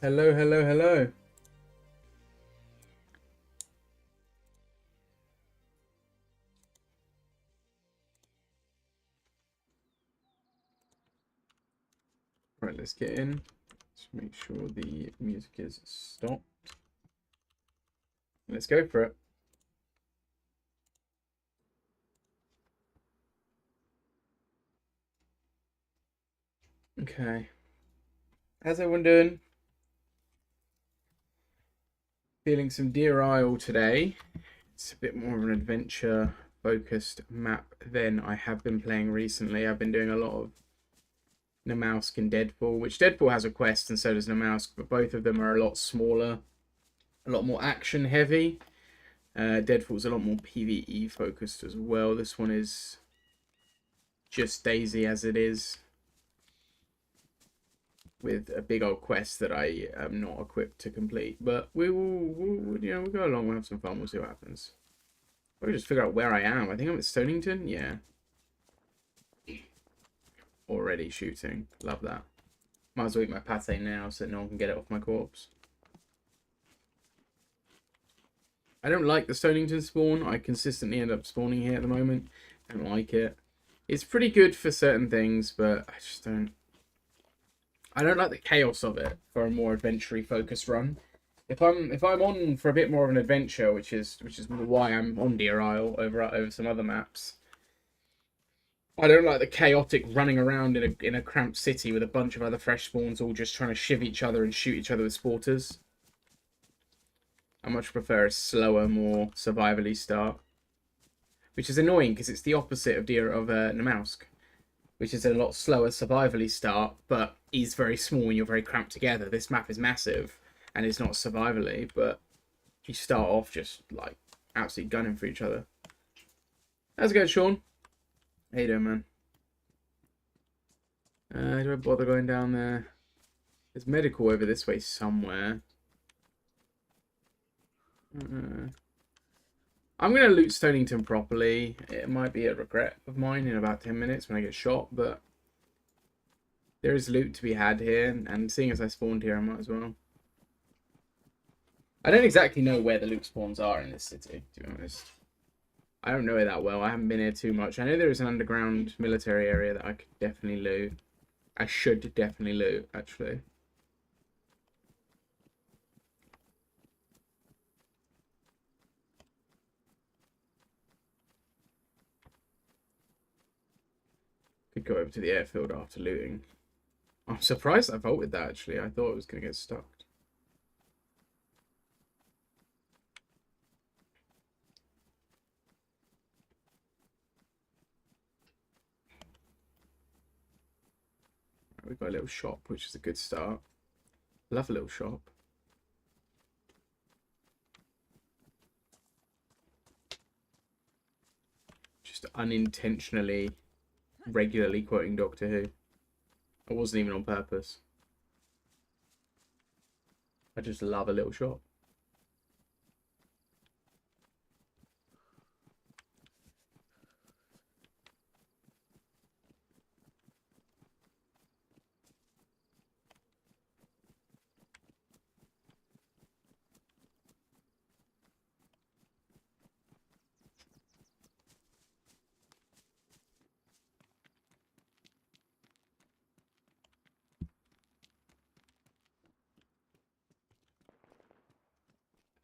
Hello, hello, hello. Right, let's get in. Let's make sure the music is stopped. Let's go for it. Okay. How's everyone doing? Feeling some Deer Isle today. It's a bit more of an adventure focused map than I have been playing recently. I've been doing a lot of Namausk and Deadfall, which Deadfall has a quest and so does Namausk, but both of them are a lot smaller, a lot more action heavy. Deadfall's a lot more PvE focused as well. This one is just Daisy as it is, with a big old quest that I am not equipped to complete. But we'll go along, we'll have some fun, we'll see what happens. I'll just figure out where I am. I think I'm at Stonington, yeah. Already shooting, love that. Might as well eat my pate now so no one can get it off my corpse. I don't like the Stonington spawn. I consistently end up spawning here at the moment. I don't like it. It's pretty good for certain things, but I just don't... I don't like the chaos of it for a more adventure focused run. If I'm on for a bit more of an adventure, which is why I'm on Deer Isle over some other maps, I don't like the chaotic running around in a cramped city with a bunch of other fresh spawns all just trying to shiv each other and shoot each other with sporters. I much prefer a slower, more survivally start, which is annoying because it's the opposite of Namausk, which is a lot slower survivally start, but is very small and you're very cramped together. This map is massive and it's not survivally, but you start off just like absolutely gunning for each other. How's it going, Sean? How you doing, man? Do I bother going down there? There's medical over this way somewhere. I'm going to loot Stonington properly. It might be a regret of mine in about 10 minutes when I get shot, but there is loot to be had here, and seeing as I spawned here, I might as well. I don't exactly know where the loot spawns are in this city, to be honest. I don't know it that well. I haven't been here too much. I know there is an underground military area that I could definitely loot. I should definitely loot, actually. Could go over to the airfield after looting. I'm surprised I vaulted that, actually. I thought it was going to get stuck. We've got a little shop, which is a good start. Love a little shop. Just unintentionally, regularly quoting Doctor Who. I wasn't even on purpose. I just love a little shop.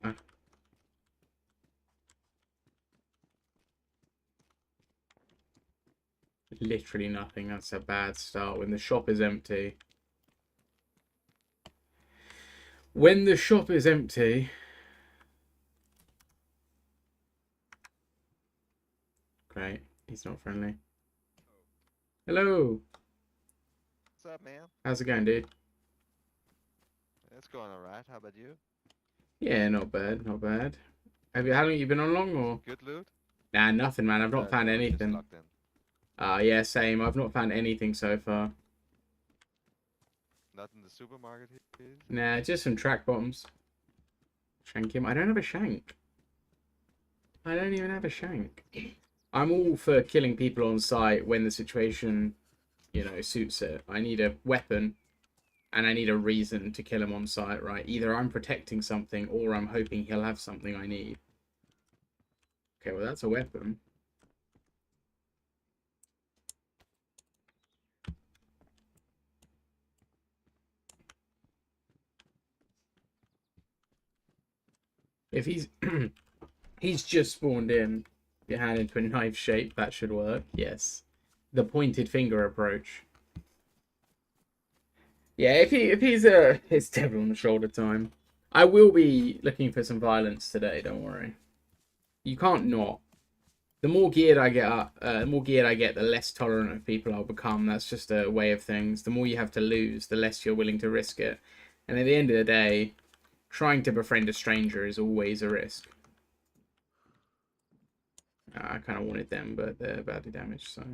Ah. Literally nothing. That's a bad start when the shop is empty. When the shop is empty... Great. He's not friendly. Hello. What's up, man? How's it going, dude? It's going alright. How about you? Yeah, not bad. Not bad. How long you been on long, or? Good loot? Nah, nothing, man. I've not found No, just anything. locked in. Yeah, same. I've not found anything so far. Not in the supermarket here. Nah, just some track bombs. Shank him. I don't have a shank. I don't even have a shank. I'm all for killing people on site when the situation, suits it. I need a weapon. and I need a reason to kill him on sight, right? Either I'm protecting something or I'm hoping he'll have something I need. Okay, well, that's a weapon. If he's he's just spawned in, your hand into a knife shape, that should work. Yes. The pointed finger approach. Yeah, if he's it's devil on the shoulder time. I will be looking for some violence today, don't worry. You can't not. The more geared I get up, the more geared I get, the less tolerant of people I'll become. That's just a way of things. The more you have to lose, the less you're willing to risk it. And at the end of the day, trying to befriend a stranger is always a risk. I kind of wanted them, but they're badly damaged, so.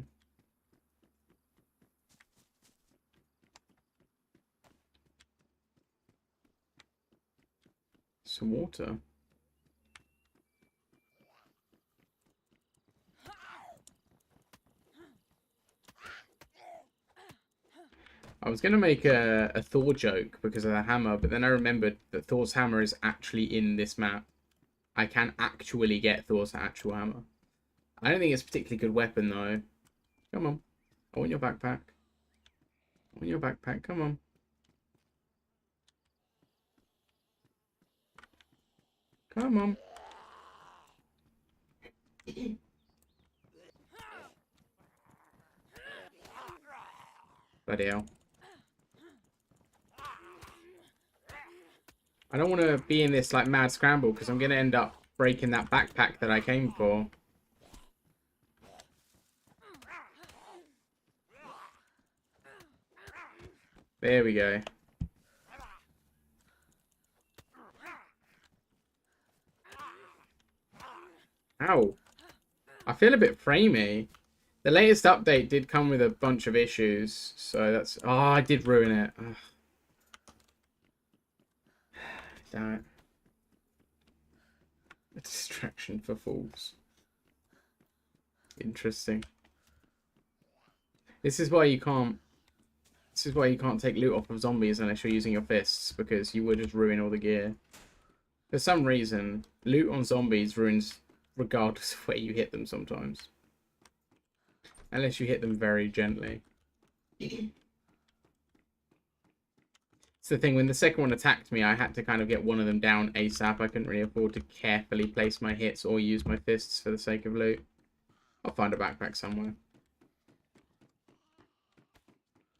Some water. I was going to make a Thor joke because of the hammer, but then I remembered that Thor's hammer is actually in this map. I can actually get Thor's actual hammer. I don't think it's a particularly good weapon, though. Come on. I want your backpack. I want your backpack. Come on. Come on. Bloody hell. I don't want to be in this like mad scramble because I'm going to end up breaking that backpack that I came for. There we go. Ow. I feel a bit framey. The latest update did come with a bunch of issues, so that's... Oh, I did ruin it. Ugh. Damn it. A distraction for fools. Interesting. This is why you can't... This is why you can't take loot off of zombies unless you're using your fists, because you would just ruin all the gear. For some reason, loot on zombies ruins regardless of where you hit them sometimes. Unless you hit them very gently. It's the thing, when the second one attacked me, I had to kind of get one of them down ASAP. I couldn't really afford to carefully place my hits or use my fists for the sake of loot. I'll find a backpack somewhere.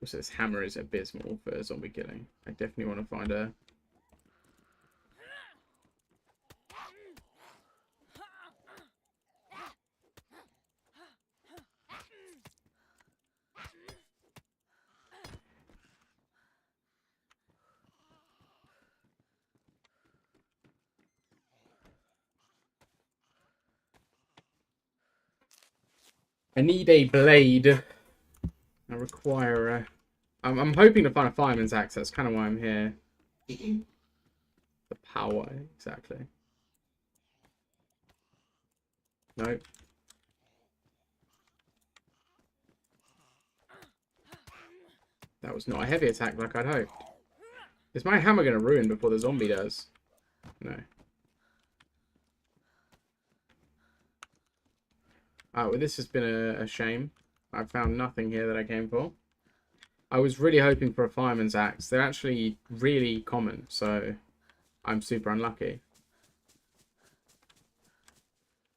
Also, this hammer is abysmal for zombie killing. I definitely want to find a... I need a blade. I require a... I'm hoping to find a fireman's axe. That's kind of why I'm here. The power, exactly. Nope. That was not a heavy attack like I'd hoped. Is my hammer going to ruin before the zombie does? No. Oh, well, this has been a shame. I've found nothing here that I came for. I was really hoping for a fireman's axe. They're actually really common, so I'm super unlucky.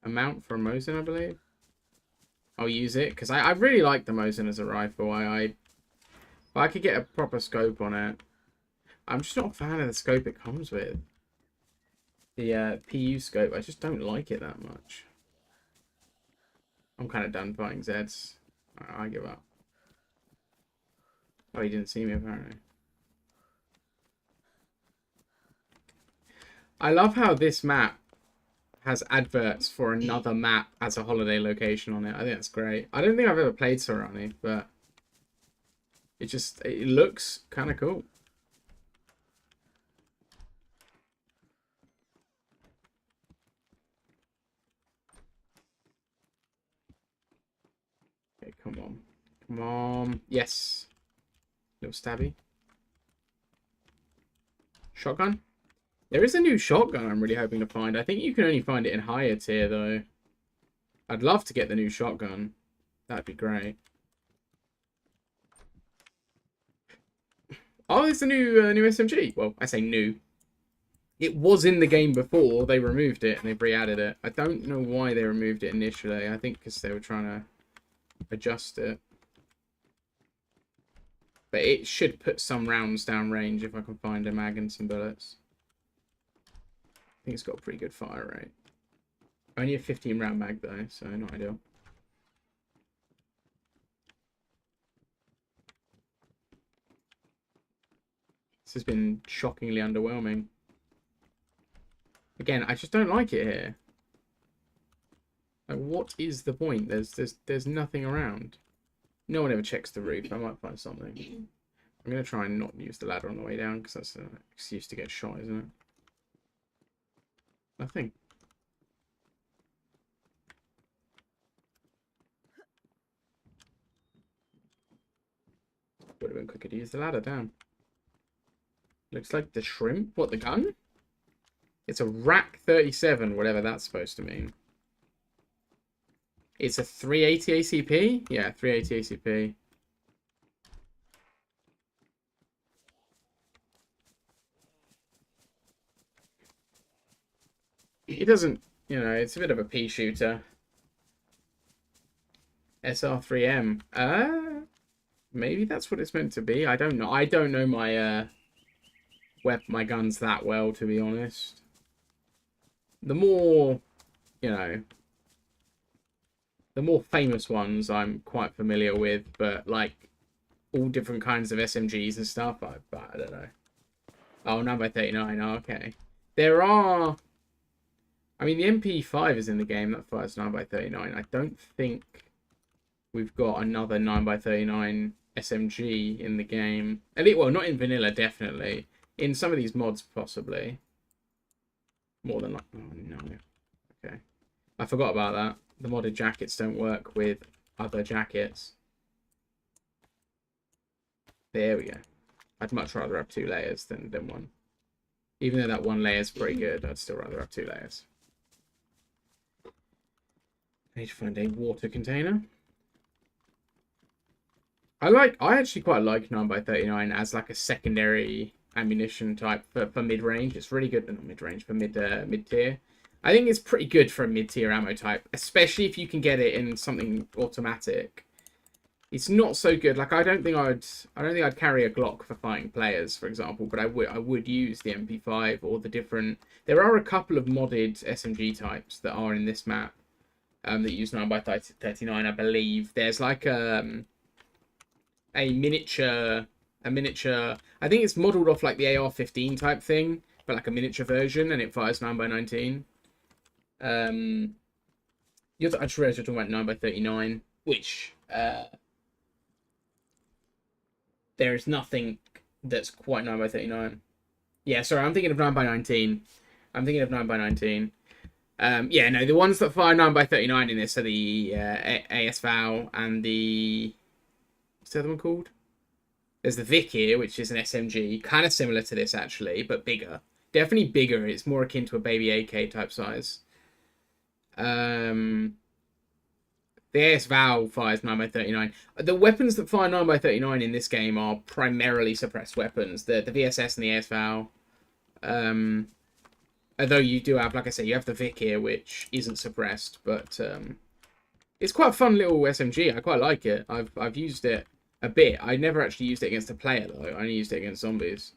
A mount for a Mosin, I believe. I'll use it, because I really like the Mosin as a rifle. If I could get a proper scope on it. I'm just not a fan of the scope it comes with. The PU scope, I just don't like it that much. I'm kind of done fighting Zeds. I give up. Oh, he didn't see me apparently. I love how this map has adverts for another map as a holiday location on it. I think that's great. I don't think I've ever played Sorani, but it looks kind of cool. Okay, come on. Come on. Yes. Little stabby. Shotgun? There is a new shotgun I'm really hoping to find. I think you can only find it in higher tier, though. I'd love to get the new shotgun. That'd be great. Oh, it's a new SMG. Well, I say new. It was in the game before. They removed it and they've re-added it. I don't know why they removed it initially. I think because they were trying to adjust it. But it should put some rounds down range if I can find a mag and some bullets. I think it's got a pretty good fire rate. Only a 15 round mag though, so not ideal. This has been shockingly underwhelming. Again, I just don't like it here. Like, what is the point? There's nothing around. No one ever checks the roof. I might find something. I'm going to try and not use the ladder on the way down, because that's an excuse to get shot, isn't it? Nothing. Would have been quicker to use the ladder, damn. Looks like the shrimp. What, the gun? It's a rack 37, whatever that's supposed to mean. It's a 380 ACP? Yeah, 380 ACP. It doesn't, you know, it's a bit of a pea shooter. SR3M. Maybe that's what it's meant to be. I don't know. I don't know my my guns that well, to be honest. The more, you know, the more famous ones I'm quite familiar with, but like all different kinds of SMGs and stuff, I don't know. Oh, 9x39. Oh, okay. There are. I mean, the MP5 is in the game that fires 9x39. I don't think we've got another 9x39 SMG in the game. At least, well, not in vanilla, definitely. In some of these mods, possibly. More than like, oh no. Okay. I forgot about that. The modded jackets don't work with other jackets. There we go. I'd much rather have 2 layers than one. Even though that 1 layer is pretty good, I'd still rather have 2 layers. I need to find a water container. I actually quite like 9x39 as like a secondary ammunition type for mid-range. It's really good, not mid-range, for mid-tier. I think it's pretty good for a mid-tier ammo type, especially if you can get it in something automatic. It's not so good. Like I don't think I'd carry a Glock for fighting players, for example, but I would use the MP5 or the different. There are a couple of modded SMG types that are in this map that use 9x39, I believe. There's like a miniature. I think it's modelled off like the AR-15 type thing, but like a miniature version, and it fires 9x19. I just realised you're talking about 9x39, which there is nothing that's quite 9x39. Yeah, sorry, I'm thinking of 9x19. Yeah, no, the ones that fire 9x39 in this are the ASVAL and the... What's the other one called? There's the Vic here, which is an SMG. Kind of similar to this, actually, but bigger. Definitely bigger. It's more akin to a baby AK type size. The ASVAL fires 9x39. The weapons that fire 9x39 in this game are primarily suppressed weapons. The VSS and the ASVAL. Although you do have, like I say, you have the Vic here, which isn't suppressed, but it's quite a fun little SMG. I quite like it. I've used it a bit. I never actually used it against a player, though. I only used it against zombies.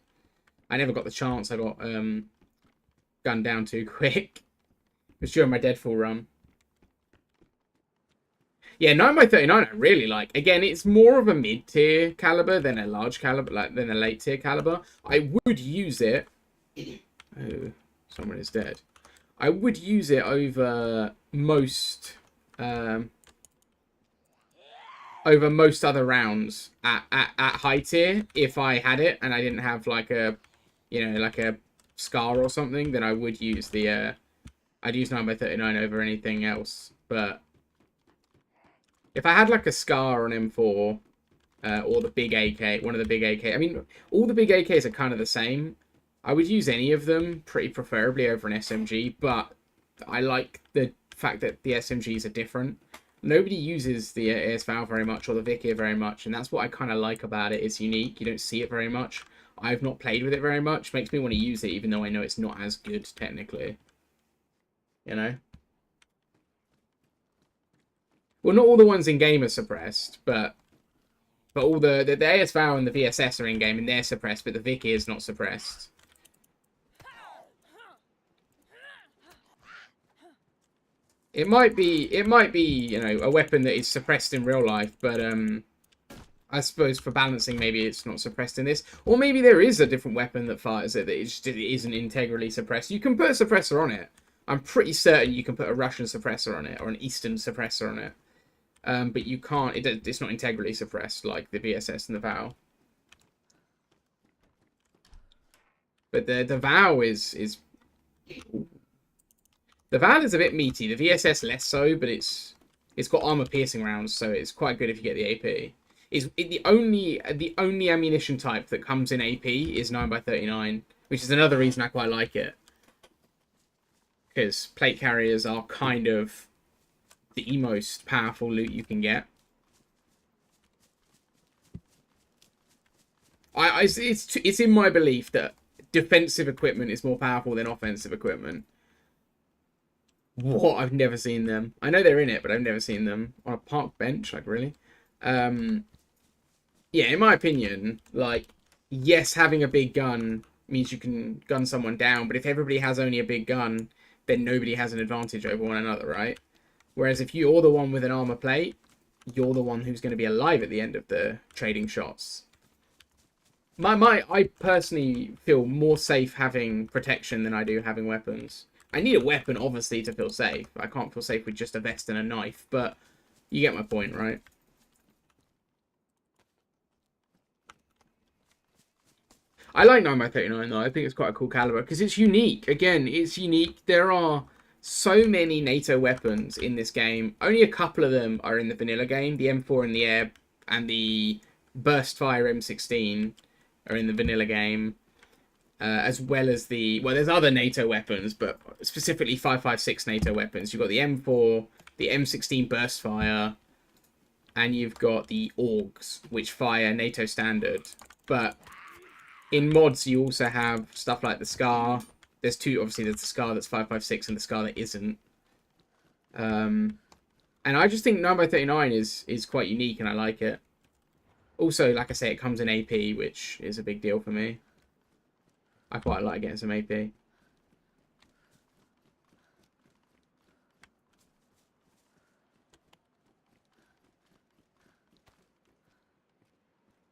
I never got the chance. I got gunned down too quick. It was during my Deadfall run. Yeah, 9x39 I really like. Again, it's more of a mid-tier caliber than a large caliber, like than a late-tier caliber. I would use it. Oh, someone is dead. I would use it over most other rounds at high tier if I had it and I didn't have like a, you know, like a scar or something. Then I would use the I'd use 9x39 over anything else. But if I had like a scar or an M4 or the big AK, one of the big AK, I mean, all the big AKs are kind of the same. I would use any of them, pretty preferably over an SMG, but I like the fact that the SMGs are different. Nobody uses the AS-Val very much, or the Vic very much, and that's what I kind of like about it. It's unique. You don't see it very much. I've not played with it very much. Makes me want to use it, even though I know it's not as good, technically. You know? Well, not all the ones in-game are suppressed, but all the AS-Val and the VSS are in-game, and they're suppressed, but the Vic is not suppressed. It might be, you know, a weapon that is suppressed in real life, but I suppose for balancing, maybe it's not suppressed in this, or maybe there is a different weapon that fires it that it isn't integrally suppressed. You can put a suppressor on it. I'm pretty certain you can put a Russian suppressor on it or an Eastern suppressor on it, but you can't. It's not integrally suppressed like the VSS and the VAL. But the VAL is. The VAL is a bit meaty. The VSS less so, but it's got armor piercing rounds, so it's quite good if you get the AP. The only ammunition type that comes in AP is 9x39, which is another reason I quite like it. Because plate carriers are kind of the most powerful loot you can get. It's in my belief that defensive equipment is more powerful than offensive equipment. What? I've never seen them. I know they're in it, but I've never seen them on a park bench. Like, really? Yeah, in my opinion, like, yes, having a big gun means you can gun someone down, but if everybody has only a big gun, then nobody has an advantage over one another, right? Whereas if you're the one with an armor plate, you're the one who's going to be alive at the end of the trading shots. I personally feel more safe having protection than I do having weapons. I need a weapon, obviously, to feel safe. I can't feel safe with just a vest and a knife, but you get my point, right? I like 9x39, though. I think it's quite a cool caliber, because it's unique. Again, it's unique. There are so many NATO weapons in this game. Only a couple of them are in the vanilla game. The M4 in the air and the burst fire M16 are in the vanilla game. As well as there's other NATO weapons, but specifically 5.56 NATO weapons. You've got the M4, the M16 burst fire, and you've got the AUGs, which fire NATO standard. But in mods, you also have stuff like the SCAR. There's two, obviously, there's the SCAR that's 5.56 and the SCAR that isn't. And I just think 9x39 is quite unique, and I like it. Also, like I say, it comes in AP, which is a big deal for me. I quite like getting some AP.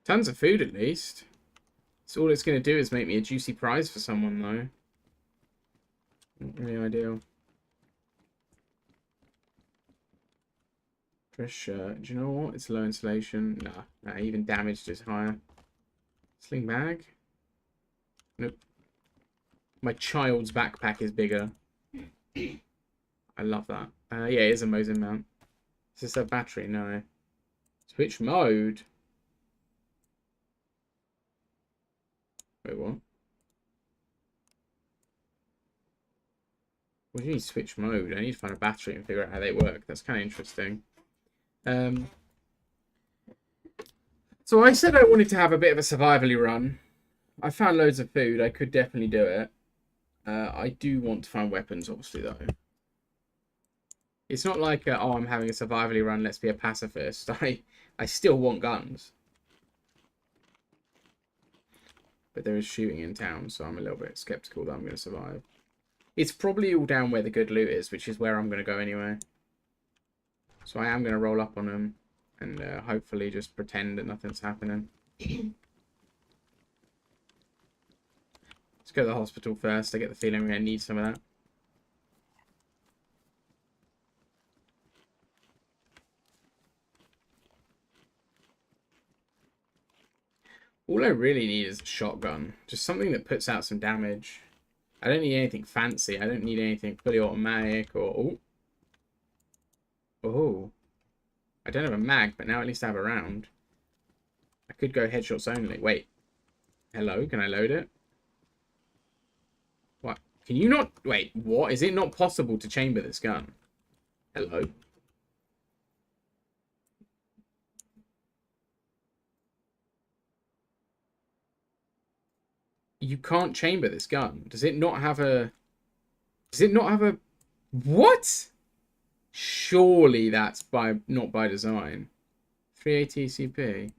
Tons of food, at least. So all it's going to do is make me a juicy prize for someone, though. Not really ideal. Pressure. Do you know what? It's low insulation. Nah, even damaged is higher. Sling bag? Nope. My child's backpack is bigger. I love that. Yeah, it is a Mosin mount. Is this a battery? No. Switch mode? Wait, what? What do you mean switch mode? I need to find a battery and figure out how they work. That's kind of interesting. So I said I wanted to have a bit of a survivally run. I found loads of food. I could definitely do it. I do want to find weapons, obviously, though. It's not like, oh, I'm having a survivally run, let's be a pacifist. I still want guns. But there is shooting in town, so I'm a little bit skeptical that I'm going to survive. It's probably all down where the good loot is, which is where I'm going to go anyway. So I am going to roll up on them and hopefully just pretend that nothing's happening. Let's go to the hospital first. I get the feeling we're going to need some of that. All I really need is a shotgun. Just something that puts out some damage. I don't need anything fancy. I don't need anything fully automatic or... Oh. I don't have a mag, but now at least I have a round. I could go headshots only. Wait. Hello, can I load it? Can you not... Wait, what? Is it not possible to chamber this gun? Hello? You can't chamber this gun. Does it not have a... Does it not have a... What? Surely that's not by design. 380 CP.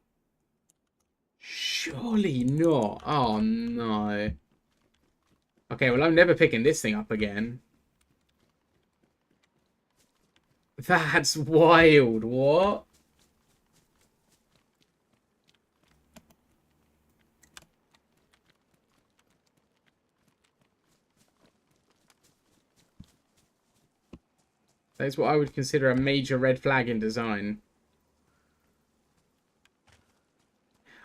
Surely not. Oh, no. Okay, well, I'm never picking this thing up again. That's wild. What? That's what I would consider a major red flag in design.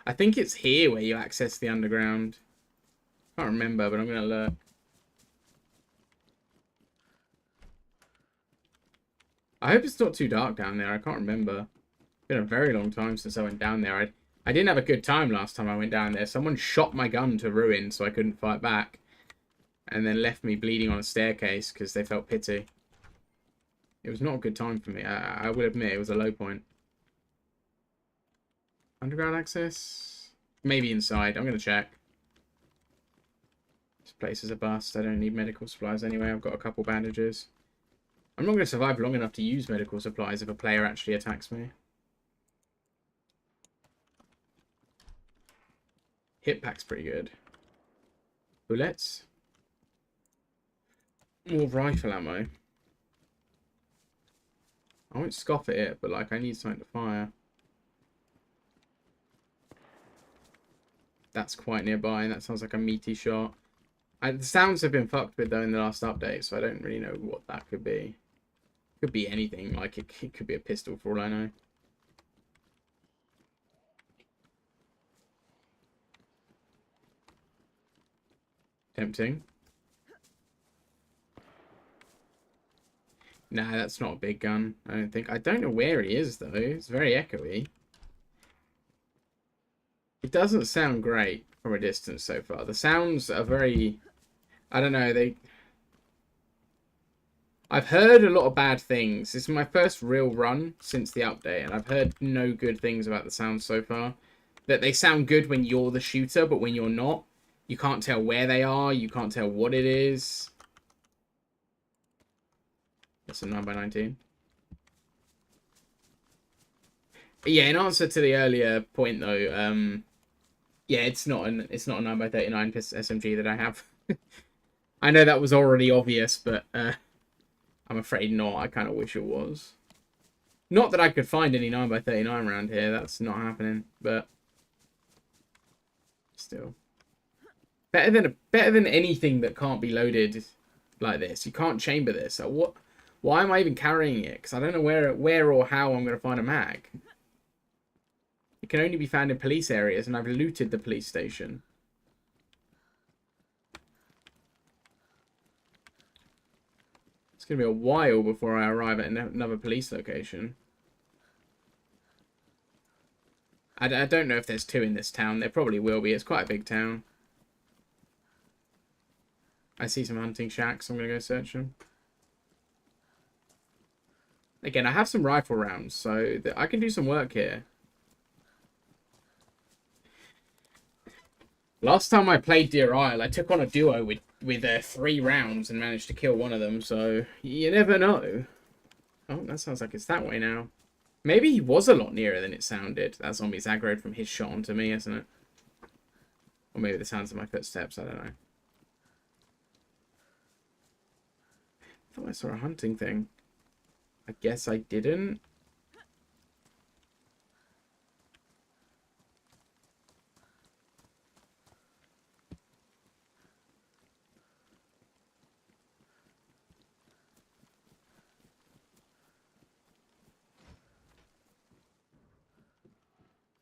I think it's here where you access the underground. I can't remember, but I'm going to look. I hope it's not too dark down there. I can't remember. It's been a very long time since I went down there. I didn't have a good time last time I went down there. Someone shot my gun to ruin so I couldn't fight back. And then left me bleeding on a staircase because they felt pity. It was not a good time for me. I will admit it was a low point. Underground access? Maybe inside. I'm going to check. This place is a bust. I don't need medical supplies anyway. I've got a couple bandages. I'm not going to survive long enough to use medical supplies if a player actually attacks me. Hit pack's pretty good. Bullets. More rifle ammo. I won't scoff at it, but like I need something to fire. That's quite nearby, and that sounds like a meaty shot. The sounds have been fucked with though in the last update, so I don't really know what that could be. Could be anything, like it could be a pistol for all I know. Tempting. Nah, that's not a big gun, I don't think. I don't know where he is though. It's very echoey. It doesn't sound great from a distance so far. The sounds are very... I don't know, I've heard a lot of bad things. This is my first real run since the update, and I've heard no good things about the sounds so far. That they sound good when you're the shooter, but when you're not, you can't tell where they are, you can't tell what it is. That's a 9x19. Yeah, in answer to the earlier point though, yeah, it's not a 9x39 SMG that I have. I know that was already obvious, but I'm afraid not. I kind of wish it was. Not that I could find any 9x39 around here. That's not happening, but still. Better than anything that can't be loaded like this. You can't chamber this. So what? Why am I even carrying it? Because I don't know where or how I'm going to find a mag. It can only be found in police areas, and I've looted the police station. It's going to be a while before I arrive at another police location. I don't know if there's two in this town. There probably will be. It's quite a big town. I see some hunting shacks. I'm going to go search them. Again, I have some rifle rounds, so I can do some work here. Last time I played Deer Isle, I took on a duo with 3 rounds and managed to kill one of them, so you never know. Oh, that sounds like it's that way now. Maybe he was a lot nearer than it sounded. That zombie's aggroed from his shot onto me, isn't it? Or maybe the sounds of my footsteps, I don't know. I thought I saw a hunting thing. I guess I didn't.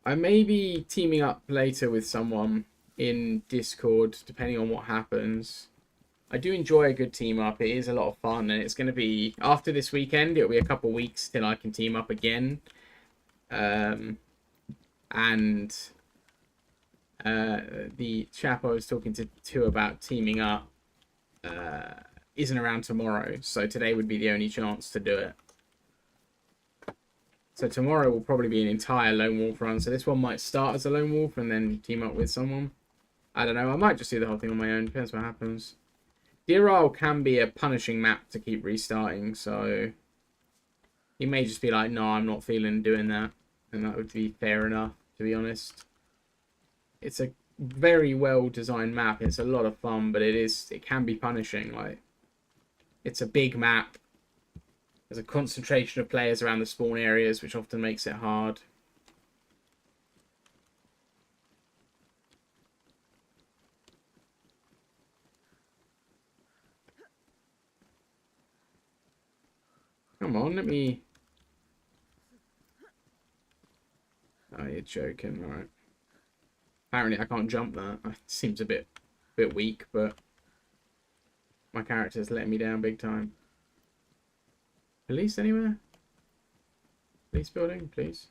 I may be teaming up later with someone in Discord, depending on what happens. I do enjoy a good team up. It is a lot of fun, and it's going to be, after this weekend, it'll be a couple weeks till I can team up again. And the chap I was talking to about teaming up, isn't around tomorrow, so today would be the only chance to do it. So tomorrow will probably be an entire lone wolf run. So this one might start as a lone wolf and then team up with someone. I don't know. I might just do the whole thing on my own. Depends what happens. Deer Isle can be a punishing map to keep restarting, so he may just be like, no, I'm not feeling doing that. And that would be fair enough, to be honest. It's a very well designed map. It's a lot of fun, but it can be punishing. Like, it's a big map. There's a concentration of players around the spawn areas, which often makes it hard. Come on, let me... Oh, you're joking. Alright. Apparently I can't jump that. It seems a bit weak, but my character's letting me down big time. Police anywhere? Police building, please.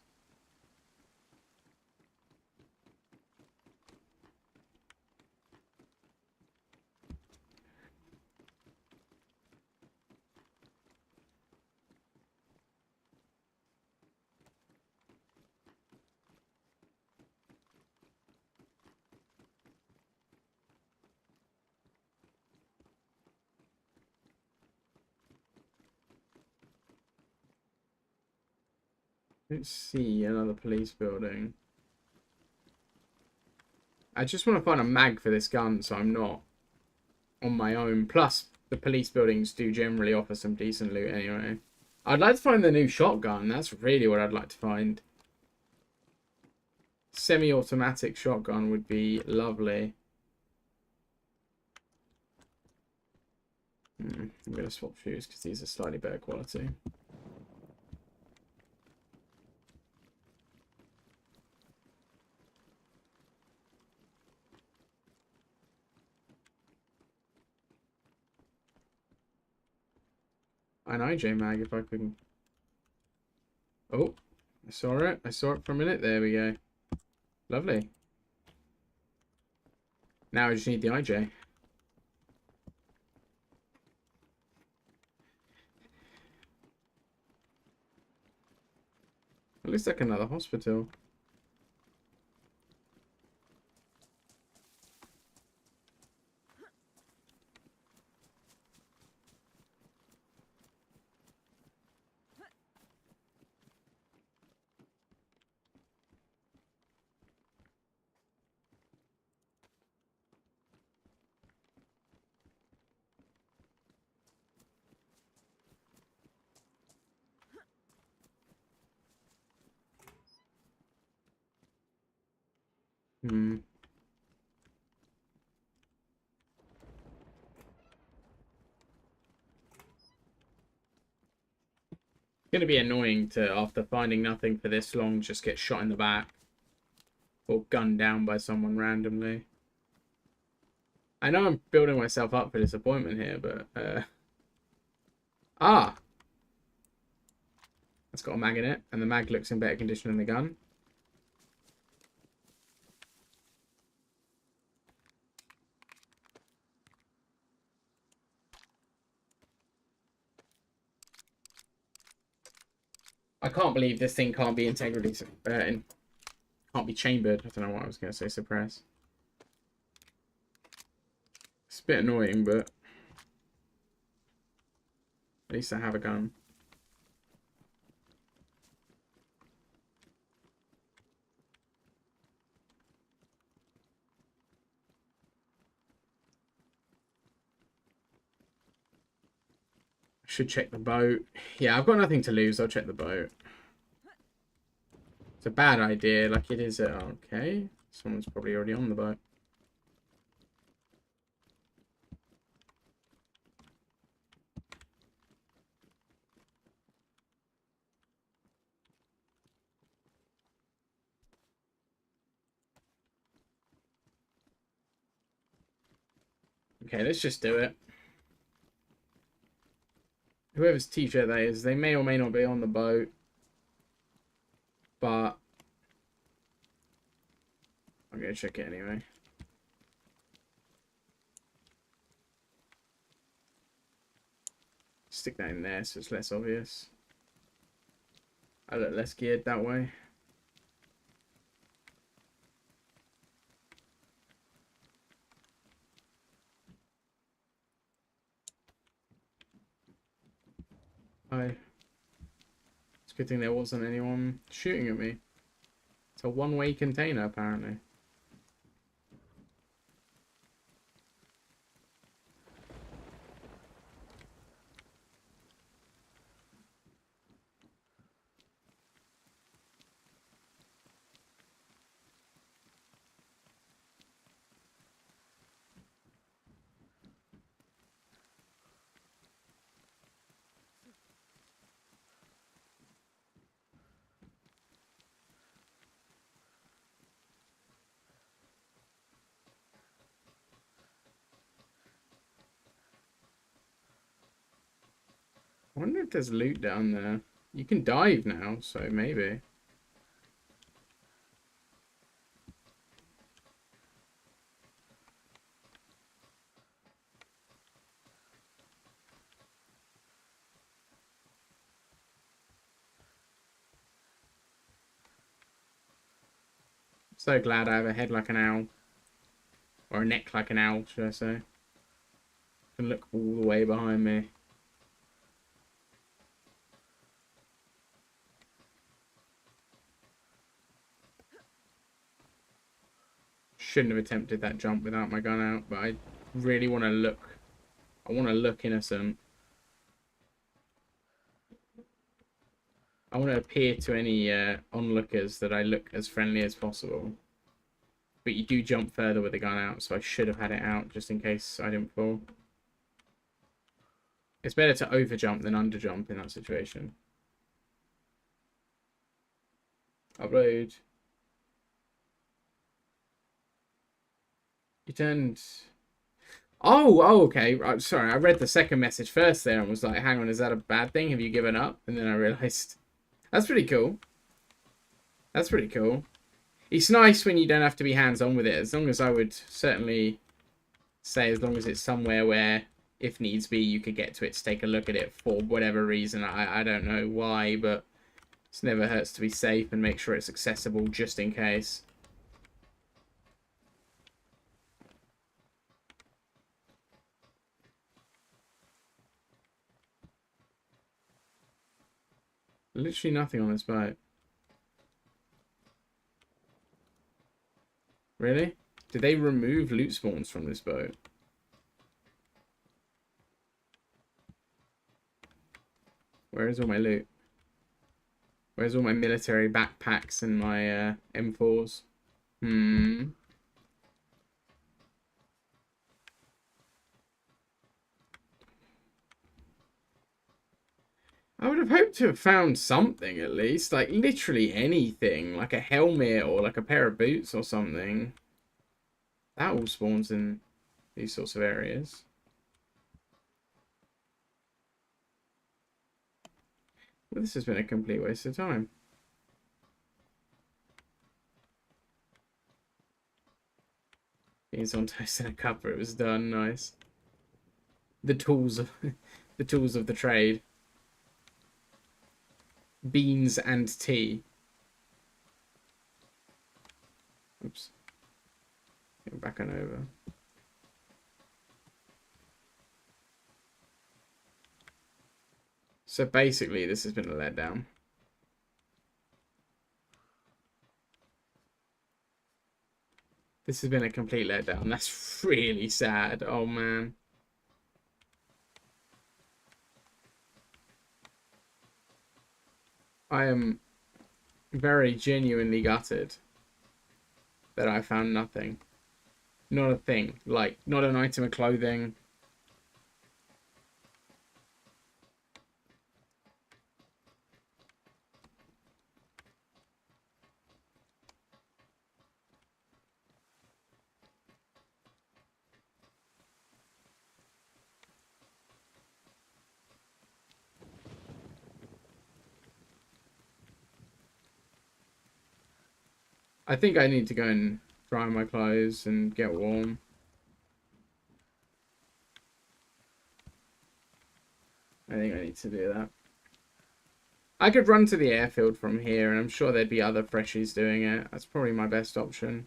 Let's see, another police building. I just want to find a mag for this gun so I'm not on my own. Plus, the police buildings do generally offer some decent loot anyway. I'd like to find the new shotgun. That's really what I'd like to find. Semi-automatic shotgun would be lovely. I'm going to swap shoes because these are slightly better quality. An IJ mag if I can. Oh, I saw it. I saw it for a minute. There we go. Lovely. Now I just need the IJ. It looks like another hospital. Hmm. It's going to be annoying to, after finding nothing for this long, just get shot in the back. Or gunned down by someone randomly. I know I'm building myself up for disappointment here, but... Ah! That's got a mag in it, and the mag looks in better condition than the gun. I can't believe this thing can't be integrity... can't be chambered. I don't know what I was going to say, suppress. It's a bit annoying, but... At least I have a gun. I should check the boat. Yeah, I've got nothing to lose. I'll check the boat. It's a bad idea, like it is... okay. Someone's probably already on the boat. Okay, let's just do it. Whoever's t-shirt that is, they may or may not be on the boat. But I'm going to check it anyway. Stick that in there so it's less obvious. I look less geared that way. It's a good thing there wasn't anyone shooting at me. It's a one-way container, apparently. I wonder if there's loot down there. You can dive now, so maybe. So glad I have a head like an owl. Or a neck like an owl, should I say. Can look all the way behind me. Shouldn't have attempted that jump without my gun out, but I really want to look. I want to look innocent. I want to appear to any onlookers that I look as friendly as possible. But you do jump further with the gun out, so I should have had it out just in case I didn't fall. It's better to overjump than underjump in that situation. Upload. You turned... Oh, okay. Sorry, I read the second message first there and was like, hang on, is that a bad thing? Have you given up? And then I realised... That's pretty cool. That's pretty cool. It's nice when you don't have to be hands-on with it, as long as I would certainly say as long as it's somewhere where, if needs be, you could get to it to take a look at it for whatever reason. I don't know why, but it never hurts to be safe and make sure it's accessible just in case. Literally nothing on this boat. Really? Did they remove loot spawns from this boat? Where is all my loot? Where's all my military backpacks and my M4s? I would have hoped to have found something at least. Like, literally anything. Like a helmet or like a pair of boots or something. That all spawns in these sorts of areas. Well, this has been a complete waste of time. Beans on toast and a cuppa, it was done. Nice. The tools of the tools of the trade. Beans and tea. Oops. Get back on over. So basically, this has been a letdown. This has been a complete letdown. That's really sad. Oh, man. I am very genuinely gutted that I found nothing. Not a thing. Like, not an item of clothing. I think I need to go and dry my clothes and get warm. I think I need to do that. I could run to the airfield from here, and I'm sure there'd be other freshies doing it. That's probably my best option.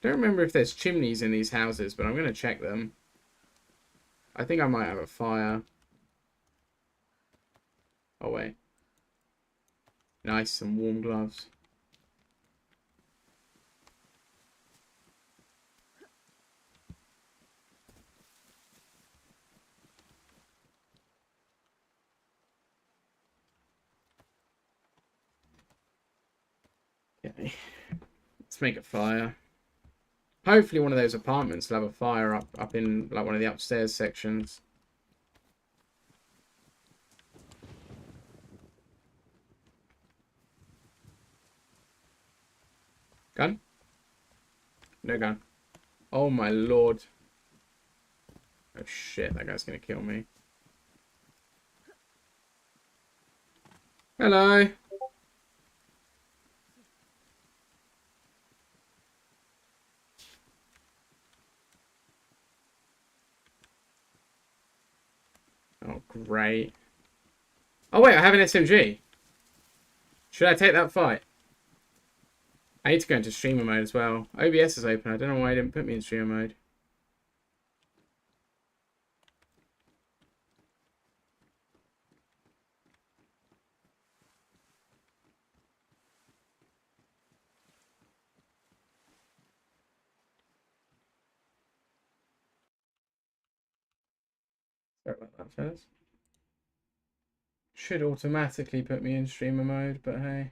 Don't remember if there's chimneys in these houses, but I'm going to check them. I think I might have a fire. Oh, wait. Nice, some warm gloves. Okay. Let's make a fire. Hopefully one of those apartments will have a fire up in like one of the upstairs sections. Gun? No gun. Oh my lord. Oh shit, that guy's gonna kill me. Hello. Oh great. Oh wait, I have an SMG. Should I take that fight? I need to go into streamer mode as well. OBS is open. I don't know why it didn't put me in streamer mode. Sorry about that, fellas. Should automatically put me in streamer mode, but hey.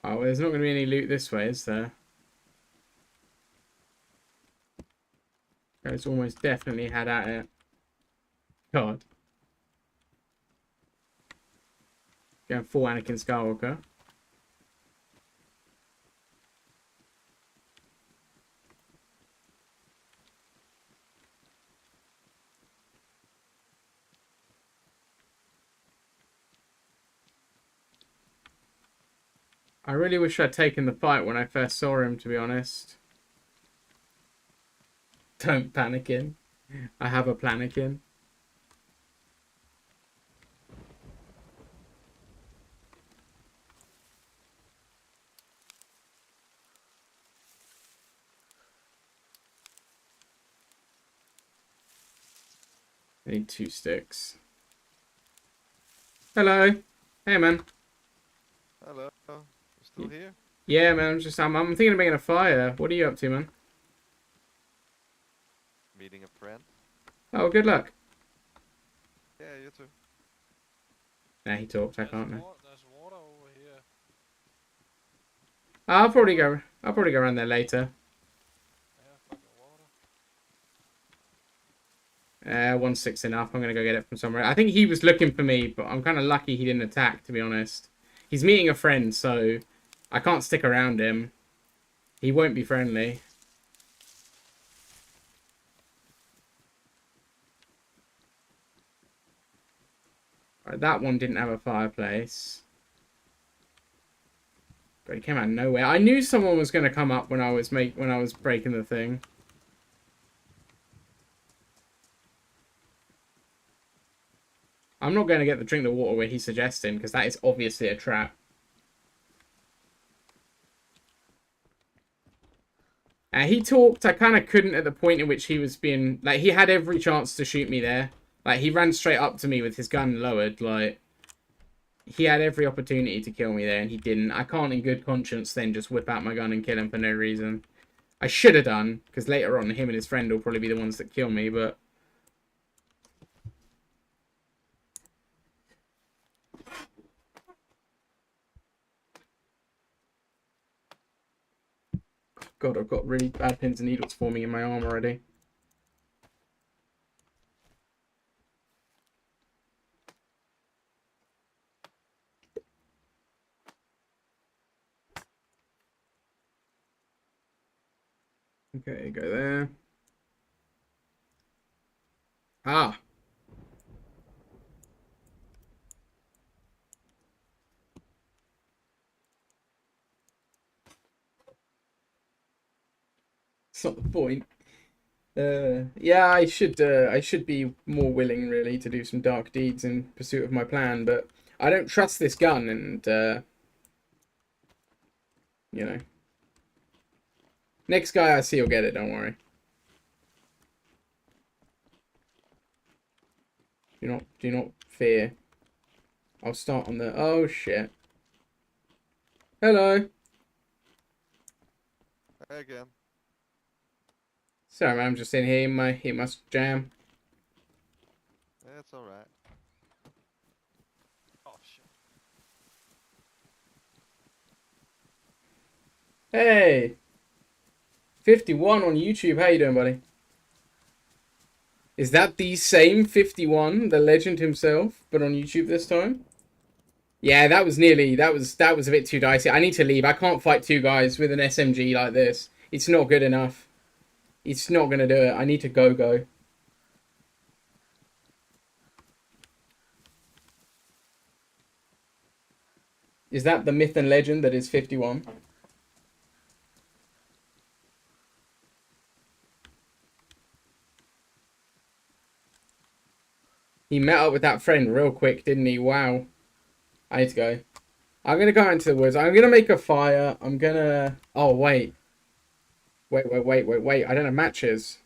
Oh, well, there's not going to be any loot this way, is there? It's almost definitely had at it. God. Going full Anakin Skywalker. I really wish I'd taken the fight when I first saw him, to be honest. Don't panic in. I have a planikin. I need 2 sticks. Hello. Hey, man. Hello. You still here? Yeah, man. I'm thinking of making a fire. What are you up to, man? Meeting a friend? Oh, good luck. Yeah, you too. Nah, he talked. I can't now. There's water over here. I'll probably go around there later. Yeah, fucking water. 1 6 enough. I'm gonna go get it from somewhere. I think he was looking for me, but I'm kind of lucky he didn't attack, to be honest. He's meeting a friend, so I can't stick around him. He won't be friendly. Right, that one didn't have a fireplace. But it came out of nowhere. I knew someone was gonna come up when I was breaking the thing. I'm not going to get the drink the water where he's suggesting, because that is obviously a trap. He talked. I kind of couldn't at the point in which he was being... Like, he had every chance to shoot me there. Like, he ran straight up to me with his gun lowered. Like, he had every opportunity to kill me there, and he didn't. I can't in good conscience then just whip out my gun and kill him for no reason. I should have done, because later on, him and his friend will probably be the ones that kill me, but... God, I've got really bad pins and needles forming in my arm already. Okay, go there. Ah! It's not the point. Yeah, I should be more willing, really, to do some dark deeds in pursuit of my plan, but I don't trust this gun, and, you know. Next guy I see will get it, don't worry. Do not fear. I'll start on the... Oh, shit. Hello. Hey again. Sorry, man, I'm just in here in my jam. Yeah, it's alright. Oh shit. Hey! 51 on YouTube. How you doing, buddy? Is that the same 51, the legend himself, but on YouTube this time? Yeah, that was a bit too dicey. I need to leave. I can't fight two guys with an SMG like this. It's not good enough. It's not gonna do it. I need to go. Is that the myth and legend that is 51? He met up with that friend real quick, didn't he? Wow. I need to go. I'm gonna go into the woods. I'm gonna make a fire. I'm gonna... Oh, wait. Wait. I don't have matches.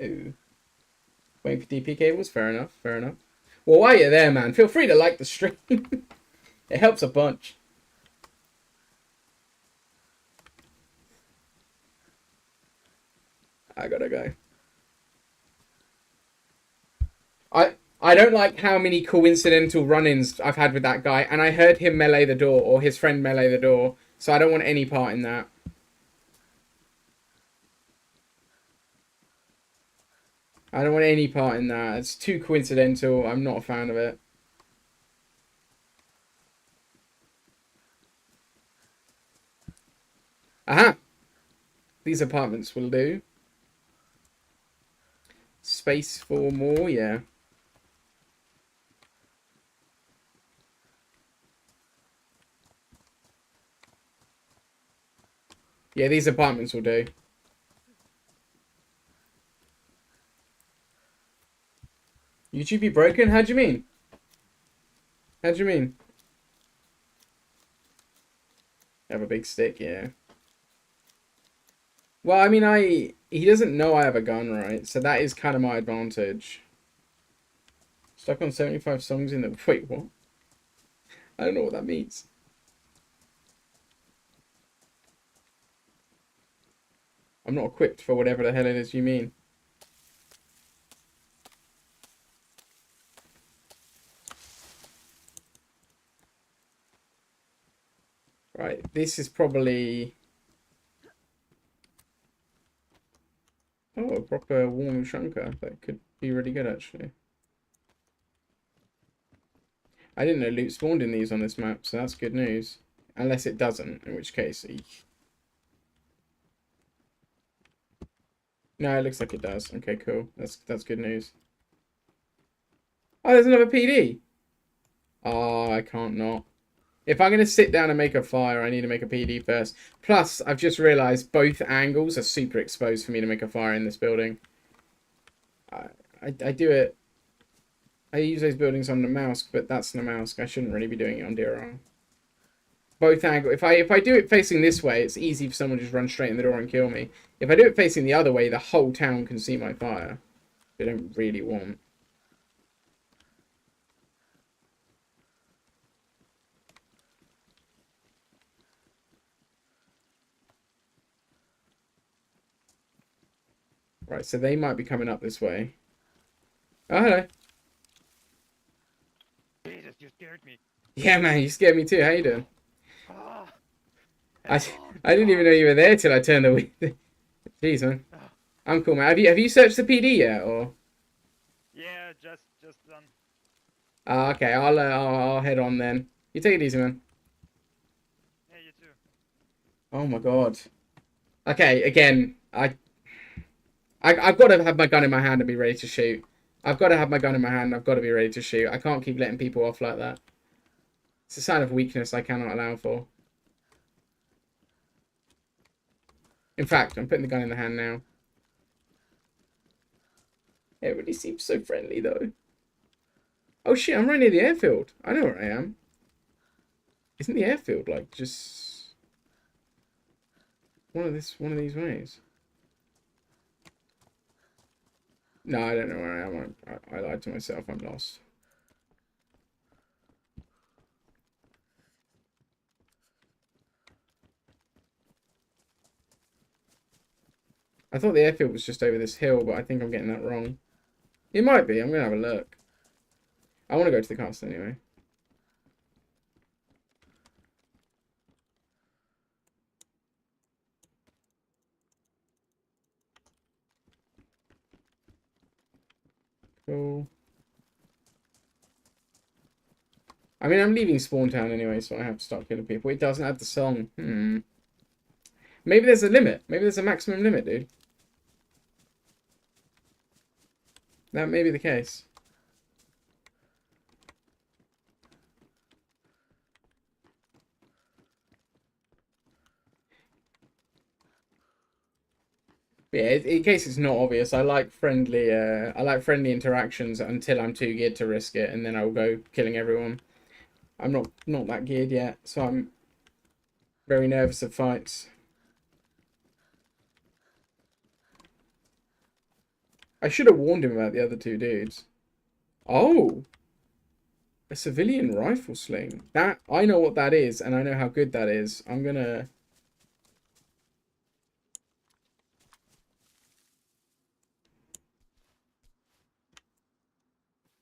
Ooh. Waiting for DP cables. Fair enough. Well, while you're there, man, feel free to like the stream. It helps a bunch. I gotta go. I don't like how many coincidental run-ins I've had with that guy, and I heard him melee the door, or his friend melee the door, so I don't want any part in that. I don't want any part in that. It's too coincidental. I'm not a fan of it. Aha! These apartments will do. Space for more, yeah. Yeah, these apartments will do. YouTube be broken? How do you mean? How do you mean? Have a big stick, yeah. Well, I mean, he doesn't know I have a gun, right? So that is kind of my advantage. Stuck on 75 songs in the... Wait, what? I don't know what that means. I'm not equipped for whatever the hell it is you mean. Right, this is probably... Oh, a proper warm shunker. That could be really good, actually. I didn't know loot spawned in these on this map, so that's good news. Unless it doesn't, in which case... Eek. No, it looks like it does. Okay, cool. That's good news. Oh, there's another PD! Oh, I can't not. If I'm going to sit down and make a fire, I need to make a PD first. Plus, I've just realised both angles are super exposed for me to make a fire in this building. I do it... I use those buildings on the mouse, but that's the mouse. I shouldn't really be doing it on DRL. Both angles. If I do it facing this way, it's easy for someone to just run straight in the door and kill me. If I do it facing the other way, the whole town can see my fire. They don't really want. Right, so they might be coming up this way. Oh, hello. Jesus, you scared me. Yeah, man, you scared me too. How you doing? Ah, I, I didn't even know you were there till I turned the wheel. Jeez, man. Ah, I'm cool, man. Have you searched the PD yet, or? yeah, just done. Okay, I'll head on then. You take it easy, man. Yeah, you too. Oh my god. Okay, again, I've got to have my gun in my hand and be ready to shoot. I've got to have my gun in my hand. I've got to be ready to shoot. I can't keep letting people off like that. It's a sign of weakness I cannot allow for. In fact, I'm putting the gun in the hand now. Everybody seems so friendly, though. Oh shit, I'm right near the airfield. I know where I am. Isn't the airfield, like, just... one of these ways? No, I don't know where I am. I lied to myself. I'm lost. I thought the airfield was just over this hill, but I think I'm getting that wrong. It might be. I'm going to have a look. I want to go to the castle anyway. Cool. I mean, I'm leaving Spawn Town anyway, so I have to start killing people. It doesn't have the song. Maybe there's a limit. Maybe there's a maximum limit, dude. That may be the case. But yeah, in case it's not obvious, I like friendly interactions until I'm too geared to risk it, and then I'll go killing everyone. I'm not that geared yet, so I'm very nervous of fights. I should have warned him about the other two dudes. Oh, a civilian rifle sling. That, I know what that is, and I know how good that is. I'm gonna...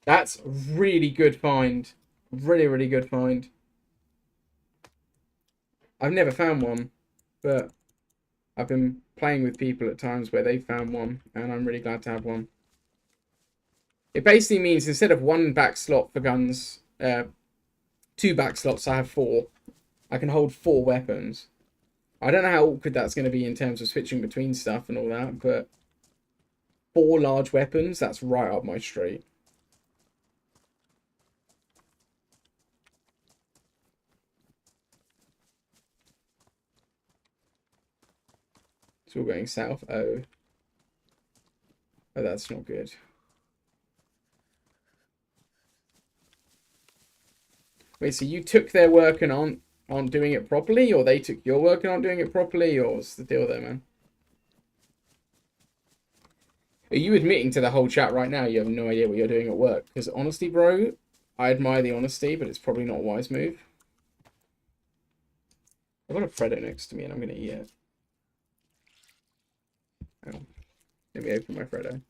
That's really good find. Really, really good find. I've never found one, but I've been playing with people at times where they found one, and I'm really glad to have one. It basically means instead of one back slot for guns, two back slots, I have four. I can hold 4 weapons. I don't know how awkward that's going to be in terms of switching between stuff and all that, but 4 large weapons, that's right up my street. It's all going south. Oh. Oh, that's not good. Wait, so you took their work and aren't doing it properly, or they took your work and aren't doing it properly, or what's the deal there, man? Are you admitting to the whole chat right now you have no idea what you're doing at work? Because honestly, bro, I admire the honesty, but it's probably not a wise move. I've got a Freddo next to me and I'm going to eat it. Hang on. Let me open my Freddo.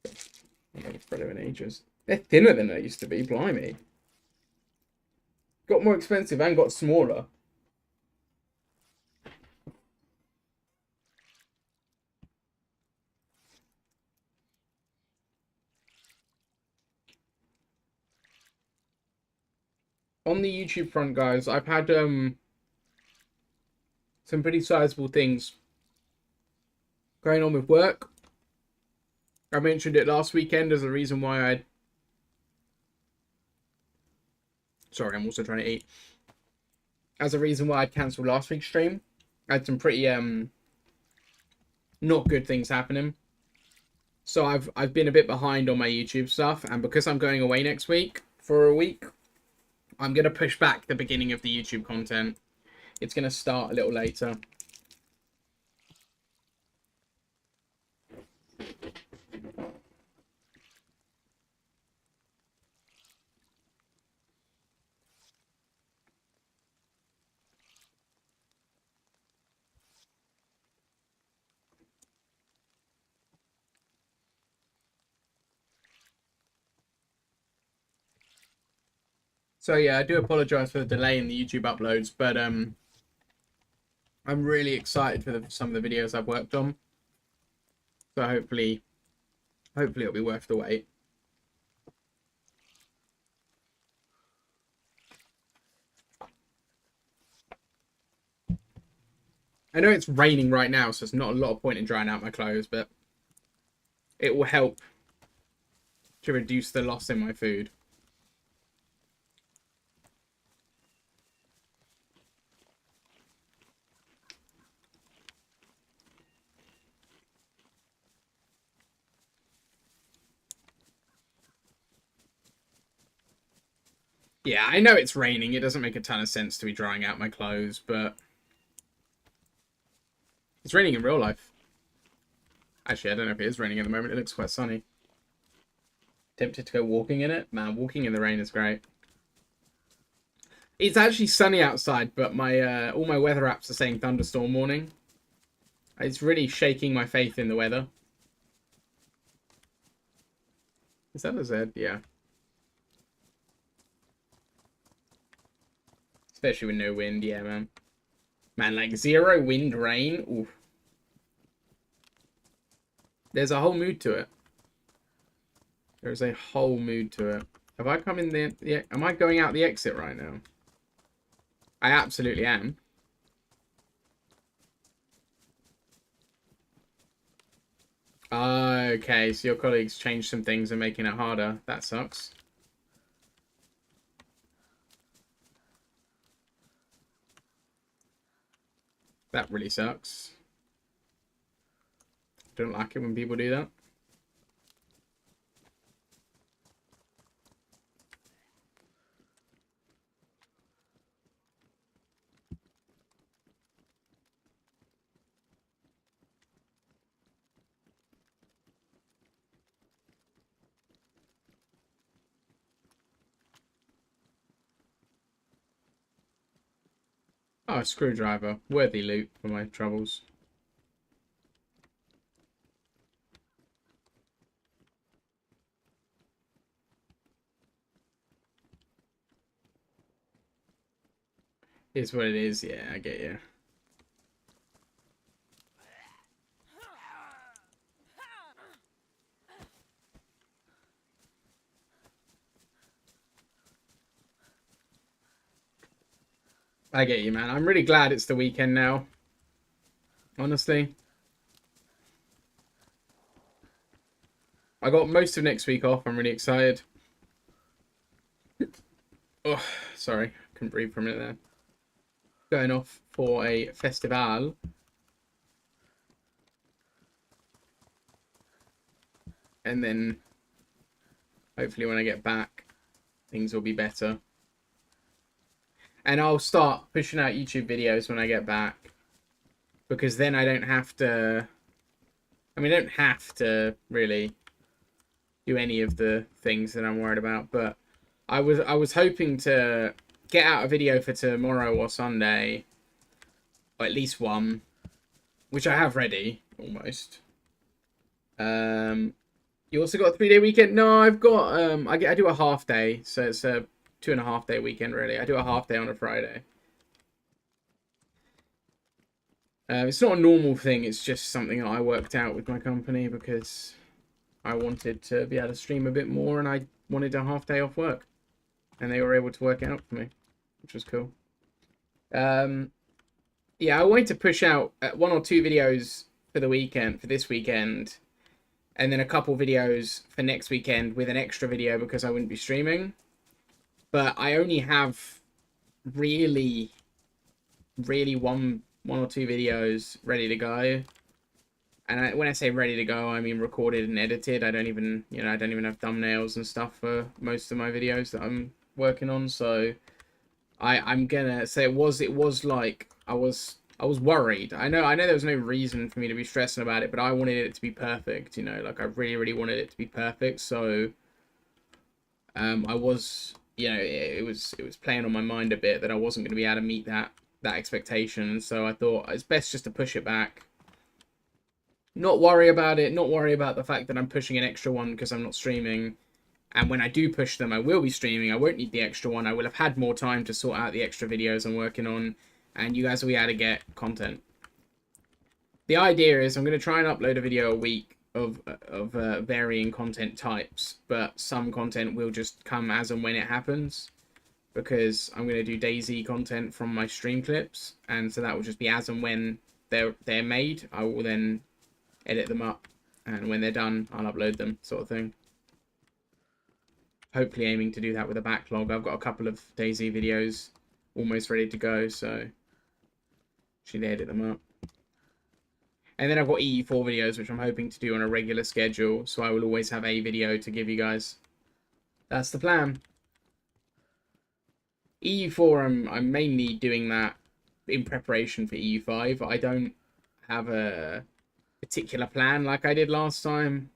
I've had a Freddo in ages. They're thinner than they used to be, blimey. Got more expensive and got smaller. On the YouTube front, guys, I've had some pretty sizable things going on with work. I mentioned it last weekend as a reason why I... Sorry, I'm also trying to eat. As a reason why I cancelled last week's stream. I had some pretty not good things happening. So I've been a bit behind on my YouTube stuff, and because I'm going away next week for a week, I'm gonna push back the beginning of the YouTube content. It's gonna start a little later. So yeah, I do apologize for the delay in the YouTube uploads, but I'm really excited for some of the videos I've worked on. So hopefully it'll be worth the wait. I know it's raining right now, so it's not a lot of point in drying out my clothes, but it will help to reduce the loss in my food. Yeah, I know it's raining. It doesn't make a ton of sense to be drying out my clothes, but it's raining in real life. Actually, I don't know if it is raining at the moment. It looks quite sunny. Tempted to go walking in it? Man, walking in the rain is great. It's actually sunny outside, but my all my weather apps are saying thunderstorm warning. It's really shaking my faith in the weather. Is that a Z? Yeah. Especially with no wind, yeah, man. Man, like 0 wind, rain. Oof. There's a whole mood to it. There's a whole mood to it. Have I come in there? Yeah. Am I going out the exit right now? I absolutely am. Okay, so your colleagues changed some things and making it harder. That sucks. That really sucks. Don't like it when people do that. Oh, a screwdriver. Worthy loot for my troubles. Is what it is. Yeah, I get you. I get you, man. I'm really glad it's the weekend now. Honestly. I got most of next week off. I'm really excited. Oh, sorry. Couldn't breathe for a minute there. Going off for a festival. And then hopefully when I get back, things will be better. And I'll start pushing out YouTube videos when I get back. Because then I don't have to... I mean, I don't have to really do any of the things that I'm worried about. But I was hoping to get out a video for tomorrow or Sunday. Or at least one. Which I have ready, almost. You also got a 3-day weekend? No, I've got... I do a half day. So it's a 2.5 day weekend, really. I do a half day on a Friday. It's not a normal thing. It's just something that I worked out with my company because I wanted to be able to stream a bit more and I wanted a half day off work. And they were able to work it out for me, which was cool. Yeah, I wanted to push out 1 or 2 videos for the weekend, for this weekend. And then a couple videos for next weekend with an extra video because I wouldn't be streaming. But I only have really one or 2 videos ready to go. And when I say ready to go, I mean recorded and edited. I don't even have thumbnails and stuff for most of my videos that I'm working on. So I'm gonna say it was like I was worried. I know there was no reason for me to be stressing about it, but I wanted it to be perfect. Like I really wanted it to be perfect. So I was, it was playing on my mind a bit that I wasn't going to be able to meet that expectation. So I thought it's best just to push it back. Not worry about it. Not worry about the fact that I'm pushing an extra one because I'm not streaming. And when I do push them, I will be streaming. I won't need the extra one. I will have had more time to sort out the extra videos I'm working on, and you guys will be able to get content. The idea is I'm going to try and upload a video a week of varying content types, but some content will just come as and when it happens, because I'm going to do DayZ content from my stream clips, and so that will just be as and when they're made. I will then edit them up, and when they're done, I'll upload them, sort of thing. Hopefully aiming to do that with a backlog. I've got a couple of DayZ videos almost ready to go, so should edit them up. And then I've got EU4 videos, which I'm hoping to do on a regular schedule, so I will always have a video to give you guys. That's the plan. EU4, I'm mainly doing that in preparation for EU5. I don't have a particular plan like I did last time.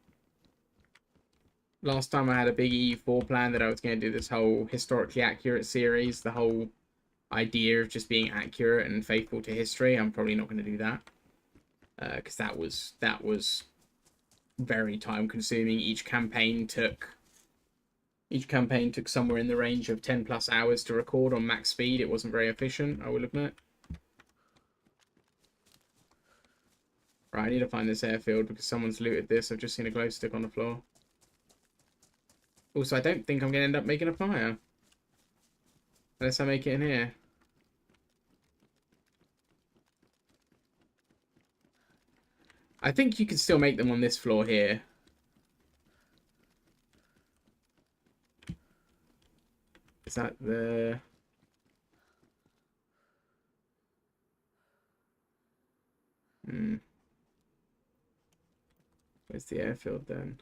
Last time I had a big EU4 plan that I was going to do this whole historically accurate series, the whole idea of just being accurate and faithful to history. I'm probably not going to do that, because that was very time consuming. Each campaign took somewhere in the range of 10 plus hours to record on max speed. It wasn't very efficient, I will admit. Right, I need to find this airfield because someone's looted this. I've just seen a glow stick on the floor. Also, I don't think I'm going to end up making a fire. Unless I make it in here. I think you can still make them on this floor here. Is that the... Where's the airfield then?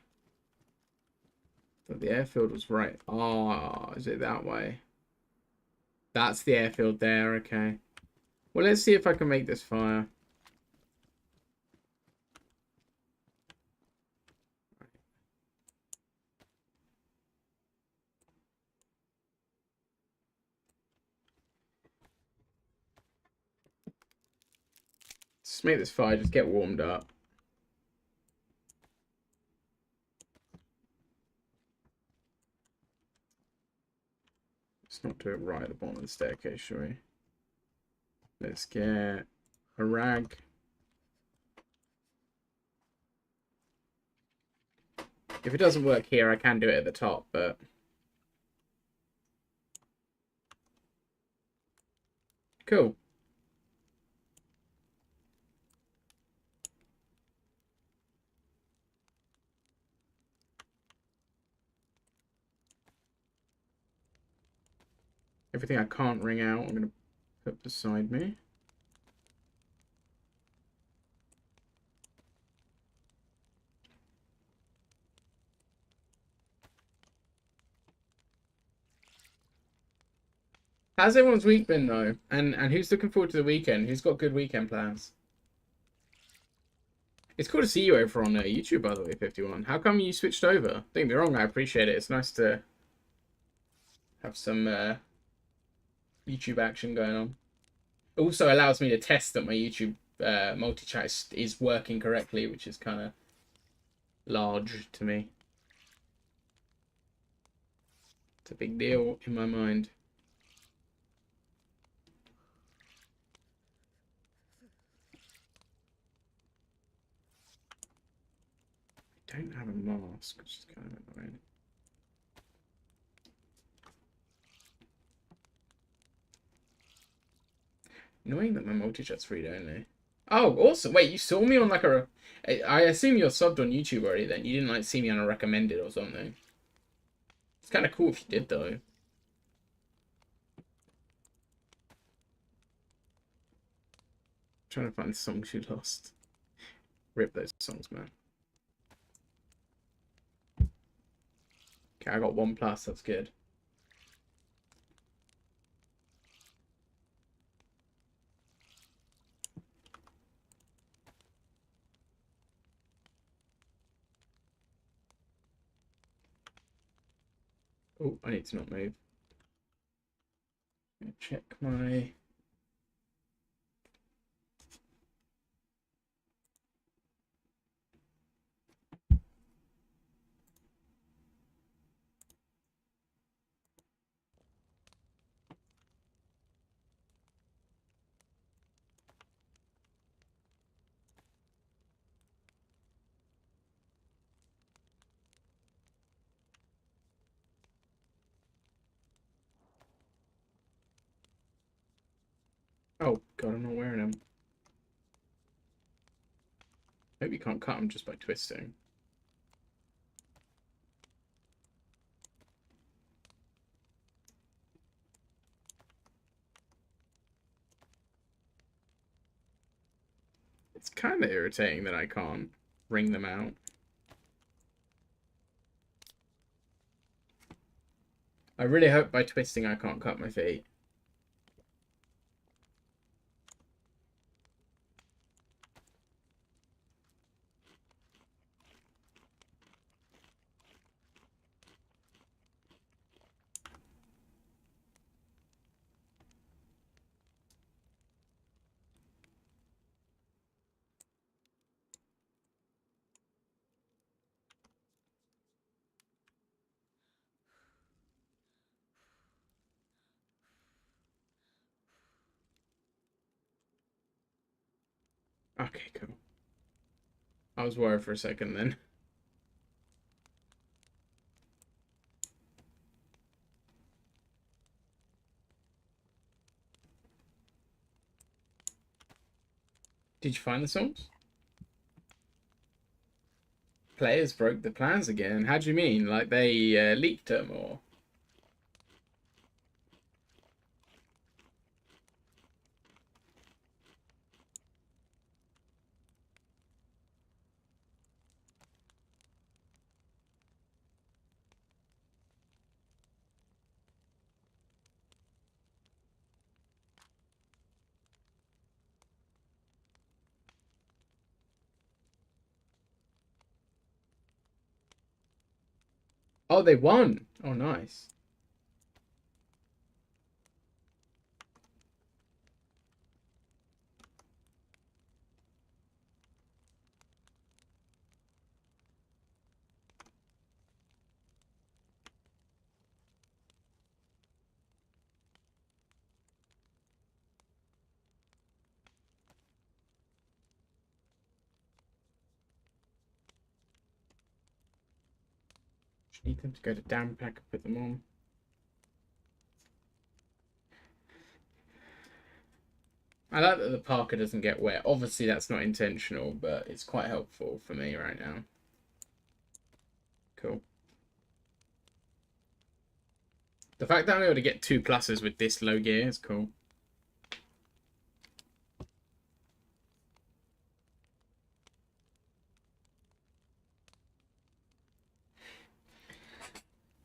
The airfield was right. Oh, is it that way? That's the airfield there, okay. Well, let's see if I can make this fire. Just make this fire, just get warmed up. Let's not do it right at the bottom of the staircase, shall we? Let's get a rag. If it doesn't work here, I can do it at the top, but... Cool. Everything I can't wring out, I'm going to put beside me. How's everyone's week been, though? And who's looking forward to the weekend? Who's got good weekend plans? It's cool to see you over on YouTube, by the way, 51. How come you switched over? Don't get me wrong, I appreciate it. It's nice to have some YouTube action going on. It also allows me to test that my YouTube multi-chat is working correctly, which is kind of large to me. It's a big deal in my mind. I don't have a mask, which is kind of annoying. Annoying that my multi-chat's read only. Oh, awesome. Wait, you saw me on like a... I assume you're subbed on YouTube already then. You didn't like see me on a recommended or something. It's kind of cool if you did though. Trying to find songs you lost. Rip those songs, man. Okay, I got 1+, that's good. Oh, I need to not move. Check my... Oh, God, I'm not wearing them. Hope you can't cut them just by twisting. It's kind of irritating that I can't wring them out. I really hope by twisting I can't cut my feet. Okay, cool. I was worried for a second then. Did you find the songs? Players broke the plans again. How do you mean? Like they leaked them or? Oh, they won. Oh, nice. Just need them to go to down pack and put them on. I like that the parka doesn't get wet. Obviously, that's not intentional, but it's quite helpful for me right now. Cool. The fact that I'm able to get 2 pluses with this low gear is cool.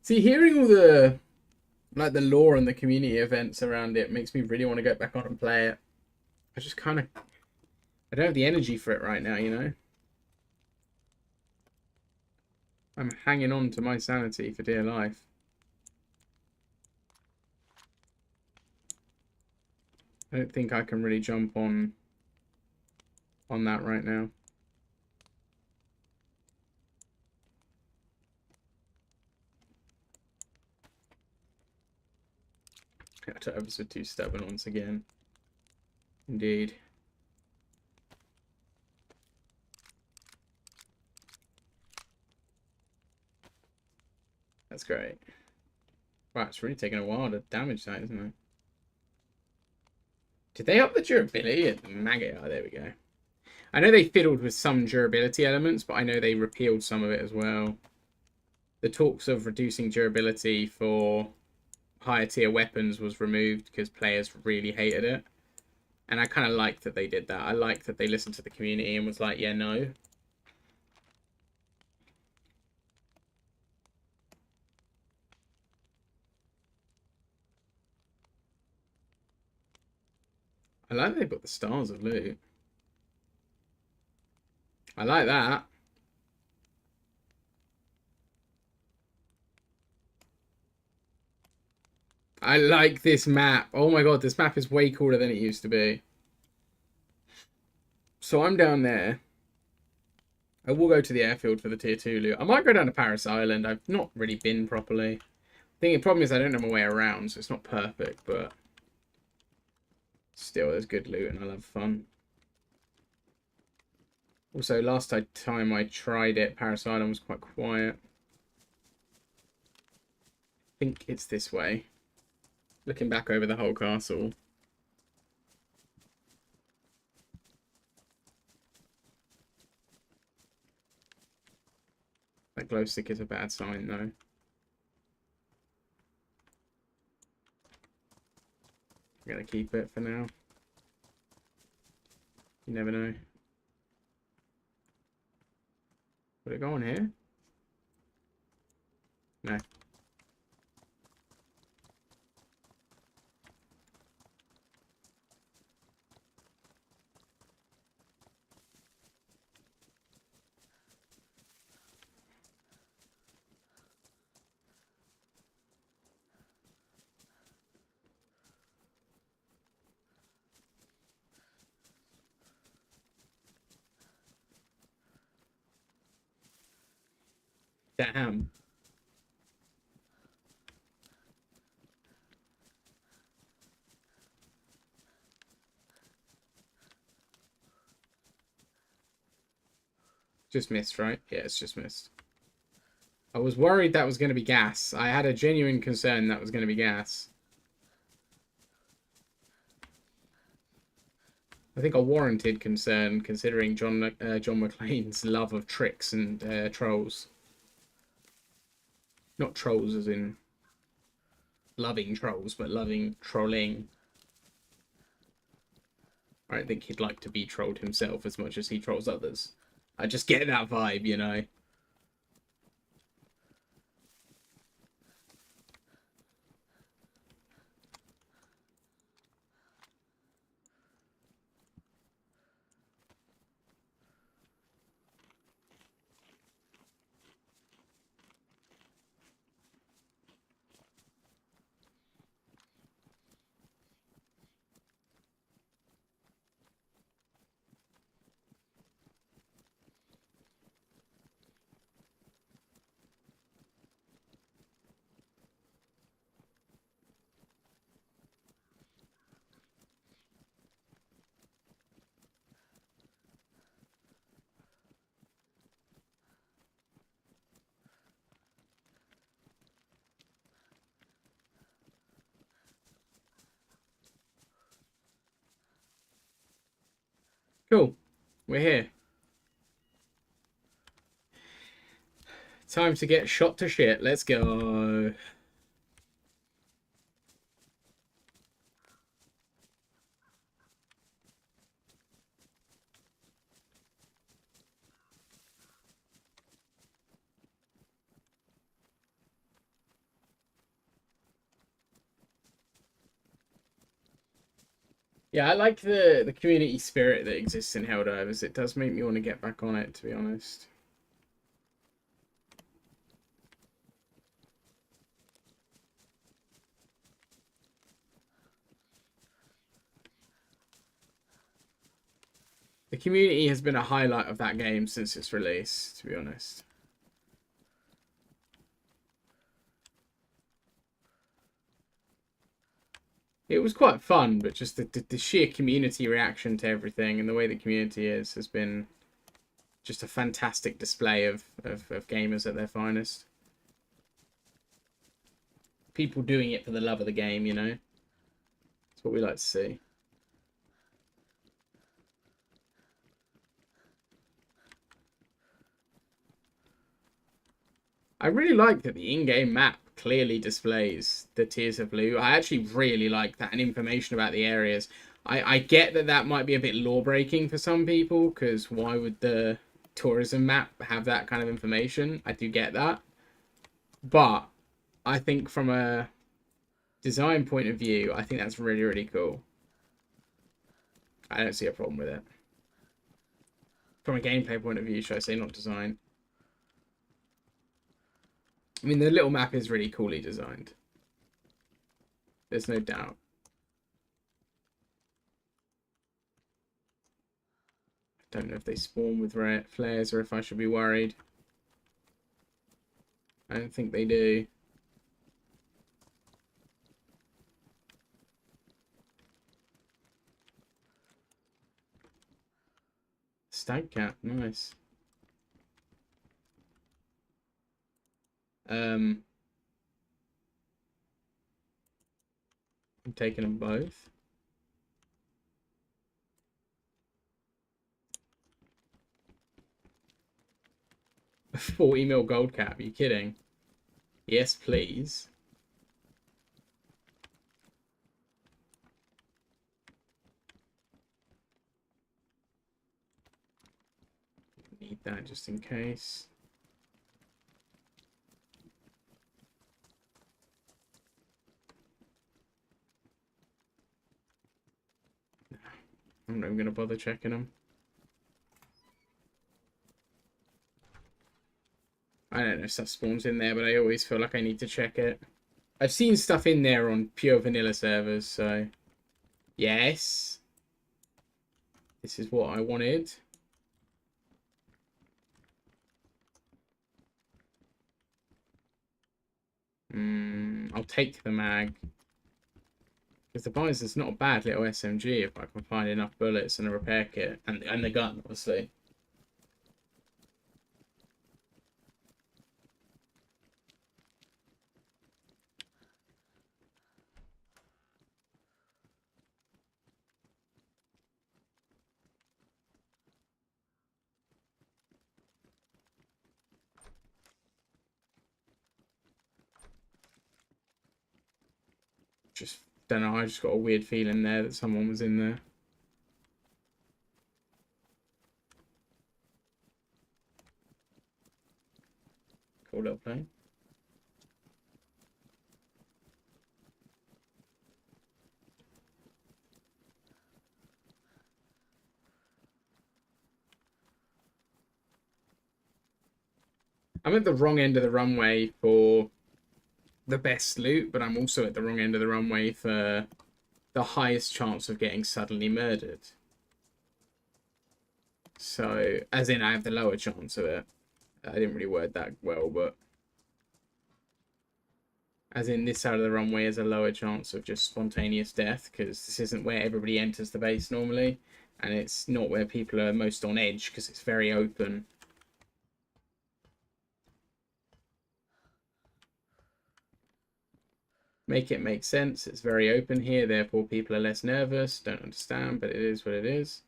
See, hearing all the lore and the community events around it makes me really want to get back on and play it. I just kind of, I don't have the energy for it right now, you know? I'm hanging on to my sanity for dear life. I don't think I can really jump on that right now. October's were too stubborn once again. Indeed. That's great. Wow, it's really taking a while to damage that, isn't it? Did they up the durability of the maggot? Oh, there we go. I know they fiddled with some durability elements, but I know they repealed some of it as well. The talks of reducing durability for higher tier weapons was removed because players really hated it. And I kind of liked that they did that. I liked that they listened to the community and was like, yeah, no. I like that they put the stars of loot. I like that. I like this map. Oh my god, this map is way cooler than it used to be. So I'm down there. I will go to the airfield for the tier 2 loot. I might go down to Paris Island. I've not really been properly. I think the problem is I don't know my way around, so it's not perfect, but still, there's good loot and I love fun. Also, last time I tried it, Paris Island was quite quiet. I think it's this way. Looking back over the whole castle. That glow stick is a bad sign, though. I'm gonna keep it for now. You never know. Would it go on here? No. Damn. Just missed, right? Yeah, it's just missed. I was worried that was going to be gas. I had a genuine concern that was going to be gas. I think a warranted concern, considering John McClane's love of tricks and trolls. Not trolls as in loving trolls, but loving trolling. I don't think he'd like to be trolled himself as much as he trolls others. I just get that vibe, you know. Cool. We're here. Time to get shot to shit. Let's go. Yeah, I like the community spirit that exists in Helldivers. It does make me want to get back on it, to be honest. The community has been a highlight of that game since its release, to be honest. It was quite fun, but just the sheer community reaction to everything and the way the community has been just a fantastic display of gamers at their finest. People doing it for the love of the game, you know? That's what we like to see. I really like that the in-game map clearly displays the tiers of blue. I actually really like that, and information about the areas. I get that that might be a bit law-breaking for some people, because why would the tourism map have that kind of information? I do get that. But I think from a design point of view, I think that's really, really cool. I don't see a problem with it. From a gameplay point of view, should I say, not design. I mean, the little map is really coolly designed. There's no doubt. I don't know if they spawn with flares or if I should be worried. I don't think they do. Stag cat, nice. I'm taking them both. A 40 mil gold cap. Are you kidding? Yes, please. Need that just in case. I'm not even going to bother checking them. I don't know if stuff spawns in there, but I always feel like I need to check it. I've seen stuff in there on pure vanilla servers, so... Yes. This is what I wanted. I'll take the mag. Because the Bison's not a bad little SMG if I can find enough bullets and a repair kit. And the gun, obviously. Just don't know, I just got a weird feeling there that someone was in there. Cool little plane. I'm at the wrong end of the runway for the best loot, but I'm also at the wrong end of the runway for the highest chance of getting suddenly murdered. So, as in, I have the lower chance of it. I didn't really word that well, but... As in, this side of the runway has a lower chance of just spontaneous death, because this isn't where everybody enters the base normally, and it's not where people are most on edge, because it's very open. Make it make sense. It's very open here, therefore people are less nervous. Don't understand, but it is what it is.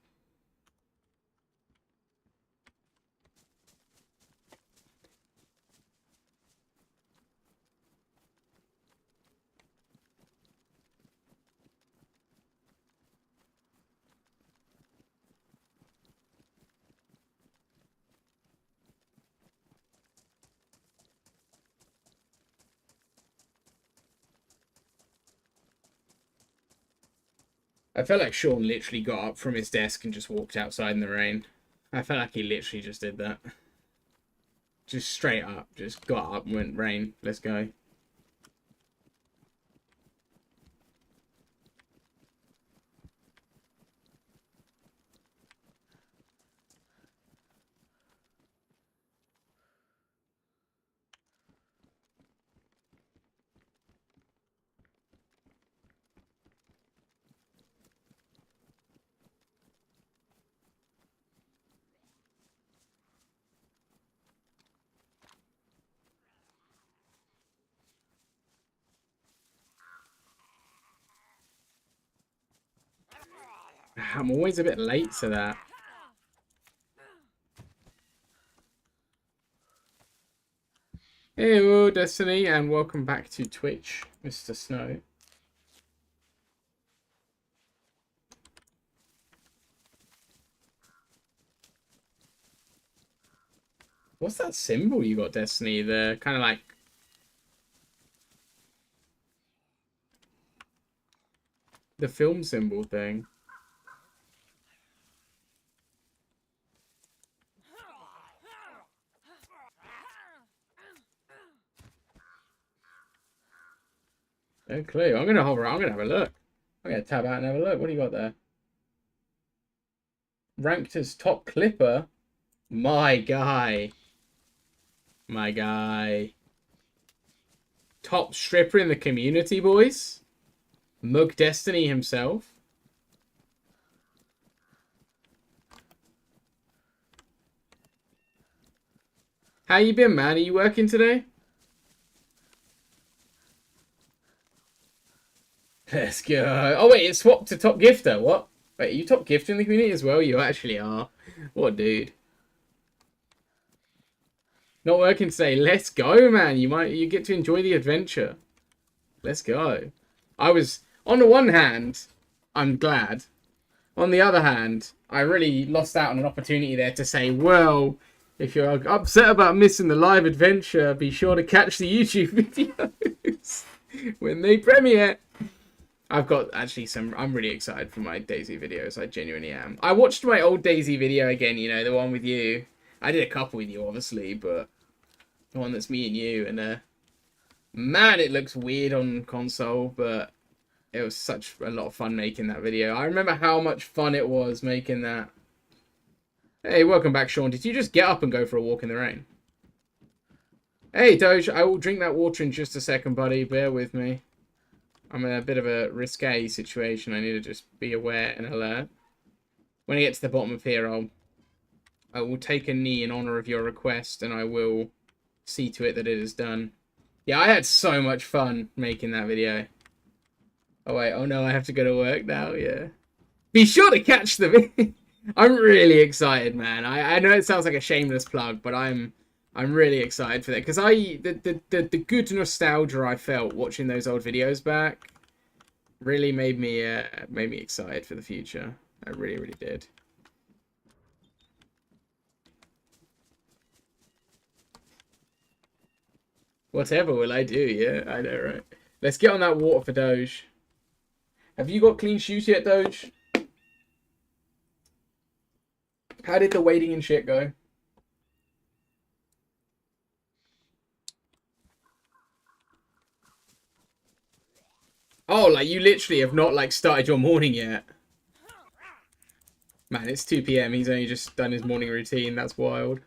I felt like Sean literally got up from his desk and just walked outside in the rain. I felt like he literally just did that. Just straight up. Just got up and went, rain, let's go. I'm always a bit late to that. Hey, Destiny, and welcome back to Twitch, Mr. Snow. What's that symbol you got, Destiny? The kind of like... the film symbol thing. No clue. I'm gonna hover. I'm gonna have a look. I'm gonna tab out and have a look. What do you got there? Ranked as top clipper. My guy. My guy. Top stripper in the community, boys. Mug Destiny himself. How you been, man? Are you working today? Let's go. Oh, wait, it swapped to top gifter. What? Wait, are you top gifter in the community as well? You actually are. What, dude? Not working today. Let's go, man. You get to enjoy the adventure. Let's go. I was, on the one hand, I'm glad. On the other hand, I really lost out on an opportunity there to say, well, if you're upset about missing the live adventure, be sure to catch the YouTube videos when they premiere. I've got actually I'm really excited for my Daisy videos. I genuinely am. I watched my old Daisy video again, you know, the one with you. I did a couple with you, obviously, but the one that's me and you. And man, it looks weird on console, but it was such a lot of fun making that video. I remember how much fun it was making that. Hey, welcome back, Sean. Did you just get up and go for a walk in the rain? Hey, Doge, I will drink that water in just a second, buddy. Bear with me. I'm in a bit of a risque situation. I need to just be aware and alert. When I get to the bottom of here, I will take a knee in honor of your request, and I will see to it that it is done. Yeah, I had so much fun making that video. Oh, wait. Oh, no, I have to go to work now. Yeah. Be sure to catch the video. I'm really excited, man. I know it sounds like a shameless plug, but I'm really excited for that because the good nostalgia I felt watching those old videos back really made me excited for the future. I really, really did. Whatever will I do? Yeah, I know, right? Let's get on that water for Doge. Have you got clean shoes yet, Doge? How did the waiting and shit go? Oh, like you literally have not like started your morning yet. Man, it's 2 PM. He's only just done his morning routine. That's wild.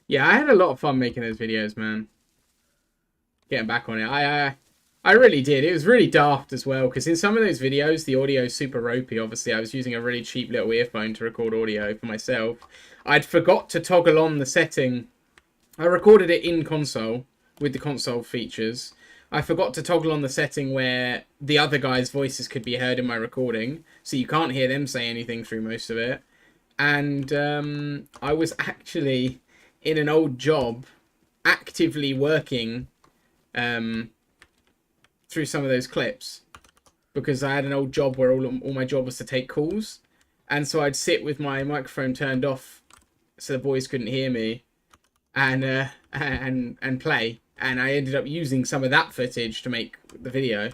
Yeah, I had a lot of fun making those videos, man. Getting back on it. I really did. It was really daft as well, because in some of those videos, the audio is super ropey. Obviously, I was using a really cheap little earphone to record audio for myself. I'd forgot to toggle on the setting. I recorded it in console with the console features. I forgot to toggle on the setting where the other guys' voices could be heard in my recording, so you can't hear them say anything through most of it. And I was actually in an old job, actively working through some of those clips, because I had an old job where all my job was to take calls, and so I'd sit with my microphone turned off so the boys couldn't hear me, and play, and I ended up using some of that footage to make the video,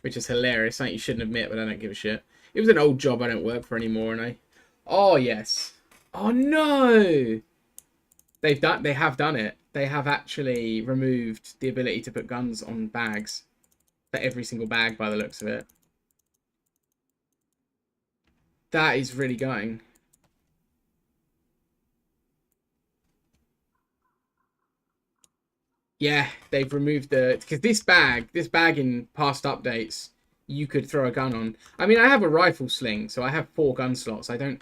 which is hilarious. Something you shouldn't admit, but I don't give a shit. It was an old job I don't work for anymore, and oh yes, oh no. They have done it. They have actually removed the ability to put guns on bags. For every single bag, by the looks of it. That is really going. Yeah, they've removed because this bag in past updates, you could throw a gun on. I mean, I have a rifle sling, so I have 4 gun slots. I don't.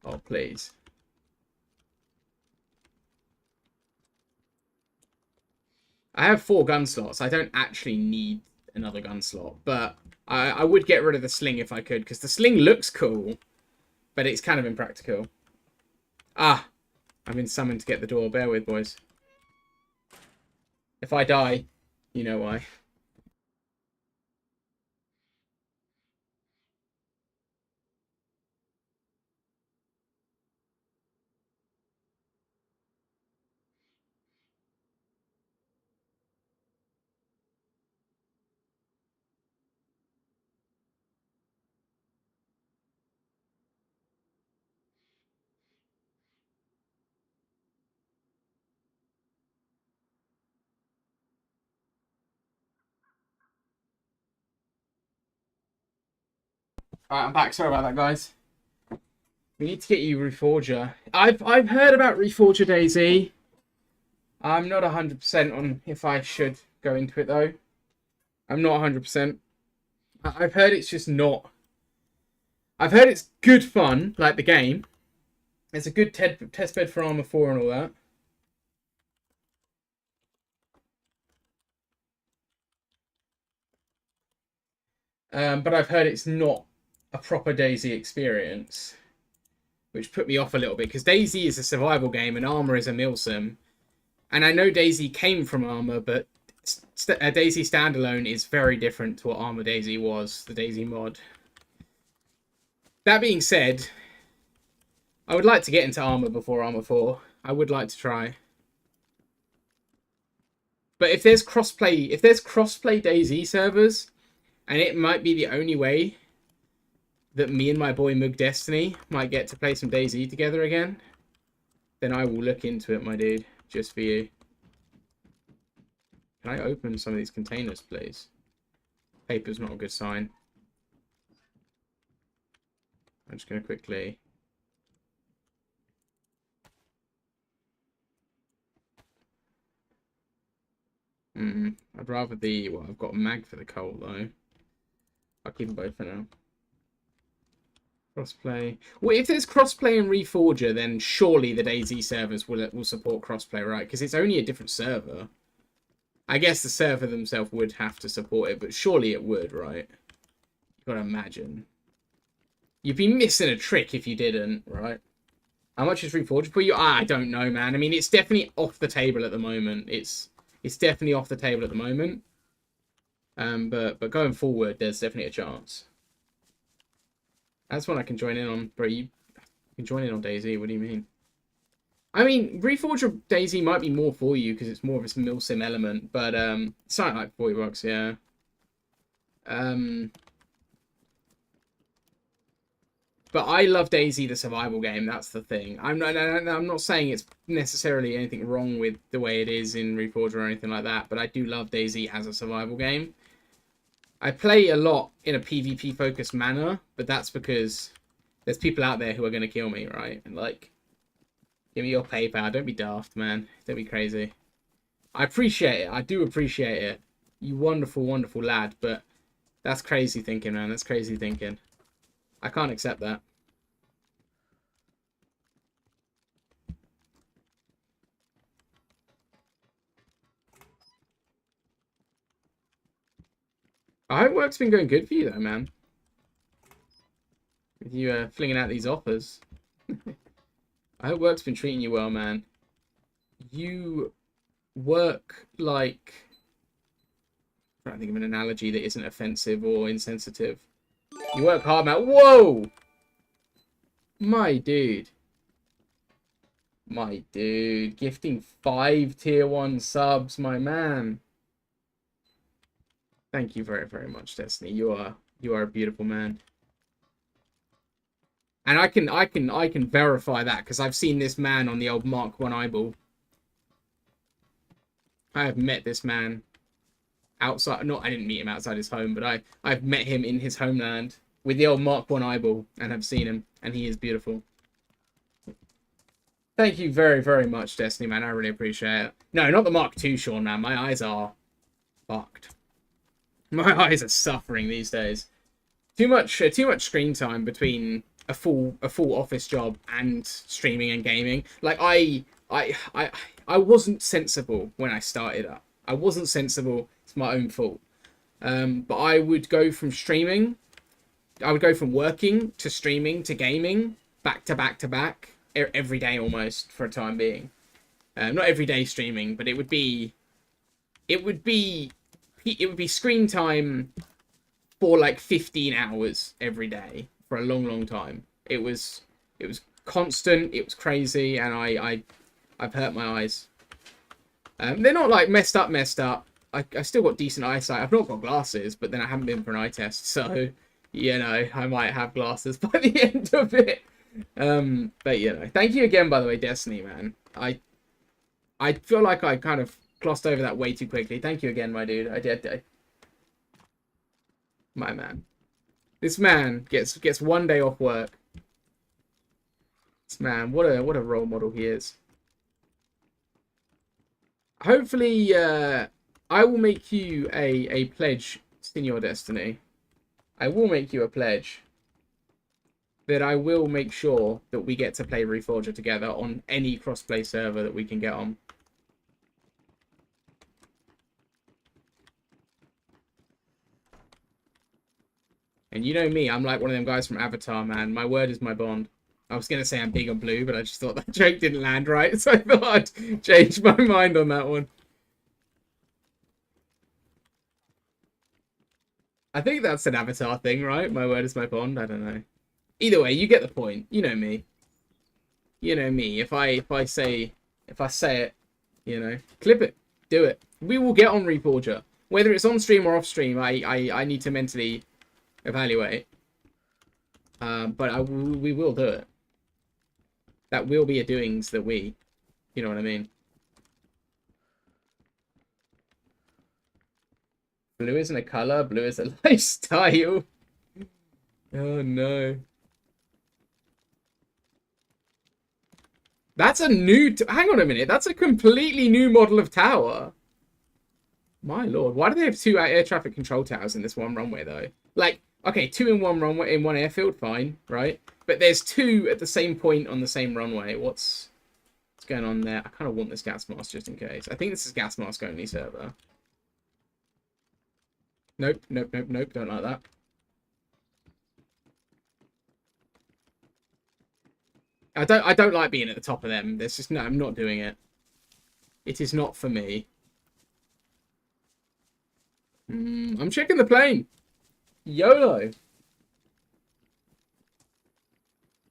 Oh, please. I have 4 gun slots. I don't actually need another gun slot, but I would get rid of the sling if I could, because the sling looks cool, but it's kind of impractical. Ah, I've been summoned to get the door. Bear with, boys. If I die, you know why. Alright, I'm back. Sorry about that, guys. We need to get you Reforger. I've heard about Reforger DayZ. I'm not 100% on if I should go into it, though. I'm not 100%. I've heard it's just not. I've heard it's good fun, like the game. It's a good test bed for Arma 4 and all that. But I've heard it's not a proper DayZ experience, which put me off a little bit, because DayZ is a survival game and Arma is a milsim. And I know DayZ came from Arma, but DayZ standalone is very different to what Arma DayZ was, the DayZ mod. That being said, I would like to get into Arma before Arma 4. I would like to try. But if there's crossplay DayZ servers, and it might be the only way that me and my boy Mug Destiny might get to play some DayZ together again, then I will look into it, my dude, just for you. Can I open some of these containers, please? Paper's not a good sign. I'm just going to quickly... I'd rather the... Well, I've got a mag for the coal, though. I'll keep them both for now. Crossplay. Well, if there's crossplay in Reforger, then surely the DayZ servers will support crossplay, right? Because it's only a different server. I guess the server themselves would have to support it, but surely it would, right? You've got to imagine. You'd be missing a trick if you didn't, right? How much is Reforger for you? I don't know, man. I mean, it's definitely off the table at the moment. It's definitely off the table at the moment. But going forward, there's definitely a chance. That's one I can join in on, bro. You can join in on DayZ. What do you mean? I mean, Reforger DayZ might be more for you because it's more of a milsim element, but it's something like $40, yeah. But I love DayZ, the survival game. That's the thing. I'm not saying it's necessarily anything wrong with the way it is in Reforger or anything like that, but I do love DayZ as a survival game. I play a lot in a PvP focused manner, but that's because there's people out there who are going to kill me, right? And like, give me your PayPal. Don't be daft, man. Don't be crazy. I appreciate it. I do appreciate it. You wonderful, wonderful lad, but that's crazy thinking, man. That's crazy thinking. I can't accept that. I hope work's been going good for you, though, man. With you flinging out these offers. I hope work's been treating you well, man. You work like... I'm trying to think of an analogy that isn't offensive or insensitive. You work hard, man. Whoa! My dude. My dude. Gifting 5 tier 1 subs, my man. Thank you very, very much, Destiny. You are a beautiful man. And I can verify that because I've seen this man on the old Mark 1 eyeball. I have met this man outside. I didn't meet him outside his home, but I've met him in his homeland with the old Mark 1 eyeball and have seen him, and he is beautiful. Thank you very, very much, Destiny, man. I really appreciate it. No, not the Mark 2, Sean, man. My eyes are fucked. My eyes are suffering these days. Too much screen time between a full office job and streaming and gaming. Like I wasn't sensible when I started up. I wasn't sensible. It's my own fault. But I would go from streaming. I would go from working to streaming to gaming back to back to back every day almost for a time being. Not every day streaming, but it would be screen time for like 15 hours every day for a long, long time. It was constant. It was crazy, and I've hurt my eyes. They're not like messed up. I still got decent eyesight. I've not got glasses, but then I haven't been for an eye test, so you know I might have glasses by the end of it. But you know, thank you again, by the way, Destiny, man. I feel like I kind of glossed over that way too quickly. Thank you again, my dude. I did. My man. This man gets 1 day off work. This man, what a role model he is. Hopefully, I will make you a pledge, Senor Destiny. I will make you a pledge that I will make sure that we get to play Reforger together on any crossplay server that we can get on. And you know me, I'm like one of them guys from Avatar, man. My word is my bond. I was going to say I'm big on blue, but I just thought that joke didn't land right, so I thought I'd change my mind on that one. I think that's an Avatar thing, right? My word is my bond. I don't know. Either way, you get the point. You know me. You know me. If I say it, you know, clip it, do it. We will get on Reforger, whether it's on stream or off stream. I need to mentally evaluate. But we will do it. That will be a doings that we, you know what I mean. Blue isn't a color. Blue is a lifestyle. Oh no. That's a new... Hang on a minute. That's a completely new model of tower. My lord. Why do they have two air traffic control towers in this one runway, though? Like, okay, two in one runway, in one airfield, fine, right? But there's two at the same point on the same runway. What's going on there? I kind of want this gas mask just in case. I think this is gas mask only server. Nope, nope, nope, nope. Don't like that. I don't like being at the top of them. There's just no, I'm not doing it. It is not for me. I'm checking the plane. YOLO.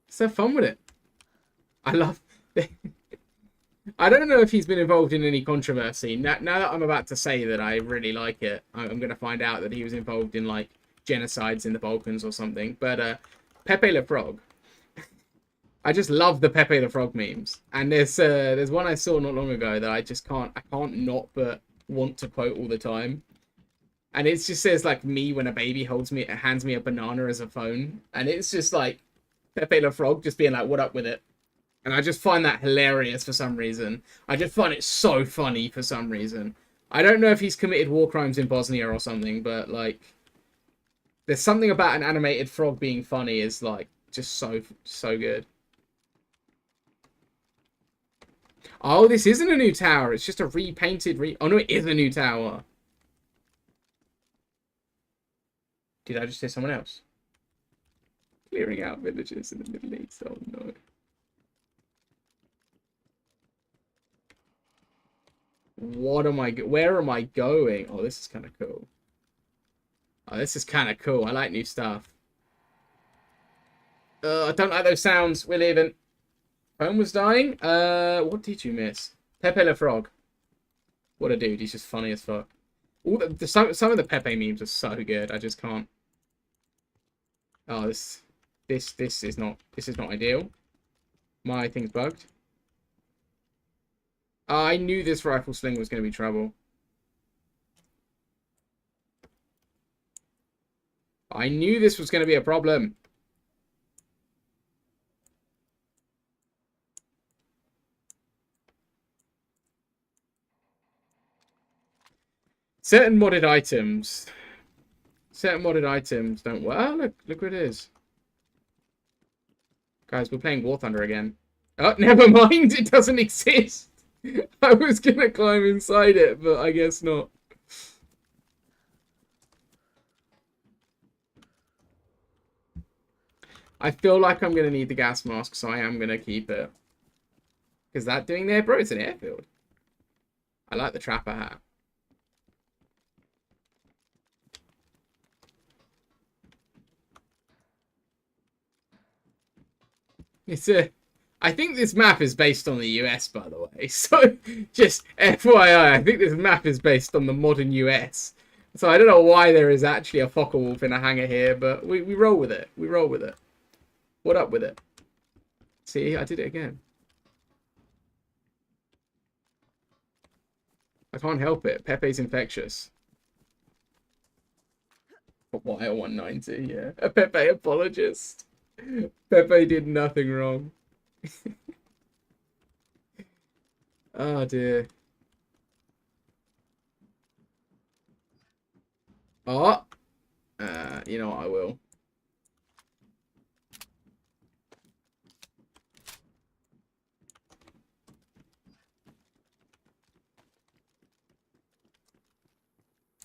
Let's have fun with it. I love... I don't know if he's been involved in any controversy. Now that I'm about to say that I really like it, I'm going to find out that he was involved in, like, genocides in the Balkans or something. But, Pepe Le Frog. I just love the Pepe the Frog memes. And there's one I saw not long ago that I can't not but want to quote all the time. And it just says, like, me when a baby hands me a banana as a phone. And it's just, like, Pepe the Frog just being like, what up with it? And I just find that hilarious for some reason. I just find it so funny for some reason. I don't know if he's committed war crimes in Bosnia or something, but, like, there's something about an animated frog being funny is, like, just so good. Oh, this isn't a new tower. It's just a repainted Oh, no, it is a new tower. Did I just hear someone else? Clearing out villages in the Middle East. Oh, no. What am I... Where am I going? Oh, this is kind of cool. Oh, this is kind of cool. I like new stuff. I don't like those sounds. We're leaving. Phone was dying. What did you miss? Pepe Le Frog. What a dude. He's just funny as fuck. All some of the Pepe memes are so good. I just can't. Oh, this is not ideal. My thing's bugged. I knew this rifle sling was going to be trouble. I knew this was going to be a problem. Certain modded items don't work. Oh, look what it is. Guys, we're playing War Thunder again. Oh, never mind. It doesn't exist. I was going to climb inside it, but I guess not. I feel like I'm going to need the gas mask, so I am going to keep it. Is that doing there? Bro, it's an airfield. I like the trapper hat. I think this map is based on the US, by the way. So, just FYI, I think this map is based on the modern US. So I don't know why there is actually a Focke-Wulf in a hangar here, but we roll with it. We roll with it. What up with it? See, I did it again. I can't help it. Pepe's infectious. Why a 190? Yeah. A Pepe apologist. Pepe did nothing wrong. Oh dear. Oh. You know what, I will.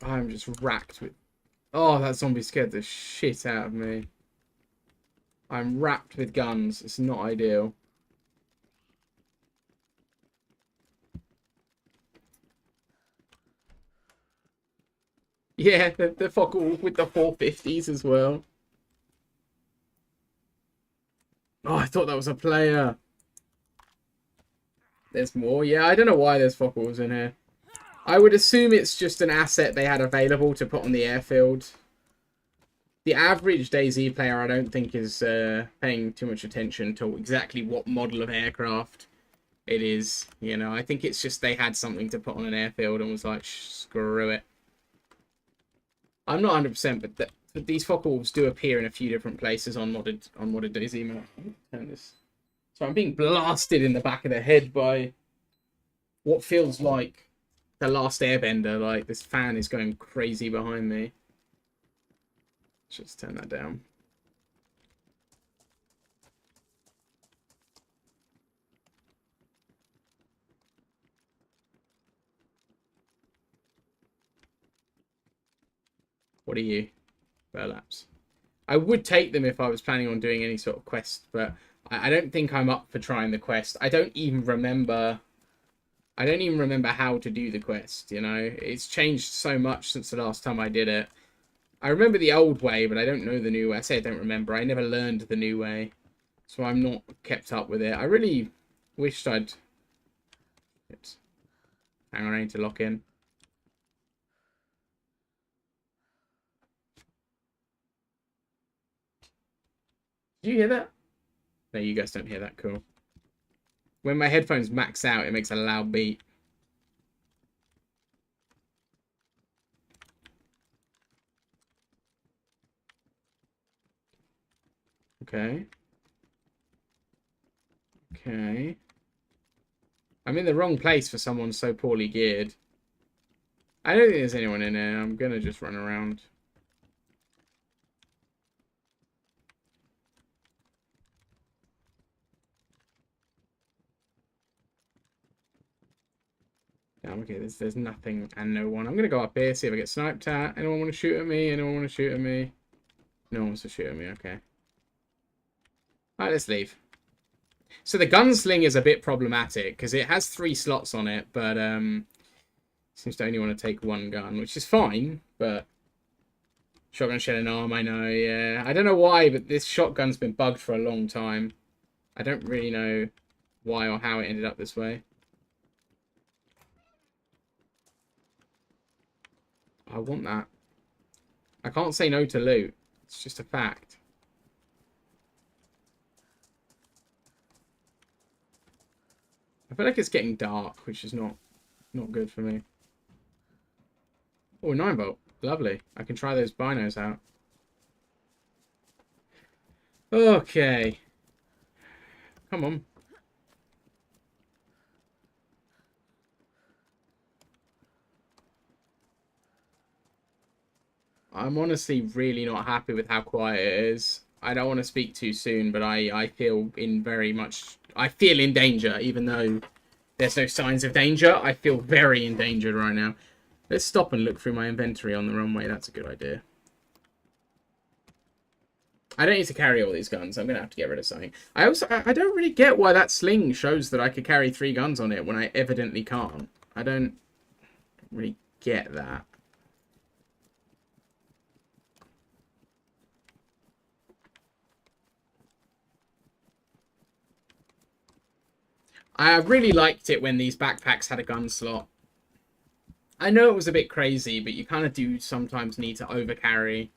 I'm just racked with... Oh, that zombie scared the shit out of me. I'm wrapped with guns. It's not ideal. Yeah, the fuck all with the 450s as well. Oh, I thought that was a player. There's more. Yeah, I don't know why there's fockles in here. I would assume it's just an asset they had available to put on the airfield. The average DayZ player, I don't think, is paying too much attention to exactly what model of aircraft it is. You know, I think it's just they had something to put on an airfield and was like, screw it. I'm not 100%, but these fockles do appear in a few different places on modded DayZ map. Turn this. So I'm being blasted in the back of the head by what feels like the last airbender. Like, this fan is going crazy behind me. Let's turn that down. What are you? Burlaps. I would take them if I was planning on doing any sort of quest, but I don't think I'm up for trying the quest. I don't even remember how to do the quest, you know? It's changed so much since the last time I did it. I remember the old way, but I don't know the new way. I say I don't remember. I never learned the new way. So I'm not kept up with it. I really wished I'd... Hang on, I need to lock in. Do you hear that? No, you guys don't hear that. Cool. When my headphones max out, it makes a loud beat. Okay. Okay. I'm in the wrong place for someone so poorly geared. I don't think there's anyone in there. I'm gonna just run around. Damn, okay, there's nothing and no one. I'm gonna go up here, see if I get sniped at. Anyone want to shoot at me? Anyone want to shoot at me? No one wants to shoot at me, okay. Alright, let's leave. So the gunsling is a bit problematic, because it has 3 slots on it, but seems to only want to take 1 gun, which is fine, but... Shotgun shell and arm, I know, yeah. I don't know why, but this shotgun's been bugged for a long time. I don't really know why or how it ended up this way. I want that. I can't say no to loot. It's just a fact. I feel like it's getting dark, which is not good for me. Oh, 9-volt. Lovely. I can try those binos out. Okay. Come on. I'm honestly really not happy with how quiet it is. I don't want to speak too soon, but I feel in danger, even though there's no signs of danger. I feel very endangered right now. Let's stop and look through my inventory on the runway. That's a good idea. I don't need to carry all these guns. I'm going to have to get rid of something. I don't really get why that sling shows that I could carry 3 guns on it when I evidently can't. I don't really get that. I really liked it when these backpacks had a gun slot. I know it was a bit crazy, but you kind of do sometimes need to overcarry.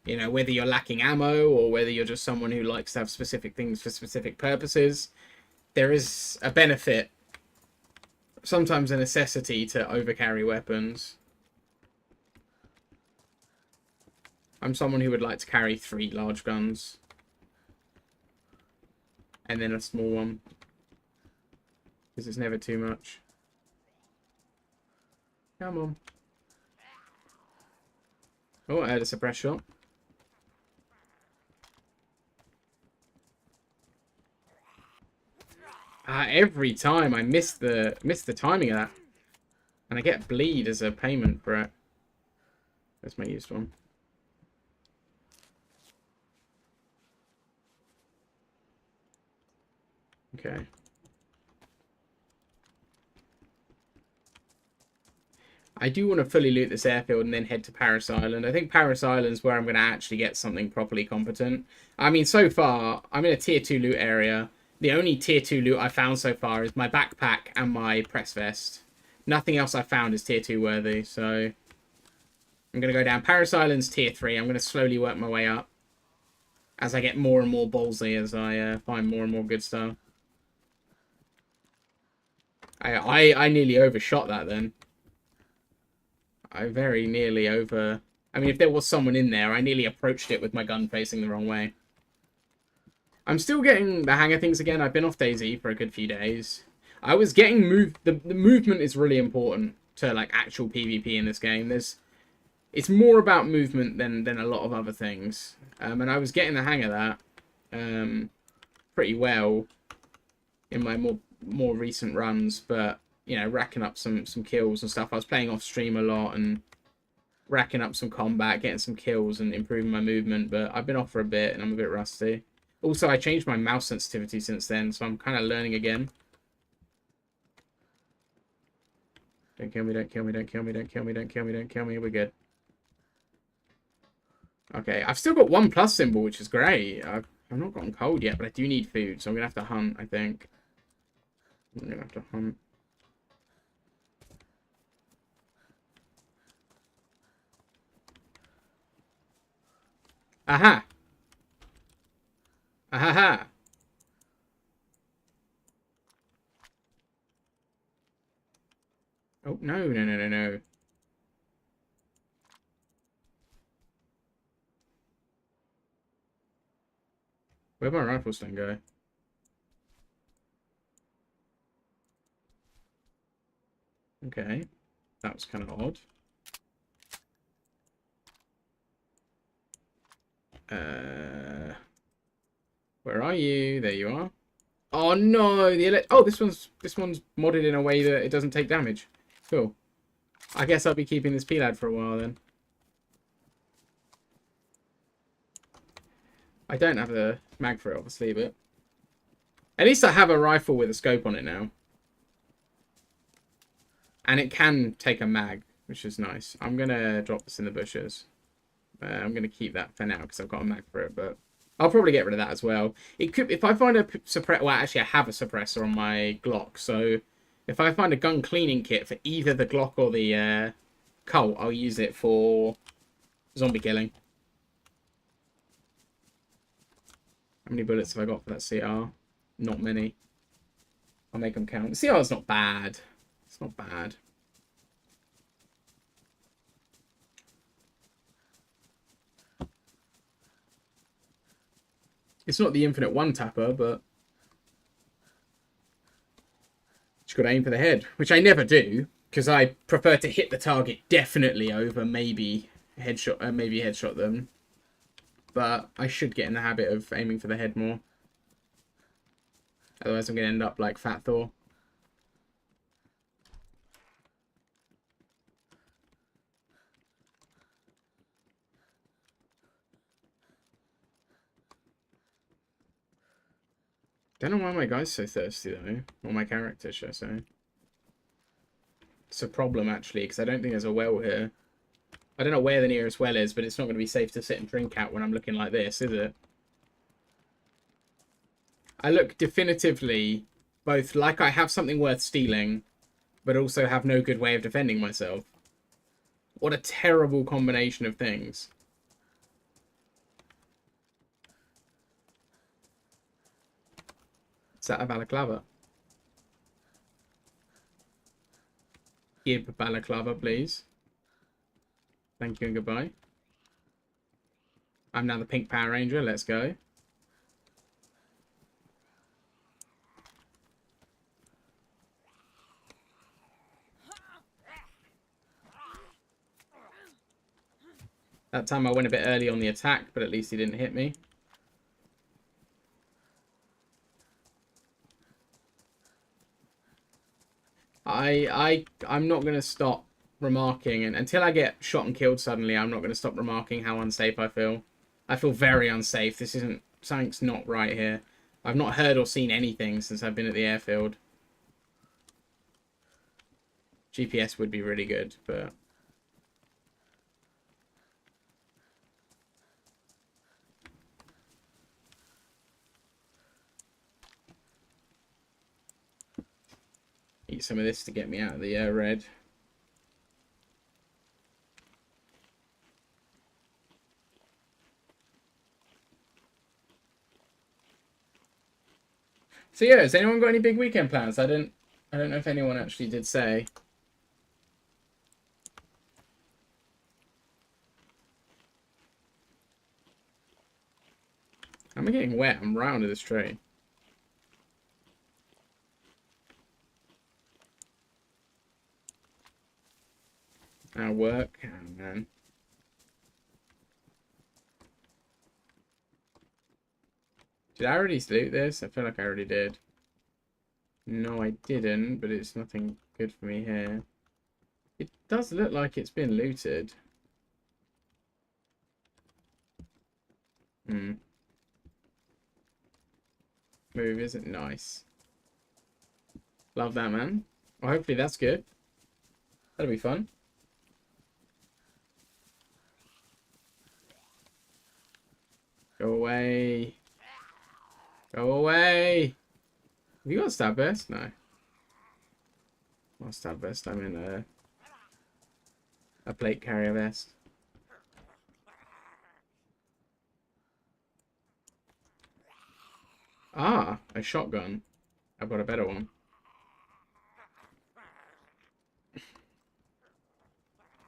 You know, whether you're lacking ammo or whether you're just someone who likes to have specific things for specific purposes. There is a benefit, sometimes a necessity, to overcarry weapons. I'm someone who would like to carry 3 large guns. And then a small one. Because it's never too much. Come on. Oh, I had a suppress shot. Every time I miss the timing of that. And I get bleed as a payment for it. That's my used one. Okay. I do want to fully loot this airfield and then head to Paris Island. I think Paris Island's where I'm going to actually get something properly competent. I mean, so far, I'm in a tier 2 loot area. The only tier 2 loot I found so far is my backpack and my press vest. Nothing else I found is tier 2 worthy, so... I'm going to go down. Paris Island's tier 3. I'm going to slowly work my way up as I get more and more ballsy, as I find more and more good stuff. I nearly overshot that then. I very nearly over... I mean, if there was someone in there, I nearly approached it with my gun facing the wrong way. I'm still getting the hang of things again. I've been off DayZ for a good few days. I was getting the movement is really important to like actual PvP in this game. It's more about movement than a lot of other things. And I was getting the hang of that pretty well in my more recent runs, but you know, racking up some kills and stuff. I was playing off stream a lot and racking up some combat, getting some kills and improving my movement, but I've been off for a bit and I'm a bit rusty. Also, I changed my mouse sensitivity since then, so I'm kind of learning again. Don't kill me, don't kill me, don't kill me, don't kill me, don't kill me, don't kill me. We're good. Okay, I've still got 1+ symbol, which is great. I've not gotten cold yet, but I do need food, so I'm going to have to hunt, I think. I'm going to have to hunt. Aha! Ahaha! Oh, no, no, no, no, no. Where'd my rifle stand go? Okay. That was kind of odd. Where are you? There you are. Oh no, this one's modded in a way that it doesn't take damage. Cool. I guess I'll be keeping this P-Lad for a while then. I don't have a mag for it, obviously, but at least I have a rifle with a scope on it now. And it can take a mag, which is nice. I'm gonna drop this in the bushes. I'm gonna keep that for now because I've got a mag for it, but I'll probably get rid of that as well. It could, if I find a suppressor. Well, actually, I have a suppressor on my Glock, so if I find a gun cleaning kit for either the Glock or the Colt, I'll use it for zombie killing. How many bullets have I got for that CR? Not many. I'll make them count. The CR's not bad. It's not bad. It's not the infinite one-tapper, but just got to aim for the head, which I never do, because I prefer to hit the target definitely over maybe headshot them. But I should get in the habit of aiming for the head more. Otherwise I'm going to end up like Fat Thor. Don't know why my guy's so thirsty though. Or my character, should I say. It's a problem actually, because I don't think there's a well here. I don't know where the nearest well is, but it's not going to be safe to sit and drink at when I'm looking like this, is it? I look definitively both like I have something worth stealing, but also have no good way of defending myself. What a terrible combination of things. Is that a balaclava? Give balaclava, please. Thank you and goodbye. I'm now the Pink Power Ranger. Let's go. That time I went a bit early on the attack, but at least he didn't hit me. I'm not going to stop remarking, and until I get shot and killed suddenly, I'm not going to stop remarking how unsafe I feel. I feel very unsafe. This isn't, something's not right here. I've not heard or seen anything since I've been at the airfield. GPS would be really good, but... Eat some of this to get me out of the red. So yeah, has anyone got any big weekend plans? I don't know if anyone actually did say. I'm getting wet. I'm right under this tree. Work. Oh, man. Did I already loot this? I feel like I already did. No, I didn't, but it's nothing good for me here. It does look like it's been looted. Move isn't nice. Love that, man. Well, hopefully that's good. That'll be fun. Go away. Go away. Have you got stab vest? No. Not stab vest. I'm in a plate carrier vest. Ah, a shotgun. I've got a better one.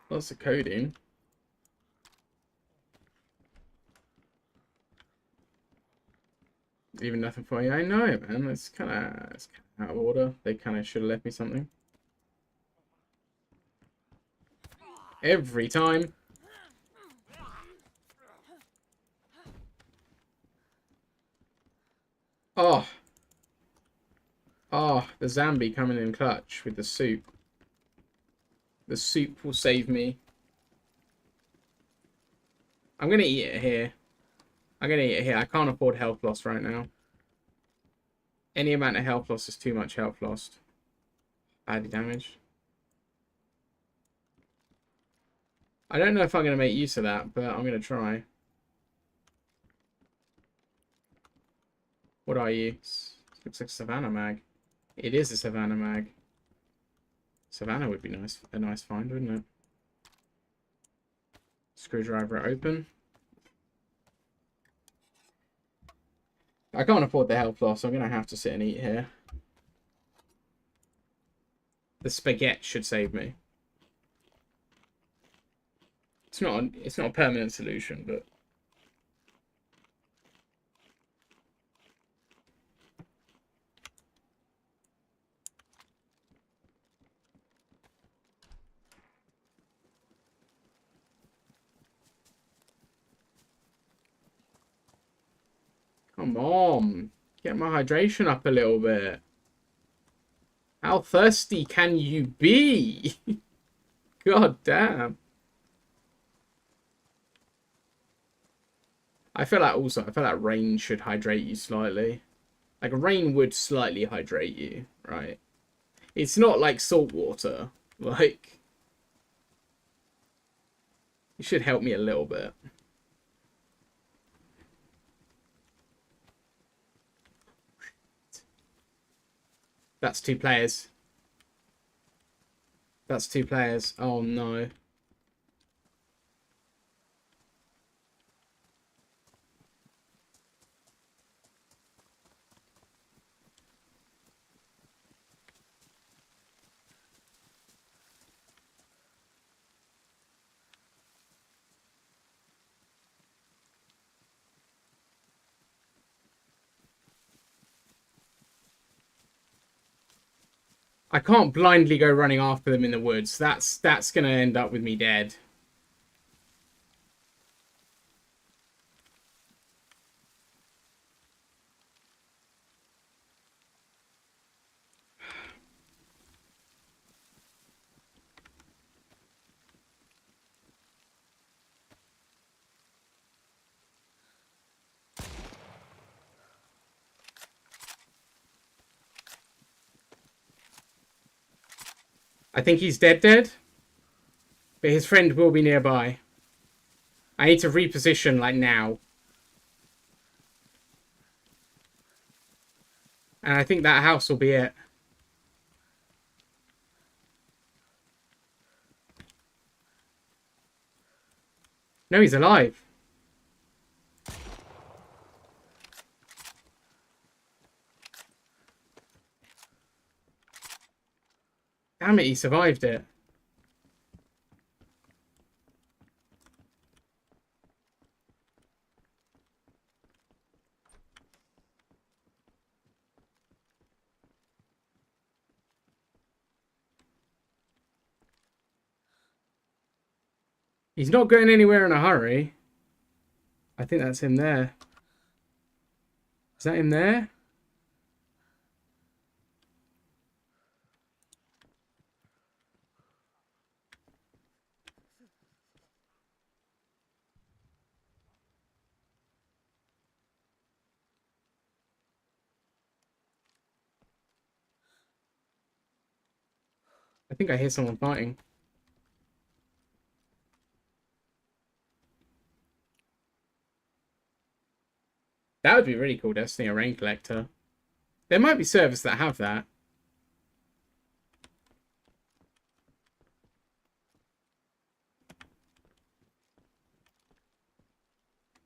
Lots of coding. Even nothing for you. I know, man. It's kind of out of order. They kind of should have left me something. Every time. Oh. Oh, the zombie coming in clutch with the soup. The soup will save me. I'm going to eat it here. I'm going to eat it here. I can't afford health loss right now. Any amount of health loss is too much health lost. Body damage. I don't know if I'm going to make use of that, but I'm going to try. What are you? Looks like Savannah Mag. It is a Savannah Mag. Savannah would be nice, a nice find, wouldn't it? Screwdriver open. I can't afford the health loss, so I'm going to have to sit and eat here. The spaghetti should save me. It's not a permanent solution, but... Come on. Get my hydration up a little bit. How thirsty can you be? God damn. I feel like rain should hydrate you slightly. Like rain would slightly hydrate you, right? It's not like salt water. Like, it should help me a little bit. That's 2 players. That's 2 players. Oh no. I can't blindly go running after them in the woods. That's gonna end up with me dead. I think he's dead. But his friend will be nearby. I need to reposition, like, now. And I think that house will be it. No, he's alive. Damn it, he survived it. He's not going anywhere in a hurry. I think that's him there. Is that him there? I think I hear someone fighting. That would be really cool, Destiny, a rain collector. There might be servers that have that.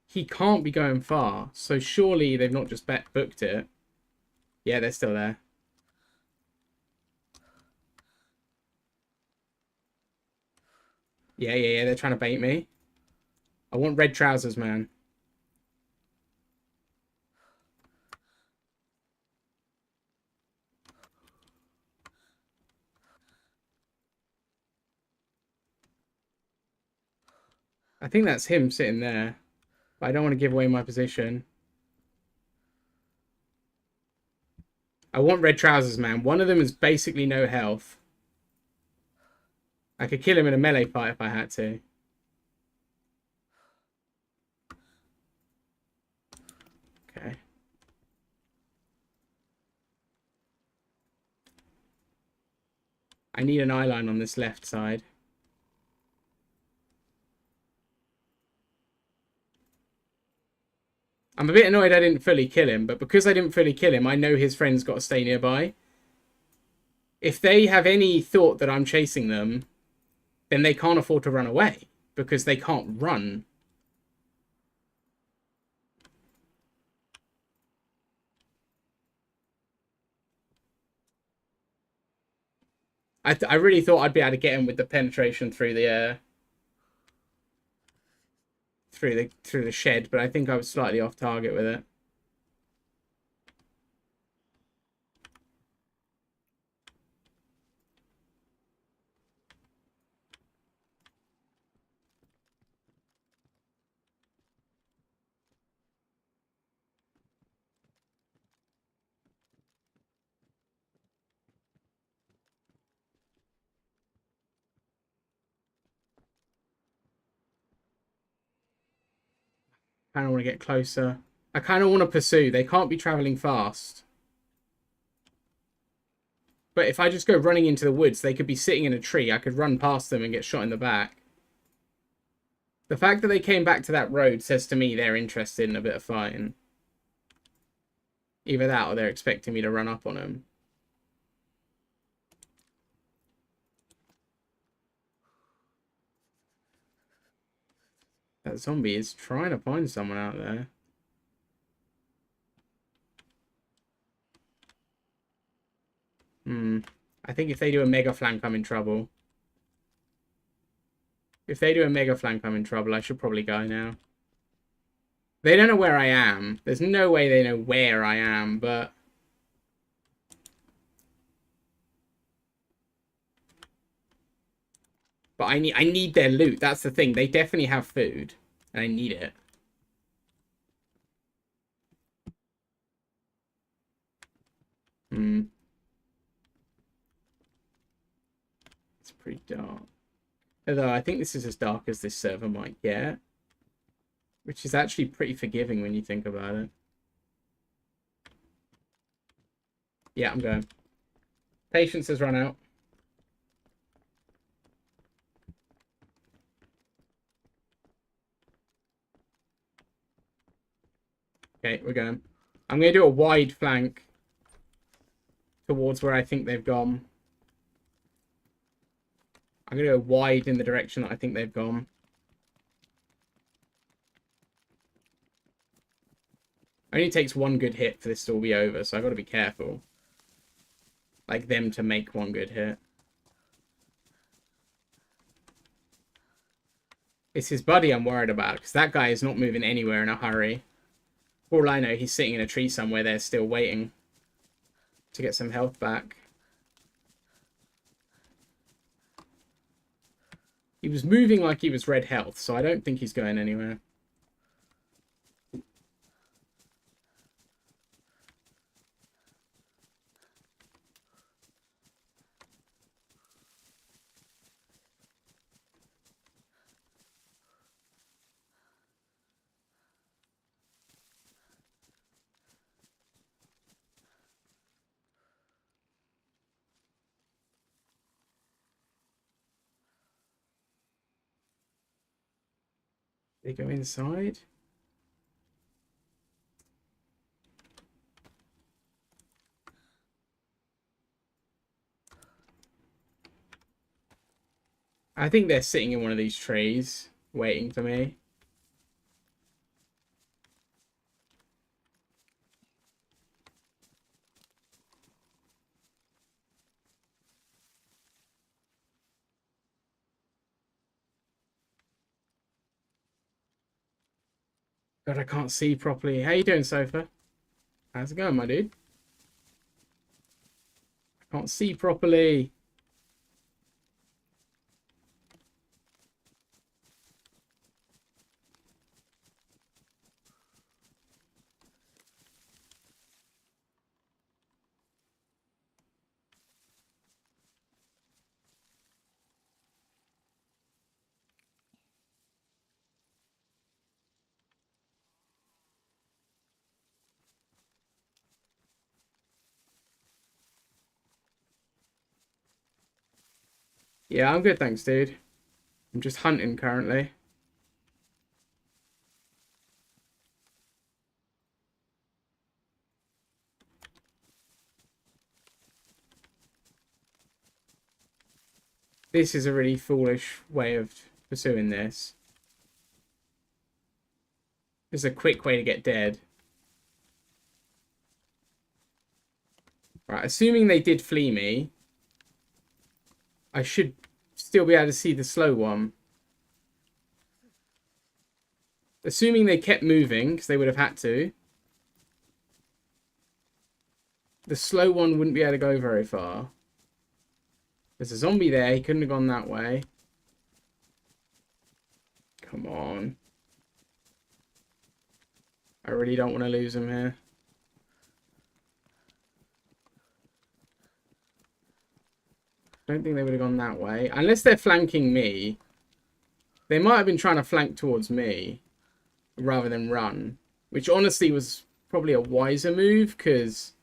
He can't be going far, so surely they've not just booked it. Yeah, they're still there. Yeah, they're trying to bait me. I want red trousers, man. I think that's him sitting there. But I don't want to give away my position. I want red trousers, man. One of them is basically no health. I could kill him in a melee fight if I had to. Okay. I need an eyeline on this left side. I'm a bit annoyed I didn't fully kill him, but because I didn't fully kill him, I know his friend's got to stay nearby. If they have any thought that I'm chasing them, then they can't afford to run away, because they can't run. I really thought I'd be able to get him with the penetration through the through the shed, but I think I was slightly off target with it. I kind of want to get closer. I kind of want to pursue. They can't be traveling fast. But if I just go running into the woods, they could be sitting in a tree. I could run past them and get shot in the back. The fact that they came back to that road says to me they're interested in a bit of fighting. Either that or they're expecting me to run up on them. That zombie is trying to find someone out there. I think if they do a mega flank, I'm in trouble. If they do a mega flank, I'm in trouble. I should probably go now. They don't know where I am. There's no way they know where I am, but... But I need their loot. That's the thing. They definitely have food. And I need it. It's pretty dark. Although I think this is as dark as this server might get. Which is actually pretty forgiving when you think about it. Yeah, I'm going. Patience has run out. Okay, we're going. I'm going to do a wide flank towards where I think they've gone. I'm going to go wide in the direction that I think they've gone. Only takes one good hit for this to all be over, so I've got to be careful. Like them to make one good hit. It's his buddy I'm worried about, because that guy is not moving anywhere in a hurry. For all I know, he's sitting in a tree somewhere there still waiting to get some health back. He was moving like he was red health, so I don't think he's going anywhere. They go inside. I think they're sitting in one of these trees, waiting for me. God, I can't see properly. How you doing, Sofa? How's it going, my dude? I can't see properly. Yeah, I'm good, thanks, dude. I'm just hunting currently. This is a really foolish way of pursuing this. This is a quick way to get dead. Right, assuming they did flee me, I should still be able to see the slow one. Assuming they kept moving, because they would have had to, the slow one wouldn't be able to go very far. There's a zombie there. He couldn't have gone that way. Come on. I really don't want to lose him here. I don't think they would have gone that way. Unless they're flanking me. They might have been trying to flank towards me rather than run. Which honestly was probably a wiser move, because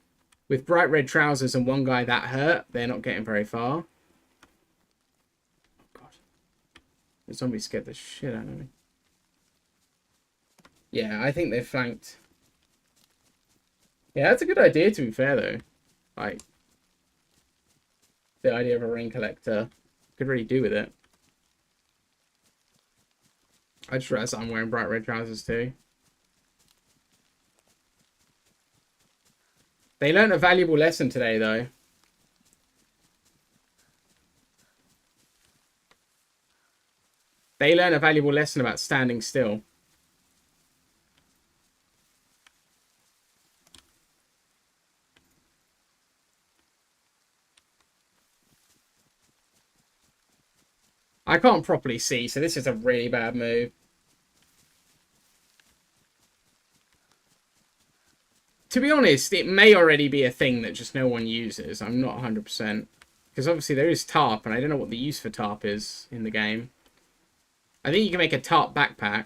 with bright red trousers and one guy that hurt, they're not getting very far. Oh, God. The zombie scared the shit out of me. Yeah, I think they're flanked. Yeah, that's a good idea, to be fair, though. Like, the idea of a rain collector could really do with it. I just realized I'm wearing bright red trousers, too. They learned a valuable lesson today, though. They learned a valuable lesson about standing still. I can't properly see, so this is a really bad move. To be honest, it may already be a thing that just no one uses. I'm not 100%. Because obviously there is tarp, and I don't know what the use for tarp is in the game. I think you can make a tarp backpack.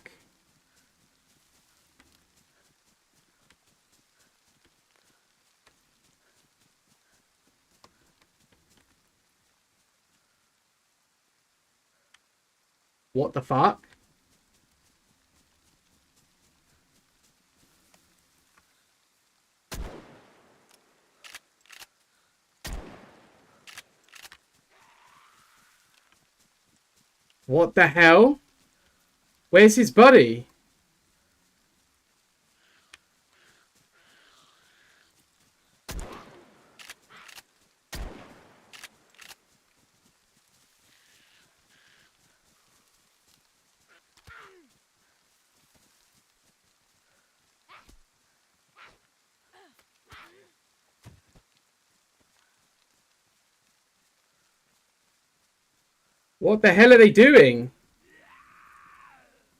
What the fuck? What the hell? Where's his buddy? What the hell are they doing?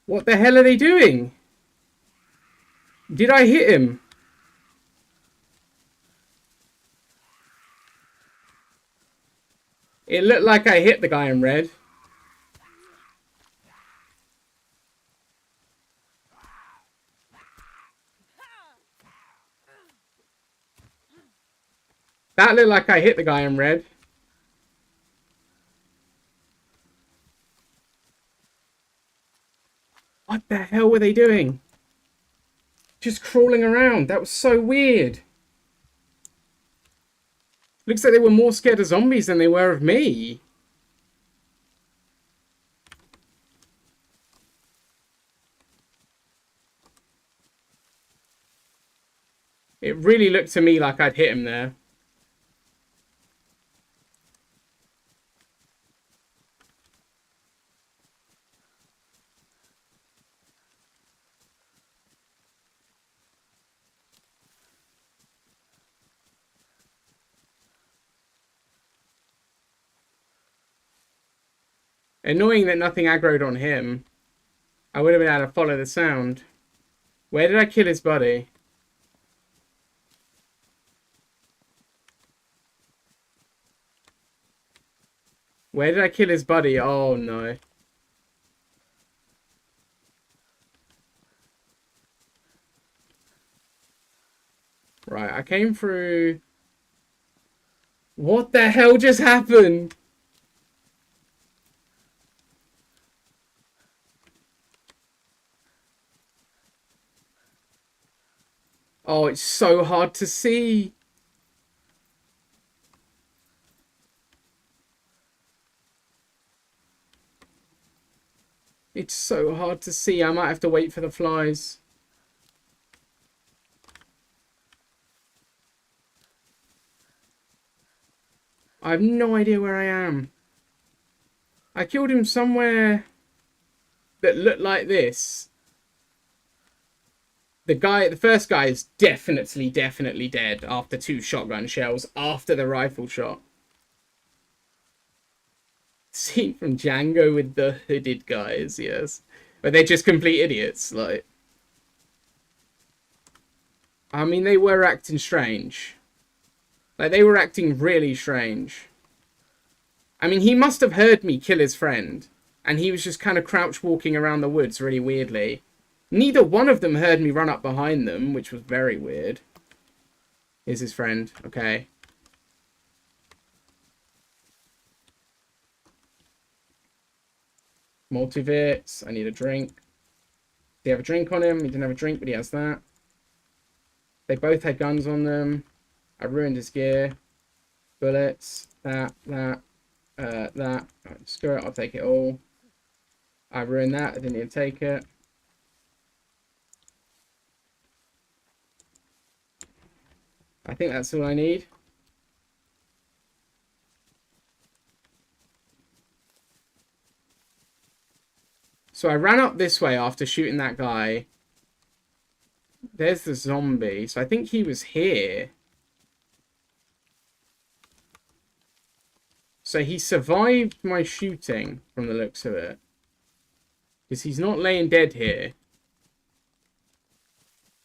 What the hell are they doing? Did I hit him? It looked like I hit the guy in red. That looked like I hit the guy in red. What the hell were they doing? Just crawling around. That was so weird. Looks like they were more scared of zombies than they were of me. It really looked to me like I'd hit him there. Annoying that nothing aggroed on him. I would have been able to follow the sound. Where did I kill his buddy? Where did I kill his buddy? Oh no. Right, I came through... What the hell just happened? Oh, it's so hard to see. It's so hard to see. I might have to wait for the flies. I have no idea where I am. I killed him somewhere that looked like this. The first guy is definitely dead after 2 shotgun shells after the rifle shot. Scene from Django with the hooded guys, yes. But they're just complete idiots, like. I mean, they were acting strange. Like, they were acting really strange. I mean, he must have heard me kill his friend. And he was just kind of crouch walking around the woods really weirdly. Neither one of them heard me run up behind them, which was very weird. Here's his friend. Okay. Multivits. I need a drink. Did he have a drink on him? He didn't have a drink, but he has that. They both had guns on them. I ruined his gear. Bullets. That. Right, screw it. I'll take it all. I ruined that. I didn't even take it. I think that's all I need. So I ran up this way after shooting that guy. There's the zombie. So I think he was here. So he survived my shooting from the looks of it. Because he's not laying dead here.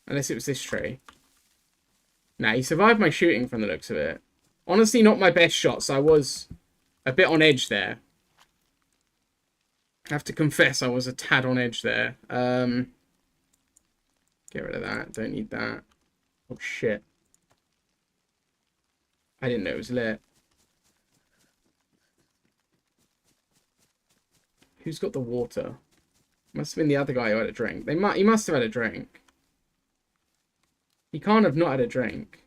Unless it was this tree. Nah, he survived my shooting from the looks of it. Honestly, not my best shot, so I was a bit on edge there. I have to confess I was a tad on edge there. Get rid of that. Don't need that. Oh, shit. I didn't know it was lit. Who's got the water? Must have been the other guy who had a drink. He must have had a drink. He can't have not had a drink.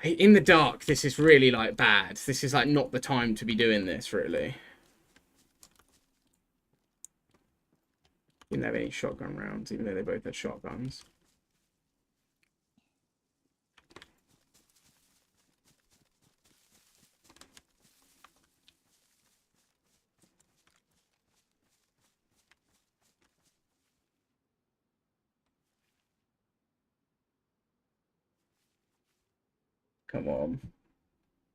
In the dark, this is really, like, bad. This is, like, not the time to be doing this, really. Didn't have any shotgun rounds, even though they both had shotguns. Come on.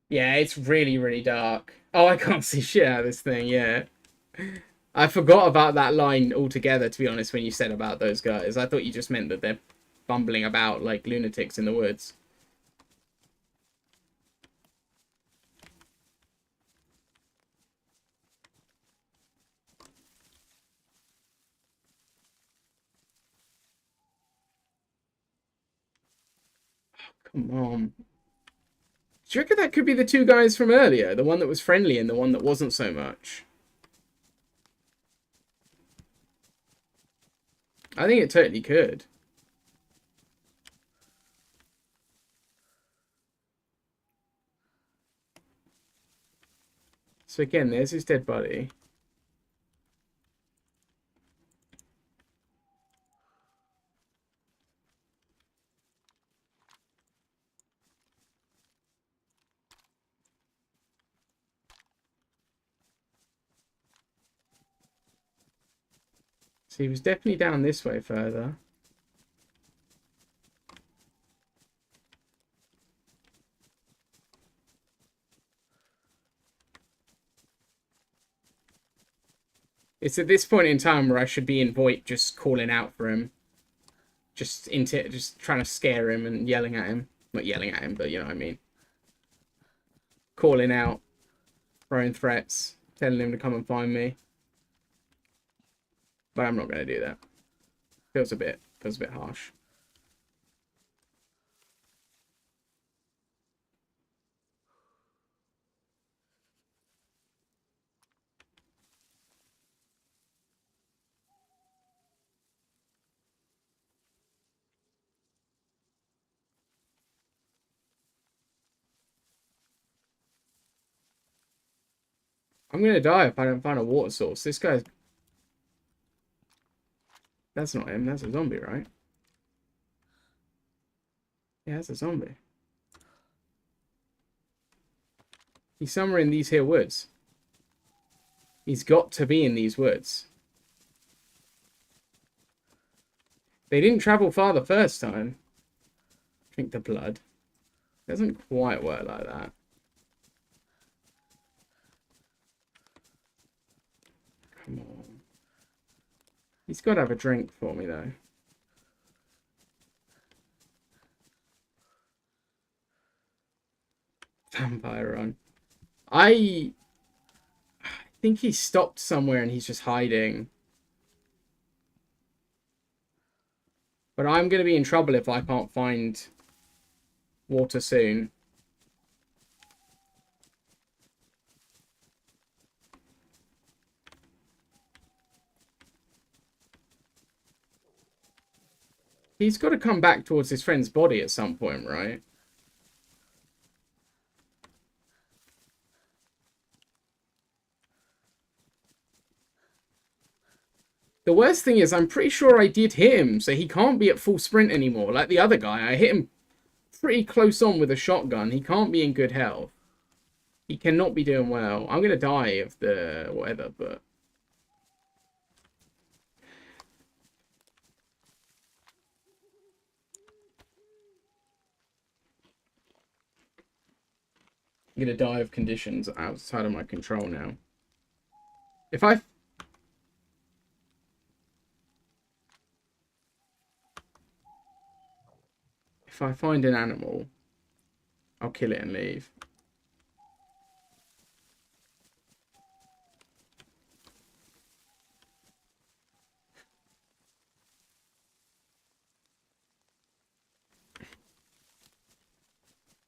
Yeah, it's really, really dark. Oh, I can't see shit out of this thing, yeah. I forgot about that line altogether, to be honest, when you said about those guys. I thought you just meant that they're bumbling about like lunatics in the woods. Come on. Do you reckon that could be the two guys from earlier? The one that was friendly and the one that wasn't so much? I think it totally could. So again, there's his dead body. So he was definitely down this way further. It's at this point in time where I should be in VoIP just calling out for him. Just trying to scare him and yelling at him. Not yelling at him, but you know what I mean. Calling out, throwing threats, telling him to come and find me. But I'm not going to do that. Feels a bit harsh. I'm going to die if I don't find a water source. This guy's... That's not him. That's a zombie, right? Yeah, that's a zombie. He's somewhere in these here woods. He's got to be in these woods. They didn't travel far the first time. Drink the blood. Doesn't quite work like that. Come on. He's got to have a drink for me, though. Vampire run. I think he stopped somewhere and he's just hiding. But I'm going to be in trouble if I can't find water soon. He's got to come back towards his friend's body at some point, right? The worst thing is I'm pretty sure I did hit him, so he can't be at full sprint anymore. Like the other guy, I hit him pretty close on with a shotgun. He can't be in good health. He cannot be doing well. I'm going to die of the whatever, but... I'm going to die of conditions outside of my control now. If I find an animal, I'll kill it and leave.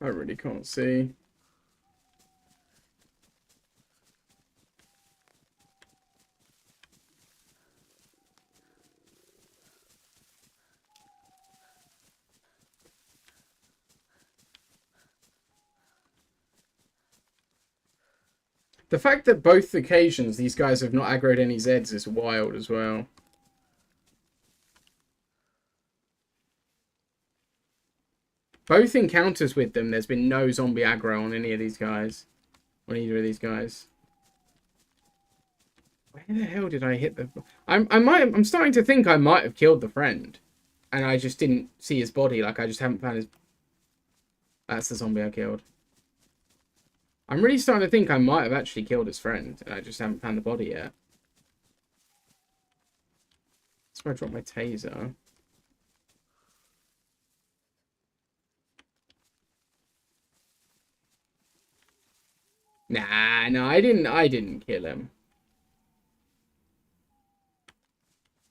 I really can't see. The fact that both occasions these guys have not aggroed any Zeds is wild as well. Both encounters with them, there's been no zombie aggro on any of these guys. On either of these guys. Where the hell did I hit the... I'm starting to think I might have killed the friend. And I just didn't see his body. Like, I just haven't found his... That's the zombie I killed. I'm really starting to think I might have actually killed his friend. And I just haven't found the body yet. That's where I dropped my taser. Nah, no, I didn't kill him.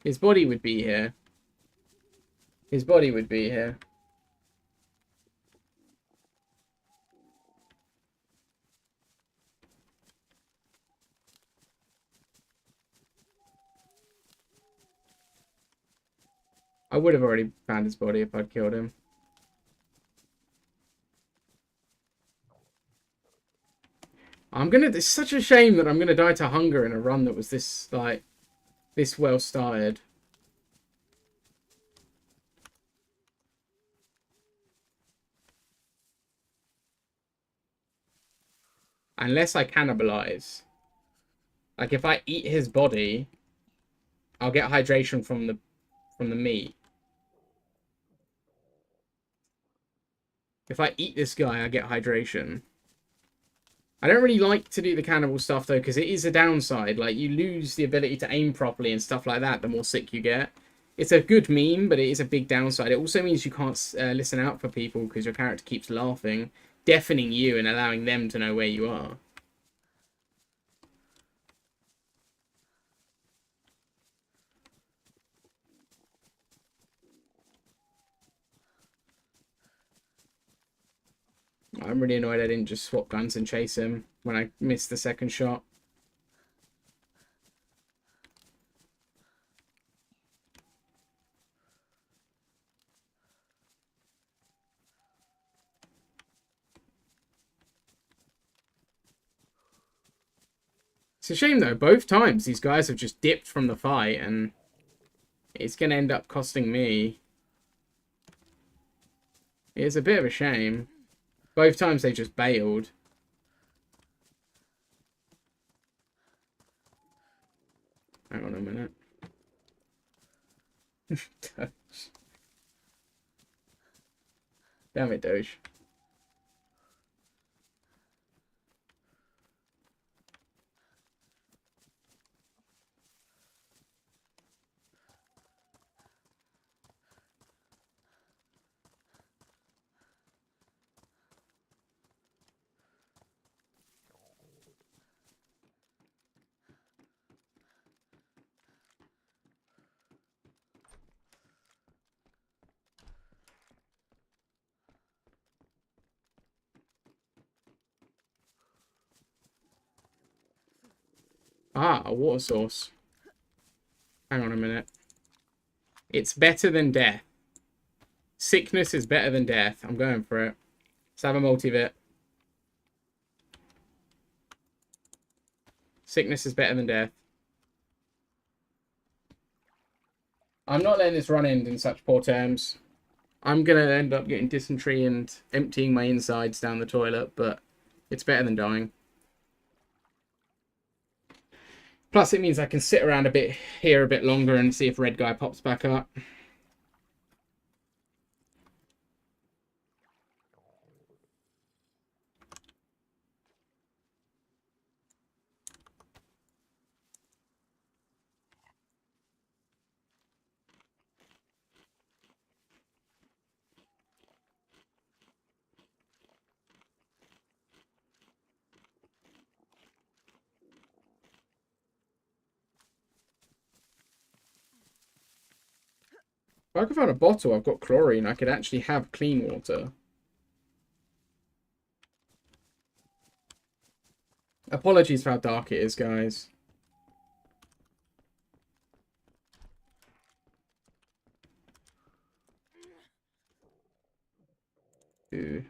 His body would be here. His body would be here. I would have already found his body if I'd killed him. It's such a shame that I'm gonna die to hunger in a run that was this, like, this well started. Unless I cannibalize. Like, if I eat his body, I'll get hydration from the meat. If I eat this guy, I get hydration. I don't really like to do the cannibal stuff, though, because it is a downside. Like, you lose the ability to aim properly and stuff like that the more sick you get. It's a good meme, but it is a big downside. It also means you can't listen out for people because your character keeps laughing, deafening you and allowing them to know where you are. I'm really annoyed I didn't just swap guns and chase him when I missed the second shot. It's a shame, though. Both times these guys have just dipped from the fight, and it's going to end up costing me. It's a bit of a shame. Both times they just bailed. Hang on a minute. Doge. Damn it, Doge. Ah, a water source. Hang on a minute. It's better than death. Sickness is better than death. I'm going for it. Let's have a multivit. Sickness is better than death. I'm not letting this run end in such poor terms. I'm going to end up getting dysentery and emptying my insides down the toilet, but it's better than dying. Plus, it means I can sit around a bit here a bit longer and see if red guy pops back up. If I could find a bottle, I've got chlorine. I could actually have clean water. Apologies for how dark it is, guys. Ew.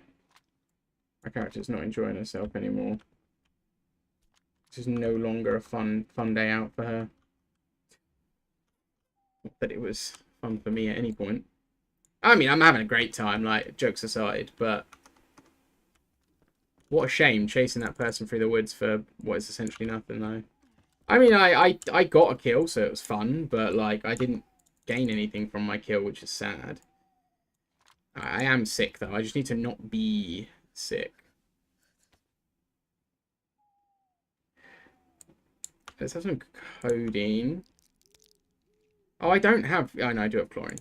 My character's not enjoying herself anymore. just no longer a fun day out for her. Not that it was fun for me at any point. I mean, I'm having a great time, like, jokes aside, but what a shame chasing that person through the woods for what is essentially nothing, though. I mean, I got a kill, so it was fun, but, like, I didn't gain anything from my kill, which is sad. I am sick, though. I just need to not be sick. Let's have some codeine. Oh, I don't have... Oh, no, I do have chlorine.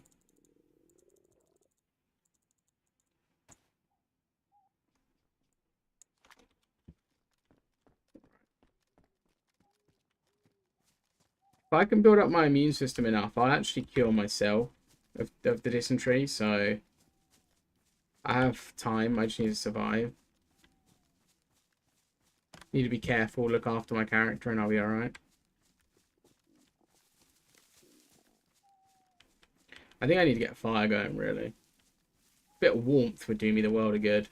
If I can build up my immune system enough, I'll actually cure myself of the dysentery, so... I have time, I just need to survive. Need to be careful, look after my character, and I'll be alright. I think I need to get a fire going, really. A bit of warmth would do me the world of good.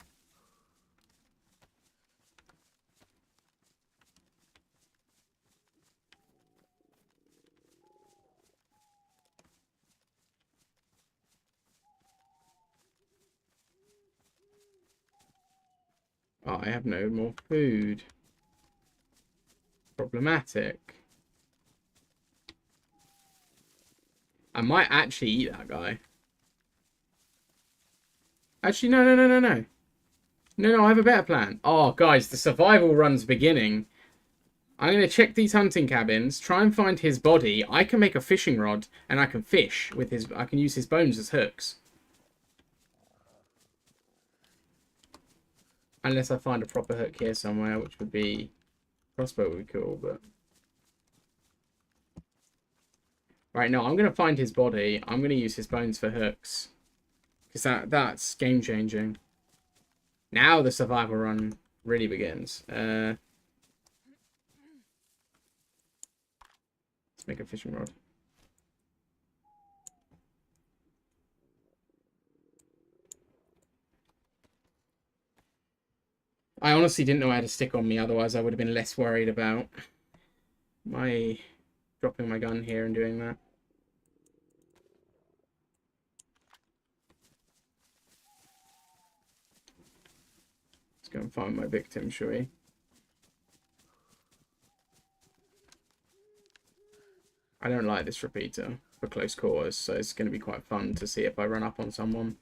Oh, I have no more food. Problematic. I might actually eat that guy. Actually, no. No, I have a better plan. Oh, guys, the survival run's beginning. I'm going to check these hunting cabins, try and find his body. I can make a fishing rod, and I can fish with his... I can use his bones as hooks. Unless I find a proper hook here somewhere, which would be... Crossbow would be cool, but... Right, no, I'm going to find his body. I'm going to use his bones for hooks. Because that's game-changing. Now the survival run really begins. Let's make a fishing rod. I honestly didn't know I had a stick on me, otherwise I would have been less worried about my dropping my gun here and doing that. Let's go and find my victim, shall we? I don't like this repeater for close quarters, so it's going to be quite fun to see if I run up on someone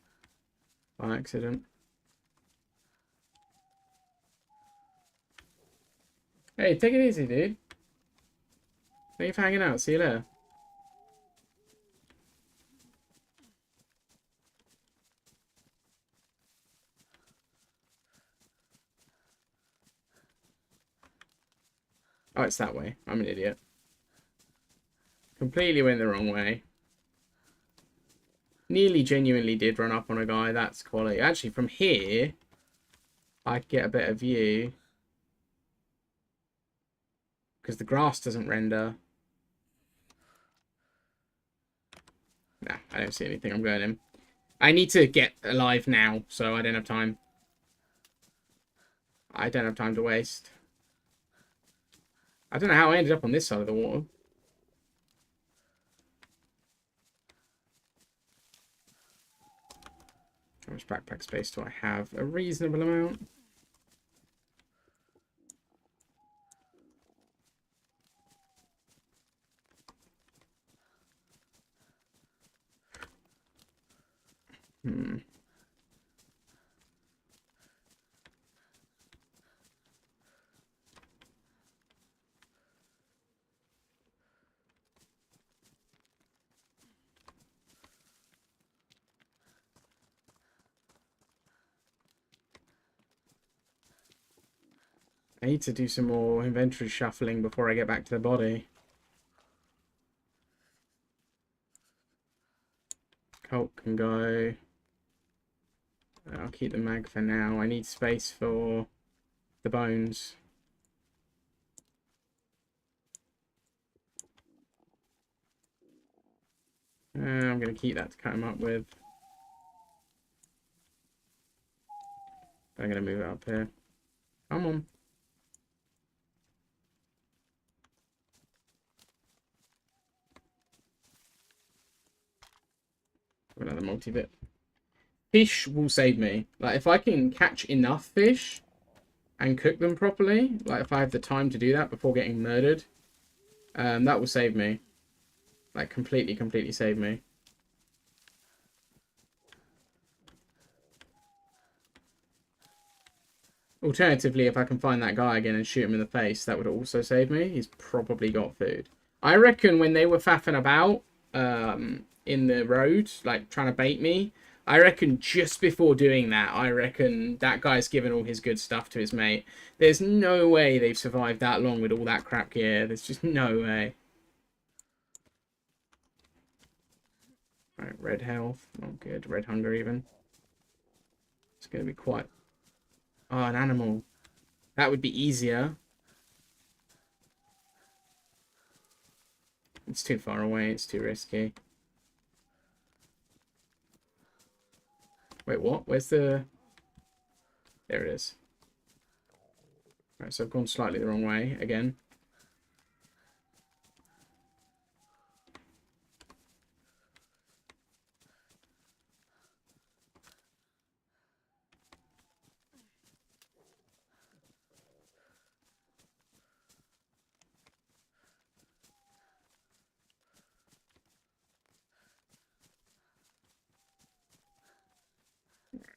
by accident. Hey, take it easy, dude. Thank you for hanging out. See you later. Oh, it's that way. I'm an idiot. Completely went the wrong way. Nearly genuinely did run up on a guy. That's quality. Actually, from here, I get a better view. Because the grass doesn't render. Nah, I don't see anything. I'm going in. I need to get alive now, so I don't have time. I don't have time to waste. I don't know how I ended up on this side of the water. How much backpack space do I have? A reasonable amount. I need to do some more inventory shuffling before I get back to the body. Colt can go. I'll keep the mag for now. I need space for the bones. I'm going to keep that to cut him up with. I'm going to move it up here. Come on. Another multi-bit. Fish will save me. Like, if I can catch enough fish and cook them properly, like if I have the time to do that before getting murdered, that will save me. Like, completely save me. Alternatively, if I can find that guy again and shoot him in the face, that would also save me. He's probably got food. I reckon when they were faffing about in the road, like trying to bait me, I reckon just before doing that, I reckon that guy's given all his good stuff to his mate. There's no way they've survived that long with all that crap gear. There's just no way. Right, red health. Not good. Red hunger even. It's going to be quite... Oh, an animal. That would be easier. It's too far away. It's too risky. Wait, what? Where's the... There it is. Right, so I've gone slightly the wrong way again.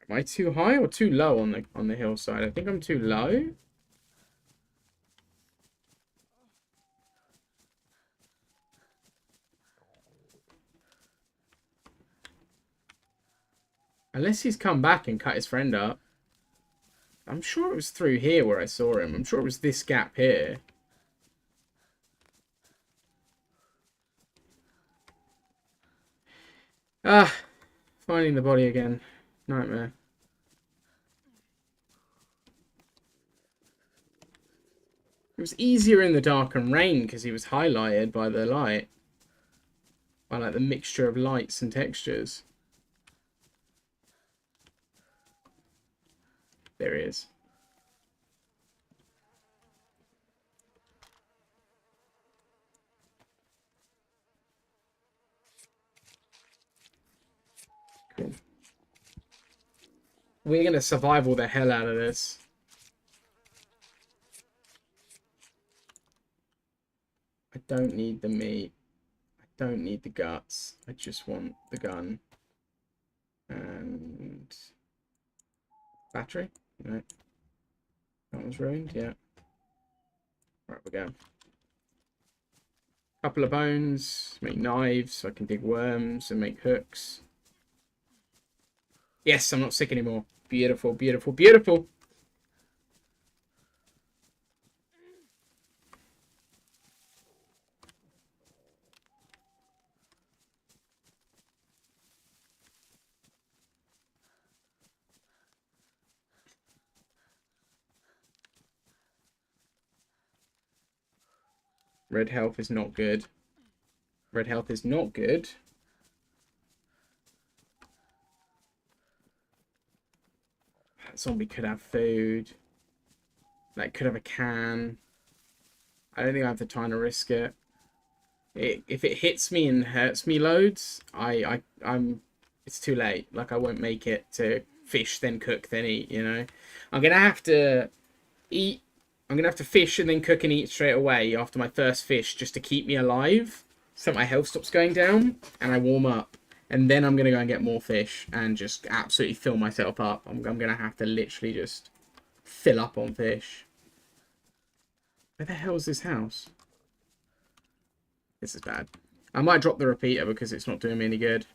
Am I too high or too low on the hillside? I think I'm too low. Unless he's come back and cut his friend up. I'm sure it was through here where I saw him. I'm sure it was this gap here. Ah, finding the body again. Nightmare. It was easier in the dark and rain because he was highlighted by the light. By like the mixture of lights and textures. There he is. Cool. We're going to survival the hell out of this. I don't need the meat. I don't need the guts. I just want the gun. And... battery? No. That one's ruined, yeah. Right, we go. Couple of bones. Make knives so I can dig worms and make hooks. Yes, I'm not sick anymore. Beautiful, beautiful, beautiful. Red health is not good. Red health is not good. That zombie could have food. Like, could have a can. I don't think I have the time to risk it. If it hits me and hurts me loads, I'm it's too late. Like, I won't make it to fish, then cook, then eat, you know? I'm gonna have to eat. I'm gonna have to fish and then cook and eat straight away after my first fish just to keep me alive. So my health stops going down and I warm up. And then I'm gonna go and get more fish and just absolutely fill myself up. I'm gonna have to literally just fill up on fish. Where the hell is this house? This is bad. I might drop the repeater because it's not doing me any good.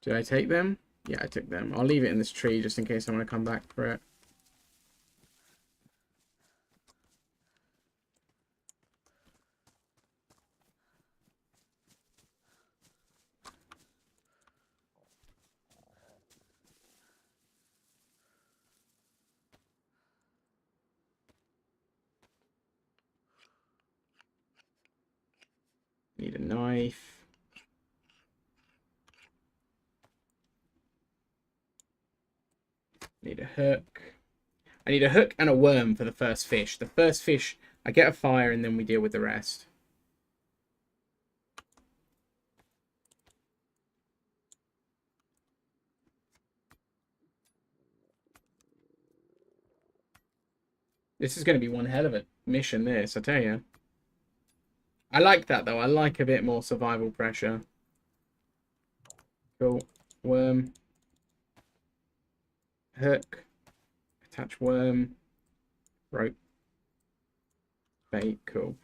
Did I take them? Yeah, I took them. I'll leave it in this tree just in case I want to come back for it. Need a knife. Need a hook. I need a hook and a worm for the first fish. The first fish, I get a fire and then we deal with the rest. This is going to be one hell of a mission, this, I tell you. I like that, though. I like a bit more survival pressure. Cool. Worm. Hook. Attach worm. Rope. Bait. Cool.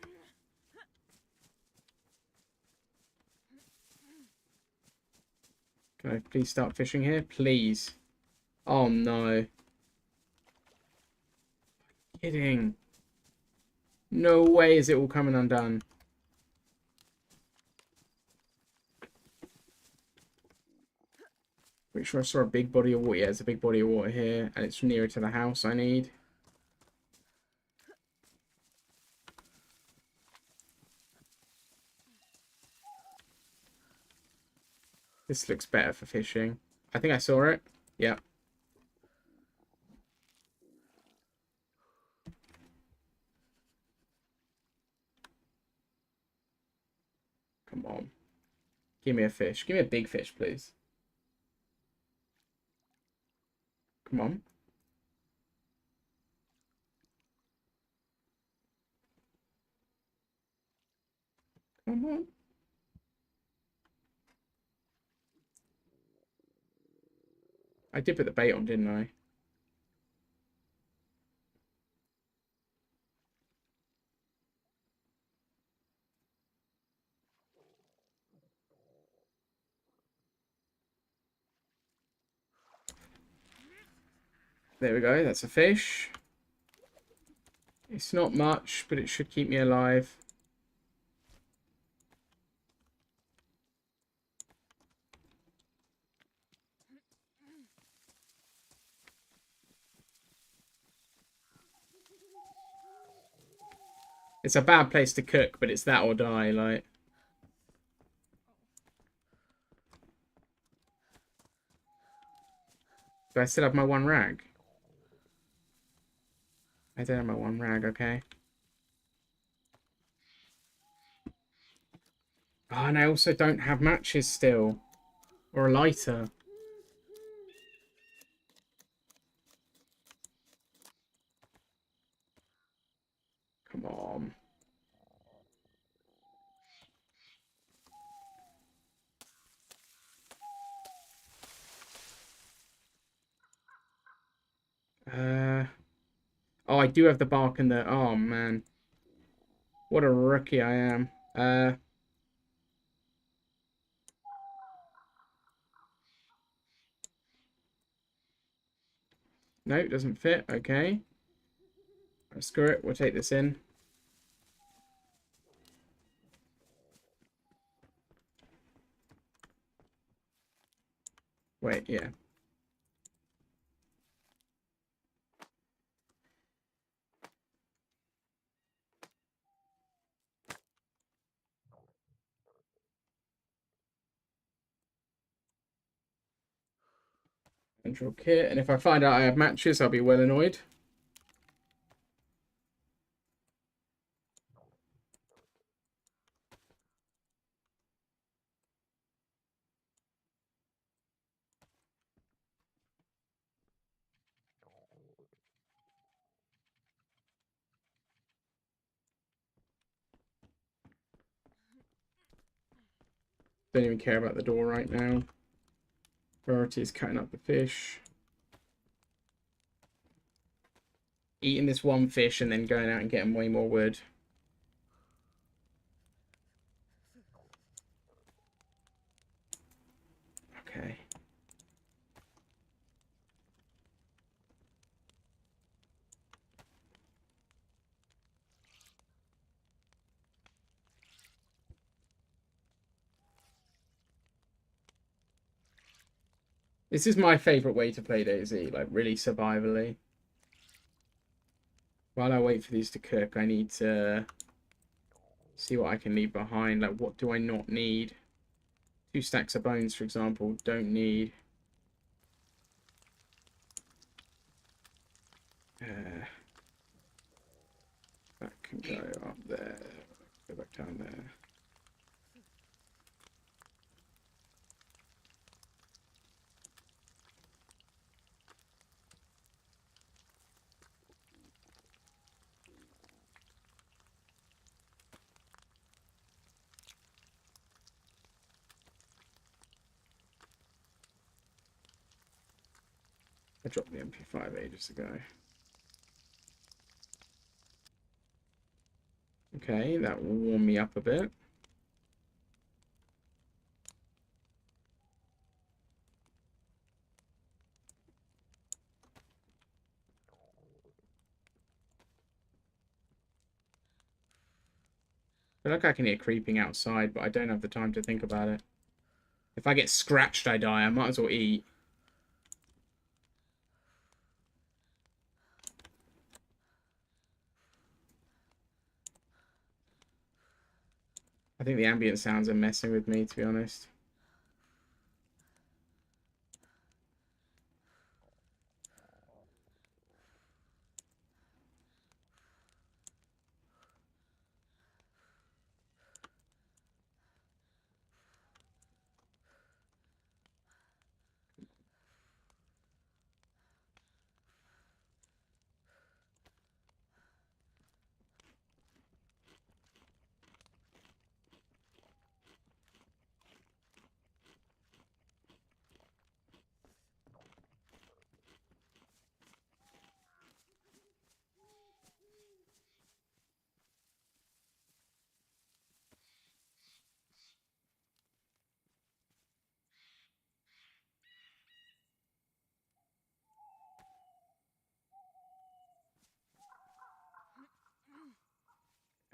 Can I please start fishing here? Please. Oh, no. Kidding. No way is it all coming undone. Pretty sure I saw a big body of water. Yeah, there's a big body of water here, and it's nearer to the house I need. This looks better for fishing. I think I saw it. Yeah. Come on. Give me a fish. Give me a big fish, please. Come on. Come on. I did put the bait on, didn't I? There we go. That's a fish. It's not much, but it should keep me alive. It's a bad place to cook, but it's that or die, like. Do I still have my one rag? I don't have my one rag, okay. Oh, and I also don't have matches still. Or a lighter. Come on. Oh, I do have the bark and the... Oh, man. What a rookie I am. No, it doesn't fit. Okay. Screw it. We'll take this in. Wait, yeah. Control kit. And if I find out I have matches, I'll be well annoyed. Don't even care about the door right now. Priority is cutting up the fish. Eating this one fish and then going out and getting way more wood. Okay. This is my favourite way to play DayZ, like really survivally. While I wait for these to cook, I need to see what I can leave behind. Like, what do I not need? 2 stacks of bones, for example, don't need. That can go up there. Go back down there. I dropped the MP5 ages ago. Okay, that will warm me up a bit. I feel like I can hear creeping outside, but I don't have the time to think about it. If I get scratched, I die. I might as well eat. I think the ambient sounds are messing with me, to be honest.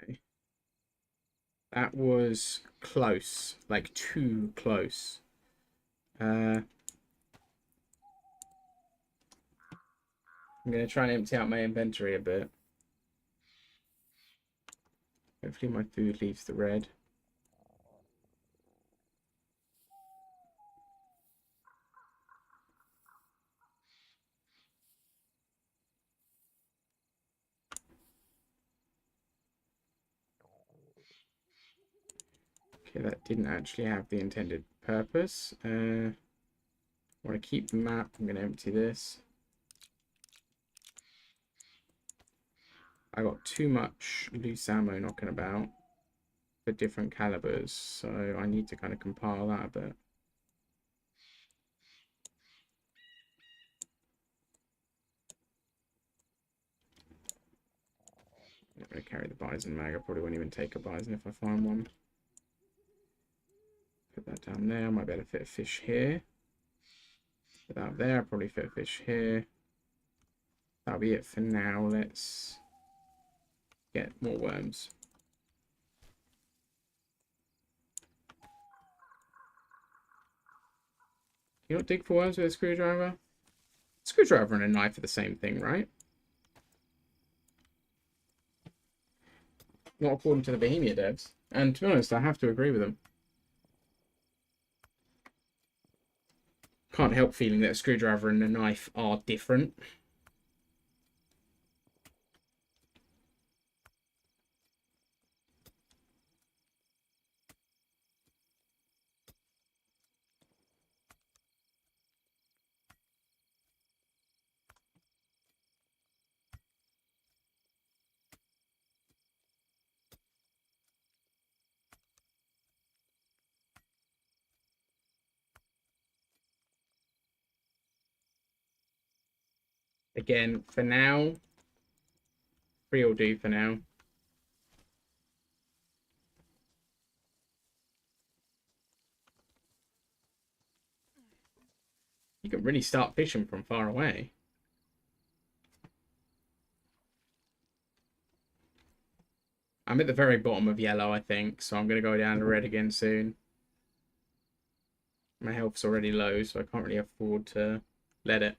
Okay. That was close. Like, too close. I'm going to try and empty out my inventory a bit. Hopefully my food leaves the red. Okay, that didn't actually have the intended purpose. I want to keep the map. I'm going to empty this. I got too much loose ammo knocking about for different calibers, so I need to kind of compile that a bit. I'm not going to carry the bison mag. I probably won't even take a bison if I find one. Put that down there. I might be able to fit a fish here. Put that there. I'll probably fit a fish here. That'll be it for now. Let's get more worms. You not dig for worms with a screwdriver? Screwdriver and a knife are the same thing, right? Not according to the Bohemia devs. And to be honest, I have to agree with them. Can't help feeling that a screwdriver and a knife are different. Again, for now, 3 will do for now. You can really start fishing from far away. I'm at the very bottom of yellow, I think, so I'm going to go down to red again soon. My health's already low, so I can't really afford to let it.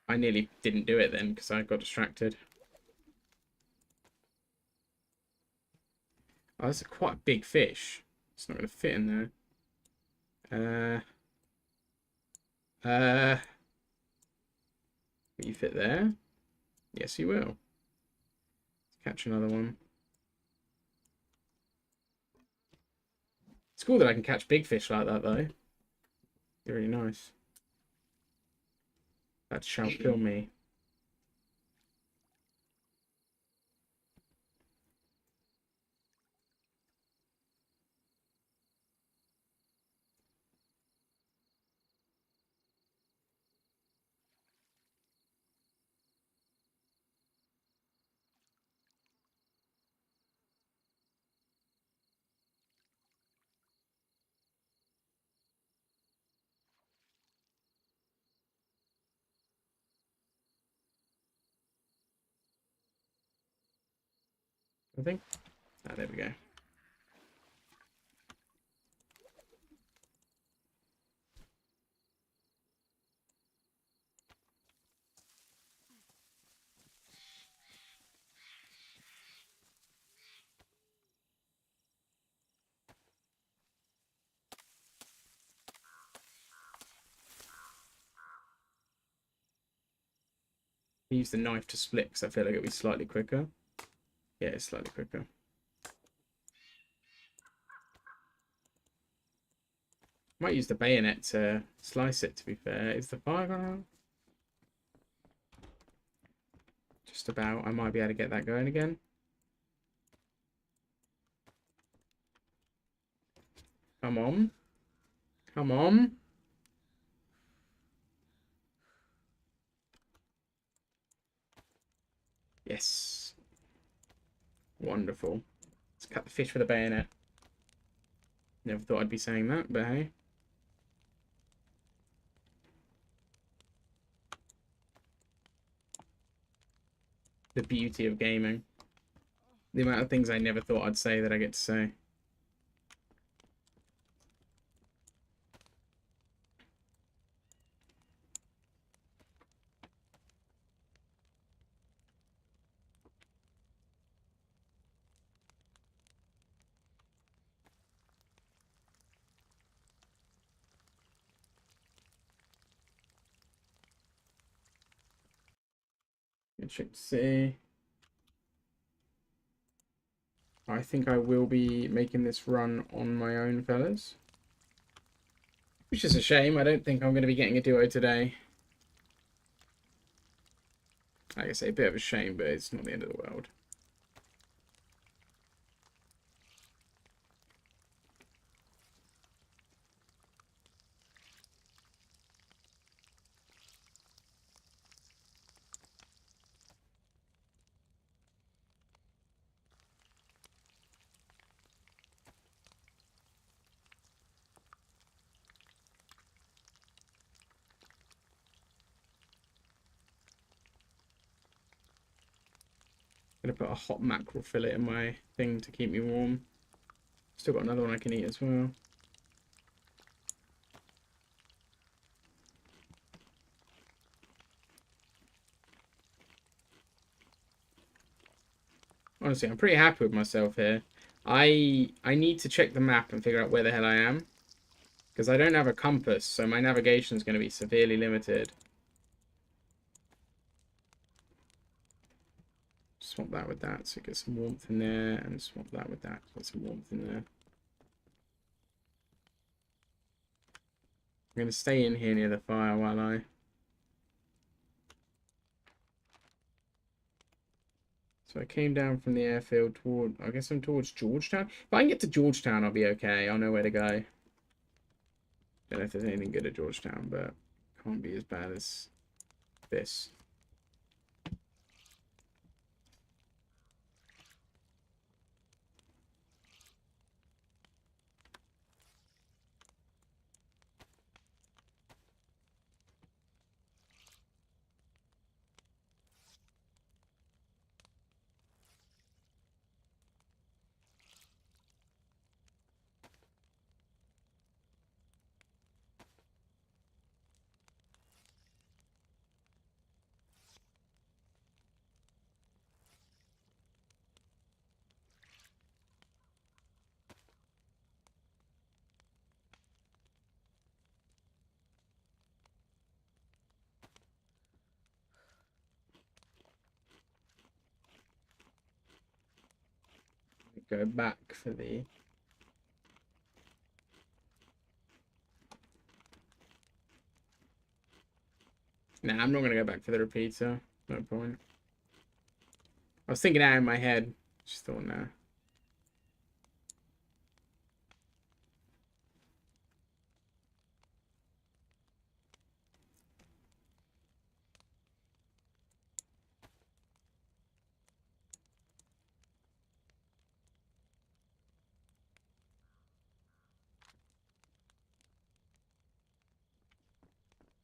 I nearly didn't do it then because I got distracted. Oh, that's quite a big fish. It's not going to fit in there. Will you fit there? Yes, you will. Let's catch another one. It's cool that I can catch big fish like that, though. They're really nice. That shall kill me. I think. Ah, there we go. Use the knife to split because I feel like it'll be slightly quicker. Yeah, it's slightly quicker. Might use the bayonet to slice it, to be fair. Is the fire gone out? Just about. I might be able to get that going again. Come on. Come on. Yes. Wonderful. Let's cut the fish with a bayonet. Never thought I'd be saying that, but hey. The beauty of gaming. The amount of things I never thought I'd say that I get to say. Good ship to see. I think I will be making this run on my own, fellas. Which is a shame. I don't think I'm going to be getting a duo today. Like I say, a bit of a shame, but it's not the end of the world. I'm going to put a hot mackerel fillet in my thing to keep me warm. Still got another one I can eat as well. Honestly, I'm pretty happy with myself here. I need to check the map and figure out where the hell I am. Because I don't have a compass, so my navigation is going to be severely limited. Swap that with that, so get some warmth in there, and swap that with that, get some warmth in there. I'm going to stay in here near the fire while I... So I came down from the airfield toward... I guess I'm towards Georgetown. If I can get to Georgetown, I'll be okay. I'll know where to go. Don't know if there's anything good at Georgetown, but can't be as bad as this. Go back for the... Nah, I'm not going to go back for the repeater. No point. I was thinking out in my head. Just thought, nah.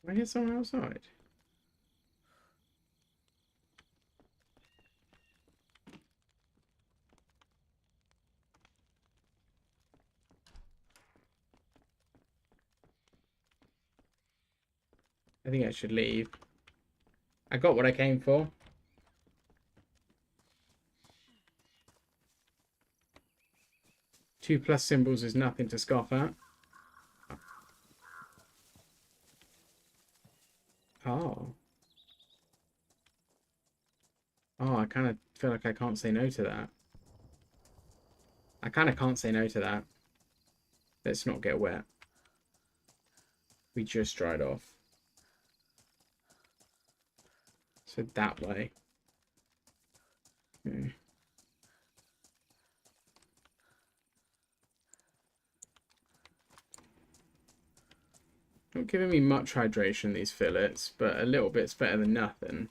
I hear someone outside. I think I should leave. I got what I came for. Two plus symbols is nothing to scoff at. Oh. Oh, I kind of feel like I can't say no to that. I kind of can't say no to that. Let's not get wet. We just dried off. So that way. Okay. Not giving me much hydration, these fillets, but a little bit's better than nothing.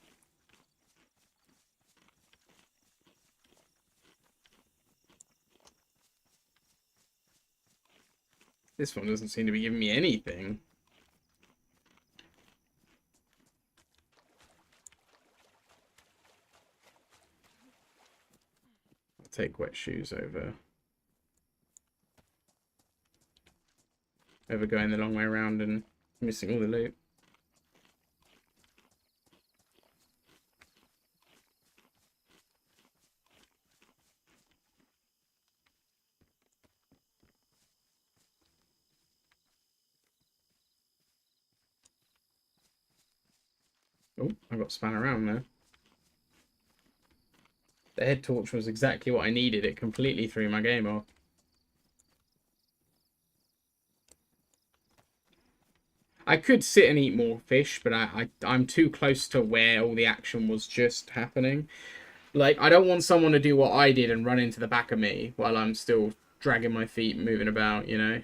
This one doesn't seem to be giving me anything. I'll take wet shoes over going the long way around and missing all the loot. Oh, I got spun around there. The head torch was exactly what I needed. It completely threw my game off. I could sit and eat more fish, but I'm too close to where all the action was just happening. Like, I don't want someone to do what I did and run into the back of me while I'm still dragging my feet, moving about, you know?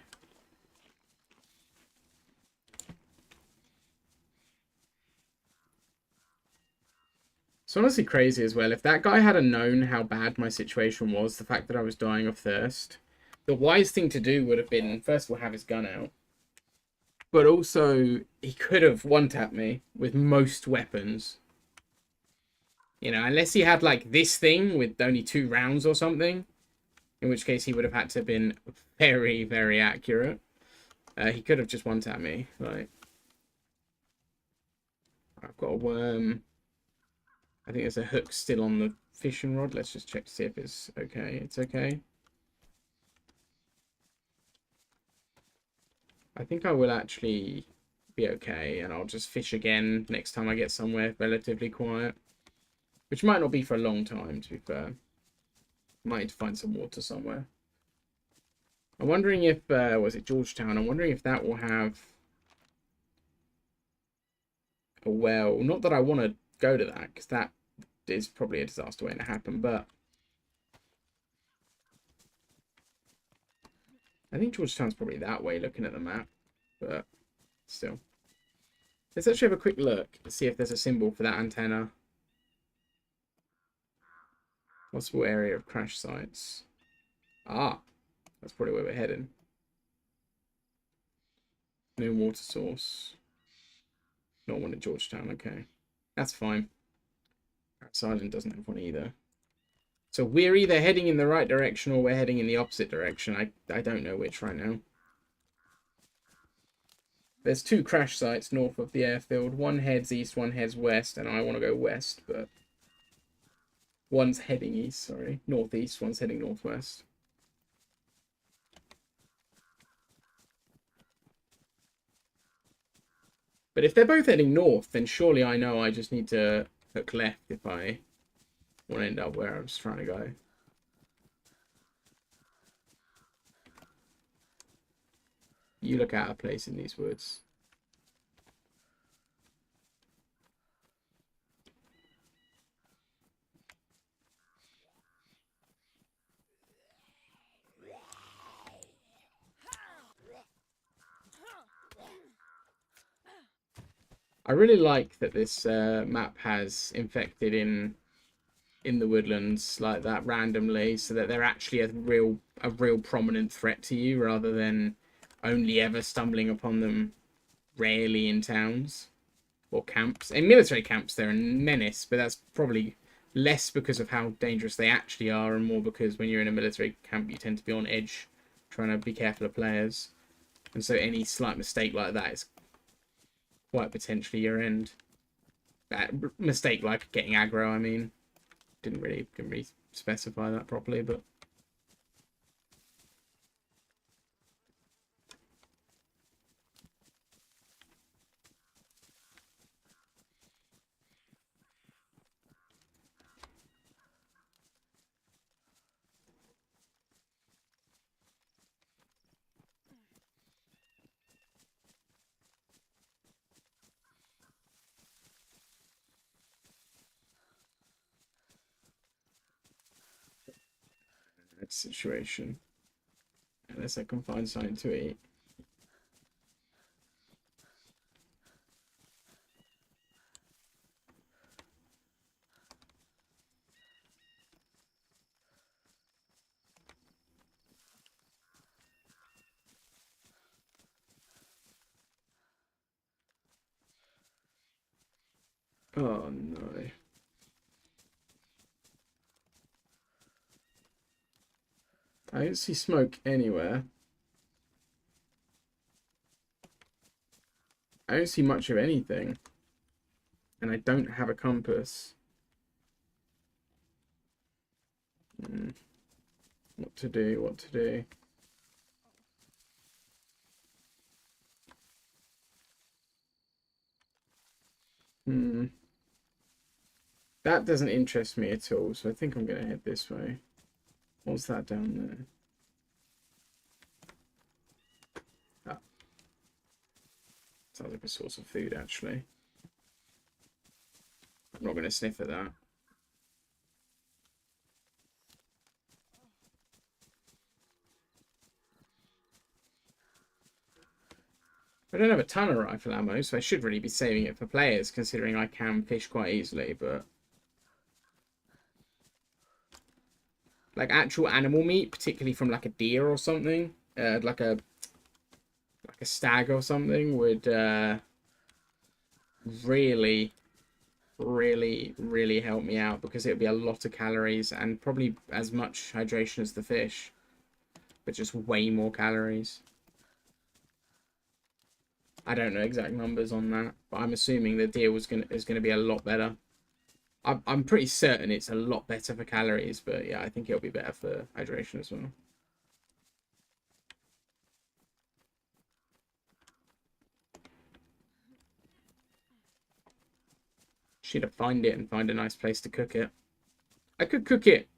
It's honestly crazy as well. If that guy had known how bad my situation was, the fact that I was dying of thirst, the wise thing to do would have been, first of all, have his gun out. But also, he could have one-tapped me with most weapons. You know, unless he had, like, this thing with only 2 rounds or something. In which case, he would have had to have been very, very accurate. He could have just one-tapped me. Like, I've got a worm. I think there's a hook still on the fishing rod. Let's just check to see if it's okay. It's okay. I think I will actually be okay, and I'll just fish again next time I get somewhere relatively quiet. Which might not be for a long time, to be fair. Might need to find some water somewhere. I'm wondering if, was it Georgetown? I'm wondering if that will have a well. Not that I want to go to that, because that is probably a disaster waiting to happen, but I think Georgetown's probably that way looking at the map, but still. Let's actually have a quick look to see if there's a symbol for that antenna. Possible area of crash sites. Ah, that's probably where we're heading. No water source. Not one at Georgetown, okay. That's fine. Rats Island doesn't have one either. So we're either heading in the right direction or we're heading in the opposite direction. I don't know which right now. There's 2 crash sites north of the airfield. One heads east, one heads west, and I want to go west, but one's heading east, sorry. Northeast, one's heading northwest. But if they're both heading north, then surely I know I just need to hook left if I want to end up where I was trying to go. You look out of place in these woods. I really like that this map has infected in the woodlands like that randomly, so that they're actually a real prominent threat to you, rather than only ever stumbling upon them rarely in towns or camps. In military camps, they're a menace, but that's probably less because of how dangerous they actually are, and more because when you're in a military camp, you tend to be on edge, trying to be careful of players, and so any slight mistake like that is quite potentially your end. That mistake, like getting aggro, I mean, didn't really specify that properly, but. That situation. Unless I can find something to eat. Oh no. I don't see smoke anywhere. I don't see much of anything. And I don't have a compass. What to do, what to do. That doesn't interest me at all, so I think I'm going to head this way. What's that down there? Ah. Sounds like a source of food, actually. I'm not going to sniff at that. I don't have a ton of rifle ammo, so I should really be saving it for players, considering I can fish quite easily, but... Like, actual animal meat, particularly from, like, a deer or something, like a stag or something, would really, really, really help me out, because it would be a lot of calories and probably as much hydration as the fish, but just way more calories. I don't know exact numbers on that, but I'm assuming the deer is gonna be a lot better. I'm pretty certain it's a lot better for calories, but yeah, I think it'll be better for hydration as well. Should have find it and find a nice place to cook it. I could cook it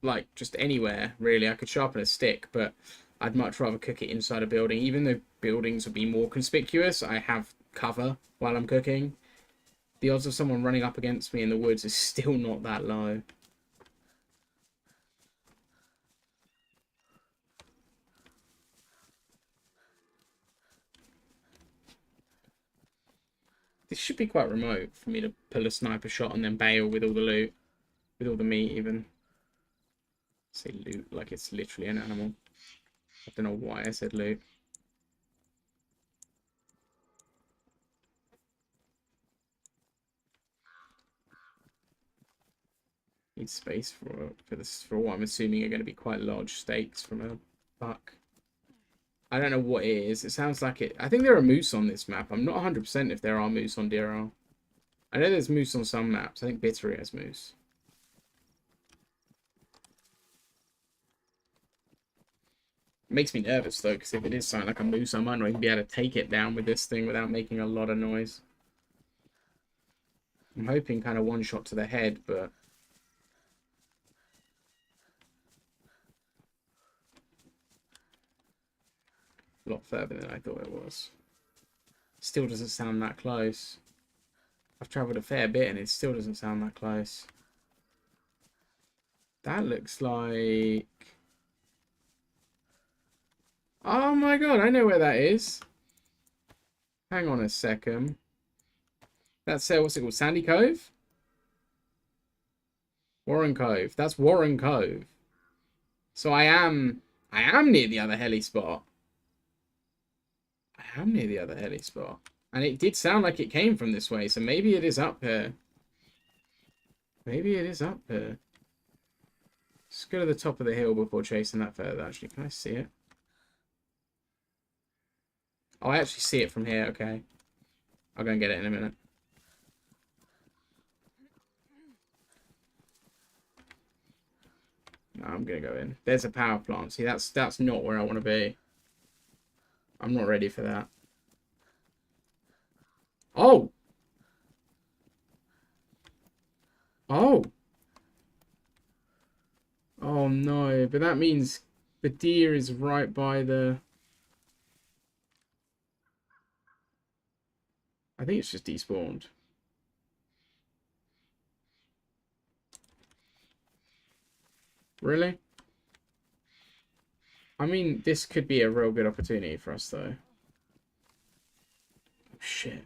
like just anywhere, really. I could sharpen a stick, but I'd much rather cook it inside a building. Even though buildings would be more conspicuous, I have cover while I'm cooking. The odds of someone running up against me in the woods is still not that low. This should be quite remote for me to pull a sniper shot and then bail with all the loot. With all the meat, even. Say loot like it's literally an animal. I don't know why I said loot. Need space for what I'm assuming are going to be quite large steaks from a buck. I don't know what it is. It sounds like it. I think there are moose on this map. I'm not 100% if there are moose on DRL. I know there's moose on some maps. I think Bittery has moose. It makes me nervous though, because if it is something like a moose, I might not even be able to take it down with this thing without making a lot of noise. I'm hoping kind of one shot to the head, but a lot further than I thought it was. Still doesn't sound that close. I've travelled a fair bit and it still doesn't sound that close. That looks like... Oh my god, I know where that is. Hang on a second. That's what's it called? Sandy Cove? Warren Cove. That's Warren Cove. So I am near the other heli spot. I am near the other heli spot. And it did sound like it came from this way, so maybe it is up here. Maybe it is up here. Let's go to the top of the hill before chasing that further, actually. Can I see it? Oh, I actually see it from here, okay. I'll go and get it in a minute. No, I'm gonna go in. There's a power plant. See, that's not where I want to be. I'm not ready for that. Oh! Oh! Oh no, but that means the deer is right by the... I think it's just despawned. Really? I mean, this could be a real good opportunity for us, though. Oh, shit.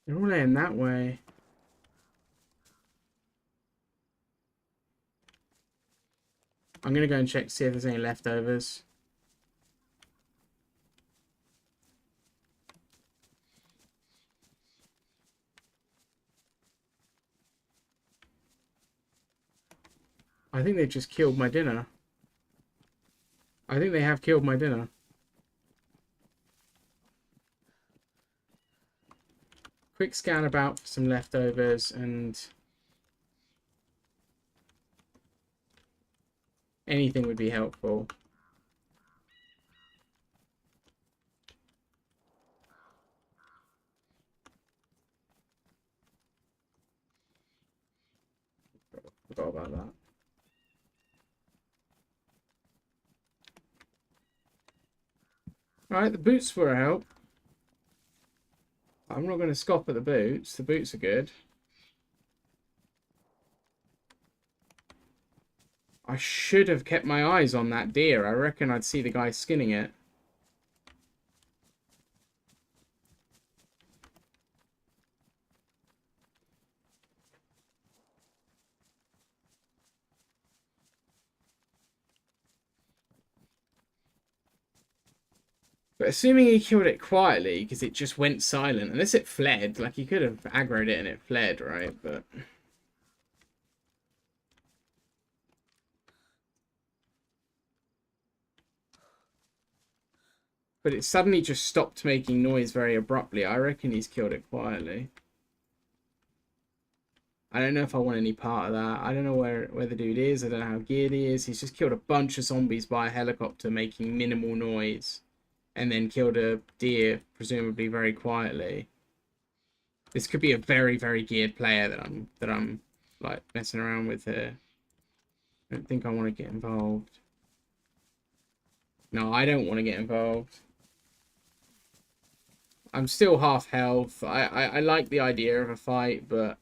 They're all laying that way. I'm going to go and check to see if there's any leftovers. I think they've just killed my dinner. I think they have killed my dinner. Quick scan about for some leftovers and... anything would be helpful. Forgot about that. Alright, the boots were a help. I'm not going to scoff at the boots. The boots are good. I should have kept my eyes on that deer. I reckon I'd see the guy skinning it. But assuming he killed it quietly, because it just went silent, unless it fled, like he could have aggroed it and it fled, right? But... but it suddenly just stopped making noise very abruptly. I reckon he's killed it quietly. I don't know if I want any part of that. I don't know where the dude is. I don't know how geared he is. He's just killed a bunch of zombies by a helicopter making minimal noise. And then killed a deer, presumably very quietly. This could be a very, very geared player that I'm like messing around with here. I don't think I want to get involved. No, I don't want to get involved. I'm still half health. I like the idea of a fight, but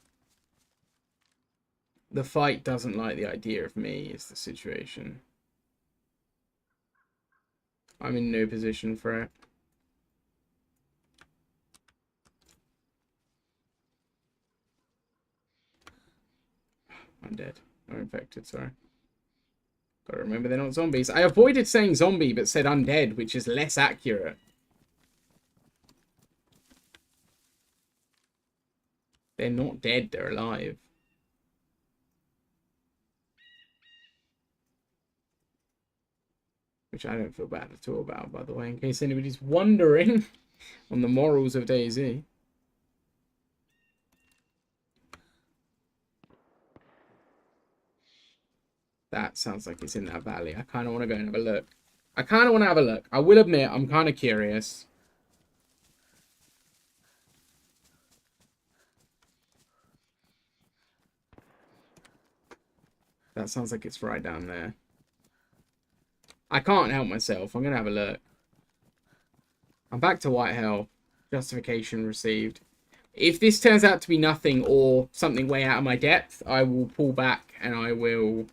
the fight doesn't like the idea of me, is the situation. I'm in no position for it. I'm dead. Or infected, sorry. Gotta remember they're not zombies. I avoided saying zombie, but said undead, which is less accurate. They're not dead, they're alive. Which I don't feel bad at all about, by the way, in case anybody's wondering on the morals of DayZ. That sounds like it's in that valley. I kind of want to go and have a look. I will admit, I'm kind of curious. That sounds like it's right down there. I can't help myself. I'm going to have a look. I'm back to White Hell. Justification received. If this turns out to be nothing or something way out of my depth, I will pull back and I will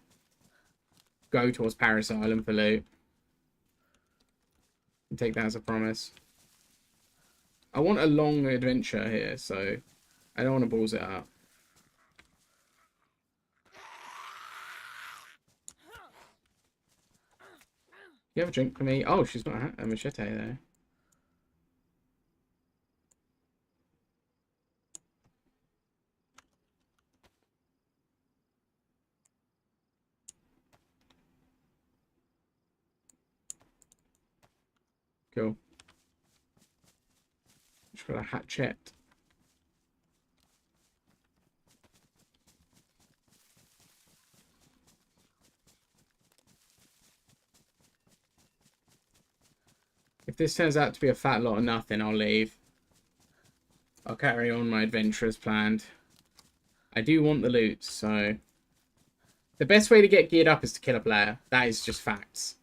go towards Paris Island for loot. And take that as a promise. I want a long adventure here, so I don't want to balls it up. You have a drink for me? Oh, she's got a machete there. Cool. She's got a hatchet. If this turns out to be a fat lot of nothing, I'll leave. I'll carry on my adventure as planned. I do want the loot, so... The best way to get geared up is to kill a player. That is just facts.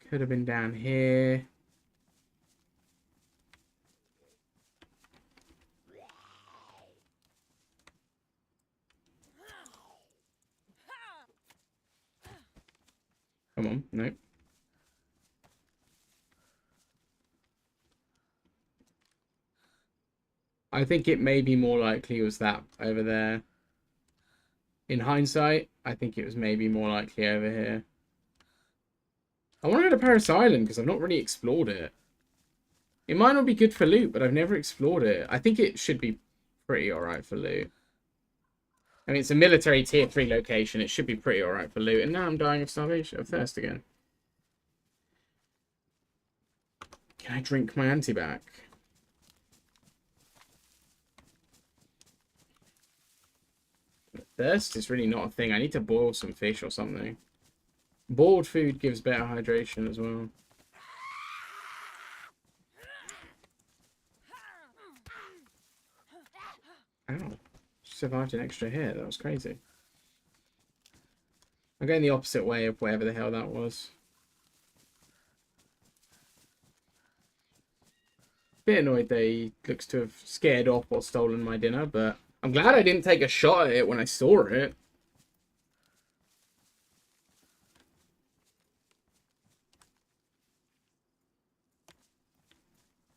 Could have been down here. Come on, nope. I think it may be more likely it was that over there. In hindsight, I think it was maybe more likely over here. I want to go to Paris Island because I've not really explored it. It might not be good for loot, but I've never explored it. I think it should be pretty alright for loot. I mean, it's a military tier 3 location. It should be pretty alright for loot. And now I'm dying of starvation, of thirst again. Can I drink my antibac? Thirst is really not a thing. I need to boil some fish or something. Boiled food gives better hydration as well. Ow. Survived an extra hit. That was crazy. I'm going the opposite way of wherever the hell that was. Bit annoyed they looks to have scared off or stolen my dinner, but I'm glad I didn't take a shot at it when I saw it.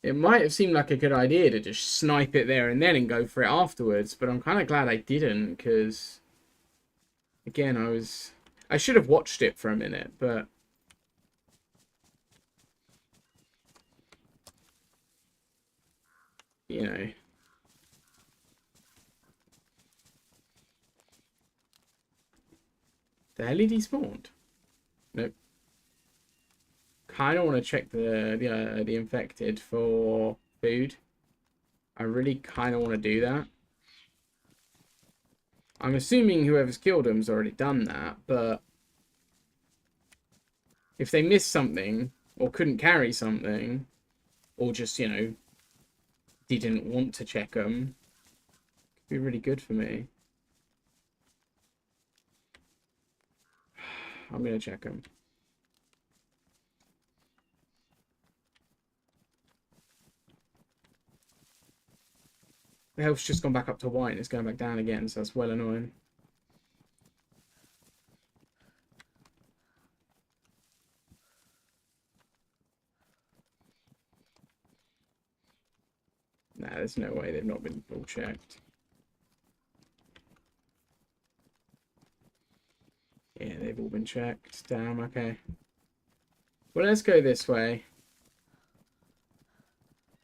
It might have seemed like a good idea to just snipe it there and then and go for it afterwards, but I'm kind of glad I didn't, because, again, I should have watched it for a minute, but... You know... The hell he despawned? Nope. Kind of want to check the infected for food. I really kind of want to do that. I'm assuming whoever's killed him's already done that, but if they missed something or couldn't carry something, or just, you know, didn't want to check them, it'd be really good for me. I'm gonna check them. The health's just gone back up to white and it's going back down again, so that's well annoying. Nah, there's no way they've not been full checked. Yeah, they've all been checked. Damn, okay. Well, let's go this way.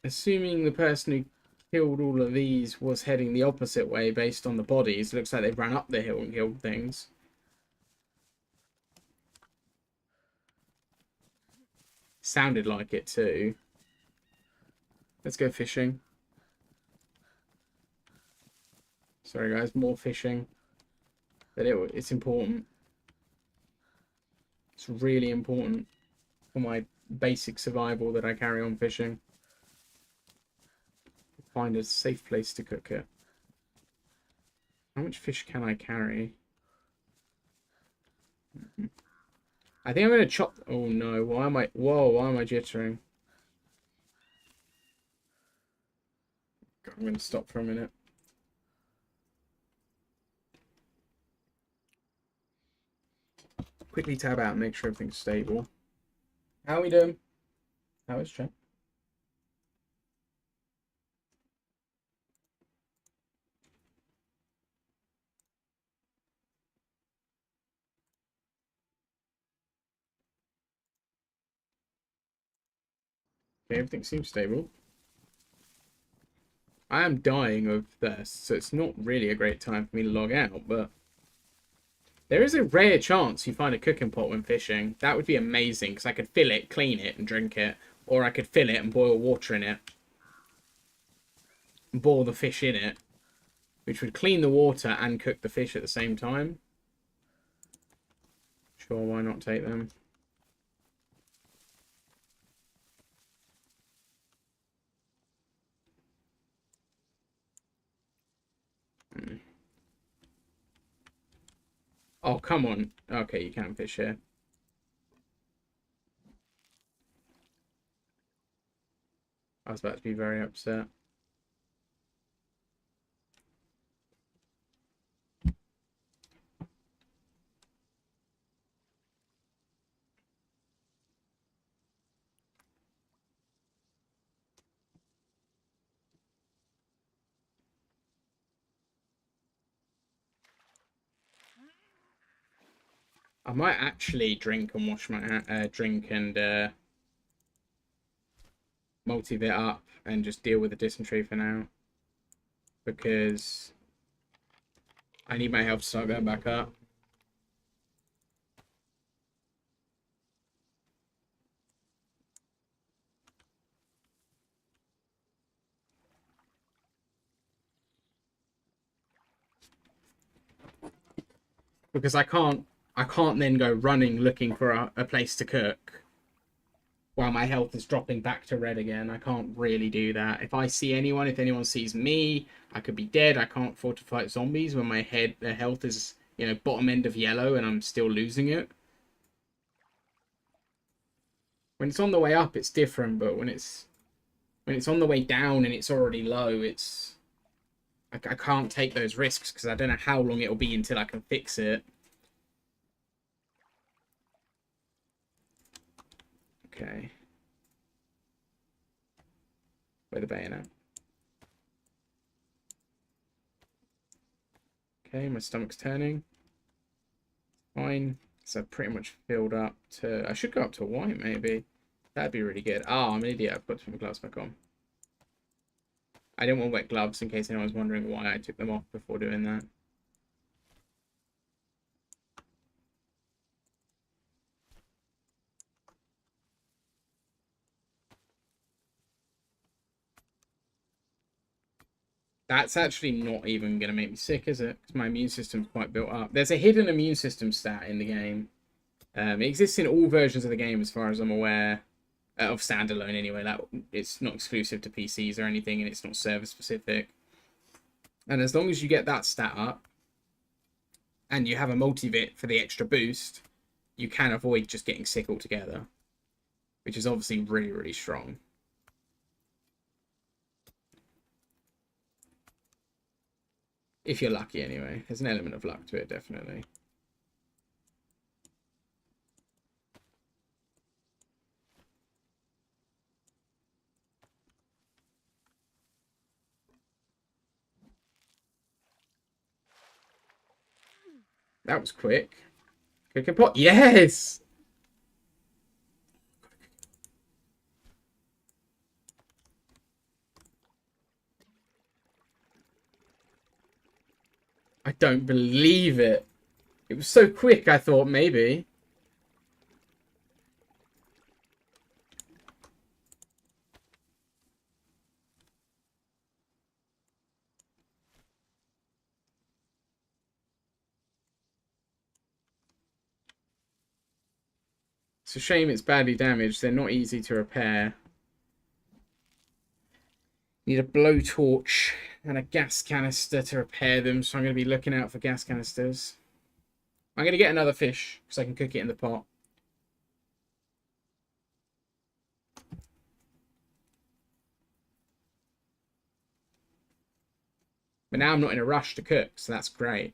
Assuming the person who killed all of these was heading the opposite way based on the bodies. Looks like they've ran up the hill and killed things. Sounded like it too. Let's go fishing. Sorry guys, more fishing. But it's important. It's really important for my basic survival that I carry on fishing. Find a safe place to cook it. How much fish can I carry? I think I'm gonna chop. Oh no! Why am I? Whoa! Why am I jittering? I'm gonna stop for a minute. Quickly tab out and make sure everything's stable. How are we doing? How is chat? Okay, everything seems stable. I am dying of thirst, so it's not really a great time for me to log out, but there is a rare chance you find a cooking pot when fishing. That would be amazing, because I could fill it, clean it, and drink it. Or I could fill it and boil water in it. And boil the fish in it. Which would clean the water and cook the fish at the same time. Sure, why not take them? Oh, come on. Okay, you can fish here. I was about to be very upset. I might actually drink and wash my drink and multi-vit up and just deal with the dysentery for now, because I need my health to start going back up. Because I can't then go running looking for a place to cook while my health is dropping back to red again. I can't really do that. If I see anyone, if anyone sees me, I could be dead. I can't afford to fight zombies when my health is, you know, bottom end of yellow and I'm still losing it. When it's on the way up, it's different, but when it's on the way down and it's already low, it's I can't take those risks because I don't know how long it'll be until I can fix it. Okay. Where the bayonet? Okay, my stomach's turning. Fine. So I've pretty much filled up to... I should go up to white, maybe. That'd be really good. Oh, I'm an idiot. I've got to put my gloves back on. I didn't want to wear gloves in case anyone was wondering why I took them off before doing that. That's actually not even going to make me sick, is it? Because my immune system's quite built up. There's a hidden immune system stat in the game. It exists in all versions of the game as far as I'm aware. Of standalone anyway. Like, it's not exclusive to PCs or anything, and it's not server specific. And as long as you get that stat up, and you have a multivit for the extra boost, you can avoid just getting sick altogether. Which is obviously really, really strong. If you're lucky, anyway. There's an element of luck to it, definitely. That was quick. Cooking pot. Yes! I don't believe it. It was so quick, I thought maybe. It's a shame it's badly damaged. They're not easy to repair. Need a blowtorch and a gas canister to repair them, so I'm going to be looking out for gas canisters. I'm going to get another fish, because I can cook it in the pot. But now I'm not in a rush to cook, so that's great.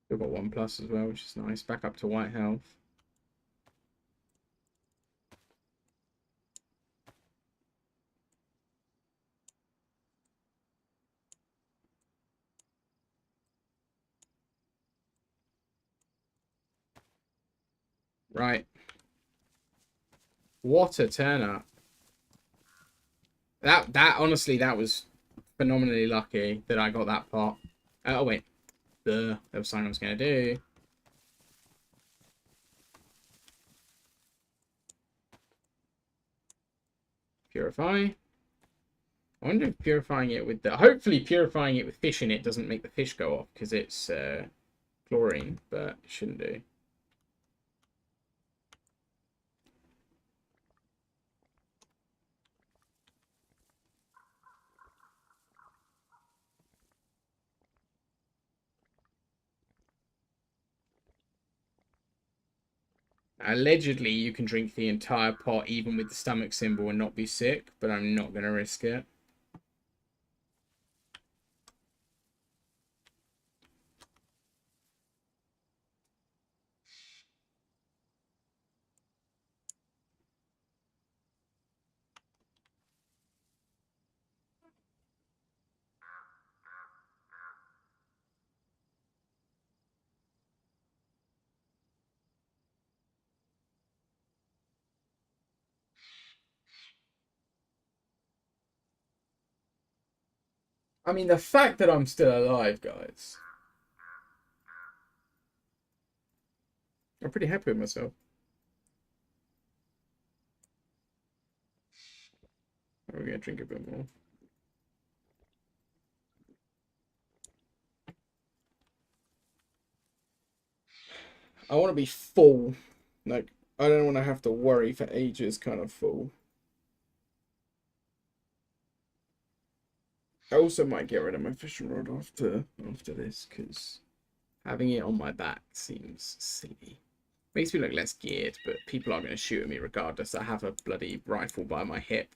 We've got 1+ as well, which is nice. Back up to white health. Right. What a turn up. That honestly, that was phenomenally lucky that I got that pot. Oh wait. There was something I was going to do. Purify. I wonder if purifying it with the... Hopefully purifying it with fish in it doesn't make the fish go off, because it's chlorine, but it shouldn't do. Allegedly, you can drink the entire pot even with the stomach symbol and not be sick, but I'm not going to risk it. I mean, the fact that I'm still alive, guys. I'm pretty happy with myself. We're going to drink a bit more. I want to be full. Like, I don't want to have to worry for ages kind of full. I also might get rid of my fishing rod after this, because having it on my back seems silly. Makes me look less geared, but people are going to shoot at me regardless. I have a bloody rifle by my hip.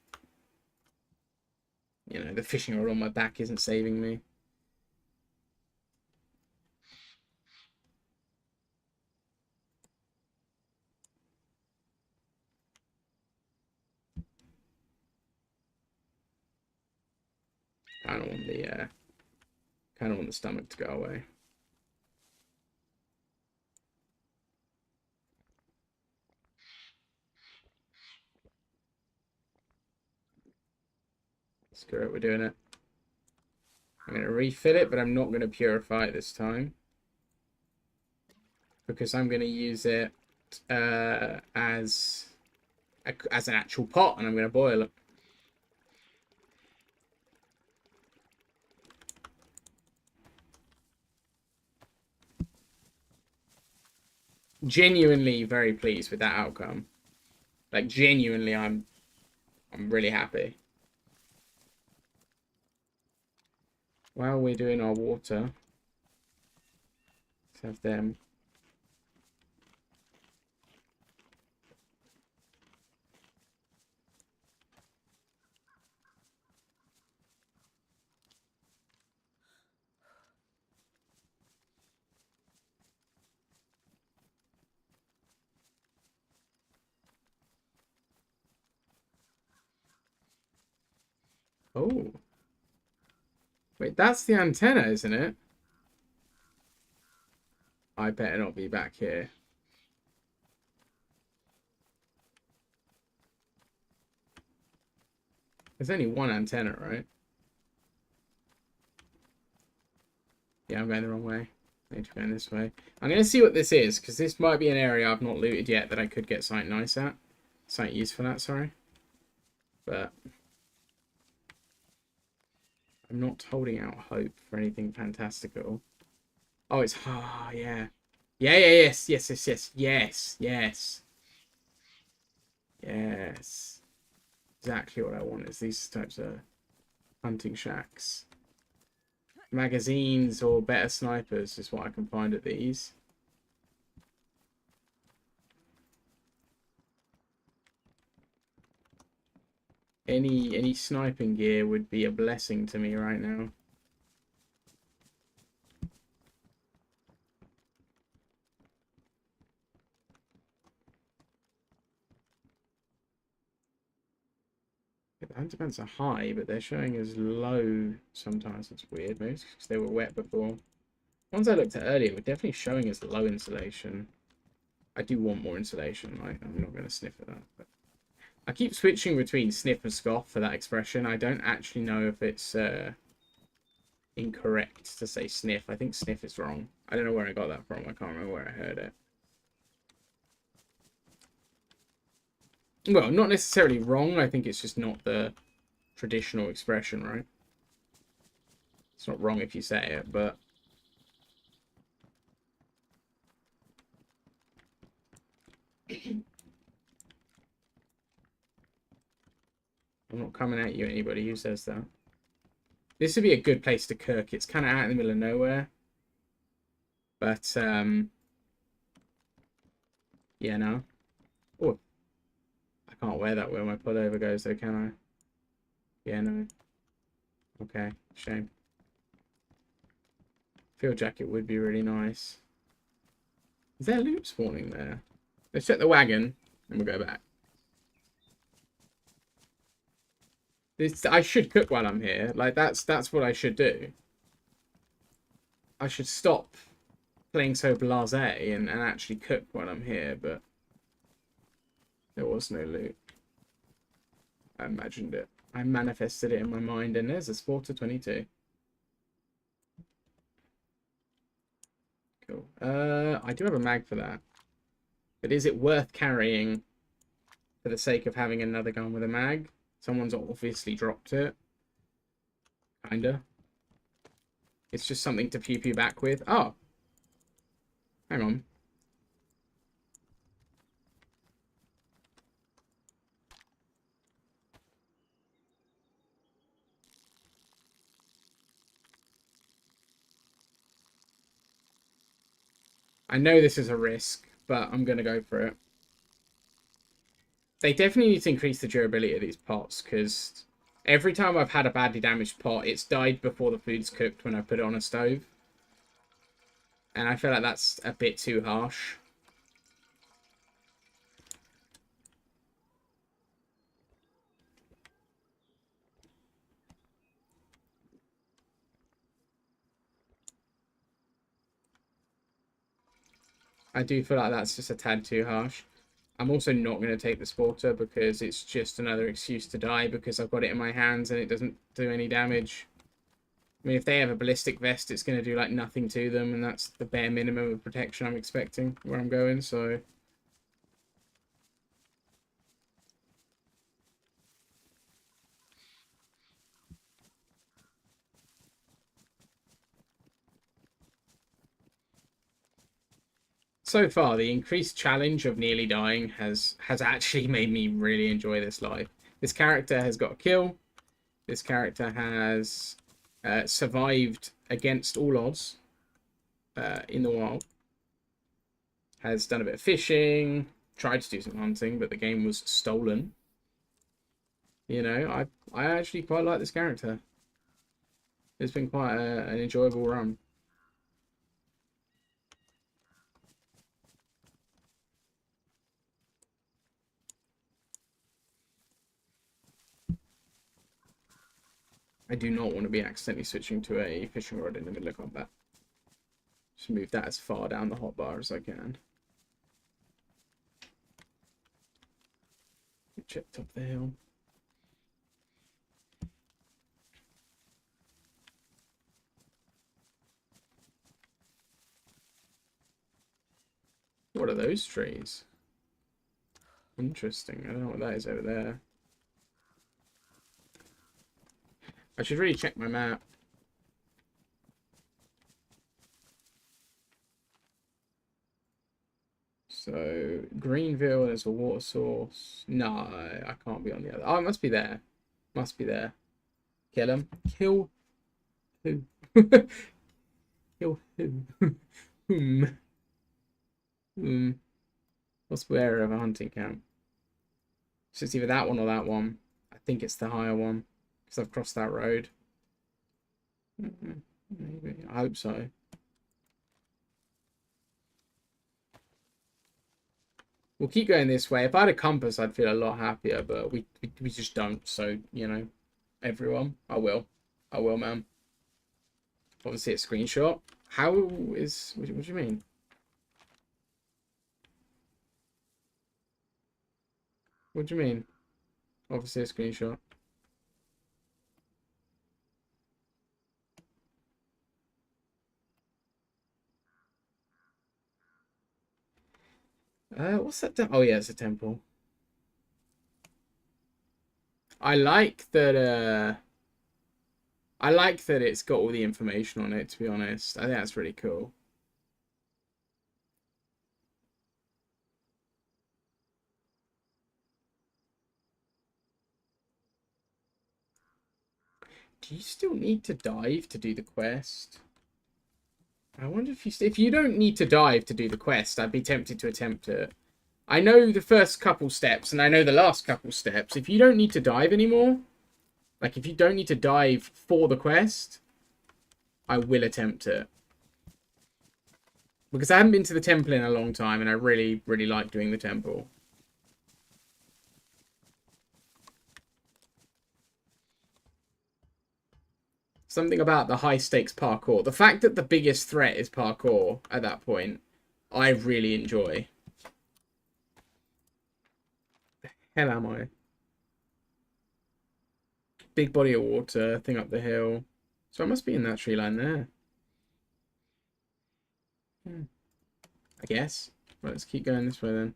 You know, the fishing rod on my back isn't saving me. Kind of want the stomach to go away. Screw it, we're doing it. I'm going to refill it, but I'm not going to purify it this time, because I'm going to use it as an actual pot, and I'm going to boil it. Genuinely very pleased with that outcome. Like, genuinely, I'm really happy. While we're doing our water, let's have them. Oh. Wait, that's the antenna, isn't it? I better not be back here. There's only one antenna, right? Yeah, I'm going the wrong way. I need to go this way. I'm going to see what this is, because this might be an area I've not looted yet that I could get something nice at. Something useful at, sorry. But I'm not holding out hope for anything fantastical. Oh, it's... Ah, oh, yeah. Yeah, yes. Yes. Exactly what I want is these types of hunting shacks. Magazines or better snipers is what I can find at these. Any sniping gear would be a blessing to me right now. The hunter pants are high, but they're showing as low sometimes. It's weird, maybe it's because they were wet before. Ones I looked at earlier were definitely showing as low insulation. I do want more insulation. I'm not going to sniff at that. But I keep switching between sniff and scoff for that expression. I don't actually know if it's incorrect to say sniff. I think sniff is wrong. I don't know where I got that from. I can't remember where I heard it. Well, not necessarily wrong. I think it's just not the traditional expression, right? It's not wrong if you say it, but... I'm not coming at you, anybody who says that. This would be a good place to cook. It's kind of out in the middle of nowhere. But, yeah, no. Oh, I can't wear that where my pullover goes, though, can I? Yeah, no. Okay, shame. Field jacket would be really nice. Is there loot spawning there? Let's check the wagon, and we'll go back. I should cook while I'm here. Like, that's what I should do. I should stop playing so blasé and actually cook while I'm here, but there was no loot. I imagined it. I manifested it in my mind, and there's a Sporter 22. Cool. I do have a mag for that. But is it worth carrying for the sake of having another gun with a mag? Someone's obviously dropped it. Kinda. It's just something to pew back with. Oh. Hang on. I know this is a risk, but I'm going to go for it. They definitely need to increase the durability of these pots, because every time I've had a badly damaged pot, it's died before the food's cooked when I put it on a stove. And I feel like that's a bit too harsh. I do feel like that's just a tad too harsh. I'm also not going to take the Sporter because it's just another excuse to die because I've got it in my hands and it doesn't do any damage. I mean, if they have a ballistic vest, it's going to do, like, nothing to them, and that's the bare minimum of protection I'm expecting where I'm going, so... So far, the increased challenge of nearly dying has actually made me really enjoy this life. This character has got a kill. This character has survived against all odds in the wild. Has done a bit of fishing, tried to do some hunting, but the game was stolen. You know, I actually quite like this character. It's been quite an enjoyable run. I do not want to be accidentally switching to a fishing rod in the middle of combat. Just move that as far down the hotbar as I can. Check top of the hill. What are those trees? Interesting. I don't know what that is over there. I should really check my map. So, Greenville, there's a water source. No, I can't be on the other. Oh, it must be there. Must be there. Kill him. Kill who? Kill who? Whom? Whom? What's the area of a hunting camp? So it's either that one or that one. I think it's the higher one. Because I've crossed that road. Maybe. I hope so. We'll keep going this way. If I had a compass, I'd feel a lot happier, but we just don't. So, you know, everyone, I will. I will, man. Obviously, a screenshot. How is... What do you mean? What do you mean? Obviously, a screenshot. What's that? Oh, yeah, it's a temple. I like that. I like that it's got all the information on it. To be honest, I think that's really cool. Do you still need to dive to do the quest? I wonder if you don't need to dive to do the quest, I'd be tempted to attempt it. I know the first couple steps, and I know the last couple steps. If you don't need to dive anymore, like if you don't need to dive for the quest, I will attempt it. Because I haven't been to the temple in a long time, and I really, really like doing the temple. Something about the high stakes parkour. The fact that the biggest threat is parkour at that point, I really enjoy. The hell am I? Big body of water, thing up the hill. So I must be in that tree line there. I guess. Right, let's keep going this way then.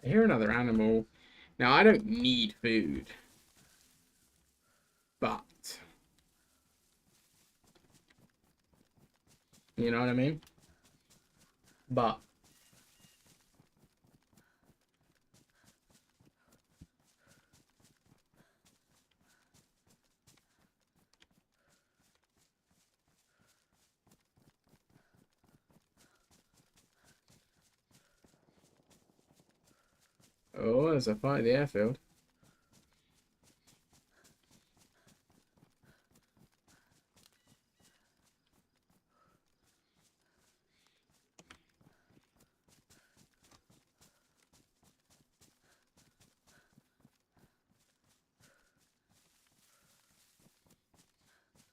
I hear another animal. Now, I don't need food. But... You know what I mean? But... Oh, there's a fight at the airfield.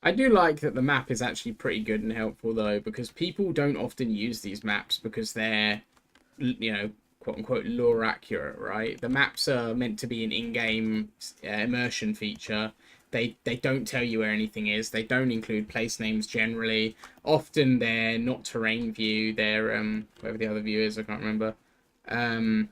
I do like that the map is actually pretty good and helpful, though, because people don't often use these maps because they're, you know, quote-unquote lore accurate, right? The maps are meant to be an in-game immersion feature. They don't tell you where anything is. They don't include place names generally. Often they're not terrain view. They're, whatever the other view is, I can't remember. And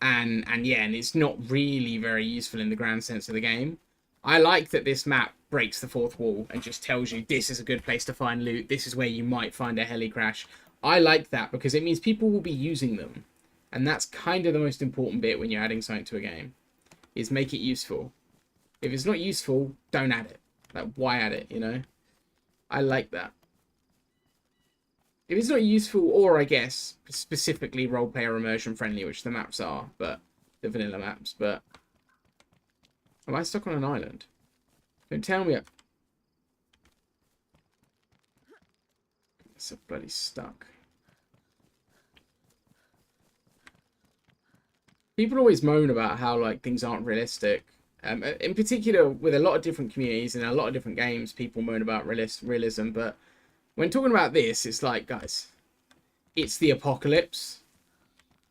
yeah, and it's not really very useful in the grand sense of the game. I like that this map breaks the fourth wall and just tells you this is a good place to find loot. This is where you might find a heli crash. I like that because it means people will be using them. And that's kind of the most important bit when you're adding something to a game, is make it useful. If it's not useful, don't add it. Like, why add it, you know? I like that. If it's not useful, or I guess specifically role-player immersion friendly, which the maps are, but the vanilla maps, but am I stuck on an island? Don't tell me. It's a bloody stuck. People always moan about how like things aren't realistic. In particular, with a lot of different communities and a lot of different games, people moan about realism. But when talking about this, it's like, guys, it's the apocalypse.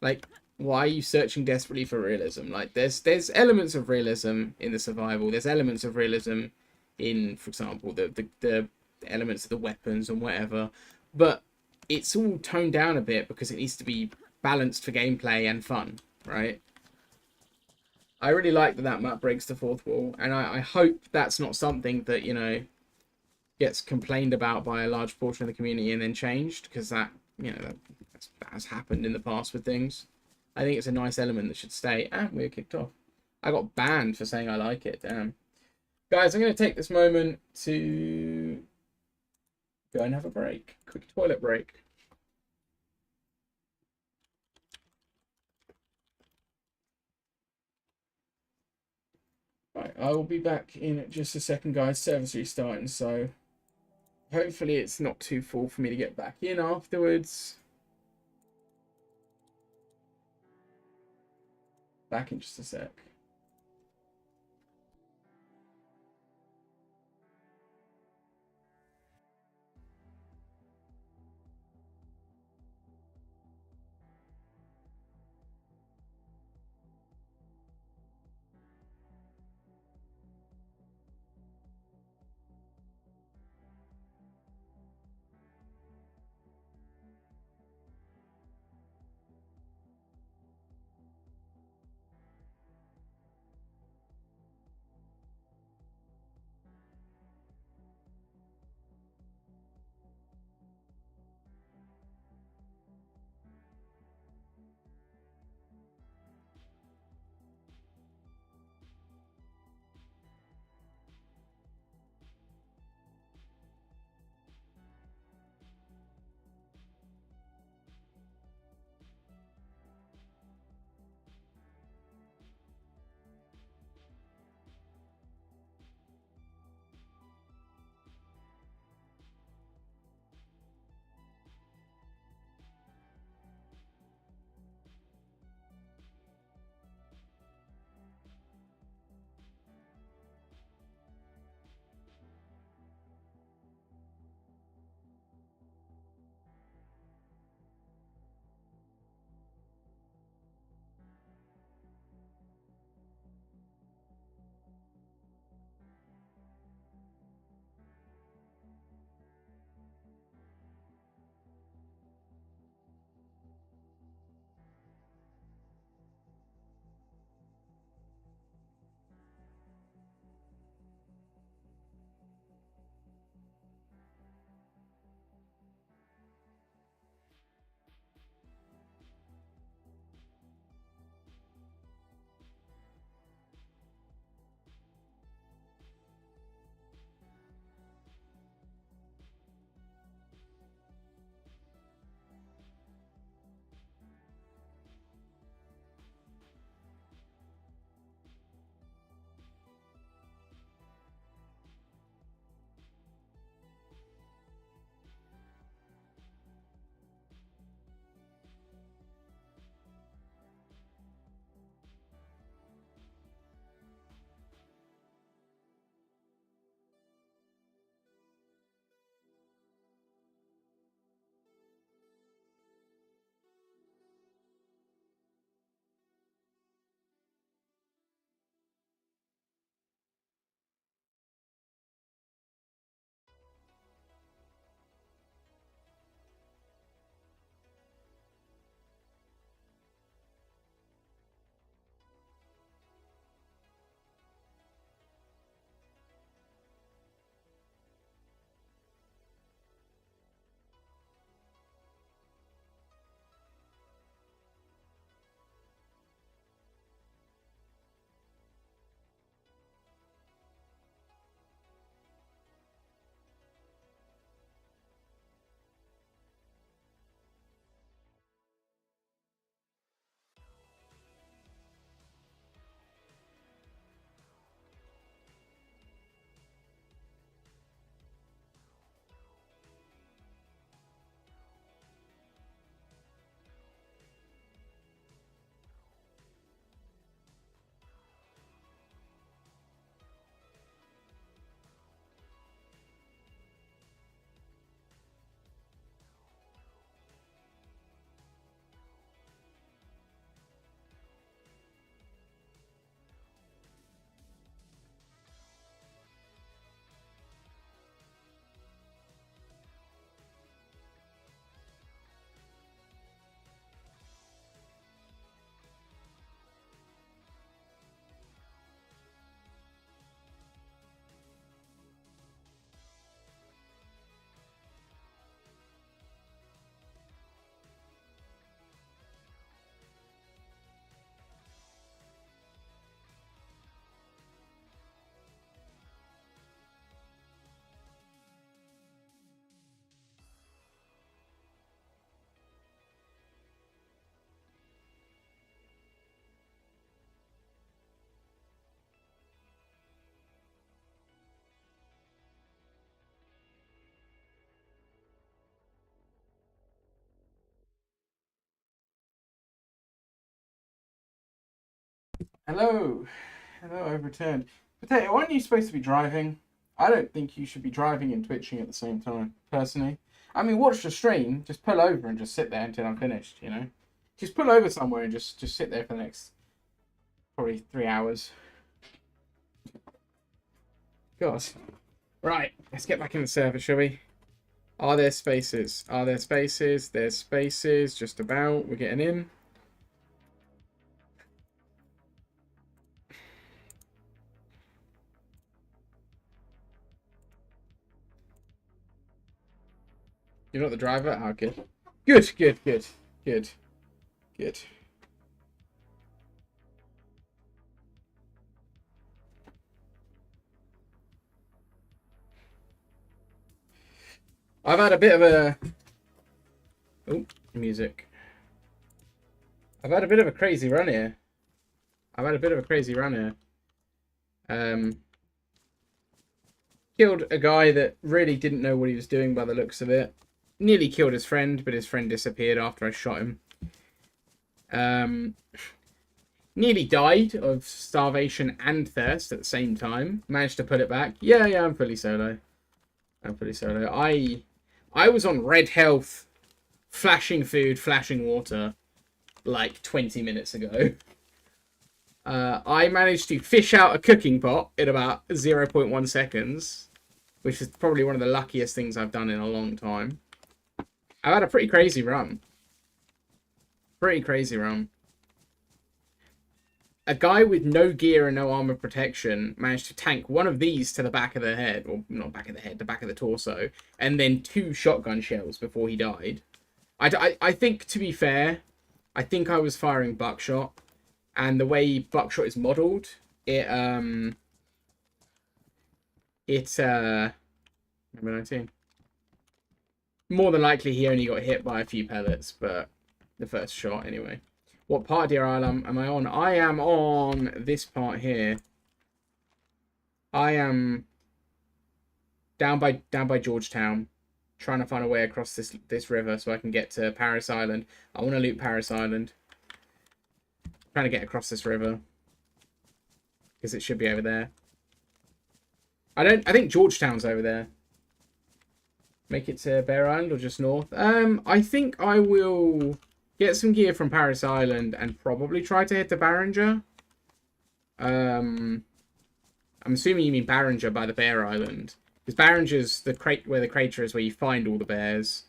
Like, why are you searching desperately for realism? Like, there's elements of realism in the survival. There's elements of realism in, for example, the elements of the weapons and whatever. But it's all toned down a bit because it needs to be balanced for gameplay and fun, right? I really like that map breaks the fourth wall, and I hope that's not something that, you know, gets complained about by a large portion of the community and then changed, because that, you know, that has happened in the past with things. I think it's a nice element that should stay. And we're kicked off. I got banned for saying I like it. Damn. Guys, I'm going to take this moment to go and have a break. Quick toilet break. Right, I will be back in just a second, guys. Service restarting, so hopefully it's not too full for me to get back in afterwards. Back in just a sec. Hello. Hello, I've returned. Potato, aren't you supposed to be driving? I don't think you should be driving and twitching at the same time, personally. I mean, watch the stream, just pull over and just sit there until I'm finished, you know? Just pull over somewhere and just sit there for the next probably 3 hours. God. Right, let's get back in the server, shall we? Are there spaces? Are there spaces? There's spaces, just about. We're getting in. You're not the driver? Oh, good. Good, good, good, good, good. I've had a bit of a... Oh, music. I've had a bit of a crazy run here. Killed a guy that really didn't know what he was doing by the looks of it. Nearly killed his friend, but his friend disappeared after I shot him. Nearly died of starvation and thirst at the same time. Managed to put it back. Yeah, I'm fully solo. I was on red health, flashing food, flashing water, like 20 minutes ago. I managed to fish out a cooking pot in about 0.1 seconds, which is probably one of the luckiest things I've done in a long time. I've had a pretty crazy run. A guy with no gear and no armor protection managed to tank one of these to the back of the head, or not back of the head, the back of the torso, and then 2 shotgun shells before he died. I think, to be fair, I think I was firing buckshot, and the way buckshot is modeled, number 19. More than likely, he only got hit by a few pellets, but the first shot anyway. What part of Deer Island am I on? I am on this part here. I am down by Georgetown, trying to find a way across this river so I can get to Paris Island. I want to loot Paris Island. Trying to get across this river because it should be over there. I think Georgetown's over there. Make it to Bear Island or just north. I think I will get some gear from Paris Island and probably try to head to Barringer. I'm assuming you mean Barringer by the Bear Island. Because Barringer's where the crater is, where you find all the bears.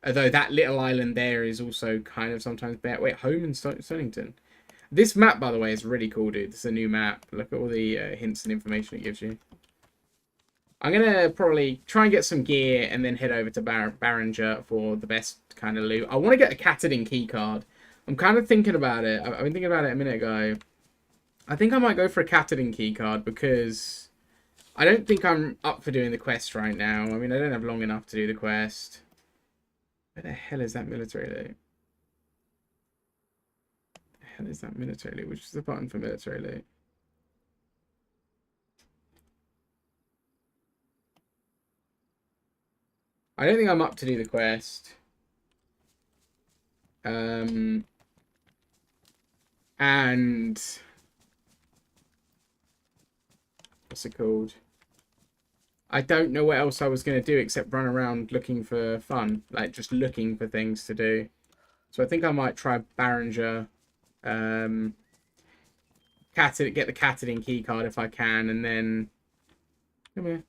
Although that little island there is also kind of sometimes bear. Wait, home in Stonington. This map, by the way, is really cool, dude. It's a new map. Look at all the hints and information it gives you. I'm going to probably try and get some gear and then head over to Barringer for the best kind of loot. I want to get a Katadin keycard. I'm kind of thinking about it. I've been thinking about it a minute ago. I think I might go for a Katadin keycard because I don't think I'm up for doing the quest right now. I mean, I don't have long enough to do the quest. Where the hell is that military loot? Where the hell is that military loot? Which is the button for military loot? I don't think I'm up to do the quest. And what's it called? I don't know what else I was going to do except run around looking for fun, like just looking for things to do. So I think I might try Barringer, get the Katadin keycard if I can, and then come here.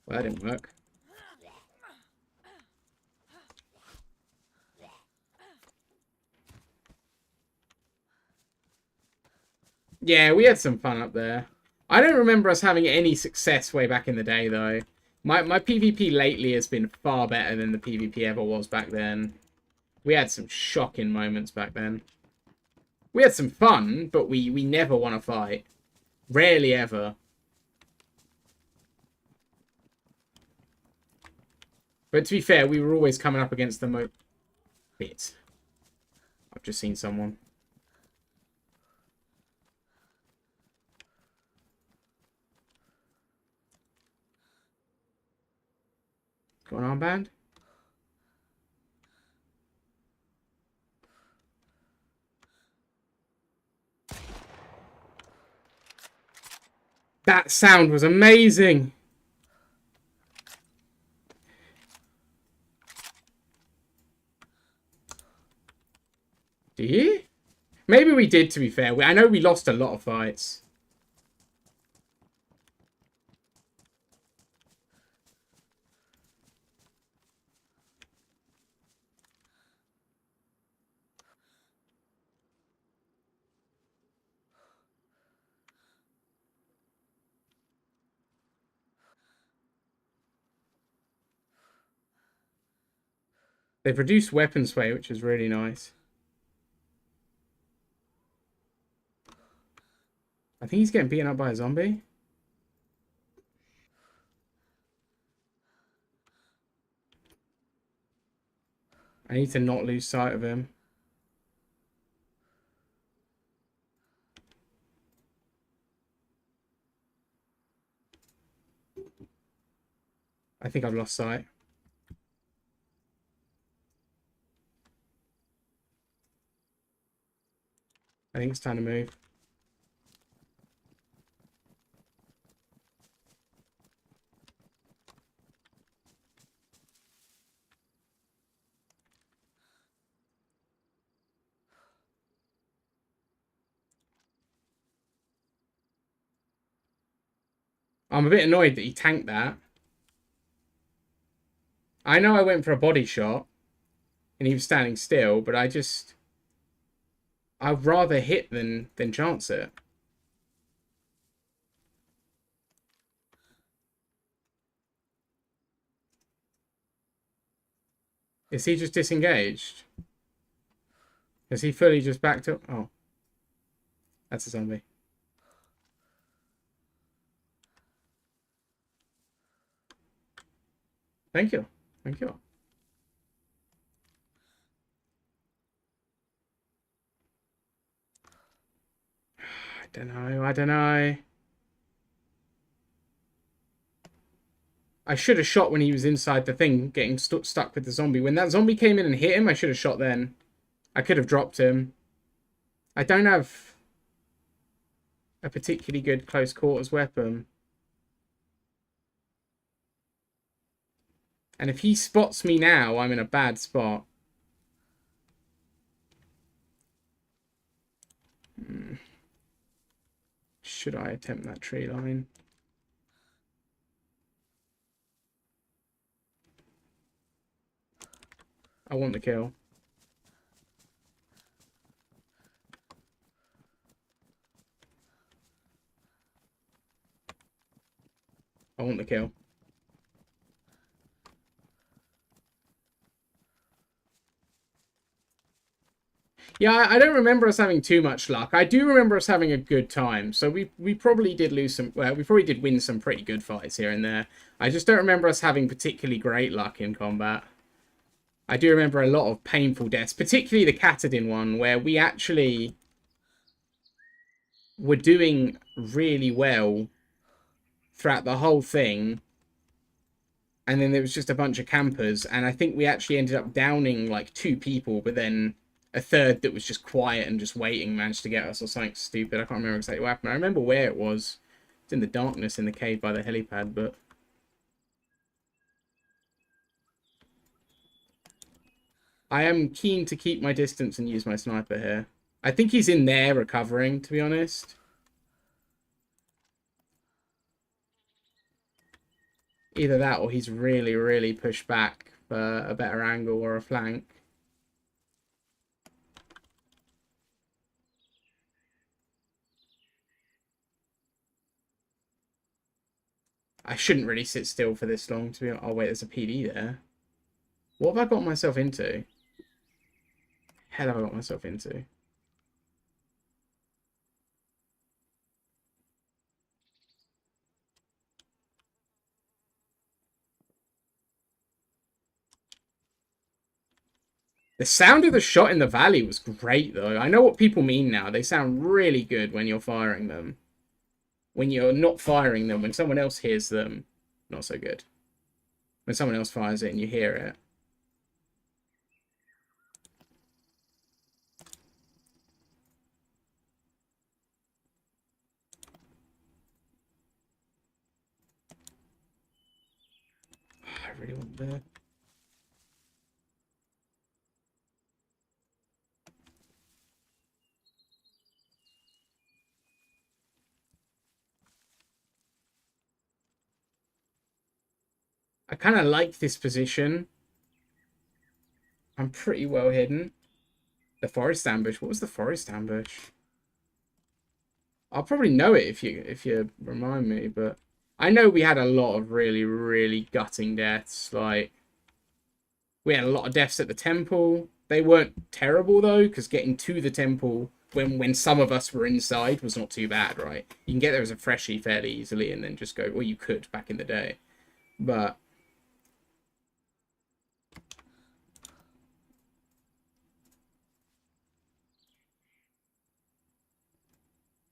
Well, that didn't work. Yeah, we had some fun up there. I don't remember us having any success way back in the day, though. My PvP lately has been far better than the PvP ever was back then. We had some shocking moments back then. We had some fun, but we never won a fight. Rarely ever. But to be fair, we were always coming up against the bit. I've just seen someone. Got an armband? That sound was amazing. Do you? Maybe we did, to be fair. I know we lost a lot of fights. They've reduced weapon sway, which is really nice. I think he's getting beaten up by a zombie. I need to not lose sight of him. I think I've lost sight. I think it's time to move. I'm a bit annoyed that he tanked that. I know I went for a body shot and he was standing still, but I'd rather hit than chance it. Is he just disengaged? Is he fully just backed up? Oh. That's a zombie. Thank you. Thank you. I don't know. I don't know. I should have shot when he was inside the thing, getting stuck with the zombie. When that zombie came in and hit him, I should have shot then. I could have dropped him. I don't have a particularly good close quarters weapon. And if he spots me now, I'm in a bad spot. Should I attempt that tree line? I want the kill. I want the kill. Yeah, I don't remember us having too much luck. I do remember us having a good time. So we probably did lose some... Well, we probably did win some pretty good fights here and there. I just don't remember us having particularly great luck in combat. I do remember a lot of painful deaths, particularly the Katadin one, where we actually were doing really well throughout the whole thing. And then there was just a bunch of campers. And I think we actually ended up downing like 2 people, but then a third that was just quiet and just waiting managed to get us or something stupid. I can't remember exactly what happened. I remember where it was. It's in the darkness in the cave by the helipad, but... I am keen to keep my distance and use my sniper here. I think he's in there recovering, to be honest. Either that or he's really, really pushed back for a better angle or a flank. I shouldn't really sit still for this long, to be honest. Oh, wait, there's a PD there. What have I got myself into? Hell have I got myself into? The sound of the shot in the valley was great, though. I know what people mean now. They sound really good when you're firing them. When you're not firing them, when someone else hears them, not so good. When someone else fires it and you hear it. I really want the... I kind of like this position. I'm pretty well hidden. The forest ambush. What was the forest ambush? I'll probably know it if you remind me, but I know we had a lot of really, really gutting deaths. Like, we had a lot of deaths at the temple. They weren't terrible though, because getting to the temple when some of us were inside was not too bad, right? You can get there as a freshie fairly easily and then just go, well, you could back in the day. But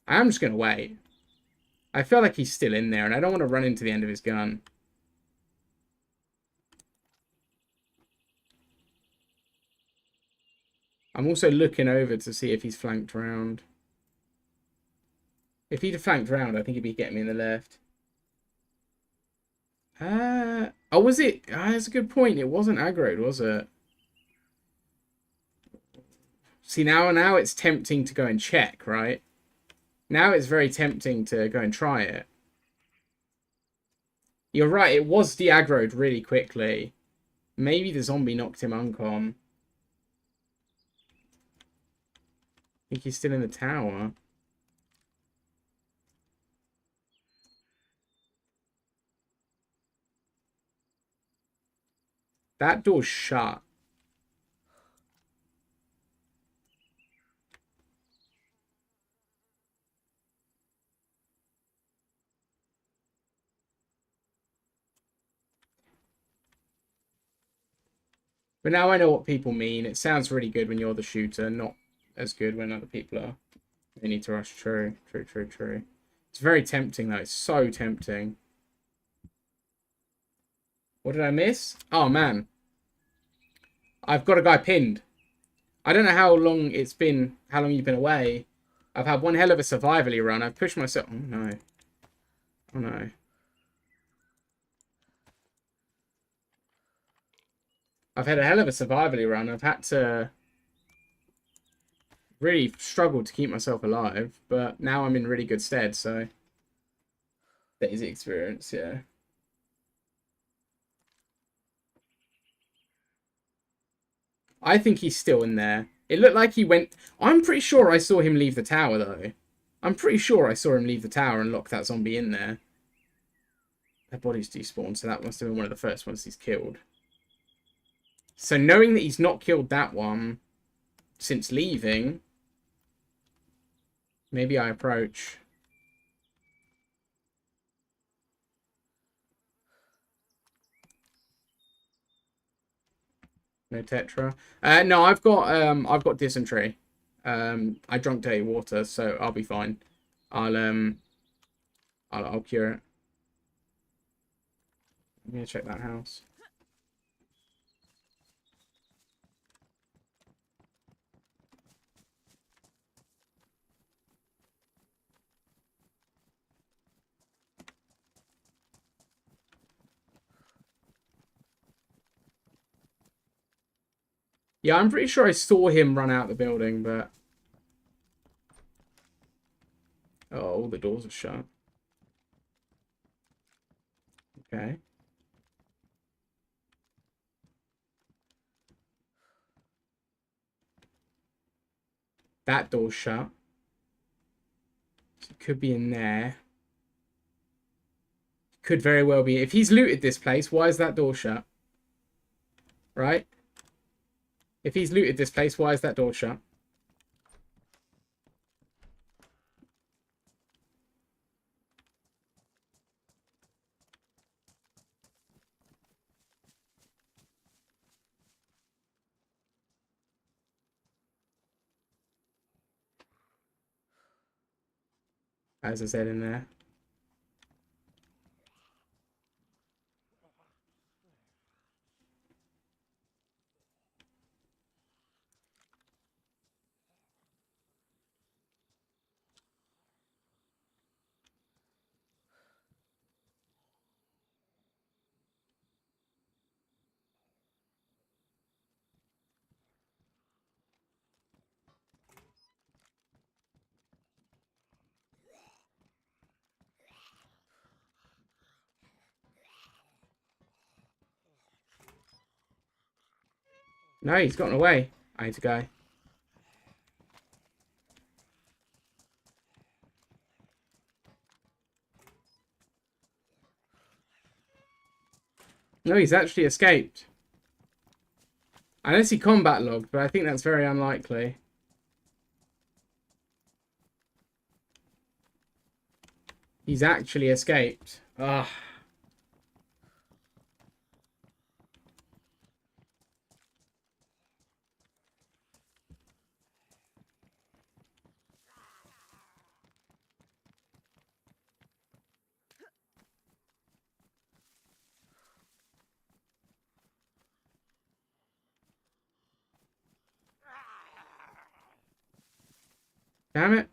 I'm just gonna wait. I feel like he's still in there, and I don't want to run into the end of his gun. I'm also looking over to see if he's flanked round. If he'd have flanked round, I think he'd be getting me in the left. Oh, was it? That's a good point. It wasn't aggroed, was it? See, now it's tempting to go and check, right? Now it's very tempting to go and try it. You're right, it was de-aggroed really quickly. Maybe the zombie knocked him uncon. I think he's still in the tower. That door's shut. But now I know what people mean. It sounds really good when you're the shooter, not as good when other people are. They need to rush. True. It's very tempting, though. It's so tempting. What did I miss? Oh, man. I've got a guy pinned. I don't know how long it's been, how long you've been away. I've had one hell of a survivally run. I've pushed myself. Oh, no. Oh, no. I've had a hell of a survivally run. I've had to really struggle to keep myself alive, but now I'm in really good stead, so that is the experience, yeah. I think he's still in there. It looked like he went... I'm pretty sure I saw him leave the tower, though. I'm pretty sure I saw him leave the tower and lock that zombie in there. Their body's despawned, so that must have been one of the first ones he's killed. So knowing that he's not killed that one since leaving, maybe I approach. No tetra. No, I've got dysentery. I drank dirty water, so I'll be fine. I'll cure it. I'm gonna check that house. Yeah, I'm pretty sure I saw him run out the building, but... Oh, all the doors are shut. Okay. That door's shut. So it could be in there. Could very well be. If he's looted this place, why is that door shut? Right? If he's looted this place, why is that door shut? As I said in there. No, he's gotten away. I need to go. No, he's actually escaped. Unless he combat logged, but I think that's very unlikely. He's actually escaped. Ah. Damn it.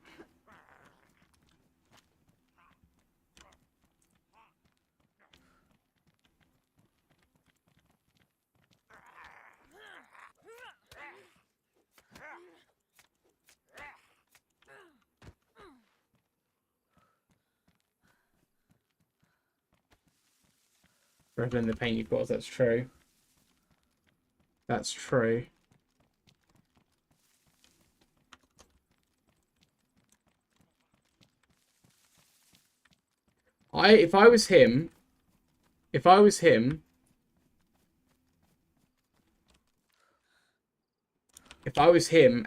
Rather than the pain you caused, that's true. That's true. If I was him,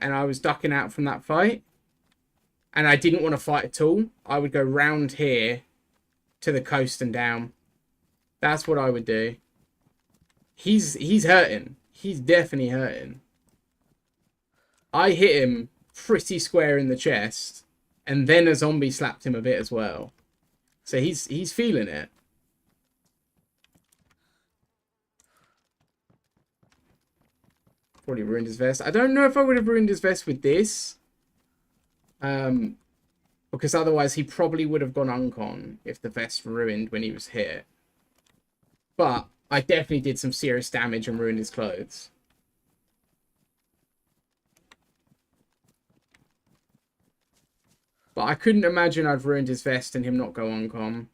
and I was ducking out from that fight, and I didn't want to fight at all, I would go round here to the coast and down. That's what I would do. He's hurting. He's definitely hurting. I hit him pretty square in the chest, and then a zombie slapped him a bit as well. So he's feeling it. Probably ruined his vest. I don't know if I would have ruined his vest with this. Because otherwise he probably would have gone uncon if the vest ruined when he was hit. But I definitely did some serious damage and ruined his clothes. But I couldn't imagine I'd ruined his vest and him not go uncon.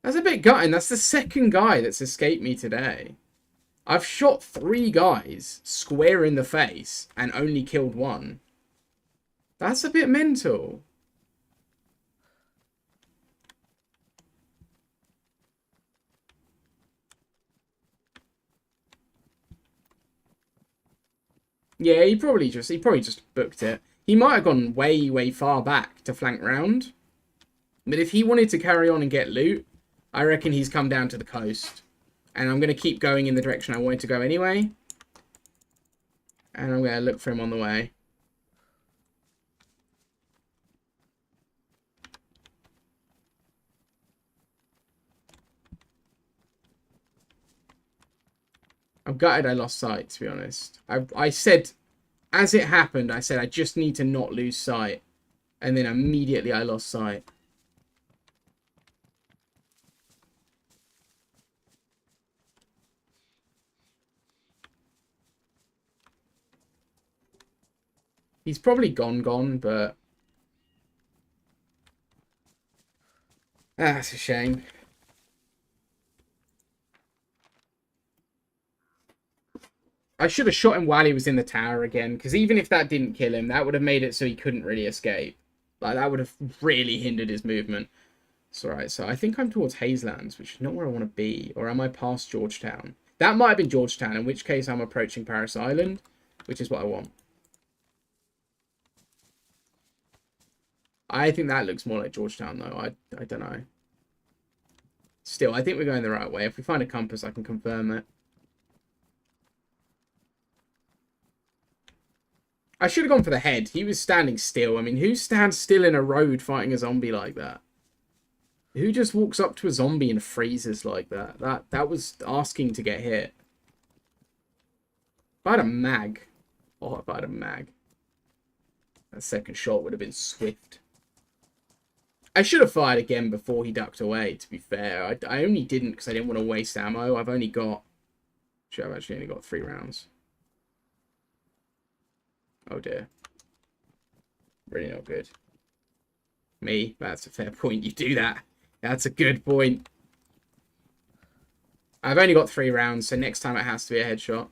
That's a bit gutting. That's the second guy that's escaped me today. I've shot 3 guys square in the face and only killed 1. That's a bit mental. Yeah, he probably just booked it. He might have gone way far back to flank round. But if he wanted to carry on and get loot, I reckon he's come down to the coast. And I'm going to keep going in the direction I wanted to go anyway. And I'm going to look for him on the way. I'm gutted I lost sight, to be honest. I said, as it happened, I said I just need to not lose sight. And then immediately I lost sight. He's probably gone, but... that's a shame. I should have shot him while he was in the tower again, because even if that didn't kill him, that would have made it so he couldn't really escape. Like, that would have really hindered his movement. It's alright, so I think I'm towards Hazelands, which is not where I want to be. Or am I past Georgetown? That might have been Georgetown, in which case I'm approaching Paris Island, which is what I want. I think that looks more like Georgetown, though. I don't know. Still, I think we're going the right way. If we find a compass, I can confirm it. I should have gone for the head. He was standing still. I mean, who stands still in a road fighting a zombie like that? Who just walks up to a zombie and freezes like that? That was asking to get hit. If I had a mag. Oh, if I had a mag. That second shot would have been swift. I should have fired again before he ducked away, to be fair. I only didn't because I didn't want to waste ammo. I've actually only got 3 rounds. Oh dear. Really not good. Me? That's a fair point. You do that. That's a good point. I've only got 3 rounds, so next time it has to be a headshot.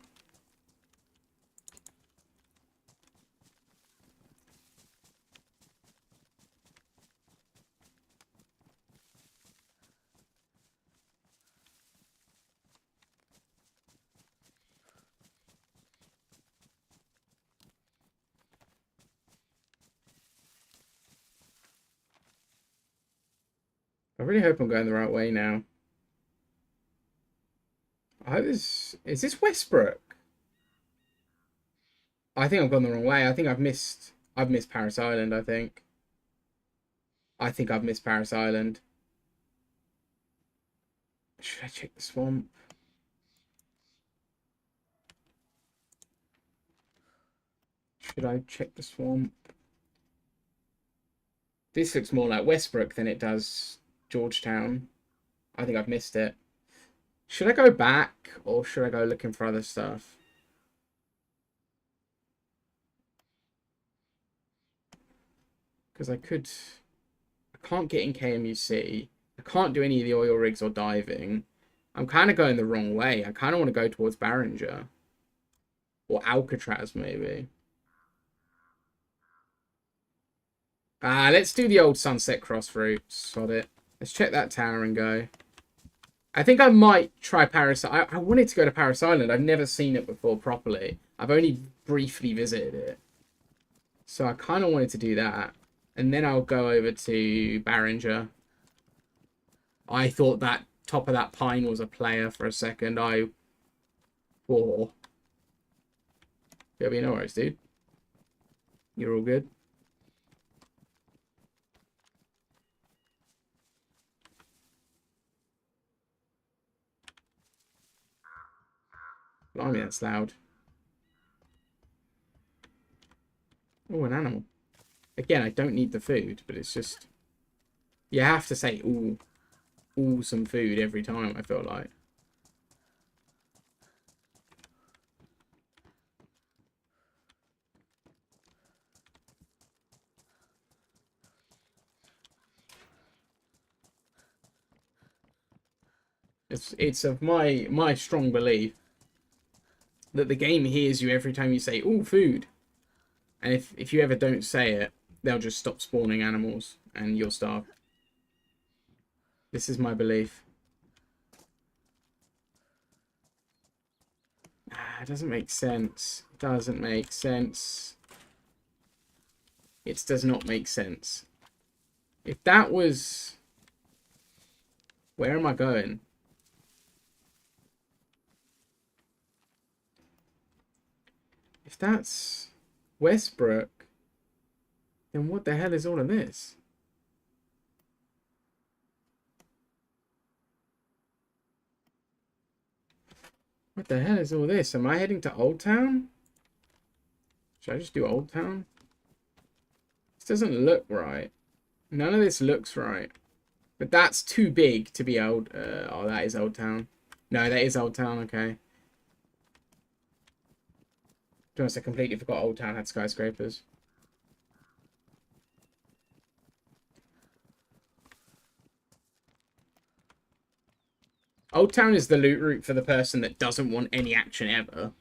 I really hope I'm going the right way now. I hope this... Is this Westbrook? I think I've gone the wrong way. I think I've missed Paris Island, I think. I think I've missed Paris Island. Should I check the swamp? Should I check the swamp? This looks more like Westbrook than it does Georgetown. I think I've missed it. Should I go back or should I go looking for other stuff? Because I can't get in KMUC. I can't do any of the oil rigs or diving. I'm kind of going the wrong way. I kind of want to go towards Barringer. Or Alcatraz, maybe. Let's do the old Sunset Cross route. Sod it. Let's check that tower and go. I think I might try Paris. I wanted to go to Paris Island. I've never seen it before properly. I've only briefly visited it. So I kind of wanted to do that. And then I'll go over to Barringer. I thought that top of that pine was a player for a second. Whoa. Yeah, no worries, dude. You're all good. Blimey, that's loud. Oh, an animal. Again, I don't need the food, but it's just... You have to say, ooh, some food every time, I feel like. It's of my strong belief that the game hears you every time you say, ooh, food. And if you ever don't say it, they'll just stop spawning animals and you'll starve. This is my belief. It doesn't make sense. It doesn't make sense. It does not make sense. If that was... Where am I going? If that's Westbrook, then what the hell is all of this? What the hell is all this? Am I heading to Old Town? Should I just do Old Town? This doesn't look right. None of this looks right. But that's too big to be old. Oh, that is Old Town. No, that is Old Town. Okay. To be honest, I completely forgot Old Town had skyscrapers. Old Town is the loot route for the person that doesn't want any action ever.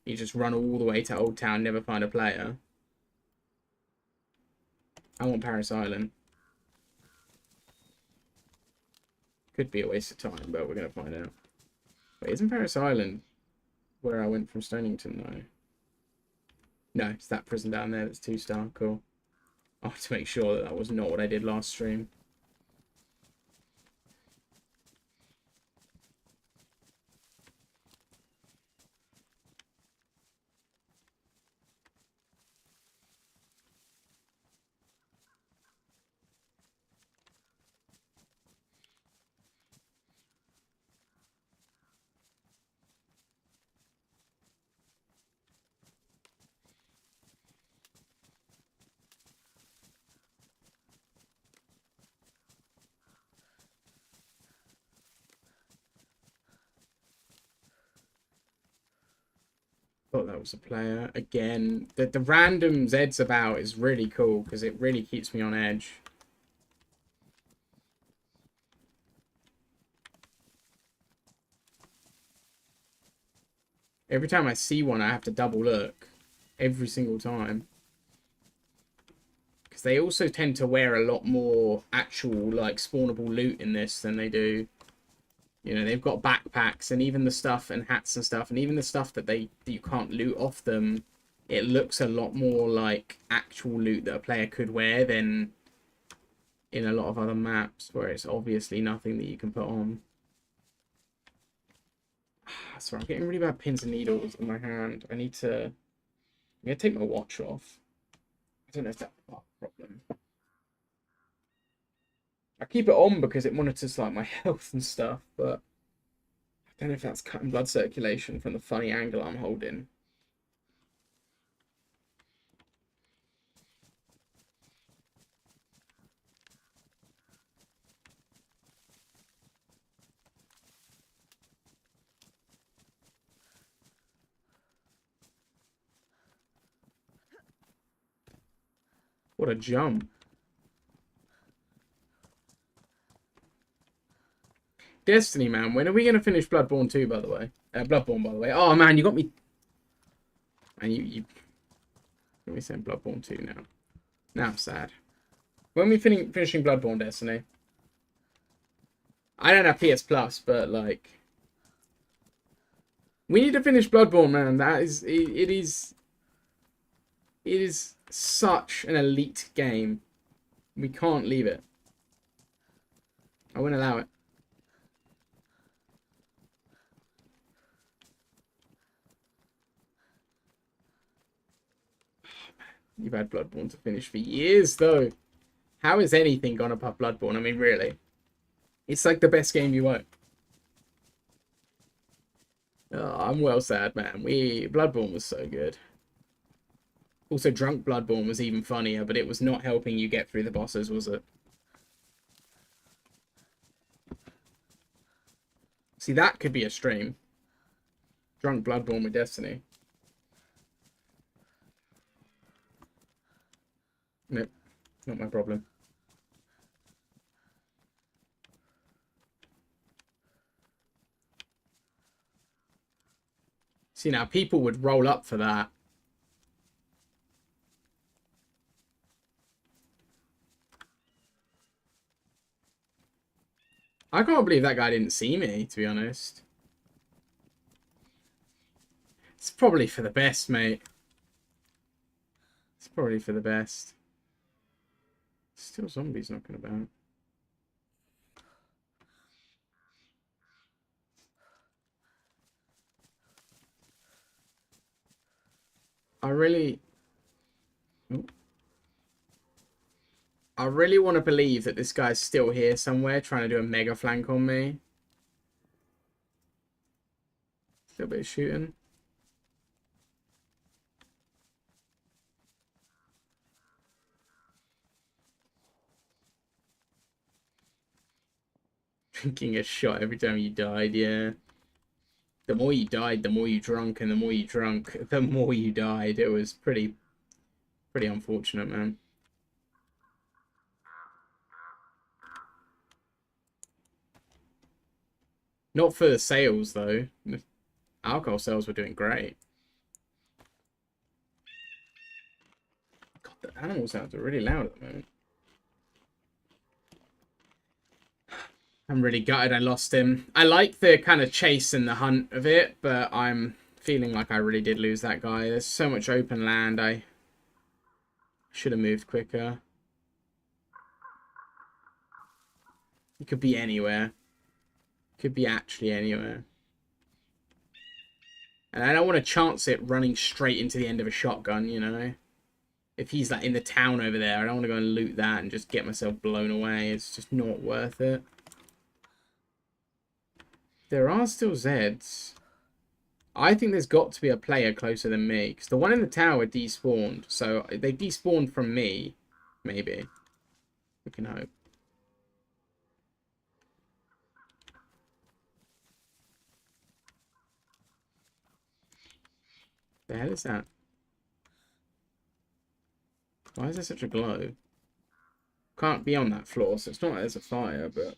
You just run all the way to Old Town, never find a player. I want Paris Island. Could be a waste of time, but we're going to find out. Wait, isn't Paris Island where I went from Stonington? No. No, it's that prison down there that's 2-star. Cool. I have to make sure that that was not what I did last stream. Thought that was a player. Again, the random Zeds about is really cool because it really keeps me on edge. Every time I see one, I have to double look. Every single time. Because they also tend to wear a lot more actual, like, spawnable loot in this than they do. You know, they've got backpacks and even the stuff and hats and stuff. And even the stuff that you can't loot off them, it looks a lot more like actual loot that a player could wear than in a lot of other maps where it's obviously nothing that you can put on. Sorry, I'm getting really bad pins and needles in my hand. I'm gonna take my watch off. I don't know if that's a problem. I keep it on because it monitors like my health and stuff, but I don't know if that's cutting blood circulation from the funny angle I'm holding. What a jump. Destiny, man. When are we going to finish Bloodborne 2, by the way? Bloodborne, by the way. Oh, man, you got me... And you got me saying Bloodborne 2 now. Now I'm sad. When are we finishing Bloodborne, Destiny? I don't have PS Plus, but, like... We need to finish Bloodborne, man. That is... It is... It is such an elite game. We can't leave it. I won't allow it. You've had Bloodborne to finish for years, though. How has anything gone above Bloodborne? I mean, really. It's like the best game you own. Oh, I'm well sad, man. Bloodborne was so good. Also, Drunk Bloodborne was even funnier, but it was not helping you get through the bosses, was it? See, that could be a stream. Drunk Bloodborne with Destiny. Nope, not my problem. See, now people would roll up for that. I can't believe that guy didn't see me, to be honest. It's probably for the best, mate. It's probably for the best. Still zombies knocking about. I really want to believe that this guy's still here somewhere trying to do a mega flank on me. Still a bit of shooting. Drinking a shot every time you died, yeah. The more you died, the more you drunk, and the more you drunk, the more you died. It was pretty unfortunate, man. Not for the sales, though. The alcohol sales were doing great. God, the animal sounds are really loud at the moment. I'm really gutted I lost him. I like the kind of chase and the hunt of it, but I'm feeling like I really did lose that guy. There's so much open land. I should have moved quicker. He could be anywhere. Could be actually anywhere. And I don't want to chance it running straight into the end of a shotgun, you know? If he's like in the town over there, I don't want to go and loot that and just get myself blown away. It's just not worth it. There are still Zeds. I think there's got to be a player closer than me. Because the one in the tower despawned. So they despawned from me. Maybe. We can hope. The hell is that? Why is there such a glow? Can't be on that floor, so it's not like there's a fire, but...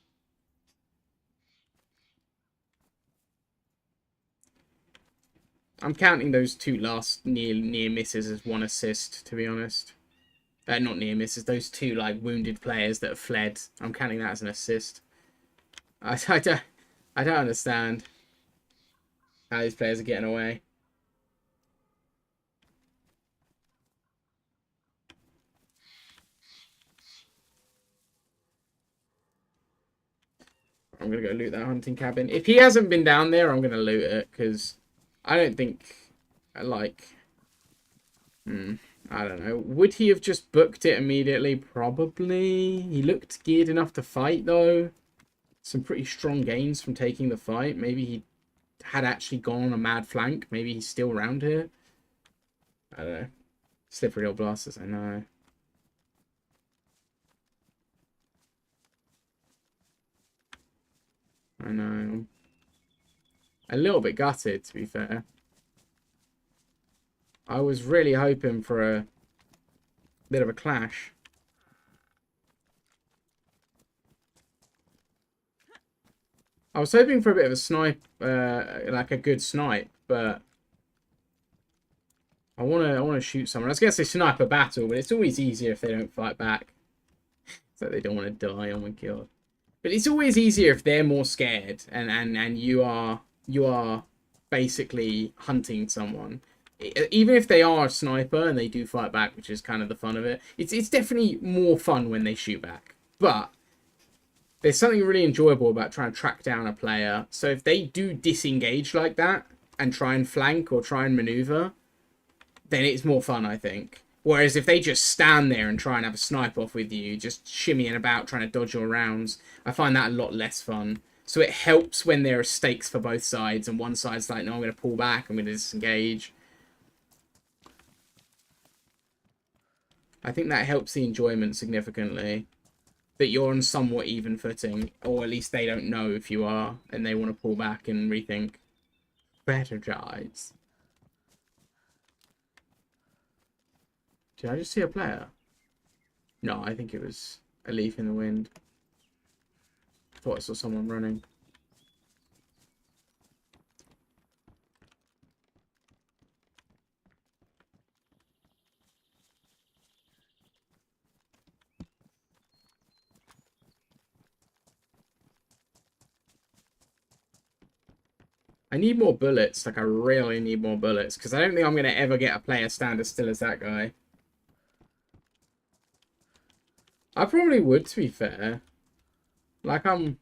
I'm counting those two last near misses as one assist, to be honest. Not near misses, those two like wounded players that have fled. I'm counting that as an assist. I don't understand how these players are getting away. I'm going to go loot that hunting cabin. If he hasn't been down there, I'm going to loot it, because I don't think, like... I don't know. Would he have just booked it immediately? Probably. He looked geared enough to fight, though. Some pretty strong gains from taking the fight. Maybe he had actually gone on a mad flank. Maybe he's still around here. I don't know. Slippery old blasters, I know. I know. A little bit gutted, to be fair. I was really hoping for a bit of a clash. I was hoping for a bit of a snipe, like a good snipe, but I wanna shoot someone. I was gonna say sniper battle, but it's always easier if they don't fight back. So they don't want to die. Oh my god! But it's always easier if they're more scared and you are basically hunting someone. Even if they are a sniper and they do fight back, which is kind of the fun of it. It's definitely more fun when they shoot back, but there's something really enjoyable about trying to track down a player. So if they do disengage like that and try and flank or try and maneuver, then it's more fun, I think. Whereas if they just stand there and try and have a snipe off with you, just shimmying about trying to dodge your rounds, I find that a lot less fun. So it helps when there are stakes for both sides and one side's like, no, I'm going to pull back, I'm going to disengage. I think that helps the enjoyment significantly. That you're on somewhat even footing, or at least they don't know if you are, and they want to pull back and rethink. Better guys. Did I just see a player? No, I think it was a leaf in the wind. I thought I saw someone running. I need more bullets. Like, I really need more bullets. Because I don't think I'm going to ever get a player stand as still as that guy. I probably would, to be fair. Like, I'm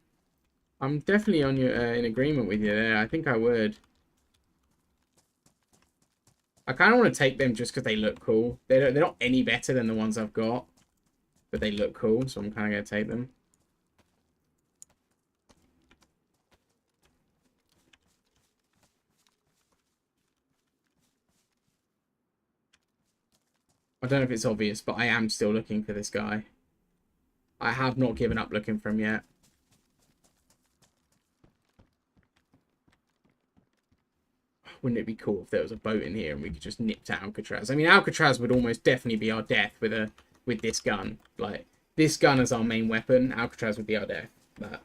definitely on your in agreement with you there. I think I would. I kind of want to take them just because they look cool. They're not any better than the ones I've got. But they look cool, so I'm kind of going to take them. I don't know if it's obvious, but I am still looking for this guy. I have not given up looking for him yet. Wouldn't it be cool if there was a boat in here and we could just nip to Alcatraz? I mean, Alcatraz would almost definitely be our death with this gun. Like, this gun as our main weapon, Alcatraz would be our death. But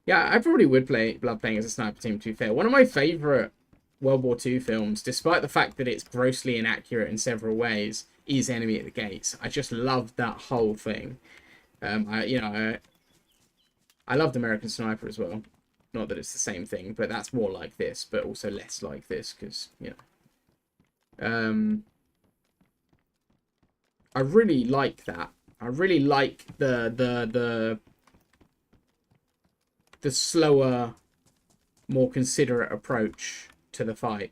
yeah, I probably would love playing as a sniper team, to be fair. One of my favourite World War II films, despite the fact that it's grossly inaccurate in several ways, is Enemy at the Gates. I just loved that whole thing. I loved American Sniper as well. Not that it's the same thing, but that's more like this, but also less like this, because, you know. I really like that. I really like the slower, more considerate approach to the fight.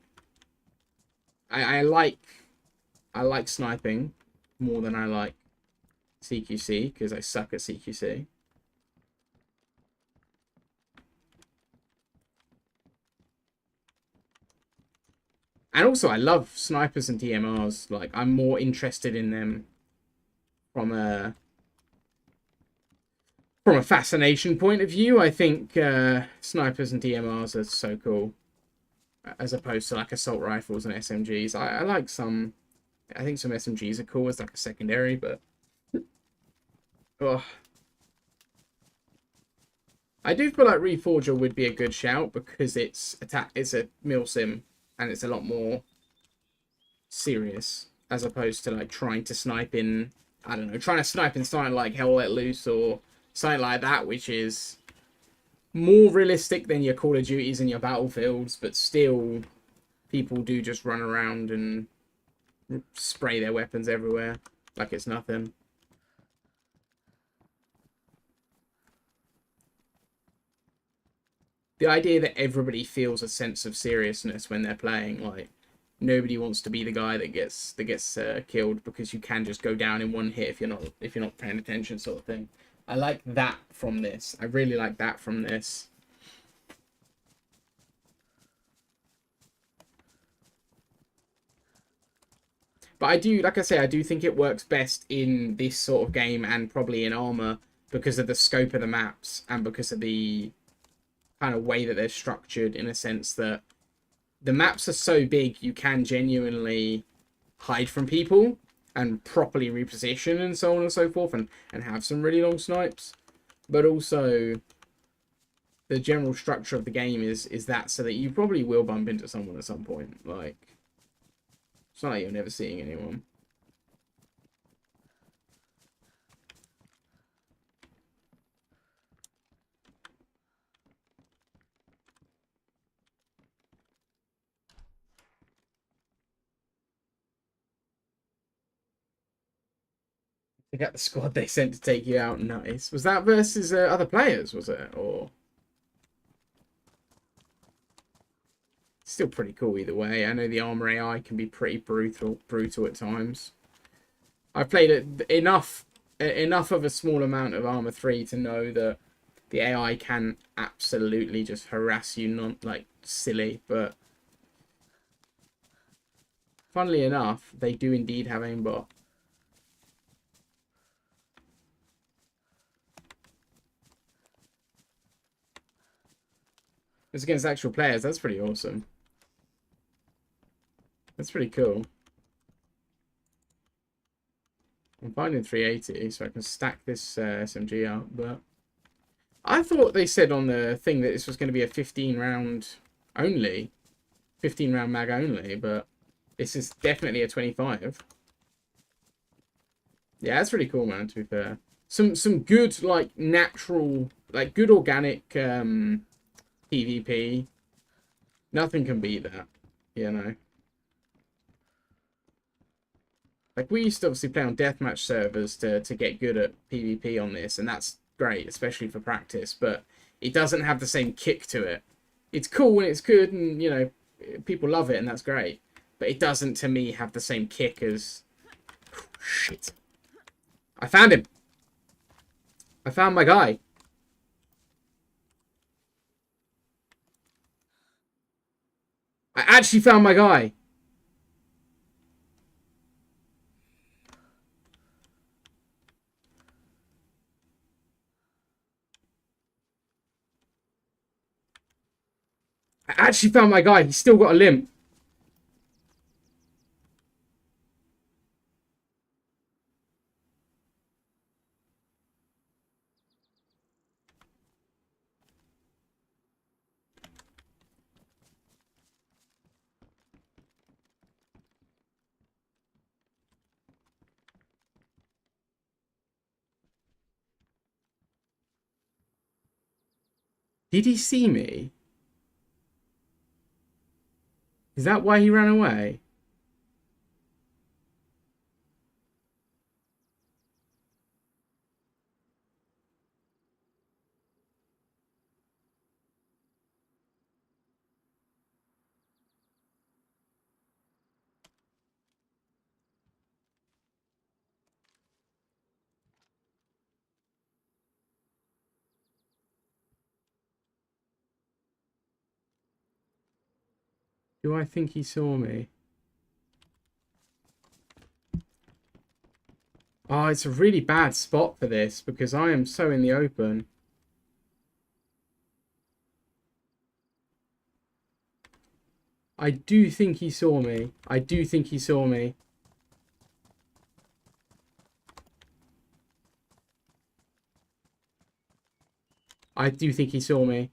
I like sniping more than I like CQC, because I suck at CQC. And also, I love snipers and DMRs. Like, I'm more interested in them from a fascination point of view. I think snipers and DMRs are so cool, as opposed to like assault rifles and SMGs. I like some. I think some SMGs are cool as like a secondary, but I do feel like Reforger would be a good shout because it's a mil sim and it's a lot more serious as opposed to like trying to snipe in, I don't know, trying to snipe in something like Hell Let Loose or something like that, which is more realistic than your Call of Duties and your Battlefields, but still people do just run around and spray their weapons everywhere like it's nothing. the idea that everybody feels a sense of seriousness when they're playing, like nobody wants to be the guy that gets killed because you can just go down in one hit if you're not paying attention, sort of thing. I like that from this. I really like that from this. But I do, like I say, I do think it works best in this sort of game and probably in Armor because of the scope of the maps and because of the kind of way that they're structured, in a sense that the maps are so big you can genuinely hide from people and properly reposition and so on and so forth, and have some really long snipes. But also the general structure of the game is that so that you probably will bump into someone at some point. Like, it's not like you're never seeing anyone. They got the squad they sent to take you out. Nice. Was that versus other players, was it? Or still pretty cool either way. I know the armor AI can be pretty brutal at times. I've played it enough of a small amount of Armor 3 to know that the AI can absolutely just harass you, not like silly, but funnily enough, they do indeed have aimbot. It's against actual players. That's pretty awesome. That's pretty cool. I'm finding 380, so I can stack this SMG out, but I thought they said on the thing that this was going to be a 15 round only. 15 round mag only, but this is definitely a 25. Yeah, that's really cool, man, to be fair. Some good, like, natural, like, good organic PvP. Nothing can beat that, you know. Like, we used to obviously play on deathmatch servers to get good at PvP on this, and that's great, especially for practice, but it doesn't have the same kick to it. It's cool when it's good, and, you know, people love it, and that's great. But it doesn't, to me, have the same kick as... Shit. I found him. I found my guy. I actually found my guy. I actually found my guy. He's still got a limp. Did he see me? Is that why he ran away? Do I think he saw me? Oh, it's a really bad spot for this because I am so in the open. I do think he saw me. I do think he saw me. I do think he saw me.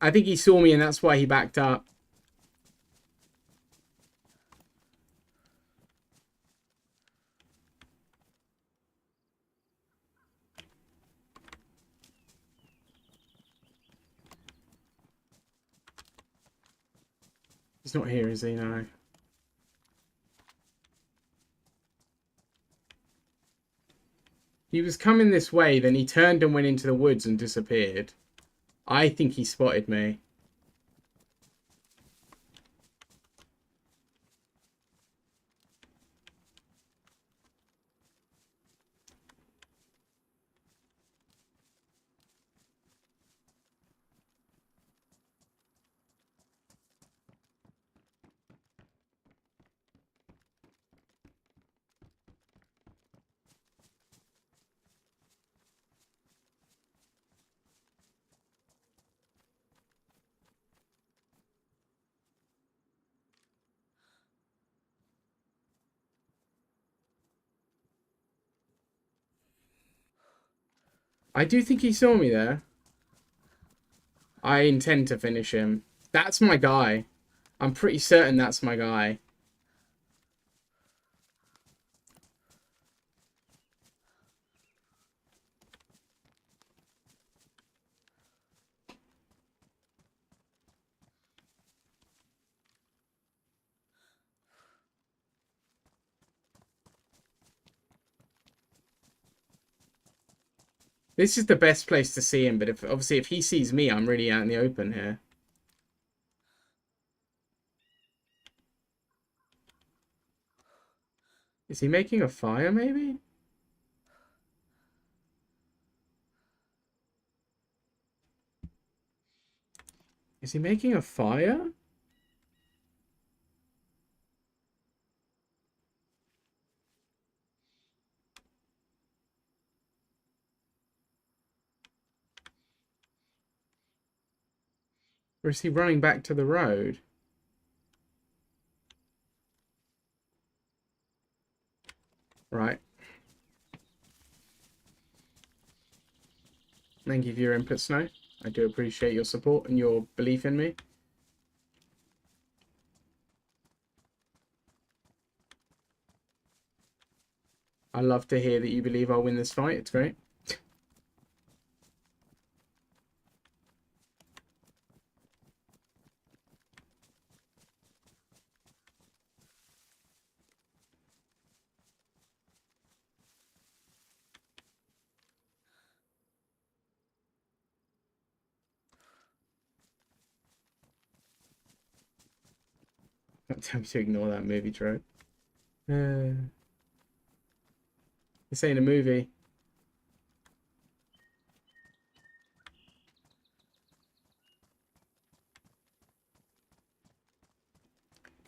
I think he saw me and that's why he backed up. He's not here, is he? No. He was coming this way, then he turned and went into the woods and disappeared. I think he spotted me. I do think he saw me there. I intend to finish him. That's my guy. I'm pretty certain that's my guy. This is the best place to see him, but obviously if he sees me, I'm really out in the open here. Is he making a fire, maybe? Is he making a fire? Or is he running back to the road? Right. Thank you for your input, Snow. I do appreciate your support and your belief in me. I love to hear that you believe I'll win this fight. It's great. Don't tell me to ignore that movie trope. This ain't a movie.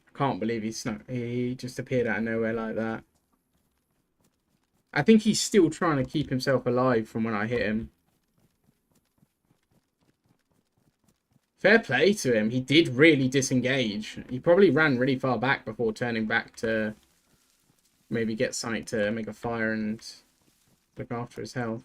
I can't believe he just appeared out of nowhere like that. I think he's still trying to keep himself alive from when I hit him. Fair play to him. He did really disengage. He probably ran really far back before turning back to maybe get something to make a fire and look after his health.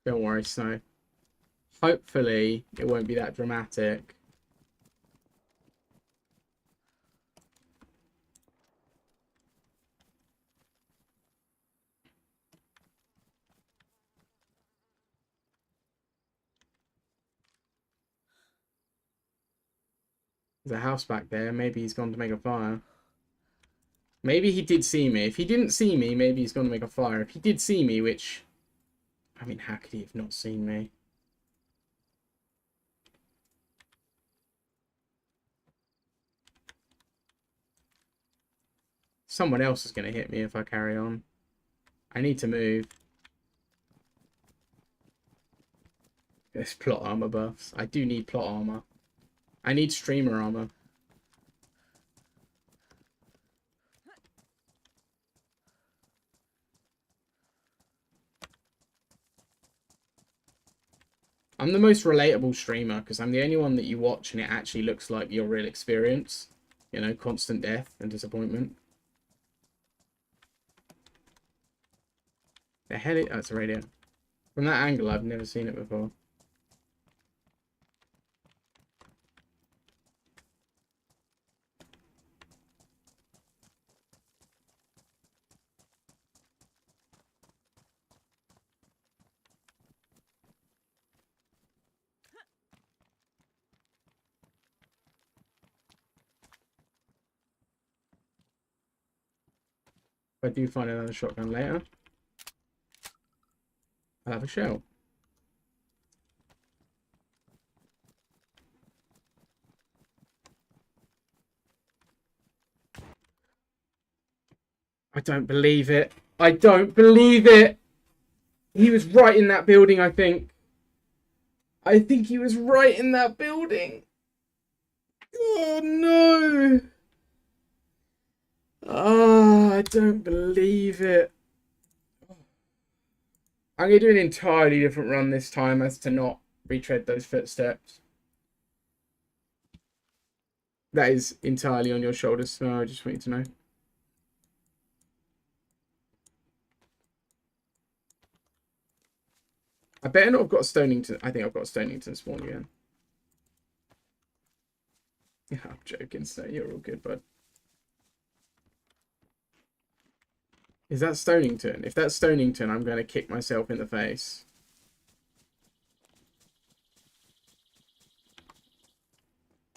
Don't worry, Snow. Hopefully, it won't be that dramatic. There's a house back there. Maybe he's gone to make a fire. Maybe he did see me. If he didn't see me, maybe he's gone to make a fire. If he did see me, which... I mean, how could he have not seen me? Someone else is going to hit me if I carry on. I need to move. There's plot armor buffs. I do need plot armor. I need streamer armor. I'm the most relatable streamer because I'm the only one that you watch and it actually looks like your real experience. You know, constant death and disappointment. The hell is... Oh, it's a radio. From that angle, I've never seen it before. If I do find another shotgun later, I'll have a shell. I don't believe it. I don't believe it. He was right in that building, I think. I think he was right in that building. Oh, no. Oh, I don't believe it. I'm going to do an entirely different run this time as to not retread those footsteps. That is entirely on your shoulders, so I just want you to know. I better not have got a Stonington. I think I've got a Stonington spawn again. Yeah, I'm joking, so you're all good, bud. Is that Stonington? If that's Stonington, I'm going to kick myself in the face.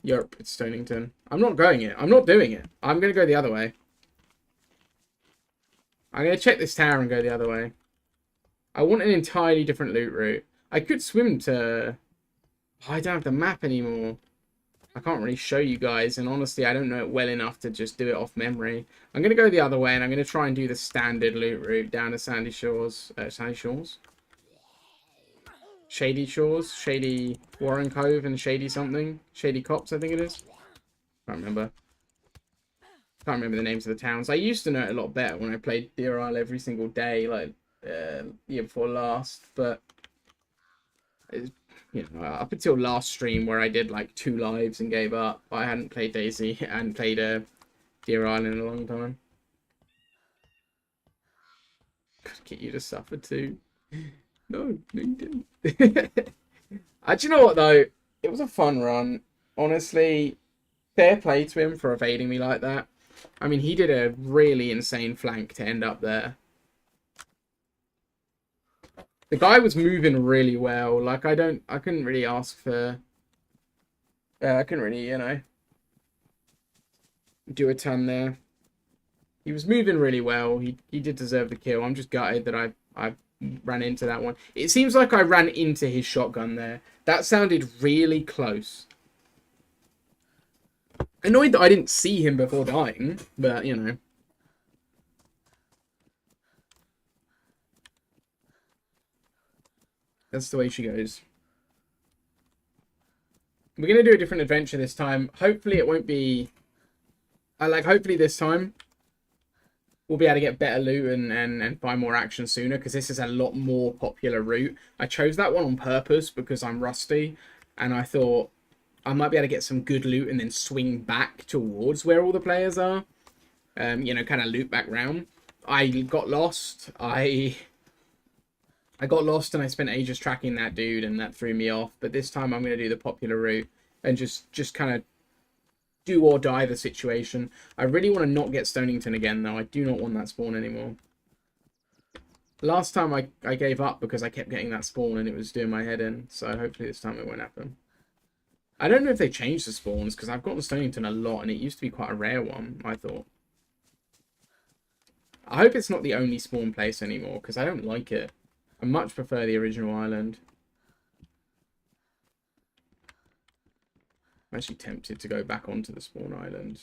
Yerp, it's Stonington. I'm not going it. I'm not doing it. I'm going to go the other way. I'm going to check this tower and go the other way. I want an entirely different loot route. I could swim to... Oh, I don't have the map anymore. I can't really show you guys, and honestly, I don't know it well enough to just do it off memory. I'm going to go the other way, and I'm going to try and do the standard loot route down to Sandy Shores. Sandy Shores? Shady Shores? Shady Warren Cove and Shady something? Shady Cops, I think it is. Can't remember. Can't remember the names of the towns. I used to know it a lot better when I played Deer Isle every single day, like year before last, but it's, you know, up until last stream where I did like 2 lives and gave up, I hadn't played Daisy and played Deer Isle in a long time. Kit, you just suffered too. No, you didn't. Do you know what though? It was a fun run. Honestly, fair play to him for evading me like that. I mean, he did a really insane flank to end up there. The guy was moving really well. Like, I couldn't really ask for... I couldn't really, you know, do a ton there. He was moving really well. He did deserve the kill. I'm just gutted that I ran into that one. It seems like I ran into his shotgun there. That sounded really close. Annoyed that I didn't see him before dying, but, you know. That's the way she goes. We're going to do a different adventure this time. Hopefully it won't be... hopefully this time we'll be able to get better loot and find more action sooner, because this is a lot more popular route. I chose that one on purpose because I'm rusty, and I thought I might be able to get some good loot and then swing back towards where all the players are. You know, kind of loop back round. I got lost. I got lost and I spent ages tracking that dude, and that threw me off. But this time I'm going to do the popular route and just kind of do or die the situation. I really want to not get Stonington again, though. I do not want that spawn anymore. Last time I gave up because I kept getting that spawn and it was doing my head in. So hopefully this time it won't happen. I don't know if they changed the spawns, because I've gotten Stonington a lot and it used to be quite a rare one, I thought. I hope it's not the only spawn place anymore, because I don't like it. I much prefer the original island. I'm actually tempted to go back onto the spawn island.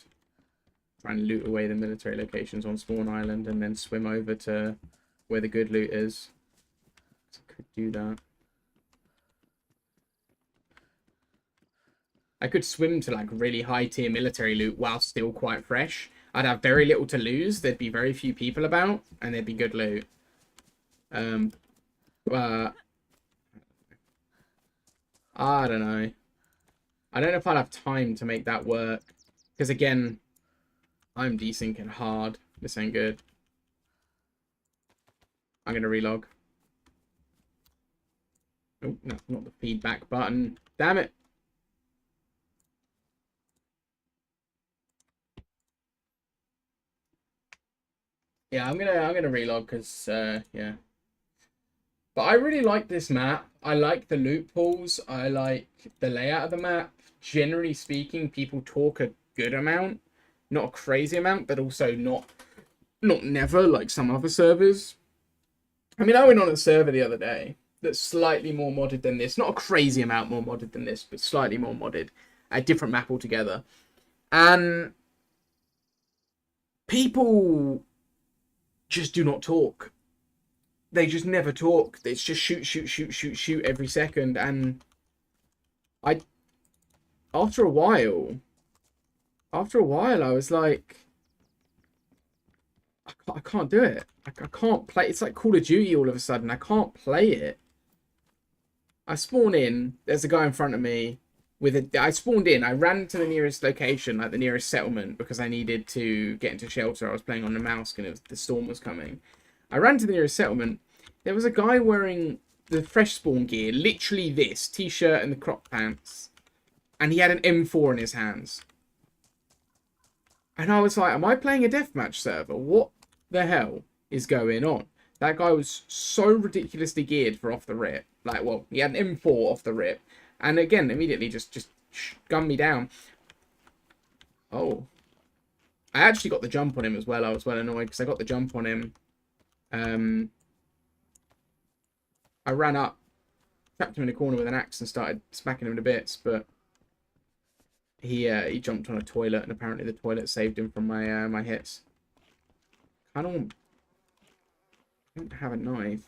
Try and loot away the military locations on spawn island and then swim over to where the good loot is. So I could do that. I could swim to like really high tier military loot while still quite fresh. I'd have very little to lose. There'd be very few people about and there'd be good loot. But I don't know. I don't know if I'll have time to make that work. Because again, I'm desyncing hard. This ain't good. I'm going to relog. Oh, no, not the feedback button. Damn it. Yeah, I'm gonna relog because yeah. But I really like this map. I like the loopholes. I like the layout of the map. Generally speaking, people talk a good amount, not a crazy amount, but also not never like some other servers. I mean, I went on a server the other day that's slightly more modded than this. Not a crazy amount more modded than this, but slightly more modded. A different map altogether. And people just do not talk. They just never talk. It's just shoot, shoot, shoot, shoot, shoot every second. And I, after a while, I was like, I can't do it. I can't play. It's like Call of Duty all of a sudden. I can't play it. I spawn in. There's a guy in front of me with a. I spawned in. I ran to the nearest location, like the nearest settlement, because I needed to get into shelter. I was playing on the mouse and the storm was coming. I ran to the nearest settlement. There was a guy wearing the fresh spawn gear, literally this t-shirt and the crop pants, and he had an M4 in his hands. And I was like, am I playing a deathmatch server? What the hell is going on? That guy was so ridiculously geared for off the rip. Like, well, he had an M4 off the rip. And again, immediately just gunned me down. Oh. I actually got the jump on him as well. I was well annoyed because I got the jump on him. I ran up, trapped him in a corner with an axe and started smacking him to bits, but he jumped on a toilet and apparently the toilet saved him from my hits. I don't have a knife.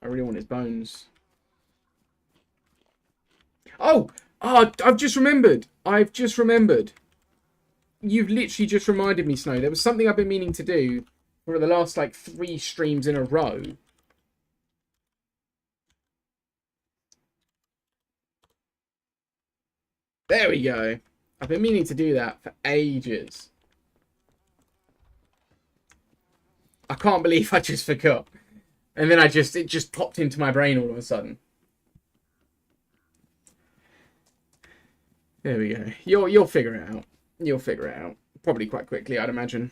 I really want his bones. Oh! Oh, I've just remembered. You've literally just reminded me, Snow. There was something I've been meaning to do for the last, like, 3 streams in a row. There we go. I've been meaning to do that for ages. I can't believe I just forgot. And then it just popped into my brain all of a sudden. There we go. You'll figure it out. You'll figure it out. Probably quite quickly, I'd imagine.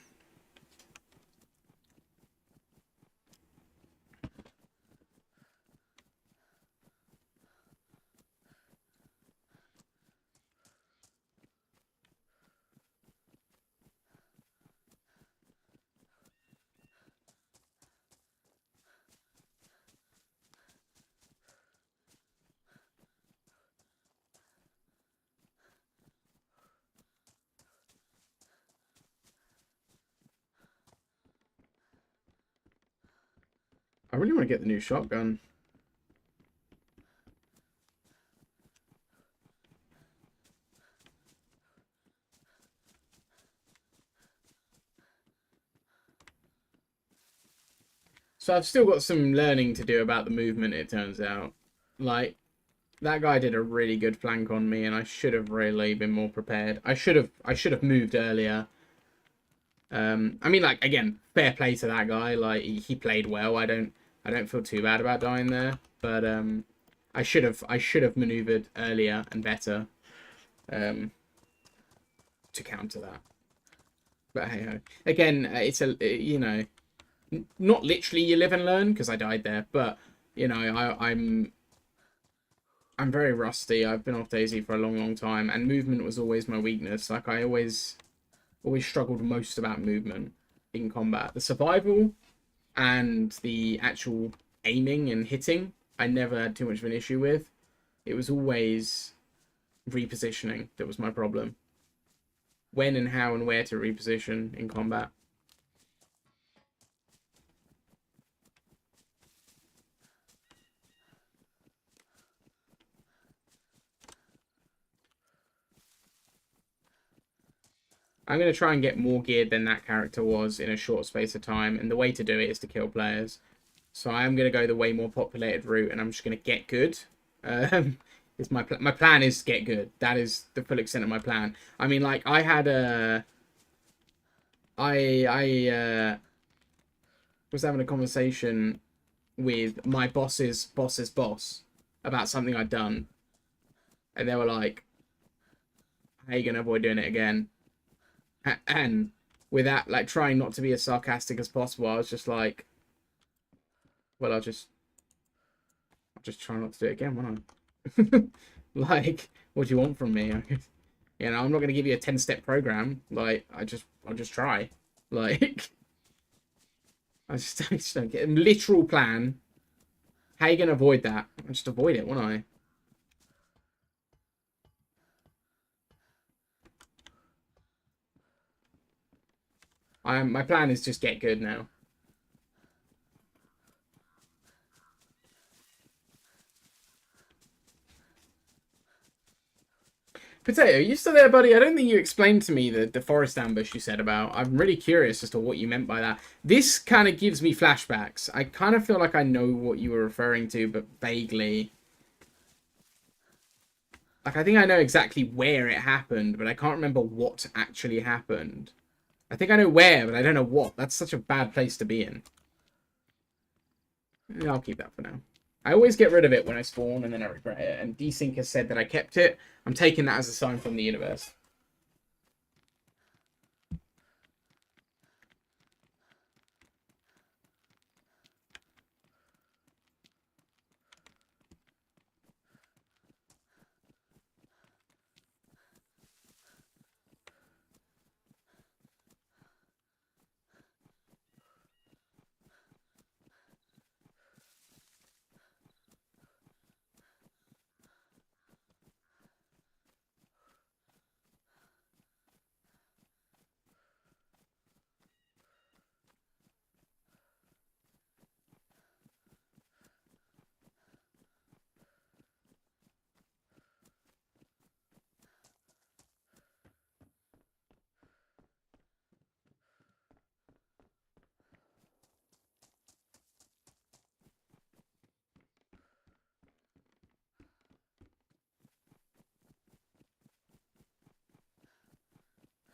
I really want to get the new shotgun. So I've still got some learning to do about the movement, it turns out. Like, that guy did a really good flank on me, and I should have really been more prepared. I should have moved earlier. I mean, like, again, fair play to that guy. Like, he played well. I don't feel too bad about dying there, but I should have maneuvered earlier and better to counter that. But hey ho. Again, it's you know, not literally you live and learn because I died there, but you know, I'm very rusty. I've been off Daisy for a long time, and movement was always my weakness. Like, I always struggled most about movement in combat. The survival and the actual aiming and hitting, I never had too much of an issue with. It was always repositioning that was my problem. When and how and where to reposition in combat. I'm going to try and get more geared than that character was in a short space of time. And the way to do it is to kill players. So I am going to go the way more populated route, and I'm just going to get good. Is my plan is to get good. That is the full extent of my plan. I mean, like, I had a... I was having a conversation with my boss's boss about something I'd done. And they were like, how are you going to avoid doing it again? And without, like, trying not to be as sarcastic as possible, I was just like, well, I'll just try not to do it again, won't I? Like, what do you want from me? You know, I'm not going to give you a 10-step program. Like, I'll just try. Like, I just don't get a literal plan. How are you going to avoid that? I'll just avoid it, won't I? My plan is just get good now. Potato, you still there, buddy? I don't think you explained to me the forest ambush you said about. I'm really curious as to what you meant by that. This kind of gives me flashbacks. I kind of feel like I know what you were referring to, but vaguely. Like, I think I know exactly where it happened, but I can't remember what actually happened. I think I know where, but I don't know what. That's such a bad place to be in. Yeah, I'll keep that for now. I always get rid of it when I spawn, and then I regret it. And Desync has said that I kept it. I'm taking that as a sign from the universe.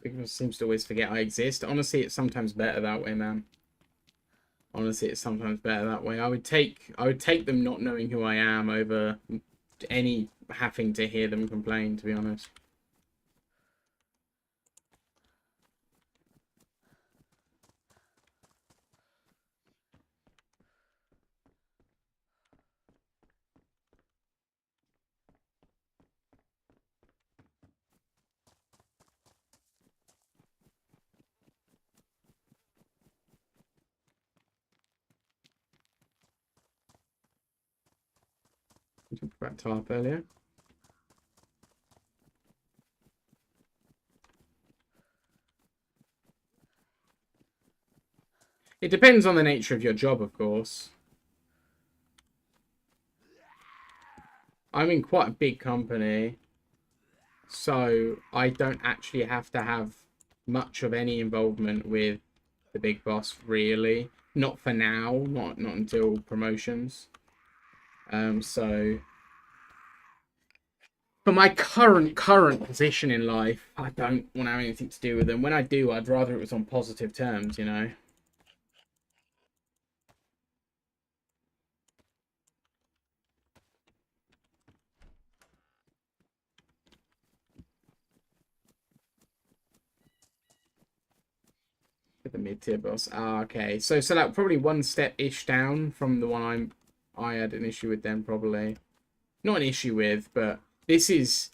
People seems to always forget I exist. Honestly, it's sometimes better that way, man. Honestly, it's sometimes better that way. I would take them not knowing who I am over any having to hear them complain, to be honest. We talked about TARP earlier. It depends on the nature of your job, of course. I'm in quite a big company, so I don't actually have to have much of any involvement with the big boss, really. Not for now, not until promotions. So for my current position in life, I don't want to have anything to do with them. When I do, I'd rather it was on positive terms, you know. The mid-tier boss. Ah, okay. So that probably one step-ish down from the one I had an issue with then, probably. Not an issue with, but this is,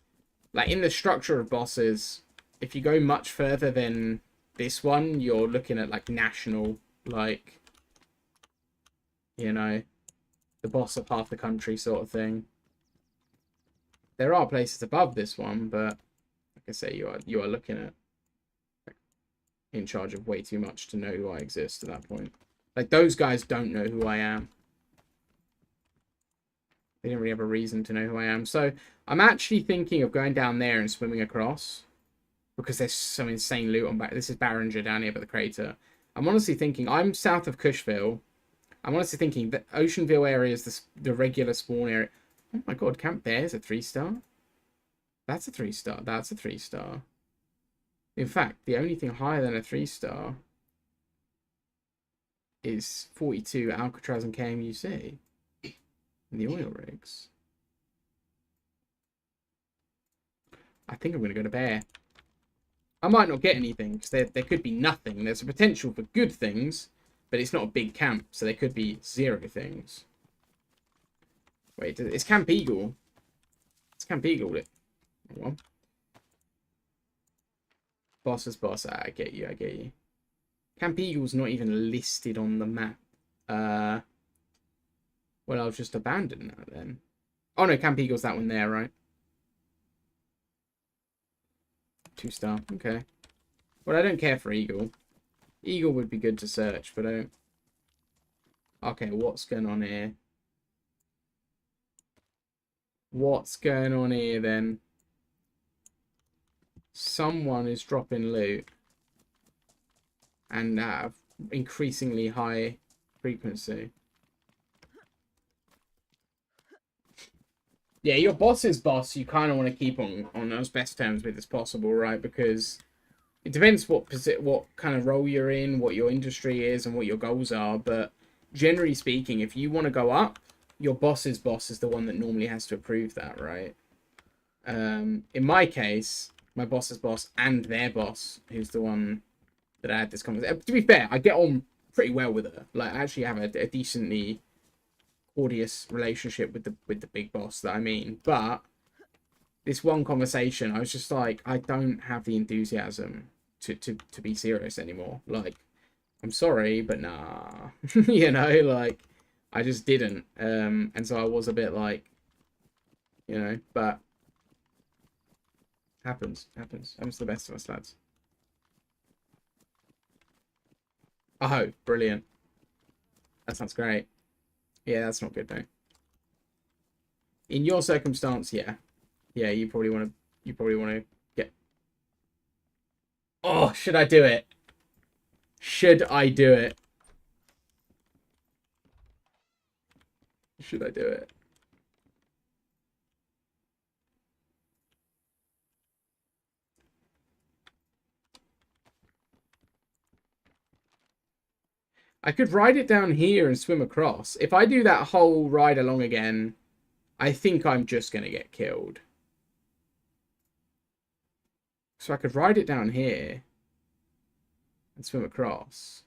like, in the structure of bosses, if you go much further than this one, you're looking at, like, national, like, you know, the boss of half the country sort of thing. There are places above this one, but, like I say, you are looking at in charge of way too much to know who I exist at that point. Like, those guys don't know who I am. They don't really have a reason to know who I am. So I'm actually thinking of going down there and swimming across. because there's some insane loot on back. This is Barringer down here by the crater. I'm honestly thinking, I'm south of Cushville. I'm honestly thinking that Oceanville area is the regular spawn area. Oh my god, Camp Bear's a 3-star? That's a 3-star. That's a 3-star. In fact, the only thing higher than a 3-star is 42 Alcatraz and KMUC. And the oil rigs. I think I'm going to go to Bear. I might not get anything, because there could be nothing. There's a potential for good things, but it's not a big camp, so there could be 0 things. Wait, it's Camp Eagle. It's Camp Eagle. Hold on. Boss is boss. I get you, I get you. Camp Eagle's not even listed on the map. Well, I'll just abandon that then. Oh no, Camp Eagle's that one there, right? 2-star, okay. Well, I don't care for Eagle. Eagle would be good to search, but I don't... Okay, what's going on here? What's going on here, then? Someone is dropping loot. And at increasingly high frequency. Yeah, your boss's boss, you kind of want to keep on as best terms with as possible, right? Because it depends what kind of role you're in, what your industry is, and what your goals are. But generally speaking, if you want to go up, your boss's boss is the one that normally has to approve that, right? In my case, my boss's boss and their boss, who's the one that I had this conversation. To be fair, I get on pretty well with her. Like, I actually have a decently cordial relationship with the big boss that I mean. But this one conversation, I was just like, I don't have the enthusiasm to be serious anymore. Like, I'm sorry, but nah. You know, like, I just didn't. And so I was a bit like, you know, but happens to the best of us, lads. Oh, brilliant. That sounds great. Yeah, that's not good though. In your circumstance, yeah. Yeah, you probably want to get... Oh, should I do it? Should I do it? Should I do it? I could ride it down here and swim across. If I do that whole ride along again, I think I'm just going to get killed. So I could ride it down here and swim across.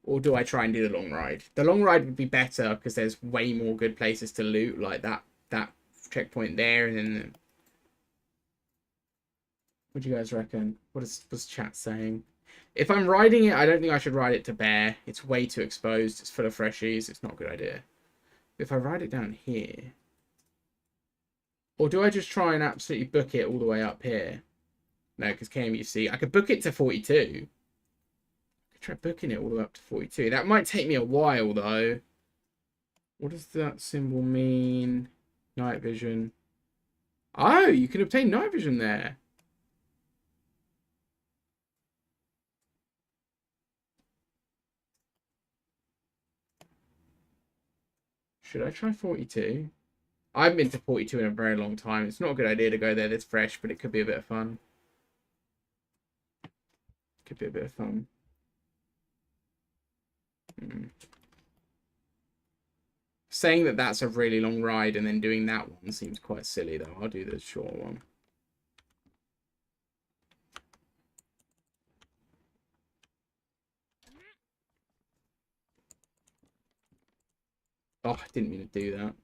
Or do I try and do the long ride? The long ride would be better because there's way more good places to loot, like that checkpoint there, and then... What do you guys reckon? What's chat saying? If I'm riding it, I don't think I should ride it to Bear. It's way too exposed. It's full of freshies. It's not a good idea. If I ride it down here... Or do I just try and absolutely book it all the way up here? No, because KMUC... I could book it to 42. I could try booking it all the way up to 42. That might take me a while, though. What does that symbol mean? Night vision. Oh, you can obtain night vision there. Should I try 42? I haven't been to 42 in a very long time. It's not a good idea to go there this fresh, but it could be a bit of fun. Could be a bit of fun. Saying that that's a really long ride and then doing that one seems quite silly, though. I'll do the short one. Oh, I didn't mean to do that.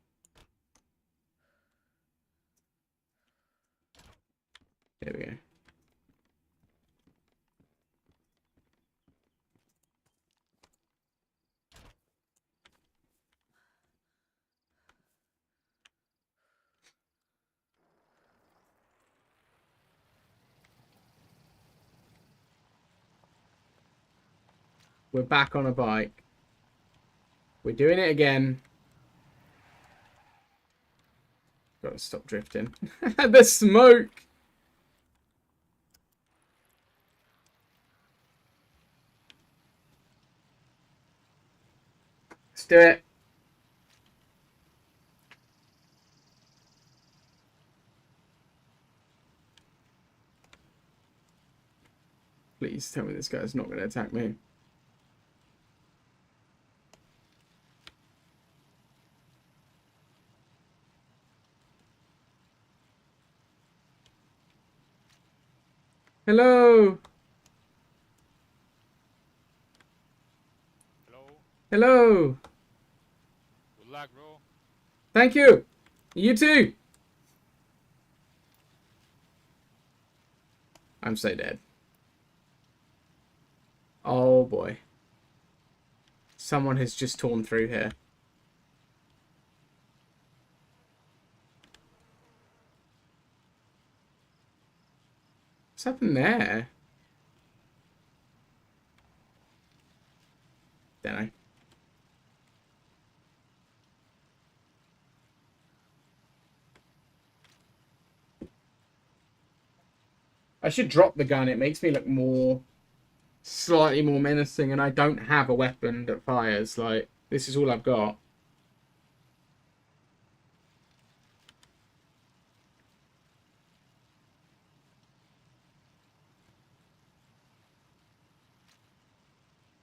There we go. We're back on a bike. We're doing it again. Gotta stop drifting. The smoke! Let's do it. Please tell me this guy's not going to attack me. Hello. Hello. Hello. Good luck, bro. Thank you. You too. I'm so dead. Oh boy. Someone has just torn through here. What's happened there? Don't know. I should drop the gun. It makes me look slightly more menacing, and I don't have a weapon that fires. Like, this is all I've got.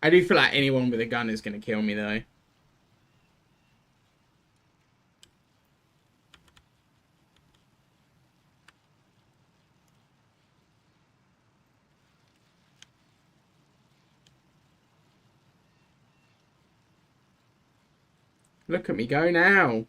I do feel like anyone with a gun is going to kill me, though. Look at me go now.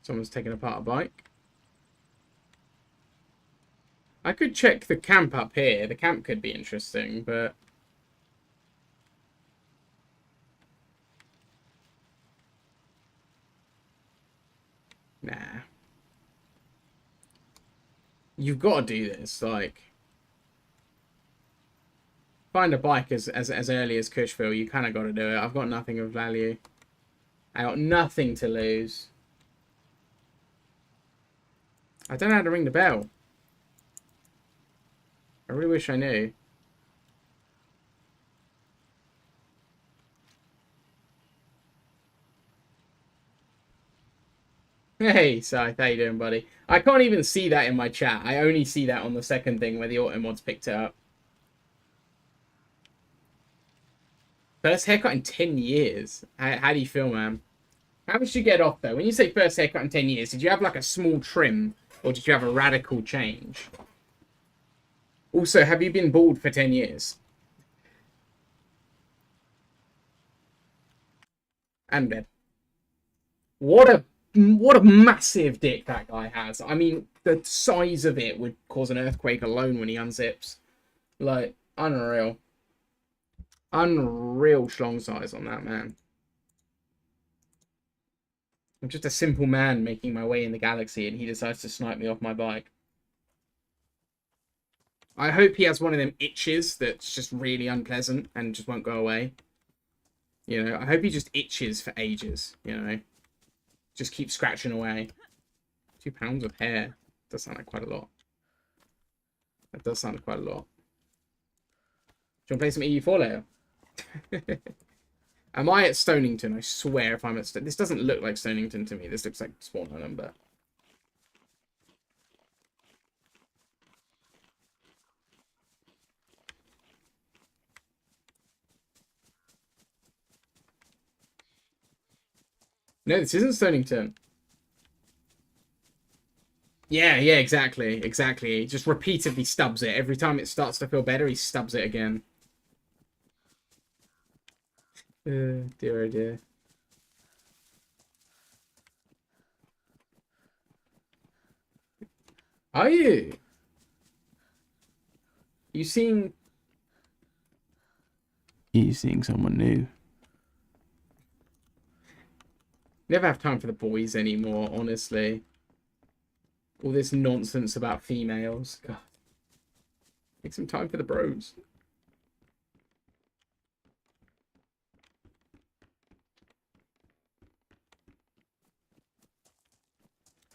Someone's taking apart a bike. I could check the camp up here. The camp could be interesting, but... Nah. You've got to do this, like... Find a bike as early as Cushville. You kind of got to do it. I've got nothing of value. I got nothing to lose. I don't know how to ring the bell. I really wish I knew. Hey, Scythe, how you doing, buddy? I can't even see that in my chat. I only see that on the second thing where the auto mods picked it up. First haircut in 10 years. How do you feel, man? How much did you get off, though? When you say first haircut in 10 years, did you have, like, a small trim? Or did you have a radical change? Also, have you been bald for 10 years? And dead. What a massive dick that guy has. I mean, the size of it would cause an earthquake alone when he unzips. Like, unreal. Unreal schlong size on that man. I'm just a simple man making my way in the galaxy, and he decides to snipe me off my bike. I hope he has one of them itches that's just really unpleasant and just won't go away. You know, I hope he just itches for ages, you know. Just keep scratching away. 2 pounds of hair. Does sound like quite a lot. That does sound like quite a lot. Do you want to play some EU4 later? Am I at Stonington? I swear if I'm at This doesn't look like Stonington to me. This looks like Spawn number. No, this isn't Stonington. Yeah, exactly. Exactly. He just repeatedly stubs it. Every time it starts to feel better, he stubs it again. Dear, oh dear. Are you? You seeing someone new? Never have time for the boys anymore, honestly. All this nonsense about females. God. Make some time for the bros.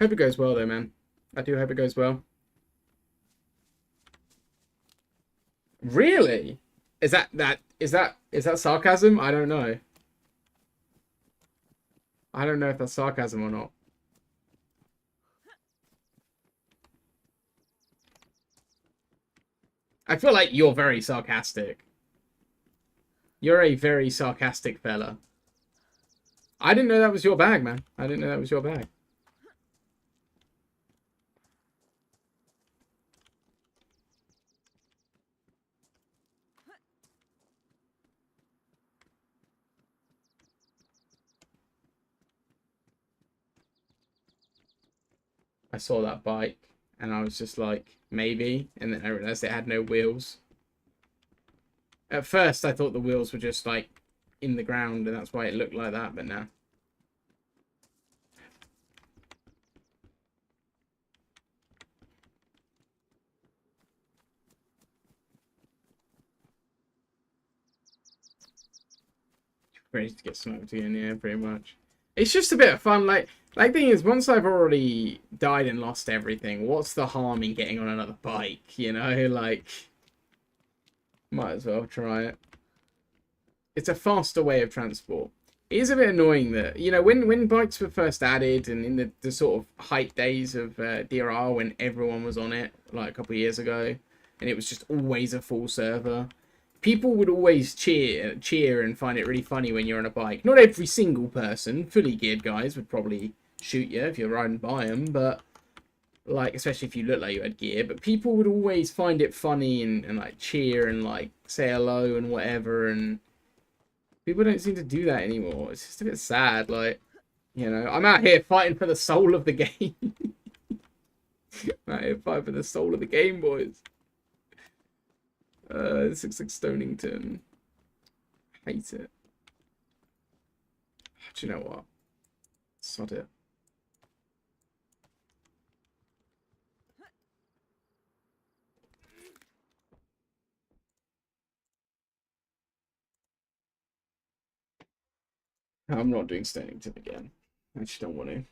Hope it goes well though, man. I do hope it goes well. Really? Is that sarcasm? I don't know. I don't know if that's sarcasm or not. I feel like you're very sarcastic. You're a very sarcastic fella. I didn't know that was your bag, man. I didn't know that was your bag. I saw that bike and I was just like, maybe. And then I realized it had no wheels. At first, I thought the wheels were just like in the ground and that's why it looked like that, but no. Ready to get smoked again, yeah, pretty much. It's just a bit of fun. Like thing is, once I've already died and lost everything, what's the harm in getting on another bike? You know, like, might as well try it. It's a faster way of transport. It is a bit annoying that, you know, when bikes were first added and in the sort of hype days of DRR when everyone was on it, like a couple of years ago, and it was just always a full server. People would always cheer and find it really funny when you're on a bike. Not every single person, fully geared guys, would probably shoot you if you're riding by them, but, like, especially if you look like you had gear, but people would always find it funny and like, cheer and, like, say hello and whatever, and people don't seem to do that anymore. It's just a bit sad, like, you know, I'm out here fighting for the soul of the game. I'm out here fighting for the soul of the game, boys. This looks like Stonington. I hate it. Do you know what? Sod it. I'm not doing Stonington again. I just don't want to.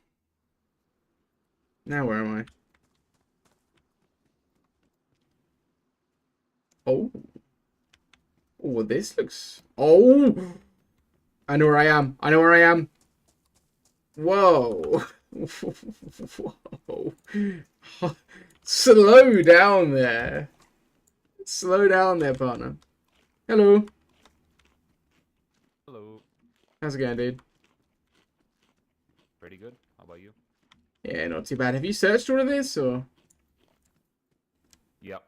Now where am I? Oh. Oh, this looks... Oh! I know where I am. I know where I am. Whoa. Whoa. Slow down there. Slow down there, partner. Hello. Hello. How's it going, dude? Pretty good. How about you? Yeah, not too bad. Have you searched all of this, or...? Yep.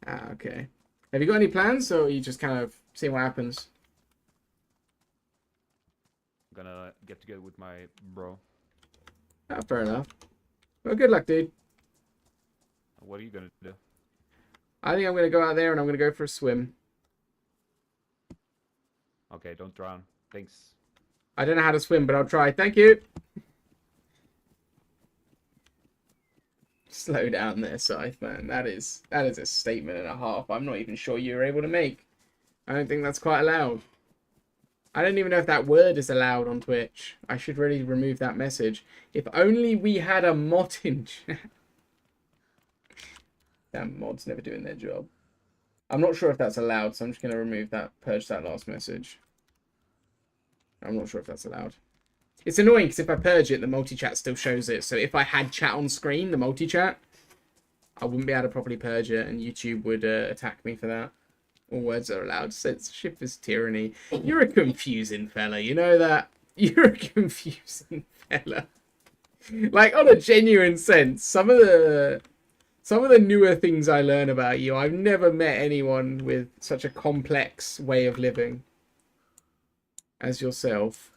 Ah, okay. Have you got any plans, or are you just kind of seeing what happens? Gonna get together with my bro. Ah, fair enough. Well, good luck, dude. What are you gonna do? I think I'm going to go out there and I'm going to go for a swim. Okay, don't drown. Thanks. I don't know how to swim, but I'll try. Thank you. Slow down there, Scythe, man. That is a statement and a half. I'm not even sure you were able to make. I don't think that's quite allowed. I don't even know if that word is allowed on Twitch. I should really remove that message. If only we had a mod in chat. Damn, mods never doing their job. I'm not sure if that's allowed, so I'm just going to remove that, purge that last message. I'm not sure if that's allowed. It's annoying because if I purge it, the multi-chat still shows it. So if I had chat on screen, the multi-chat, I wouldn't be able to properly purge it, and YouTube would attack me for that. All words are allowed. Censorship is tyranny. You're a confusing fella, you know that? You're a confusing fella. Like, on a genuine sense, some of the newer things I learn about you, I've never met anyone with such a complex way of living as yourself.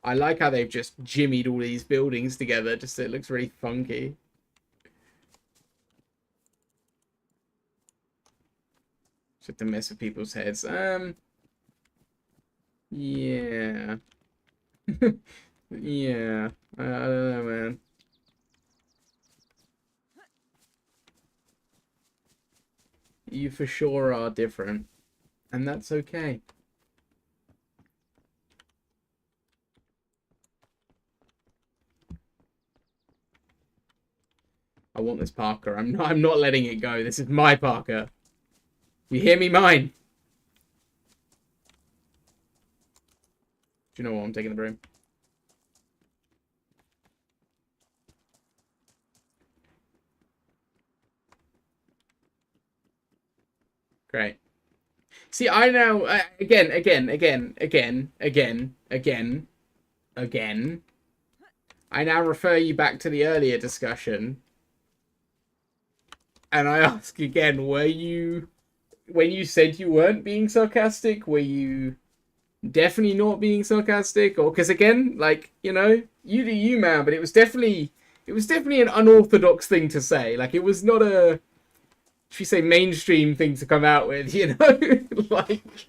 I like how they've just jimmied all these buildings together, just so it looks really funky. It's a to mess with people's heads. Yeah. Yeah. I don't know, man. You for sure are different. And that's okay. I want this Parker. I'm not letting it go. This is my Parker. You hear me? Mine. Do you know what? I'm taking the broom. Great. See, I know, again. I now refer you back to the earlier discussion. And I ask again, when you said you weren't being sarcastic, were you definitely not being sarcastic? Or, because again, like, you know, you do you, man, but it was definitely an unorthodox thing to say. Like, it was not a, should we say, mainstream thing to come out with, you know? Like,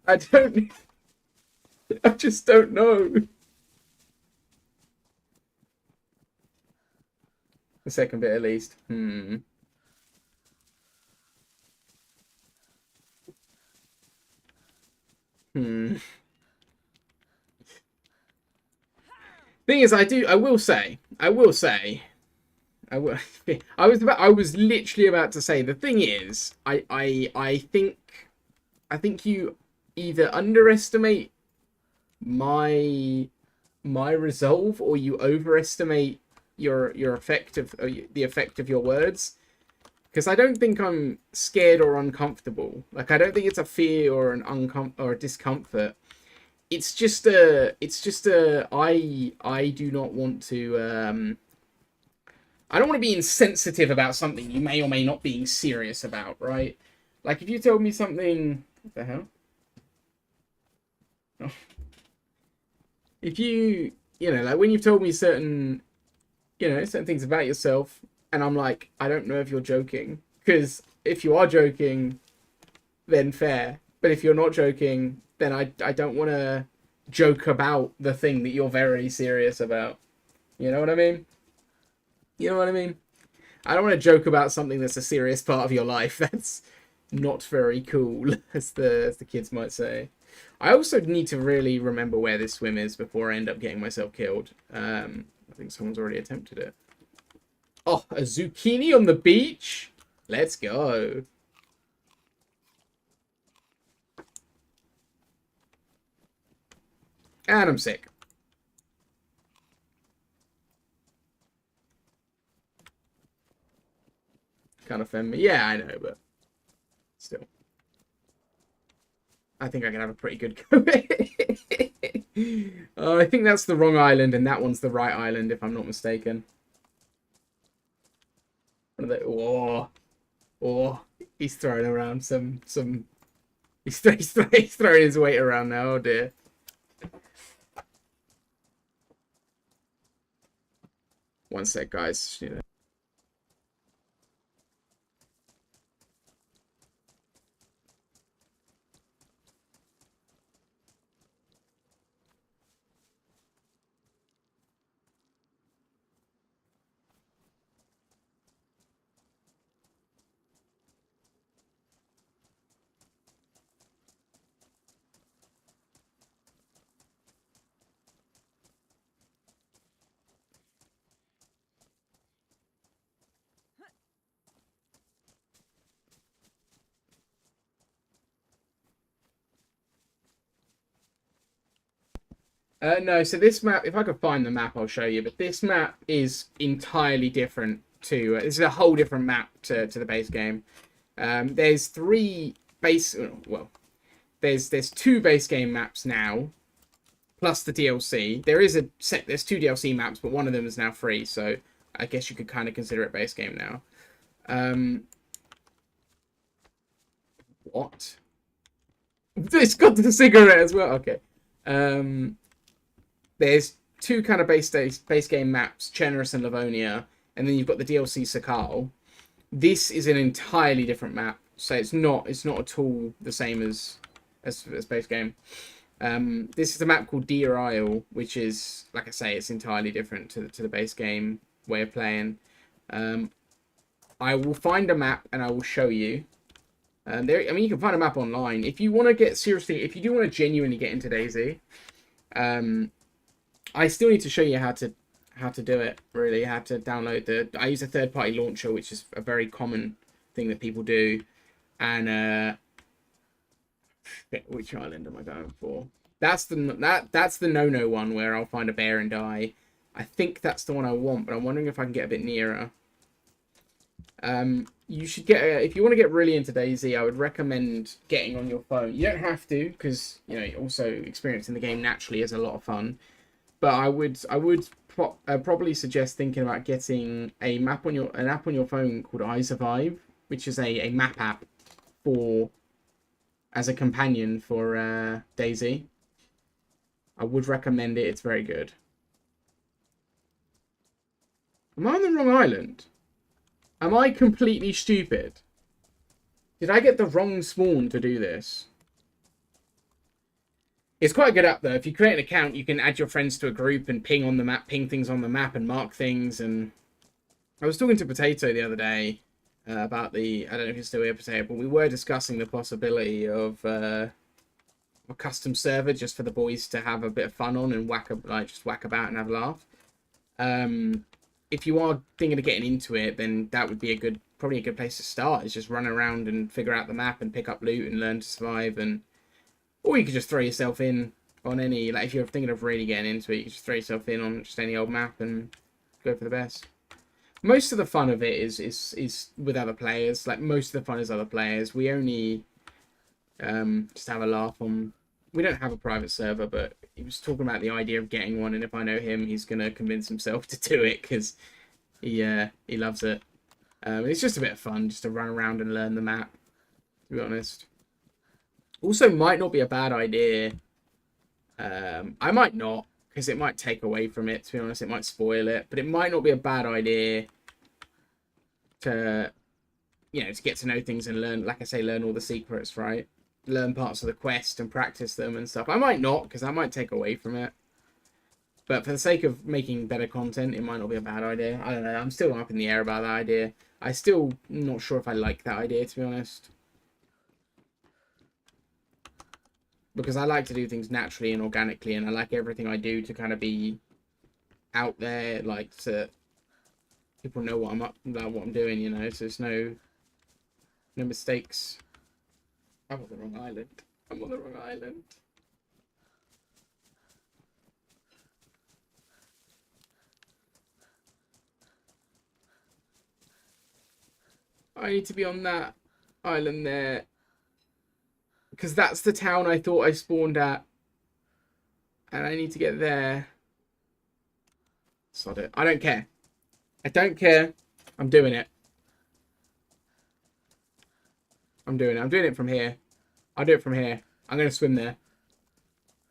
I just don't know. The second bit, at least. Thing is, I was literally about to say, the thing is, I think you either underestimate my resolve, or you overestimate your effect of the effect of your words. Because I don't think I'm scared or uncomfortable. Like, I don't think it's a fear or or a discomfort. It's just I do not want to I don't want to be insensitive about something you may or may not be serious about, right? Like, if you told me something, what the hell? Oh. If you know, like, when you've told me certain things about yourself, and I'm like, I don't know if you're joking, because if you are joking, then fair. But if you're not joking, then I don't want to joke about the thing that you're very serious about. You know what I mean? You know what I mean? I don't want to joke about something that's a serious part of your life. That's not very cool, as the kids might say. I also need to really remember where this swim is before I end up getting myself killed. I think someone's already attempted it. Oh, a zucchini on the beach? Let's go. And I'm sick. Kind of offend me. Yeah, I know, but still. I think I can have a pretty good go. I think that's the wrong island, and that one's the right island, if I'm not mistaken. Oh, he's throwing around some. He's throwing his weight around now. Oh dear. One sec, guys. You know. No, so this map, if I could find the map, I'll show you. But this map is entirely different to... this is a whole different map to the base game. There's three base... Well, there's two base game maps now, plus the DLC. There's two DLC maps, but one of them is now free, so I guess you could kind of consider it base game now. What? It's got the cigarette as well. Okay. There's two kind of base game maps, Cheneris and Livonia, and then you've got the DLC Sakal. This is an entirely different map. So it's not at all the same as base game. This is a map called Deer Isle, which is, like I say, it's entirely different to the base game way of playing. I will find a map and I will show you. I mean, you can find a map online. If you want to get seriously, if you do want to genuinely get into DayZ, I still need to show you how to do it. Really, how to download I use a third-party launcher, which is a very common thing that people do. And which island am I going for? That's the no-no one where I'll find a bear and die. I think that's the one I want, but I'm wondering if I can get a bit nearer. You should get if you want to get really into DayZ, I would recommend getting on your phone. You don't have to, because you know also experiencing the game naturally is a lot of fun. But I would probably suggest thinking about getting an app on your phone called iSurvive, which is a map app as a companion for DayZ. I would recommend it. It's very good. Am I on the wrong island? Am I completely stupid? Did I get the wrong spawn to do this? It's quite a good app though. If you create an account, you can add your friends to a group and ping things on the map and mark things. And I was talking to Potato the other day about I don't know if you're still here, Potato, but we were discussing the possibility of a custom server just for the boys to have a bit of fun on and just whack about and have a laugh. If you are thinking of getting into it, then that would be probably a good place to start. Is just run around and figure out the map and pick up loot and learn to survive. Or you could just throw yourself in on any, like if you're thinking of really getting into it, you could just throw yourself in on just any old map and go for the best. Most of the fun of it is with other players. Like most of the fun is other players. We only just have a laugh on. We don't have a private server, but he was talking about the idea of getting one, and if I know him, he's gonna convince himself to do it because he loves it. It's just a bit of fun, just to run around and learn the map. To be honest, also might not be a bad idea. I might not, because it might take away from it. To be honest, it might spoil it, but it might not be a bad idea to get to know things and learn. Like I say, learn all the secrets, right? Learn parts of the quest and practice them and stuff. I might not, because that might take away from it. But for the sake of making better content, it might not be a bad idea. I don't know. I'm still up in the air about that idea. I still not sure if I like that idea, to be honest. Because I like to do things naturally and organically, and I like everything I do to kind of be out there, like so people know what I'm doing, you know. So there's no mistakes. I'm on the wrong island. I'm on the wrong island. I need to be on that island there. Because that's the town I thought I spawned at. And I need to get there. Sod it. I don't care. I don't care. I'm doing it. I'm doing it from here. I'll do it from here. I'm going to swim there.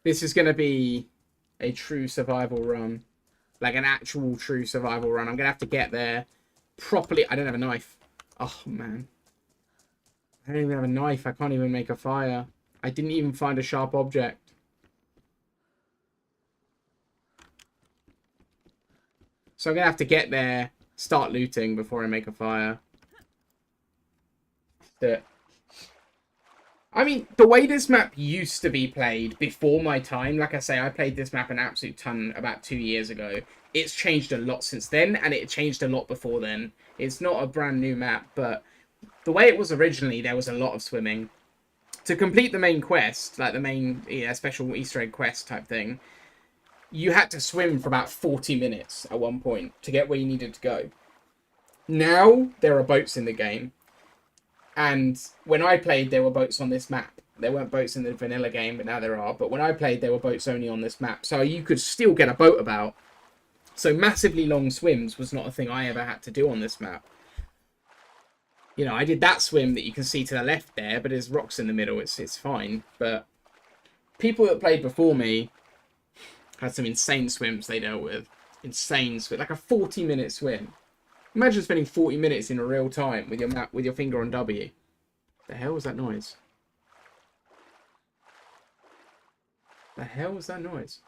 This is going to be a true survival run. Like an actual true survival run. I'm going to have to get there properly. I don't have a knife. Oh, man. I don't even have a knife. I can't even make a fire. I didn't even find a sharp object. So I'm going to have to get there, start looting before I make a fire. That's it. I mean, the way this map used to be played before my time, like I say, I played this map an absolute ton about 2 years ago. It's changed a lot since then, and it changed a lot before then. It's not a brand new map, but the way it was originally, there was a lot of swimming. To complete the main quest, like the main special Easter egg quest type thing, you had to swim for about 40 minutes at one point to get where you needed to go. Now, there are boats in the game. And when I played, there were boats on this map. There weren't boats in the vanilla game, but now there are. But when I played, there were boats only on this map. So you could still get a boat about. So massively long swims was not a thing I ever had to do on this map. You know, I did that swim that you can see to the left there, but there's rocks in the middle. It's fine. But people that played before me had some insane swims they dealt with. Insane swim. Like a 40-minute swim. Imagine spending 40 minutes in real time with your map, with your finger on W. The hell was that noise? The hell was that noise?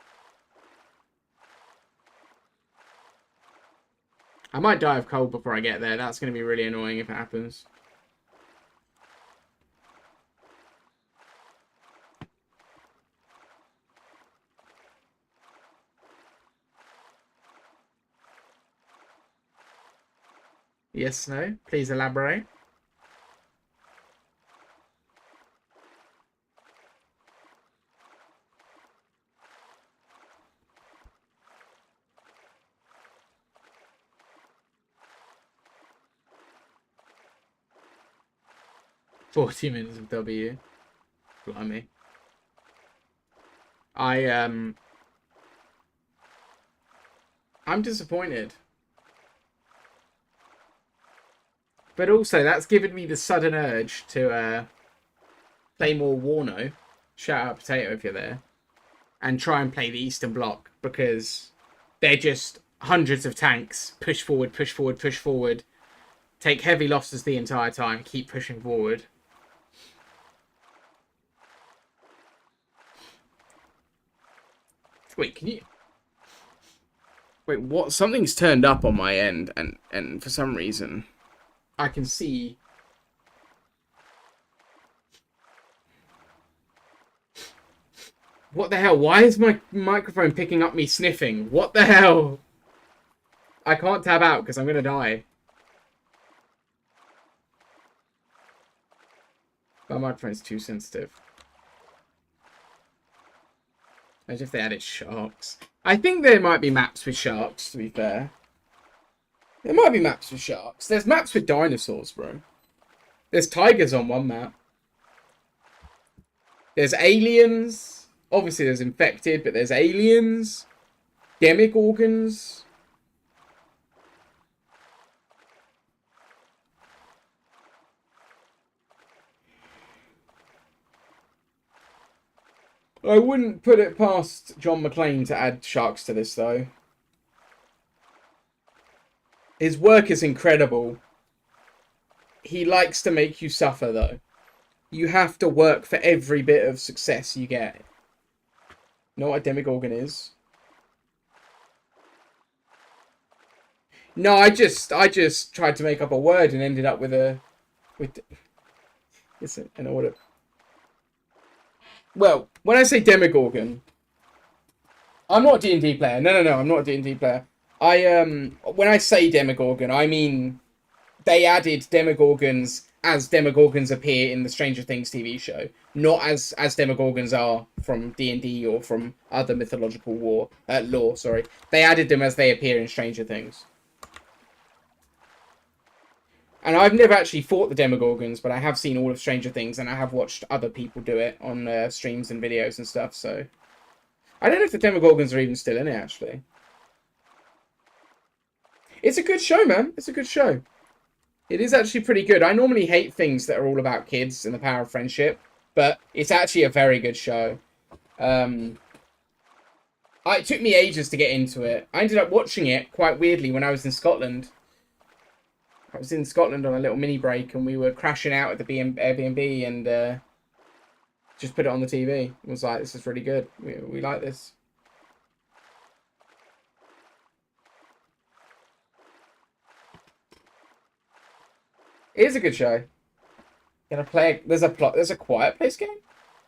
I might die of cold before I get there. That's going to be really annoying if it happens. Yes, no? Please elaborate. $40 of W. Blimey. I'm disappointed. But also, that's given me the sudden urge to play more Warno. Shout out Potato if you're there. And try and play the Eastern Bloc, because they're just hundreds of tanks. Push forward, push forward, push forward. Take heavy losses the entire time. Keep pushing forward. Wait, can you... Wait, what? Something's turned up on my end, and for some reason, I can see... What the hell? Why is my microphone picking up me sniffing? What the hell? I can't tab out because I'm going to die. My microphone's too sensitive. Imagine if they added sharks. I think there might be maps with sharks, to be fair. There might be maps with sharks. There's maps with dinosaurs, bro. There's tigers on one map. There's aliens. Obviously, there's infected, but there's aliens. Demogorgons. I wouldn't put it past John McClane to add sharks to this, though. His work is incredible. He likes to make you suffer, though. You have to work for every bit of success you get. You know what a demogorgon is? No, I just tried to make up a word and ended up with a... It's an order. Well, when I say demogorgon, I'm not a D&D player. No, I'm not a D&D player. When I say demogorgon, I mean they added demogorgons as demogorgons appear in the Stranger Things TV show, not as demogorgons are from D&D or from other mythological lore. Sorry, they added them as they appear in Stranger Things. And I've never actually fought the Demogorgons, but I have seen all of Stranger Things, and I have watched other people do it on streams and videos and stuff, so... I don't know if the Demogorgons are even still in it, actually. It's a good show, man. It's a good show. It is actually pretty good. I normally hate things that are all about kids and the power of friendship, but it's actually a very good show. It took me ages to get into it. I ended up watching it, quite weirdly, when I was in Scotland. I was in Scotland on a little mini break, and we were crashing out at the Airbnb, and just put it on the TV. It was like, this is really good. We like this. It is a good show. Gonna play. There's a Quiet Place game.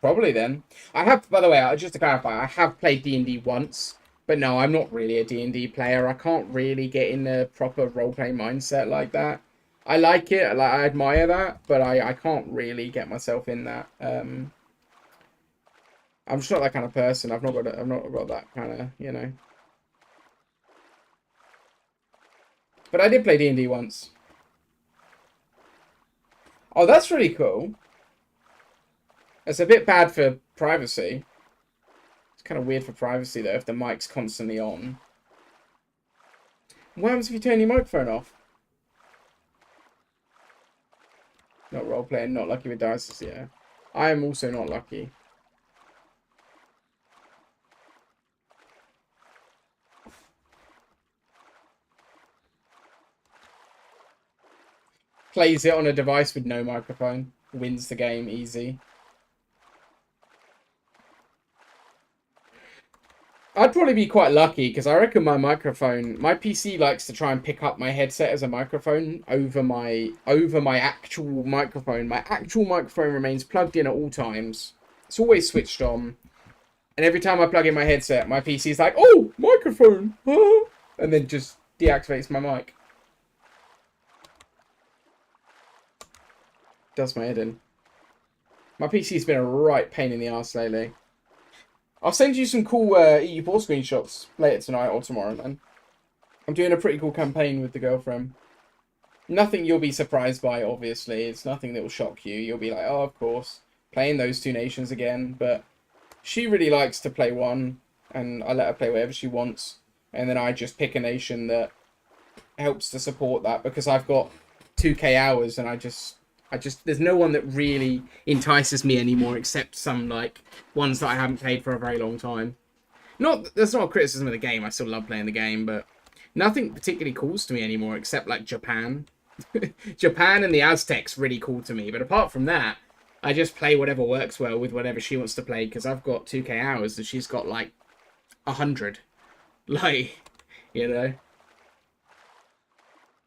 Probably then. I have, by the way, just to clarify, I have played D&D once. But no, I'm not really a D&D player. I can't really get in a proper role-playing mindset like that. I like it. I admire that, but I can't really get myself in that. I'm just not that kind of person. I've not got that kind of, you know. But I did play D&D once. Oh, that's really cool. It's a bit bad for privacy. It's kind of weird for privacy, though, if the mic's constantly on. What happens if you turn your microphone off? Not role-playing, not lucky with dice, yeah. I am also not lucky. Plays it on a device with no microphone. wins the game easy. I'd probably be quite lucky because I reckon my PC likes to try and pick up my headset as a microphone over my actual microphone. My actual microphone remains plugged in at all times. It's always switched on. And every time I plug in my headset, my PC's like, "Oh, microphone!" And then just deactivates my mic. Does my head in. My PC's been a right pain in the arse lately. I'll send you some cool EU4 screenshots later tonight or tomorrow, man. I'm doing a pretty cool campaign with the girlfriend. Nothing you'll be surprised by, obviously. It's nothing that will shock you. You'll be like, oh, of course. Playing those two nations again. But she really likes to play one, and I let her play whatever she wants. And then I just pick a nation that helps to support that because I've got 2k hours and I just there's no one that really entices me anymore except some like ones that I haven't played for a very long time. That's not a criticism of the game. I still love playing the game, but nothing particularly calls to me anymore except like Japan. Japan and the Aztecs really call to me, but apart from that, I just play whatever works well with whatever she wants to play because I've got 2k hours and she's got like 100. Like, you know.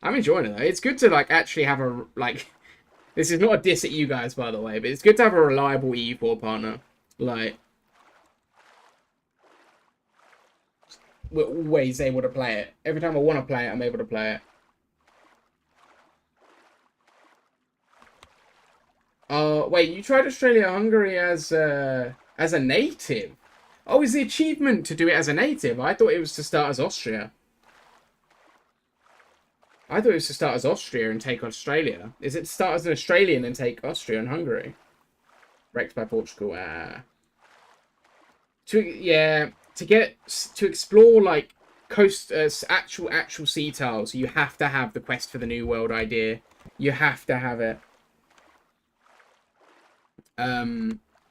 I'm enjoying it though. It's good to like actually have a like. This is not a diss at you guys, by the way, but it's good to have a reliable EU4 partner. Like, we're always able to play it. Every time I want to play it, I'm able to play it. Wait, you tried Australia-Hungary as a native? Oh, is the achievement to do it as a native? I thought it was to start as Austria. I thought it was to start as Austria and take Australia. Is it to start as an Australian and take Austria and Hungary? Wrecked by Portugal. To explore like coast actual sea tiles, you have to have the quest for the New World idea. You have to have it.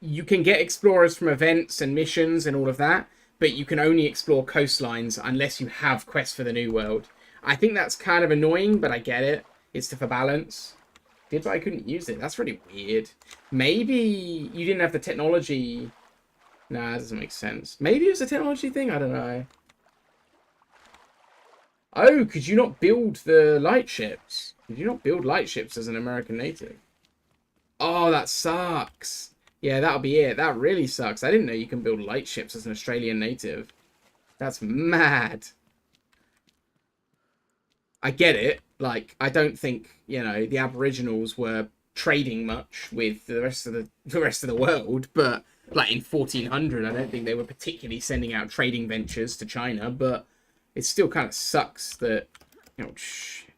You can get explorers from events and missions and all of that, but you can only explore coastlines unless you have quest for the New World. I think that's kind of annoying, but I get it. It's for balance. But I couldn't use it. That's really weird. Maybe you didn't have the technology. Nah, that doesn't make sense. Maybe it was a technology thing? I don't know. Oh, could you not build the light ships? Could you not build light ships as an American native? Oh, that sucks. Yeah, that'll be it. That really sucks. I didn't know you can build light ships as an Australian native. That's mad. I get it. Like, I don't think, you know, the Aboriginals were trading much with the rest of the world, but like in 1400, I don't think they were particularly sending out trading ventures to China, but it still kind of sucks that, oh shit.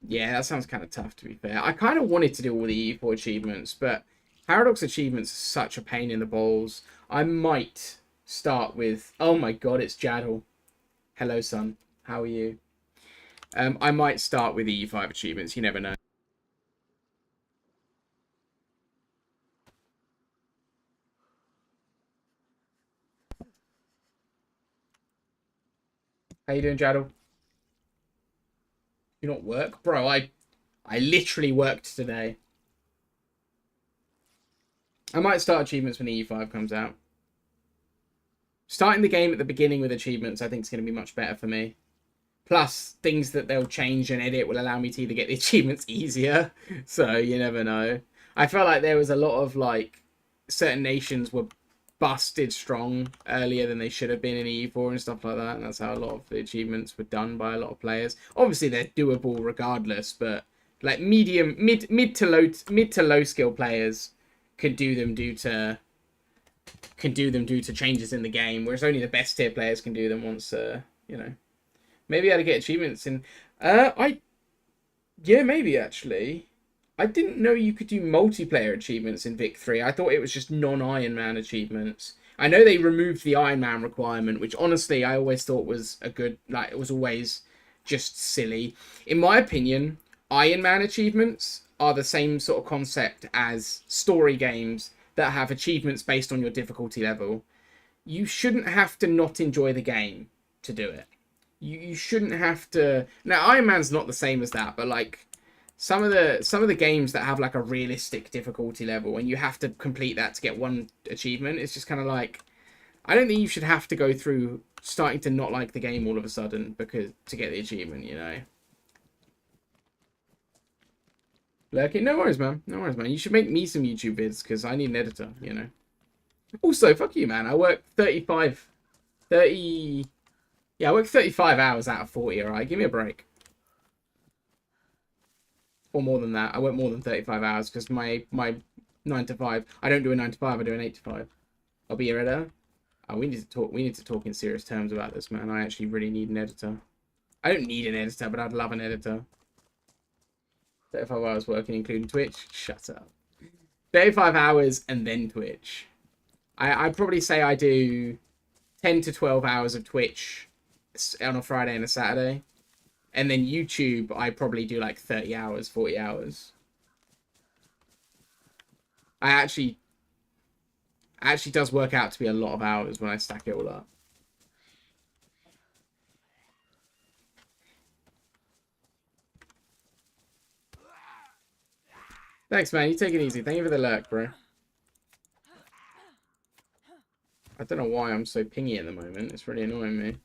Yeah, that sounds kind of tough, to be fair. I kind of wanted to do all the E4 achievements, but Paradox achievements are such a pain in the balls. I might start with... Oh my god, it's Jaddle. Hello, son. How are you? I might start with the E5 achievements. You never know. How you doing, Jaddle? You not work? Bro, I literally worked today. I might start achievements when E5 comes out. Starting the game at the beginning with achievements, I think, is going to be much better for me. Plus, things that they'll change and edit will allow me to either get the achievements easier. So, you never know. I felt like there was a lot of, like, certain nations were busted strong earlier than they should have been in E4 and stuff like that. And that's how a lot of the achievements were done by a lot of players. Obviously, they're doable regardless, but, like, mid to low skill players could do them due to changes in the game, whereas only the best tier players can do them once, you know. Maybe I had to get achievements in. Yeah, maybe actually. I didn't know you could do multiplayer achievements in Vic 3. I thought it was just non-Iron Man achievements. I know they removed the Iron Man requirement, which honestly I always thought was a good, like, it was always just silly. In my opinion, Iron Man achievements are the same sort of concept as story games that have achievements based on your difficulty level. You shouldn't have to not enjoy the game to do it. you shouldn't have to. Now Iron Man's not the same as that, but like some of the games that have like a realistic difficulty level and you have to complete that to get one achievement, it's just kind of like, I don't think you should have to go through starting to not like the game all of a sudden because to get the achievement, you know. Lurking, no worries, man. No worries, man. You should make me some YouTube vids because I need an editor, you know. Also, fuck you, man. I work 30. Yeah, I work 35 hours out of 40, alright? Give me a break. Or more than that. I work more than 35 hours because my 9 to 5. I don't do a 9 to 5, I do an 8 to 5. I'll be your editor. Oh, we need to talk in serious terms about this, man. I actually really need an editor. I don't need an editor, but I'd love an editor. 35 hours working, including Twitch. Shut up. 35 hours and then Twitch. I'd probably say I do 10 to 12 hours of Twitch on a Friday and a Saturday. And then YouTube, I probably do like 30 hours, 40 hours. Actually does work out to be a lot of hours when I stack it all up. Thanks, man. You take it easy. Thank you for the lurk, bro. I don't know why I'm so pingy at the moment. It's really annoying me.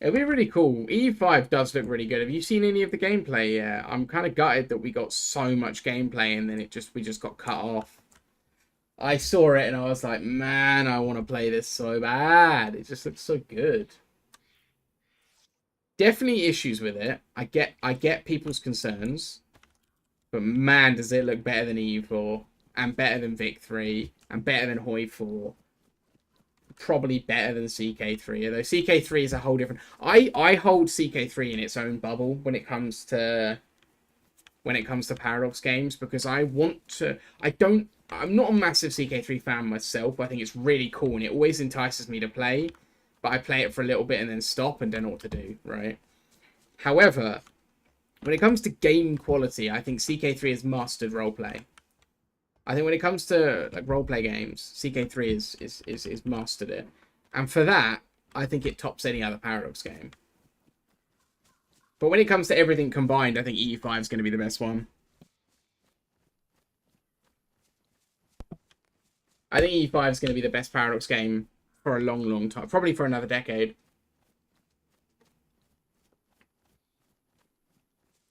It'll be really cool. EU5 does look really good. Have you seen any of the gameplay yet? I'm kind of gutted that we got so much gameplay and then we just got cut off. I saw it and I was like, man, I want to play this so bad. It just looks so good. Definitely issues with it. I get people's concerns. But man, does it look better than EU4. And better than Vic 3. And better than Hoi 4. Probably better than CK3. Although CK3 is a whole different... I hold CK3 in its own bubble when it comes to Paradox games. Because I want to... I'm not a massive CK3 fan myself. I think it's really cool and it always entices me to play. But I play it for a little bit and then stop and don't know what to do, right? However, when it comes to game quality, I think CK3 has mastered roleplay. I think when it comes to like roleplay games, CK3 is mastered it. And for that, I think it tops any other Paradox game. But when it comes to everything combined, I think EU5 is going to be the best one. I think EU5 is going to be the best Paradox game for a long, long time. Probably for another decade.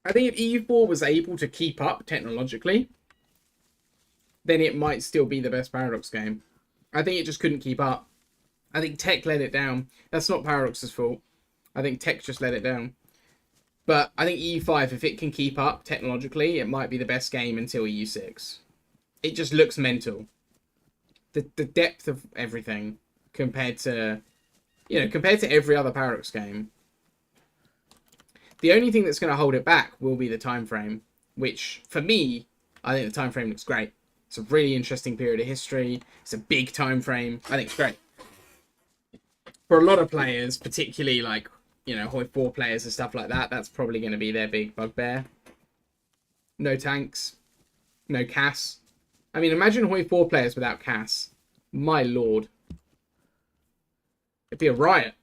I think if EU4 was able to keep up technologically, then it might still be the best Paradox game. I think it just couldn't keep up. I think tech let it down. That's not Paradox's fault. I think tech just let it down. But I think EU5, if it can keep up technologically, it might be the best game until EU6. It just looks mental. The depth of everything compared to every other Paradox game. The only thing that's going to hold it back will be the time frame, which for me, I think the time frame looks great. It's a really interesting period of history. It's a big time frame. I think it's great. For a lot of players, particularly like, Hoi 4 players and stuff like that, that's probably going to be their big bugbear. No tanks. No CAS. I mean, imagine Hoi 4 players without CAS. My lord. It'd be a riot.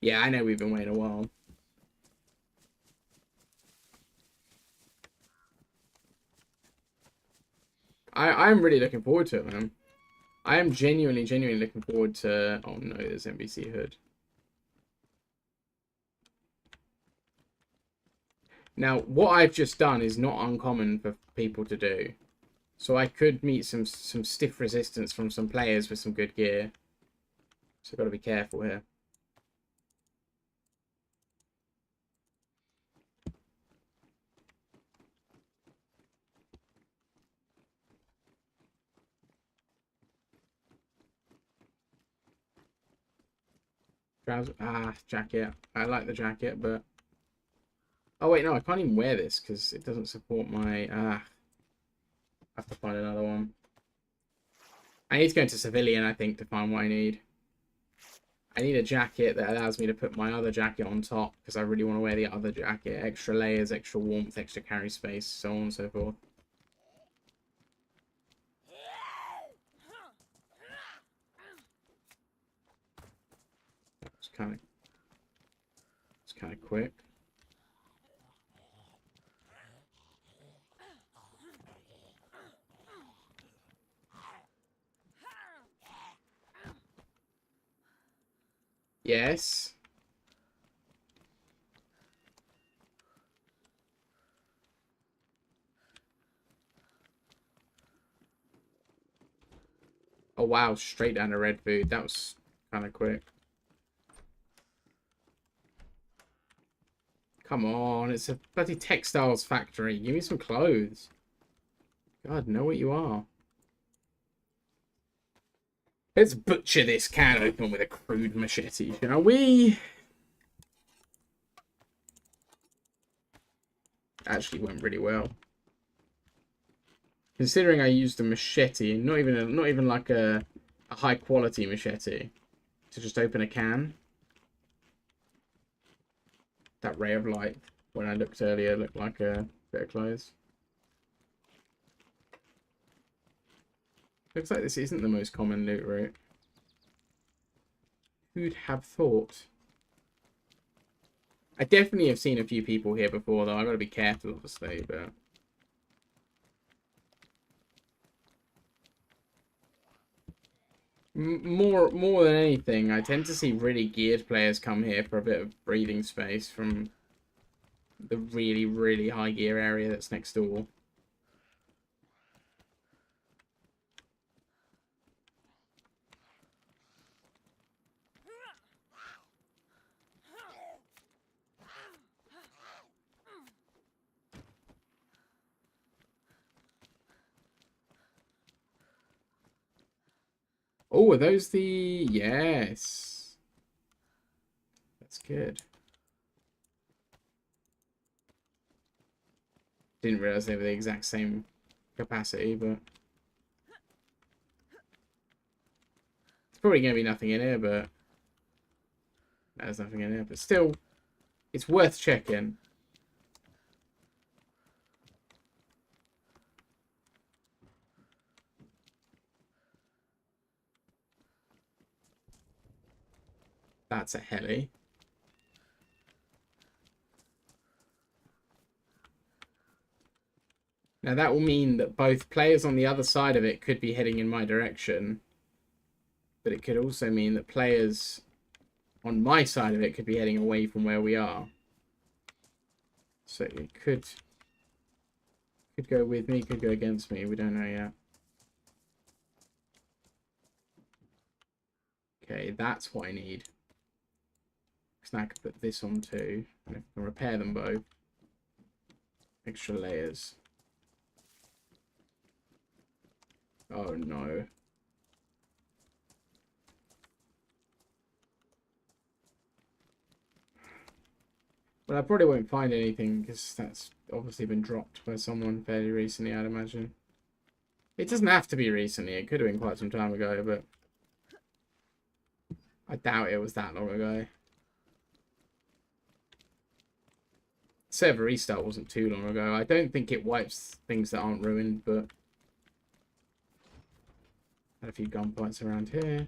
Yeah, I know we've been waiting a while. I'm really looking forward to it, man. I am genuinely looking forward to... Oh no, there's NBC Hood. Now, what I've just done is not uncommon for people to do. So I could meet some stiff resistance from some players with some good gear. So I've got to be careful here. Jacket. I like the jacket, but... Oh, wait, no, I can't even wear this because it doesn't support my... I have to find another one. I need to go into civilian, I think, to find what I need. I need a jacket that allows me to put my other jacket on top because I really want to wear the other jacket. Extra layers, extra warmth, extra carry space, so on and so forth. kind of quick. Yes. Oh wow, straight down to red food. That was kind of quick. Come on, it's a bloody textiles factory. Give me some clothes. God, know what you are. Let's butcher this can open with a crude machete, shall we? Actually went really well. Considering I used a machete, not even like a high quality machete, to just open a can. That ray of light, when I looked earlier, looked like a bit of clothes. Looks like this isn't the most common loot route. Who'd have thought? I definitely have seen a few people here before, though. I've got to be careful, obviously, but... More than anything, I tend to see really geared players come here for a bit of breathing space from the really, really high gear area that's next door. Oh, are those the... Yes. That's good. Didn't realize they were the exact same capacity, but... It's probably going to be nothing in here, but... There's nothing in here, but still, it's worth checking. That's a heli. Now that will mean that both players on the other side of it could be heading in my direction. But it could also mean that players on my side of it could be heading away from where we are. So it could go with me, could go against me. We don't know yet. Okay, that's what I need. Because now I can put this on too. And I can repair them both. Extra layers. Oh no. Well, I probably won't find anything because that's obviously been dropped by someone fairly recently, I'd imagine. It doesn't have to be recently. It could have been quite some time ago, but I doubt it was that long ago. Server restart wasn't too long ago. I don't think it wipes things that aren't ruined, but had a few gunfights around here.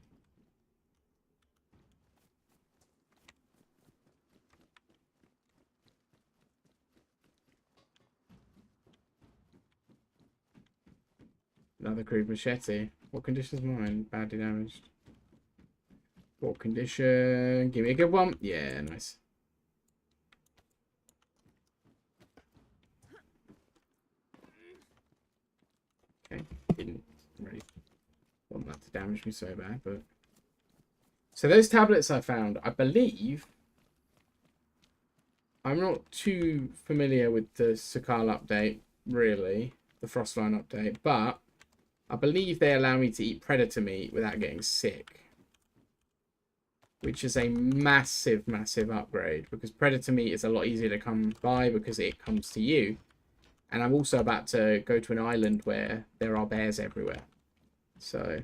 Another crude machete. What condition is mine? Badly damaged. What condition? Give me a good one. Yeah, nice. Okay, didn't really want that to damage me so bad, but... So those tablets I found, I believe... I'm not too familiar with the Sakal update, really. The Frostline update, but... I believe they allow me to eat predator meat without getting sick. Which is a massive, massive upgrade. Because predator meat is a lot easier to come by because it comes to you. And I'm also about to go to an island where there are bears everywhere. So...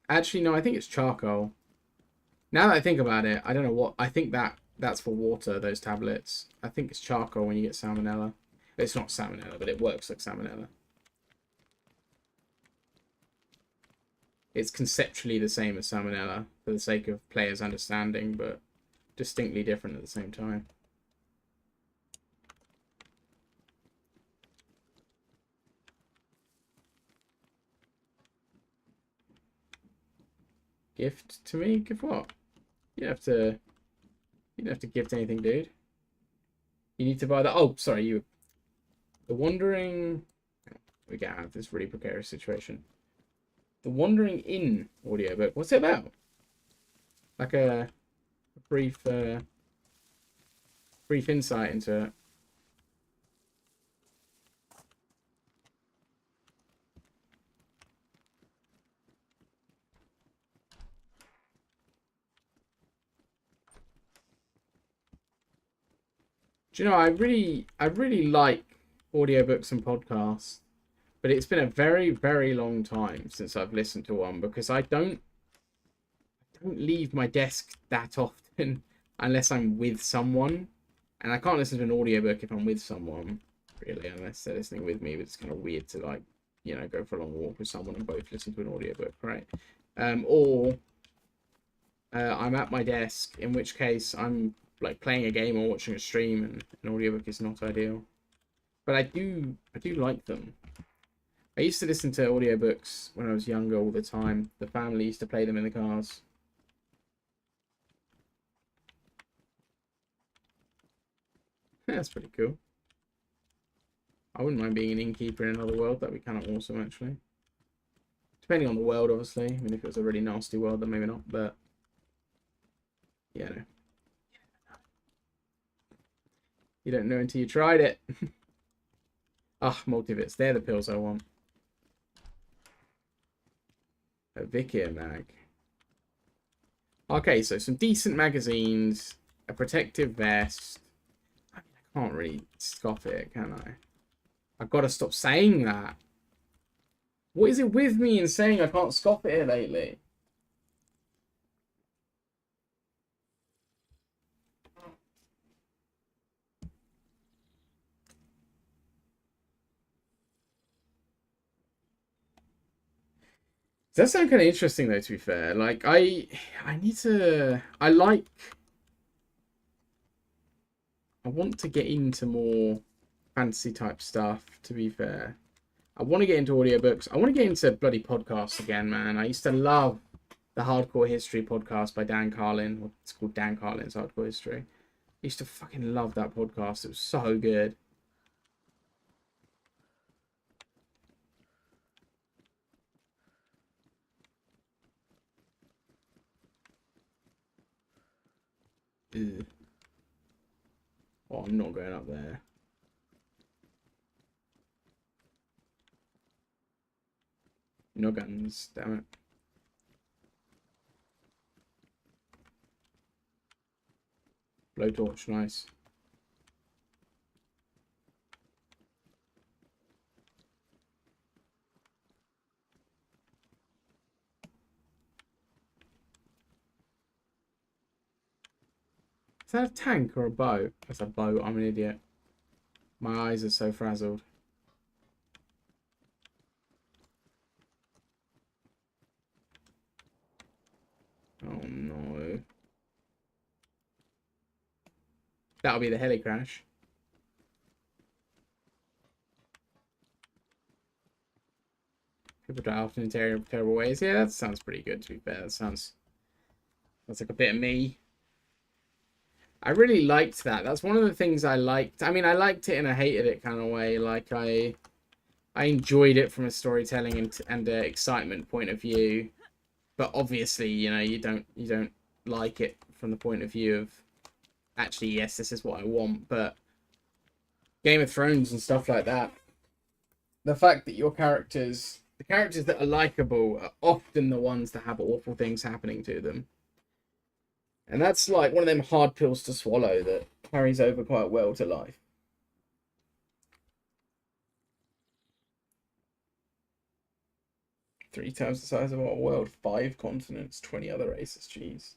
Actually, no, I think it's charcoal. Now that I think about it, I don't know what... I think that's for water, those tablets. I think it's charcoal when you get salmonella. It's not salmonella, but it works like salmonella. it's conceptually the same as Salmonella for the sake of players' understanding, but distinctly different at the same time. Gift to me? Gift what? You don't have to gift anything, dude. You need to buy that. Oh, sorry, you. The Wandering. We get out of this really precarious situation. The Wandering Inn audiobook. What's it about? Like a brief insight into it. Do you know, I really like audiobooks and podcasts, but it's been a very, very long time since I've listened to one because I don't leave my desk that often unless I'm with someone. And I can't listen to an audiobook if I'm with someone, really, unless they're listening with me. But it's kind of weird to, like, you know, go for a long walk with someone and both listen to an audiobook, right? Or I'm at my desk, in which case I'm like playing a game or watching a stream, and an audiobook is not ideal. But I do like them. I used to listen to audiobooks when I was younger all the time. The family used to play them in the cars. That's pretty cool. I wouldn't mind being an innkeeper in another world. That'd be kind of awesome, actually. Depending on the world, obviously. I mean, if it was a really nasty world, then maybe not. But yeah, no. You don't know until you tried it. Ah, multivits. They're the pills I want. A Vikia mag. Okay, so some decent magazines, a protective vest. I mean, I can't really scoff it, can I? I've got to stop saying that. What is it with me in saying I can't scoff it lately? Does that sound kind of interesting, though, to be fair? Like, I need to... I want to get into more fantasy type stuff, to be fair. I want to get into audiobooks. I want to get into bloody podcasts again, man. I used to love the Hardcore History podcast by Dan Carlin. It's called Dan Carlin's Hardcore History. I used to fucking love that podcast. It was so good. Ugh. Oh, I'm not going up there. No guns, damn it. Blowtorch, nice. Is that a tank or a boat? That's a boat, I'm an idiot. My eyes are so frazzled. Oh no. That'll be the heli crash. People die often in terrible ways. Yeah, that sounds pretty good, to be fair. That's like a bit of me. I really liked that. That's one of the things I liked. I mean, I liked it and I hated it kind of way. Like, I enjoyed it from a storytelling and excitement point of view. But obviously, you know, you don't like it from the point of view of, actually, yes, this is what I want. But Game of Thrones and stuff like that, the fact that your characters, the characters that are likable, are often the ones that have awful things happening to them. And that's like one of them hard pills to swallow that carries over quite well to life. Three times the size of our world, 5 continents, 20 other races. Jeez.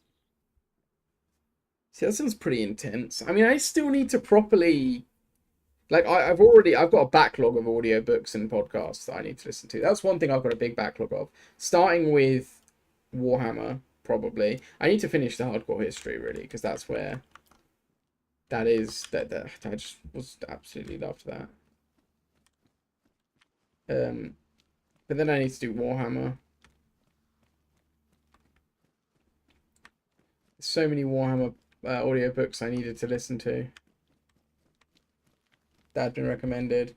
See, that sounds pretty intense. I mean, I still need to properly Like I've got a backlog of audiobooks and podcasts that I need to listen to. That's one thing I've got a big backlog of. Starting with Warhammer, probably. I need to finish the hardcore history really, because that's where that is that I just was absolutely loved that. But then I need to do Warhammer. So many Warhammer audiobooks I needed to listen to that had been recommended.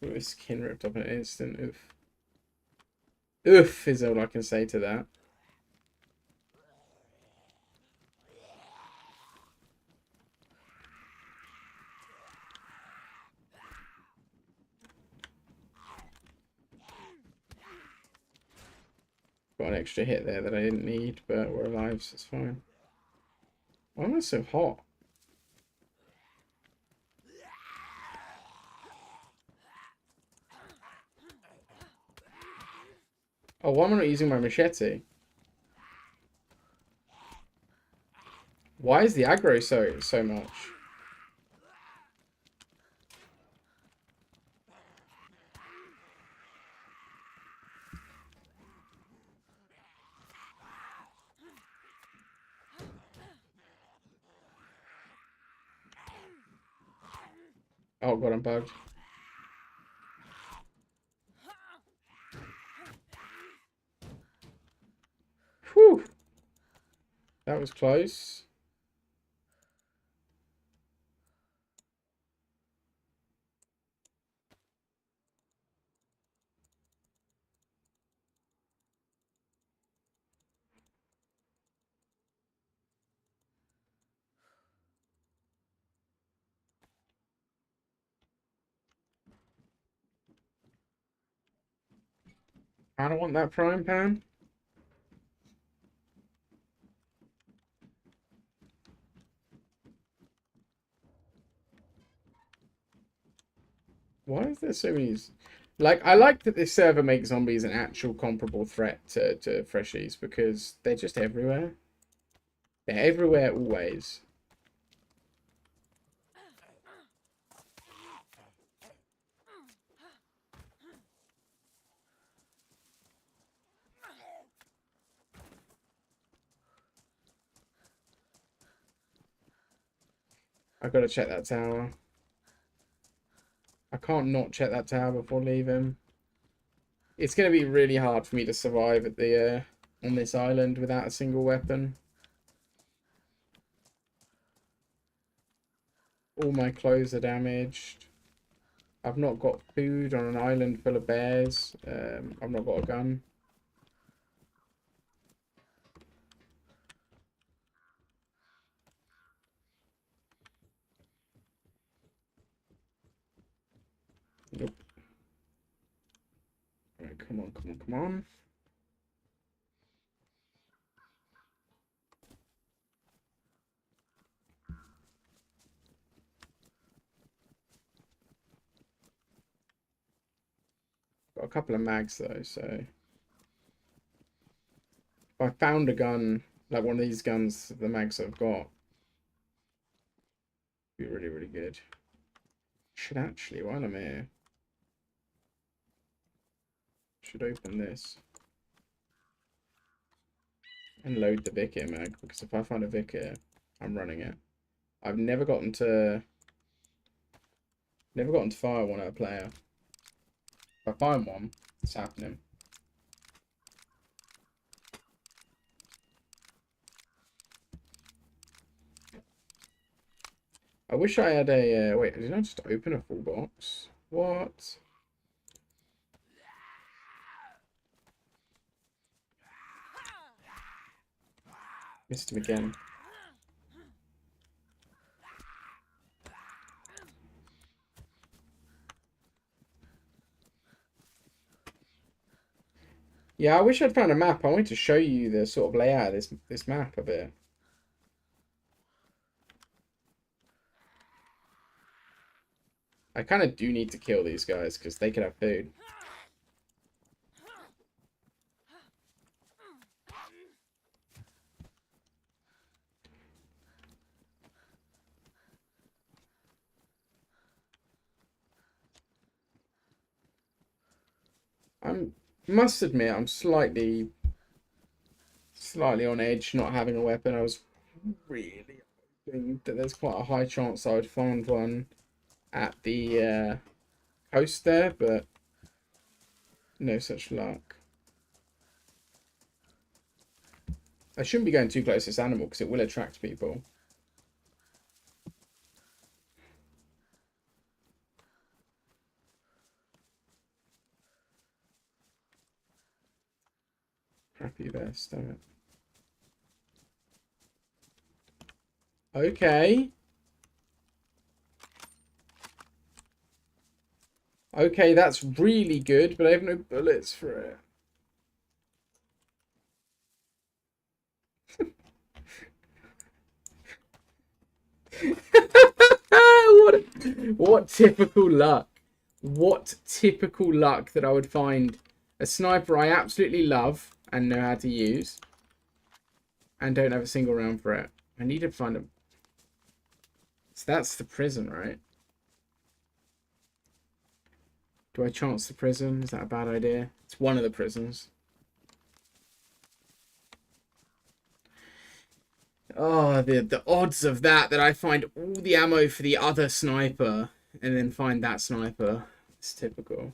Ooh, his skin ripped off in an instant. Oof. Oof is all I can say to that. Got an extra hit there that I didn't need, but we're alive, so it's fine. Why am I so hot? Oh, why am I not using my machete? Why is the aggro so much? Oh god, I'm bugged. Whew. That was close. I don't want that frying pan. Why is there so many... Like, I like that this server makes zombies an actual comparable threat to freshies, because they're just everywhere. They're everywhere always. I've got to check that tower. I can't not check that tower before leaving. It's going to be really hard for me to survive at the on this island without a single weapon. All my clothes are damaged. I've not got food on an island full of bears. I've not got a gun. Nope. Right, come on, come on, come on. Got a couple of mags though, so if I found a gun, like one of these guns, the mags I've got, be really, really good. Should actually, while I'm here, should open this and load the Vic Air mag, because if I find a Vic Air, I'm running it. I've never gotten to fire one at a player. If I find one, it's happening. I wish I had a wait, did I just open a full box? What? Missed him again. Yeah, I wish I'd found a map. I wanted to show you the sort of layout of this map a bit. I kind of do need to kill these guys because they could have food. I must admit I'm slightly on edge not having a weapon. I was really hoping that there's quite a high chance I would find one at the coast there, but no such luck. I shouldn't be going too close to this animal because it will attract people. Crappy vest, damn it. Okay. Okay, that's really good, but I have no bullets for it. What typical luck. What typical luck that I would find a sniper I absolutely love and know how to use and don't have a single round for it. I need to find him. So that's the prison, right? Do I chance the prison? Is that a bad idea? It's one of the prisons. Oh, the odds of that I find all the ammo for the other sniper and then find that sniper. It's typical.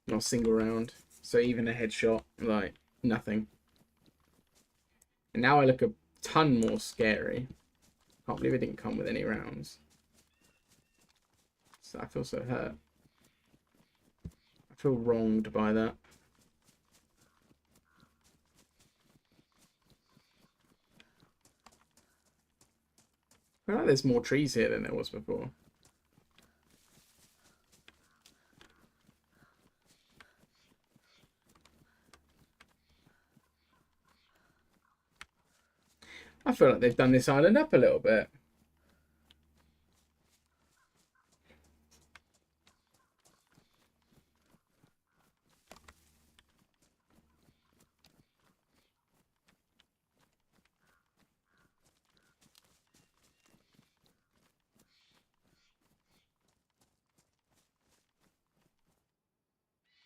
Not a single round. So even a headshot, like, nothing. And now I look a ton more scary. Can't believe it didn't come with any rounds. So I feel so hurt. I feel wronged by that. I feel like there's more trees here than there was before. I feel like they've done this island up a little bit.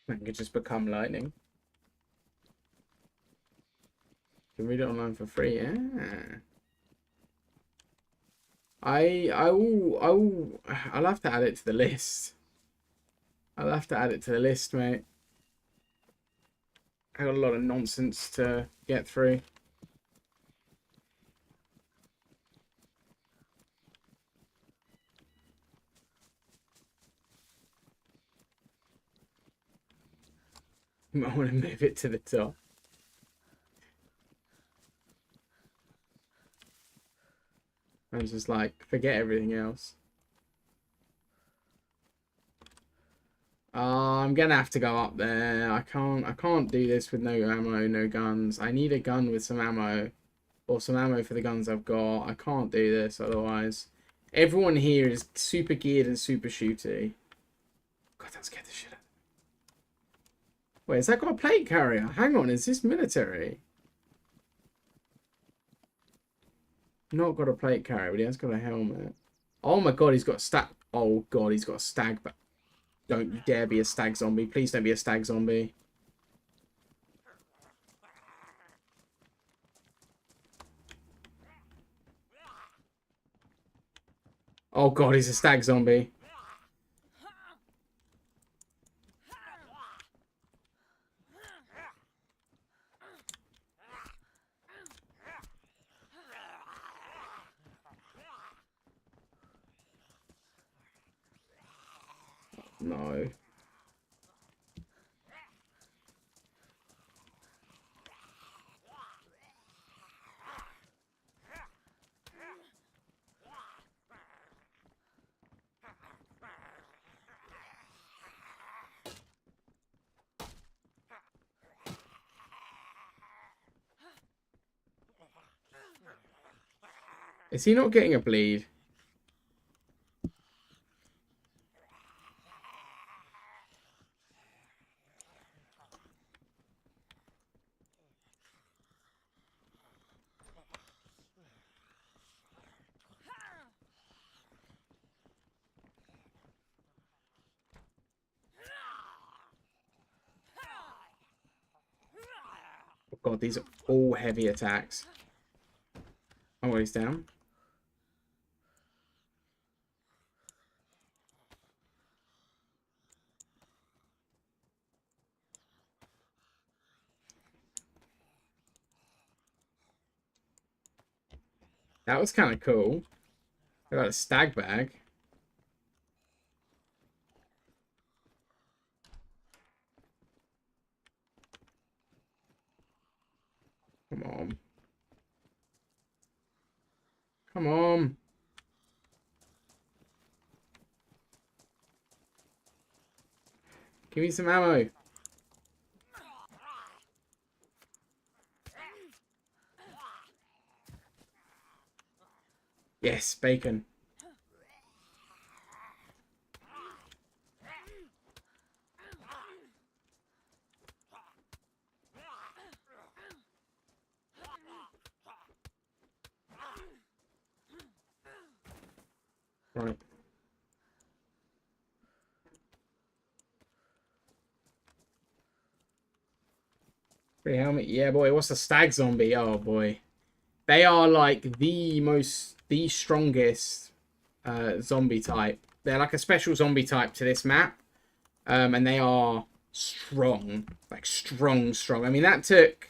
Man could just become lightning. You can read it online for free. Yeah. I'll have to add it to the list. I'll have to add it to the list, mate. I got a lot of nonsense to get through. I want to move it to the top. I was just like, forget everything else. I'm gonna have to go up there. I can't do this with no ammo, no guns. I need a gun with some ammo. Or some ammo for the guns I've got. I can't do this otherwise. Everyone here is super geared and super shooty. God, that scared the shit out of me. Wait, has that got a plate carrier? Hang on, is this military? Not got a plate carrier, but he has got a helmet. Oh my god, he's got a stag. Oh god, he's got a stag. But don't you dare be a stag zombie. Please don't be a stag zombie. Oh god, he's a stag zombie. No. Is he not getting a bleed? God, these are all heavy attacks. Oh, he's down. That was kind of cool. I got a stag bag. Come on. Come on. Give me some ammo. Yes, bacon. Right. Free helmet. Yeah, boy. What's the stag zombie? Oh, boy. They are like the strongest zombie type. They're like a special zombie type to this map. And they are strong. Like, strong. I mean, that took...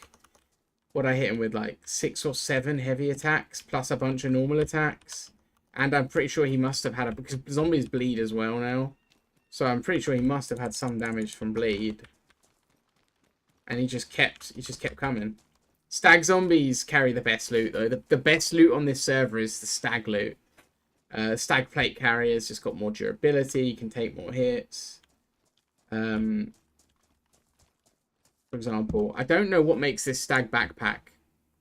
What I hit him with, like, 6 or 7 heavy attacks, plus a bunch of normal attacks. And I'm pretty sure he must have had a... Because zombies bleed as well now. So I'm pretty sure he must have had some damage from bleed. And he just kept coming. Stag zombies carry the best loot, though. The best loot on this server is the stag loot. Stag plate carriers just got more durability. You can take more hits. For example, I don't know what makes this stag backpack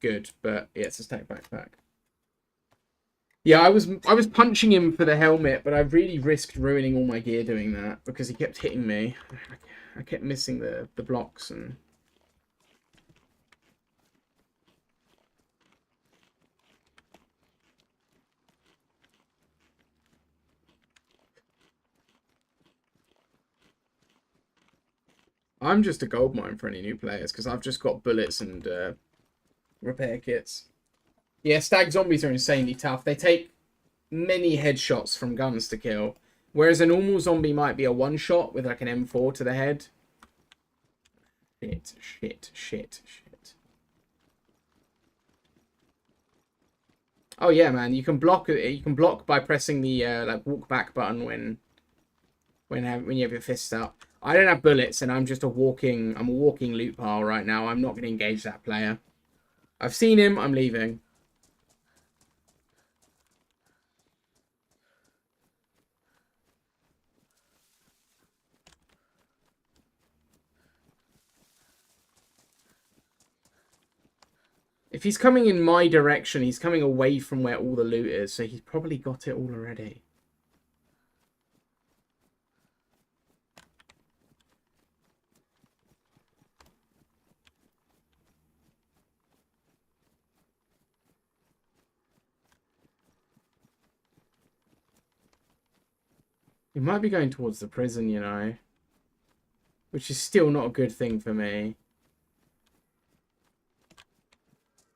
good, but yeah, it's a stag backpack. Yeah, I was punching him for the helmet, but I really risked ruining all my gear doing that because he kept hitting me. I kept missing the blocks and... I'm just a gold mine for any new players because I've just got bullets and repair kits. Yeah, stag zombies are insanely tough. They take many headshots from guns to kill, whereas a normal zombie might be a one-shot with like an M4 to the head. Shit. Oh yeah, man, you can block it. You can block by pressing the like walk back button when you have your fists up. I don't have bullets, and I'm a walking loot pile right now. I'm not going to engage that player. I've seen him. I'm leaving. If he's coming in my direction, he's coming away from where all the loot is, so he's probably got it all already. He might be going towards the prison, you know. Which is still not a good thing for me.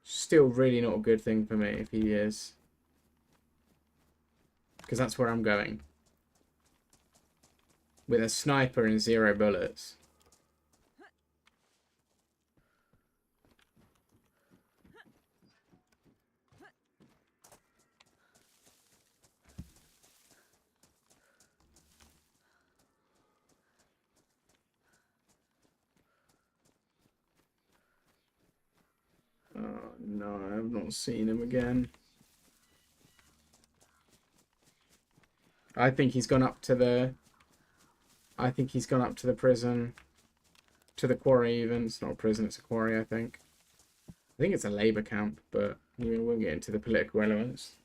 Still really not a good thing for me if he is. Because that's where I'm going. With a sniper and 0 bullets. Oh, no, I've not seen him again. I think he's gone up to the... prison. To the quarry, even. It's not a prison, it's a quarry, I think. I think it's a labour camp, but we'll get into the political elements.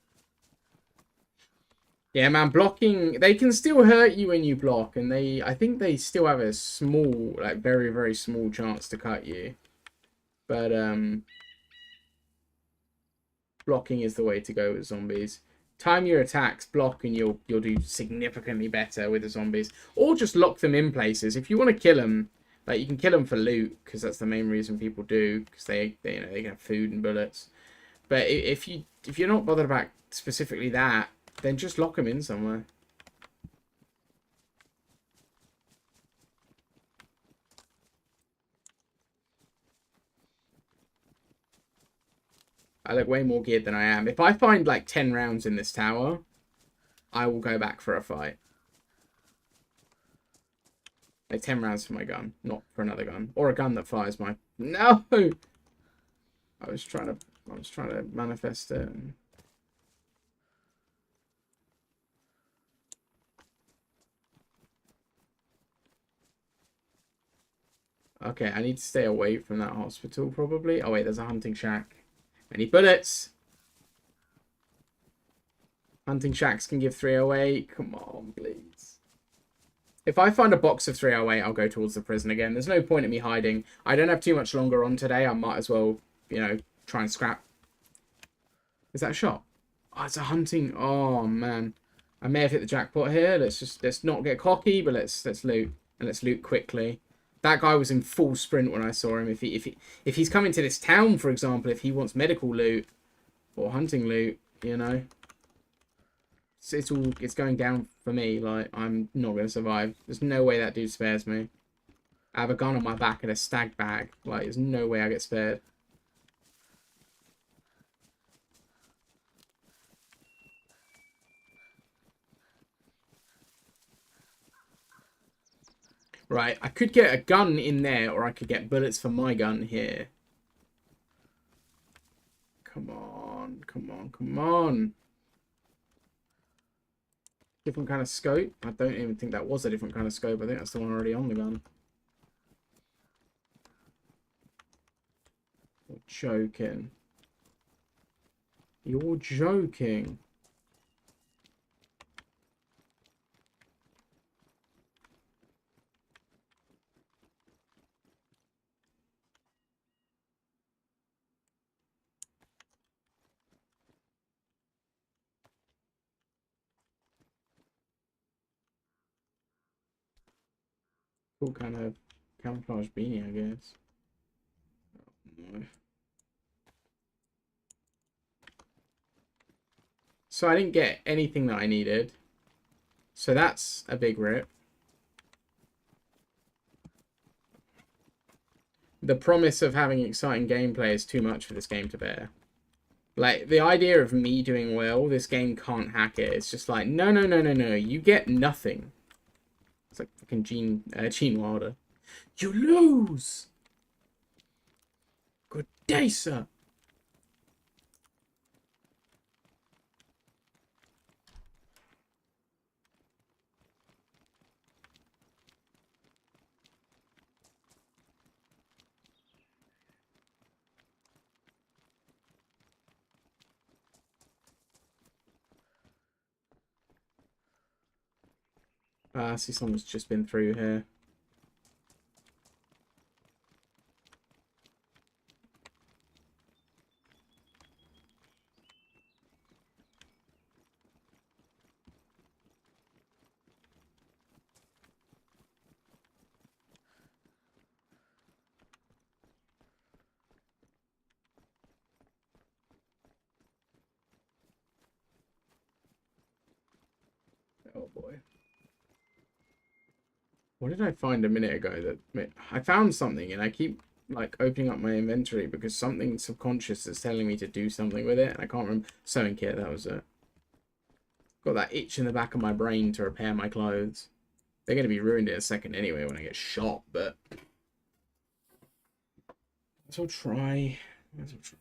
Yeah, man, blocking... They can still hurt you when you block, and I think they still have a small, like, very, very small chance to cut you. But, blocking is the way to go with zombies. Time your attacks, block, and you'll do significantly better with the zombies. Or just lock them in places. If you want to kill them, Like, you can kill them for loot, because that's the main reason people do, because they you know, they can have food and bullets. But if you're not bothered about specifically that, then just lock them in somewhere. I look way more geared than I am. If I find like 10 rounds in this tower, I will go back for a fight. Like 10 rounds for my gun, not for another gun. Or a gun that fires my... No! I was trying to manifest it. Okay, I need to stay away from that hospital, probably. Oh, wait, there's a hunting shack. I need bullets! Hunting shacks can give 308. Come on, please. If I find a box of 308, I'll go towards the prison again. There's no point in me hiding. I don't have too much longer on today. I might as well, you know, try and scrap. Is that a shot? Oh, it's a hunting. Oh, man. I may have hit the jackpot here. Let's not get cocky, but let's loot. And let's loot quickly. That guy was in full sprint when I saw him. If he's coming to this town, for example, if he wants medical loot or hunting loot, you know, it's going down for me. Like, I'm not gonna survive. There's no way that dude spares me. I have a gun on my back and a stag bag. Like, there's no way I get spared. Right, I could get a gun in there, or I could get bullets for my gun here. Come on, come on, come on. Different kind of scope? I don't even think that was a different kind of scope. I think that's the one already on the gun. You're joking. You're joking. Cool kind of camouflage beanie, I guess. No. So I didn't get anything that I needed. So that's a big rip. The promise of having exciting gameplay is too much for this game to bear. Like, the idea of me doing well, this game can't hack it. It's just like, no, no, no, no, no. You get nothing. It's like fucking Gene Wilder. You lose! Good day, sir. I see someone's just been through here. Oh boy. What did I find a minute ago that I found something, and I keep like opening up my inventory because something subconscious is telling me to do something with it, and I can't remember. Sewing kit, that was it. Got that itch in the back of my brain to repair my clothes. They're going to be ruined in a second anyway when I get shot, but let's all try. Let's all try.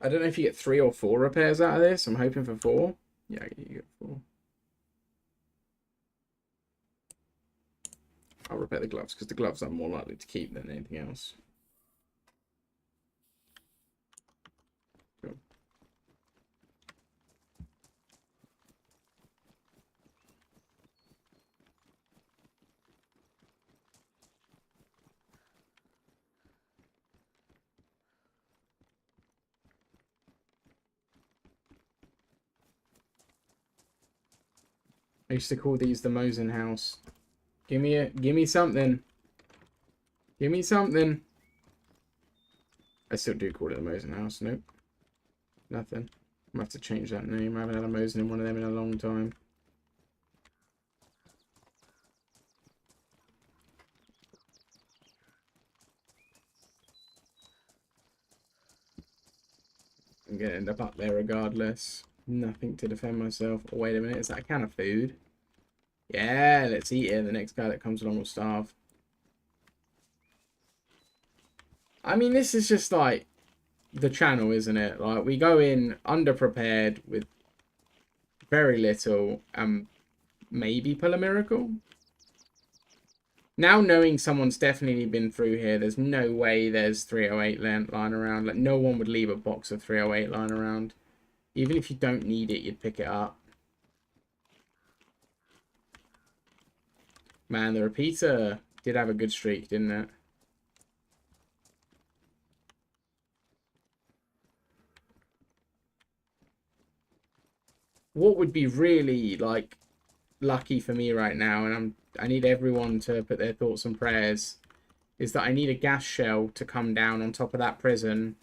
I don't know if you get 3 or 4 repairs out of this. I'm hoping for 4. Yeah, you get 4. I'll repair the gloves because the gloves I'm more likely to keep than anything else. Cool. I used to call these the Mosen house. Give me something. Give me something. I still do call it the Mosen house. Nope. Nothing. I'm gonna have to change that name. I haven't had a Mosen in one of them in a long time. I'm gonna end up there regardless. Nothing to defend myself. Oh, wait a minute, is that a can of food? Yeah, let's eat it. The next guy that comes along will starve. I mean, this is just like the channel, isn't it? Like, we go in underprepared with very little and maybe pull a miracle. Now knowing someone's definitely been through here, there's no way there's 308 lying around. Like, no one would leave a box of 308 lying around. Even if you don't need it, you'd pick it up. Man, the repeater did have a good streak, didn't it? What would be really, like, lucky for me right now, and I need everyone to put their thoughts and prayers, is that I need a gas shell to come down on top of that prison,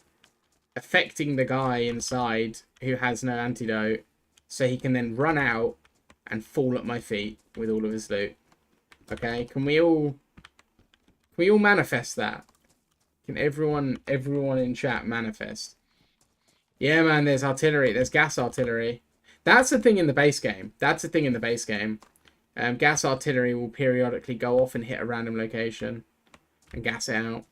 affecting the guy inside who has no antidote, so he can then run out and fall at my feet with all of his loot. Okay, can we all manifest that? Can everyone in chat manifest? Yeah, man, there's artillery. There's gas artillery. That's a thing in the base game. That's a thing in the base game. Gas artillery will periodically go off and hit a random location and gas it out.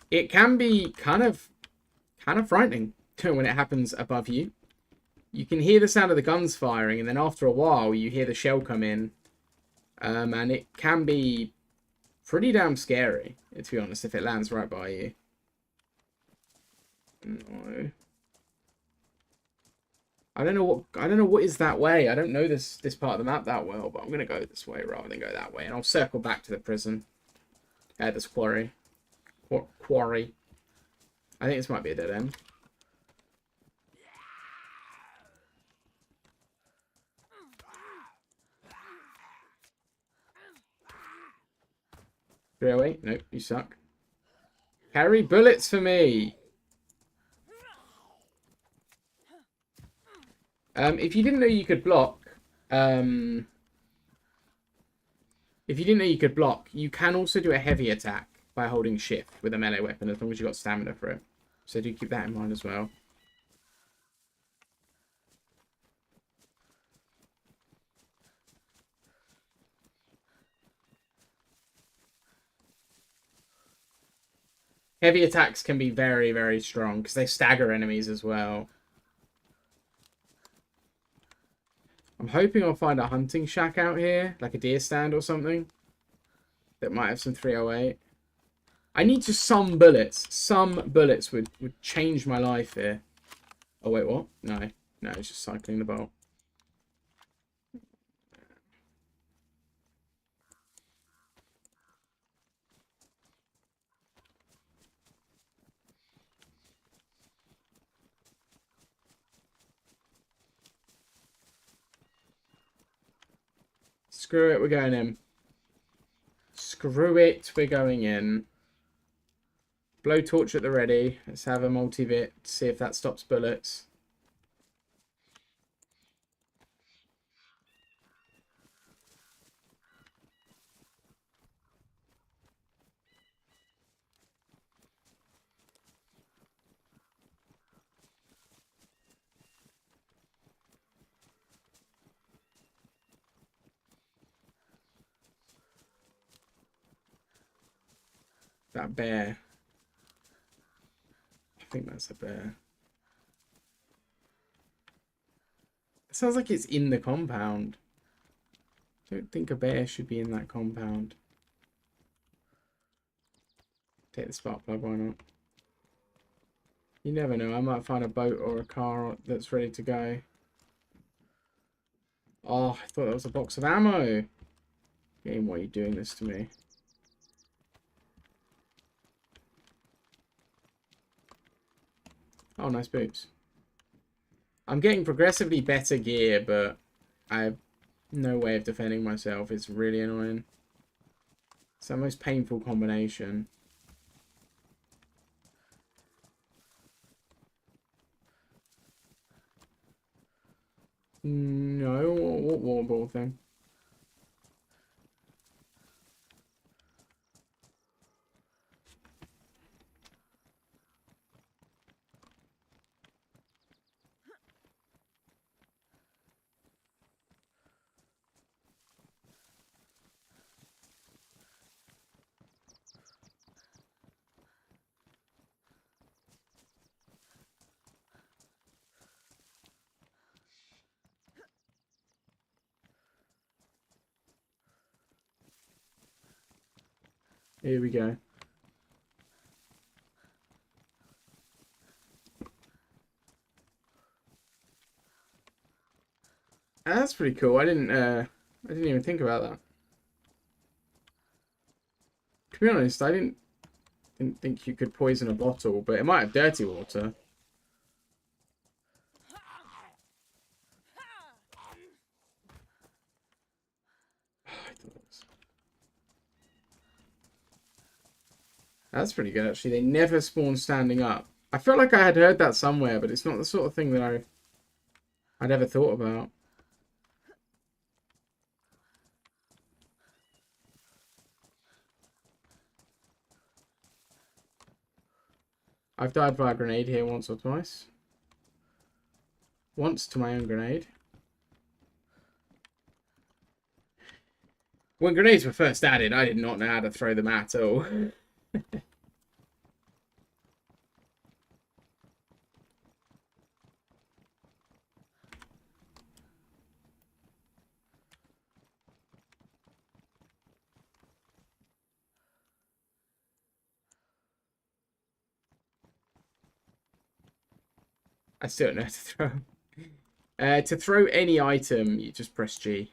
It can be kind of frightening when it happens above you. You can hear the sound of the guns firing, and then after a while, you hear the shell come in. And it can be pretty damn scary, to be honest, if it lands right by you. No. I don't know what is that way. I don't know this part of the map that well, but I'm gonna go this way rather than go that way, and I'll circle back to the prison. This quarry. Quarry. I think this might be a dead end. Really? Nope, you suck. Carry bullets for me. If you didn't know you could block, you can also do a heavy attack by holding shift with a melee weapon, as long as you've got stamina for it. So do keep that in mind as well. Heavy attacks can be very, very strong because they stagger enemies as well. I'm hoping I'll find a hunting shack out here, like a deer stand or something, that might have some 308. I need just some bullets. Some bullets would change my life here. Oh, wait, what? No, it's just cycling the bolt. Screw it, we're going in. Screw it, we're going in. Blowtorch at the ready. Let's have a multi-vit, see if that stops bullets. That bear. I think that's a bear. It sounds like it's in the compound. I don't think a bear should be in that compound. Take the spark plug, why not? You never know, I might find a boat or a car that's ready to go. Oh, I thought that was a box of ammo. Game, why are you doing this to me? Oh, nice boots. I'm getting progressively better gear, but I have no way of defending myself. It's really annoying. It's the most painful combination. No, what water ball thing? Here we go. That's pretty cool. I didn't even think about that. To be honest, I didn't think you could poison a bottle, but it might have dirty water. That's pretty good, actually. They never spawn standing up. I felt like I had heard that somewhere, but it's not the sort of thing that I'd ever thought about. I've died by a grenade here once or twice. Once to my own grenade. When grenades were first added, I did not know how to throw them at all. I still don't know how to throw. To throw any item, you just press G.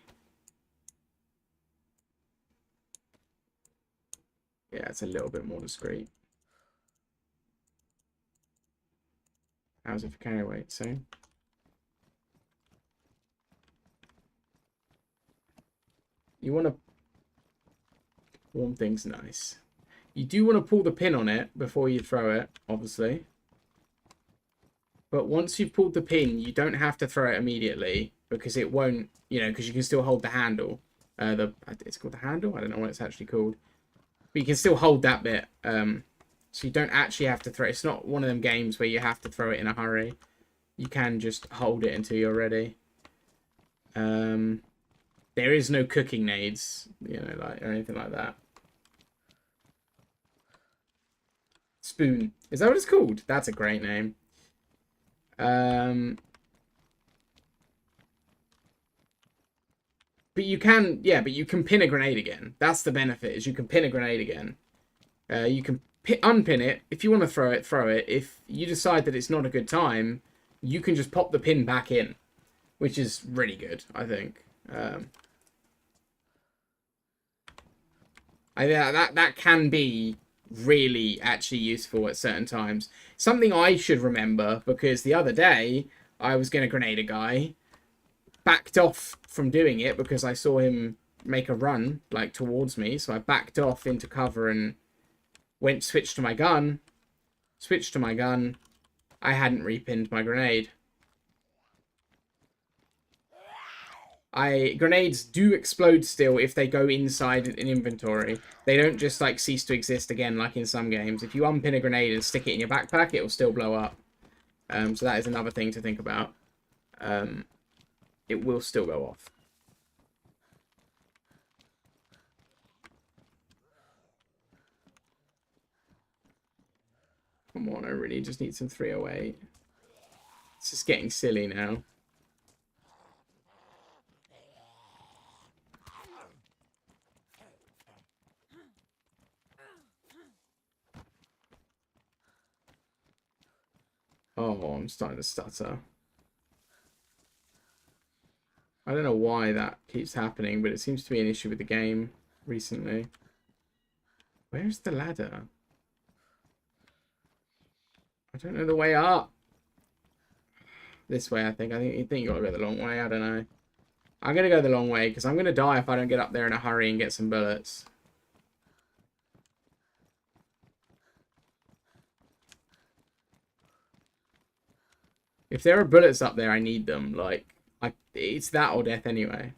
Yeah, it's a little bit more discreet. How's it for carry weight? Same. You want to warm things nice. You do want to pull the pin on it before you throw it, obviously. But once you've pulled the pin, you don't have to throw it immediately because it won't, because you can still hold the handle. It's called the handle? I don't know what it's actually called. But you can still hold that bit. So you don't actually have to throw it. It's not one of them games where you have to throw it in a hurry. You can just hold it until you're ready. There is no cooking nades, or anything like that. Spoon. Is that what it's called? That's a great name. But you can, but you can pin a grenade again. That's the benefit, is you can pin a grenade again. You can unpin it. If you want to throw it, throw it. If you decide that it's not a good time, you can just pop the pin back in, which is really good, I think. That can be really actually useful at certain times. Something I should remember, because the other day I was going to grenade a guy, backed off from doing it because I saw him make a run towards me, so I backed off into cover and switched to my gun. I hadn't repinned my grenade. Grenades do explode still if they go inside an inventory. They don't just cease to exist again like in some games. If you unpin a grenade and stick it in your backpack, it will still blow up. So that is another thing to think about. It will still go off. Come on, I really just need some 308. It's just getting silly now. Oh, I'm starting to stutter. I don't know why that keeps happening, but it seems to be an issue with the game recently. Where's the ladder? I don't know the way up. This way, I think. You think you got to go the long way. I don't know. I'm going to go the long way because I'm going to die if I don't get up there in a hurry and get some bullets. If there are bullets up there, I need them. Like, it's that or death anyway.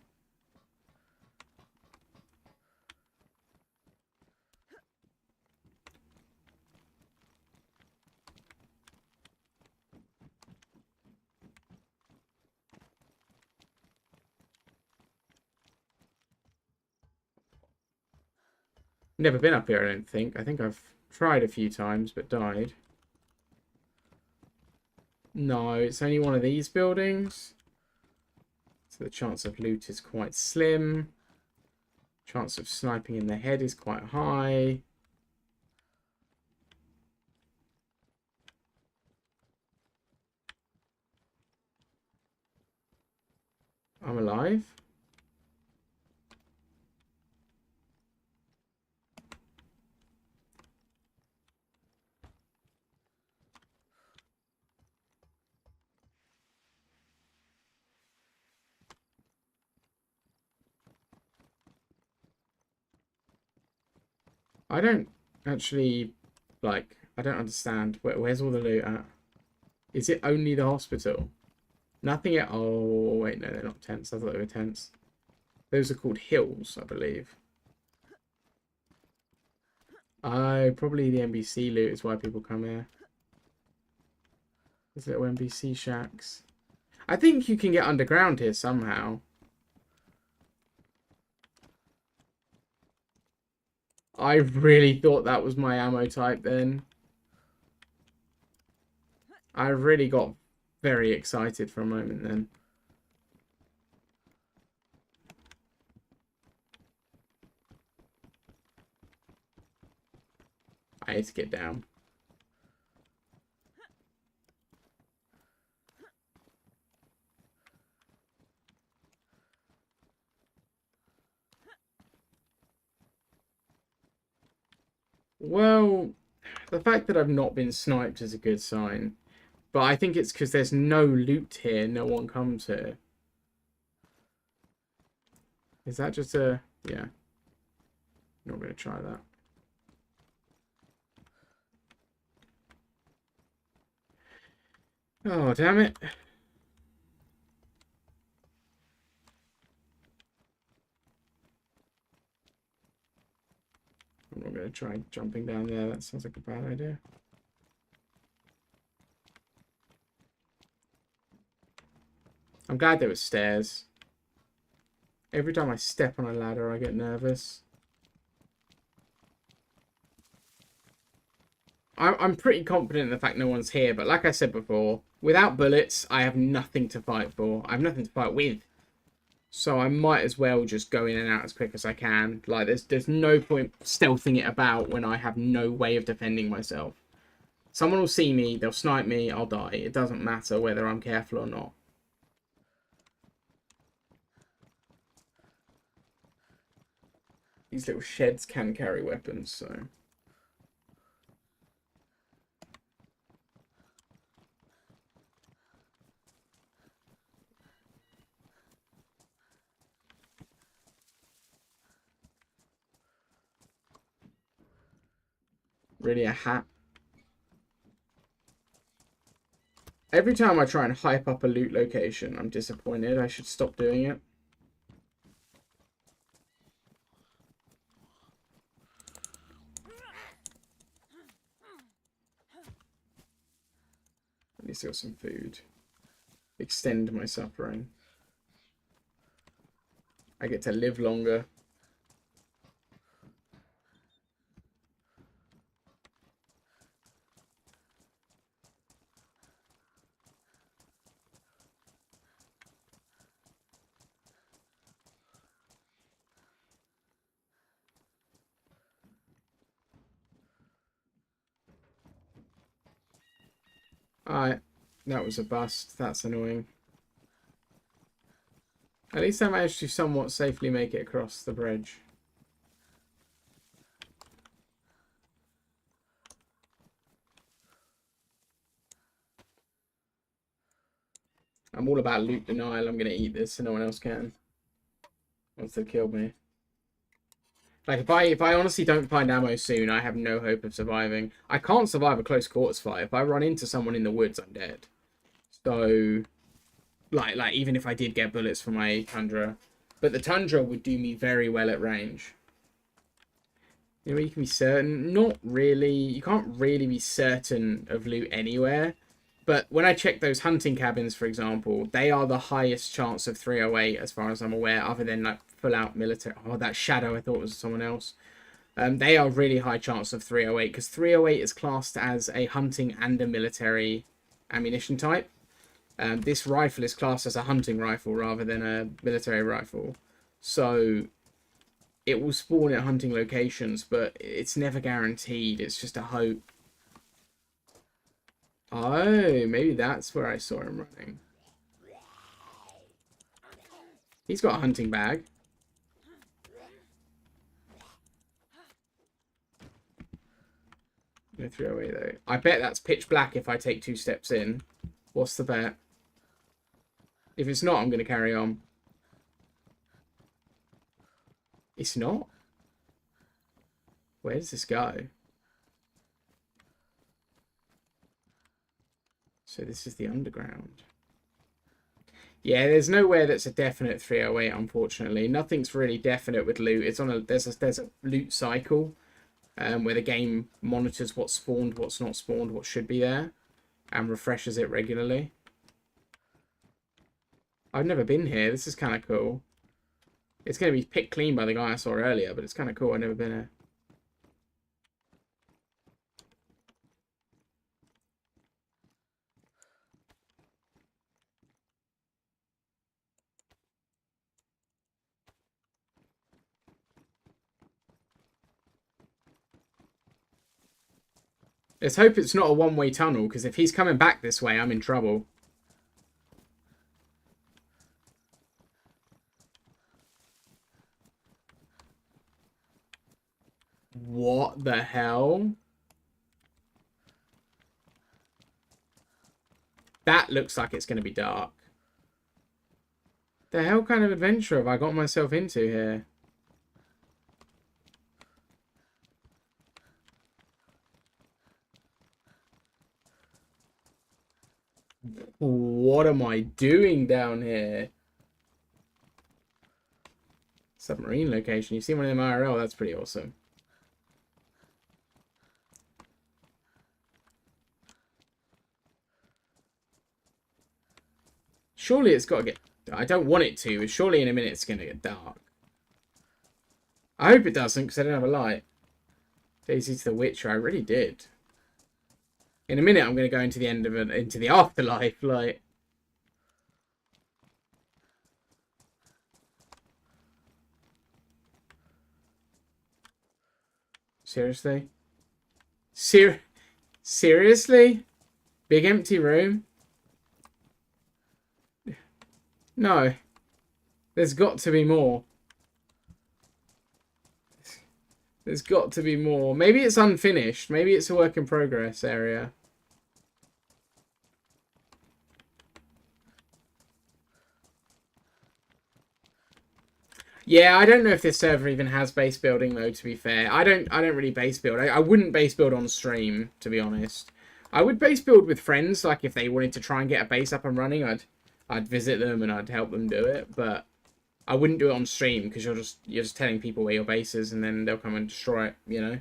Never been up here, I don't think. I think I've tried a few times, but died. No, it's only one of these buildings. So the chance of loot is quite slim. Chance of sniping in the head is quite high. I'm alive. I don't actually, like, I don't understand. Where's all the loot at? Is it only the hospital? Nothing at... Oh, wait, no, they're not tents. I thought they were tents. Those are called hills, I believe. Oh, probably the NBC loot is why people come here. These little NBC shacks. I think you can get underground here somehow. I really thought that was my ammo type then. I really got very excited for a moment then. I need to get down. Well, the fact that I've not been sniped is a good sign. But I think it's because there's no loot here. No one comes here. Is that just a... Yeah. Not going to try that. Oh, damn it. I'm not going to try jumping down there. That sounds like a bad idea. I'm glad there were stairs. Every time I step on a ladder, I get nervous. I'm pretty confident in the fact no one's here, but like I said before, without bullets, I have nothing to fight for. I have nothing to fight with. So I might as well just go in and out as quick as I can. Like, there's no point stealthing it about when I have no way of defending myself. Someone will see me, they'll snipe me, I'll die. It doesn't matter whether I'm careful or not. These little sheds can carry weapons, so... Really a hat. Every time I try and hype up a loot location, I'm disappointed. I should stop doing it. At least I got some food. Extend my suffering. I get to live longer. Alright, that was a bust. That's annoying. At least I managed to somewhat safely make it across the bridge. I'm all about loot denial. I'm gonna eat this so no one else can. Once they've killed me. Like if I honestly don't find ammo soon, I have no hope of surviving. I can't survive a close quarters fight. If I run into someone in the woods, I'm dead. So like even if I did get bullets for my Tundra. But the Tundra would do me very well at range. You know, you can be certain. Not really. You can't really be certain of loot anywhere. But when I check those hunting cabins, for example, they are the highest chance of 308 as far as I'm aware, other than like full out military. Oh, that shadow I thought was someone else. They are really high chance of 308 because 308 is classed as a hunting and a military ammunition type. This rifle is classed as a hunting rifle rather than a military rifle. So it will spawn at hunting locations, but it's never guaranteed. It's just a hope. Oh, maybe that's where I saw him running. He's got a hunting bag. No 308 though. I bet that's pitch black if I take 2 steps in. What's the bet? If it's not, I'm going to carry on. It's not? Where does this go? So this is the underground. Yeah, there's nowhere that's a definite 308, unfortunately. Nothing's really definite with loot. It's on a there's a loot cycle where the game monitors what's spawned, what's not spawned, what should be there, and refreshes it regularly. I've never been here. This is kind of cool. It's going to be picked clean by the guy I saw earlier, but it's kind of cool. I've never been here. Let's hope it's not a one-way tunnel, because if he's coming back this way, I'm in trouble. What the hell? That looks like it's going to be dark. The hell kind of adventure have I got myself into here? What am I doing down here? Submarine location. You see one of them IRL? That's pretty awesome. Surely it's got to get... I don't want it to, but surely in a minute it's going to get dark. I hope it doesn't, because I don't have a light. Daisy to the Witcher. I really did. In a minute, I'm going to go into the end of it, into the afterlife, like... Seriously? Seriously? Big empty room? No. There's got to be more. There's got to be more. Maybe it's unfinished. Maybe it's a work in progress area. Yeah, I don't know if this server even has base building though, to be fair. I don't really base build. I wouldn't base build on stream, to be honest. I would base build with friends, like if they wanted to try and get a base up and running, I'd visit them and I'd help them do it, but I wouldn't do it on stream because you're just telling people where your base is and then they'll come and destroy it, you know.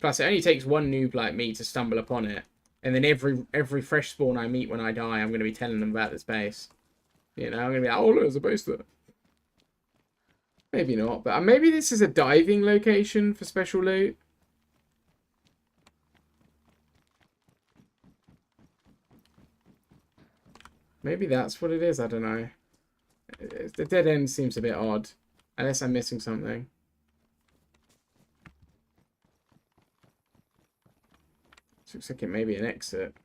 Plus, it only takes one noob like me to stumble upon it, and then every fresh spawn I meet when I die, I'm going to be telling them about this base. You know, I'm going to be like, oh, look, there's a base there. Maybe not, but maybe this is a diving location for special loot. Maybe that's what it is, I don't know. The dead end seems a bit odd, unless I'm missing something. This looks like it may be an exit.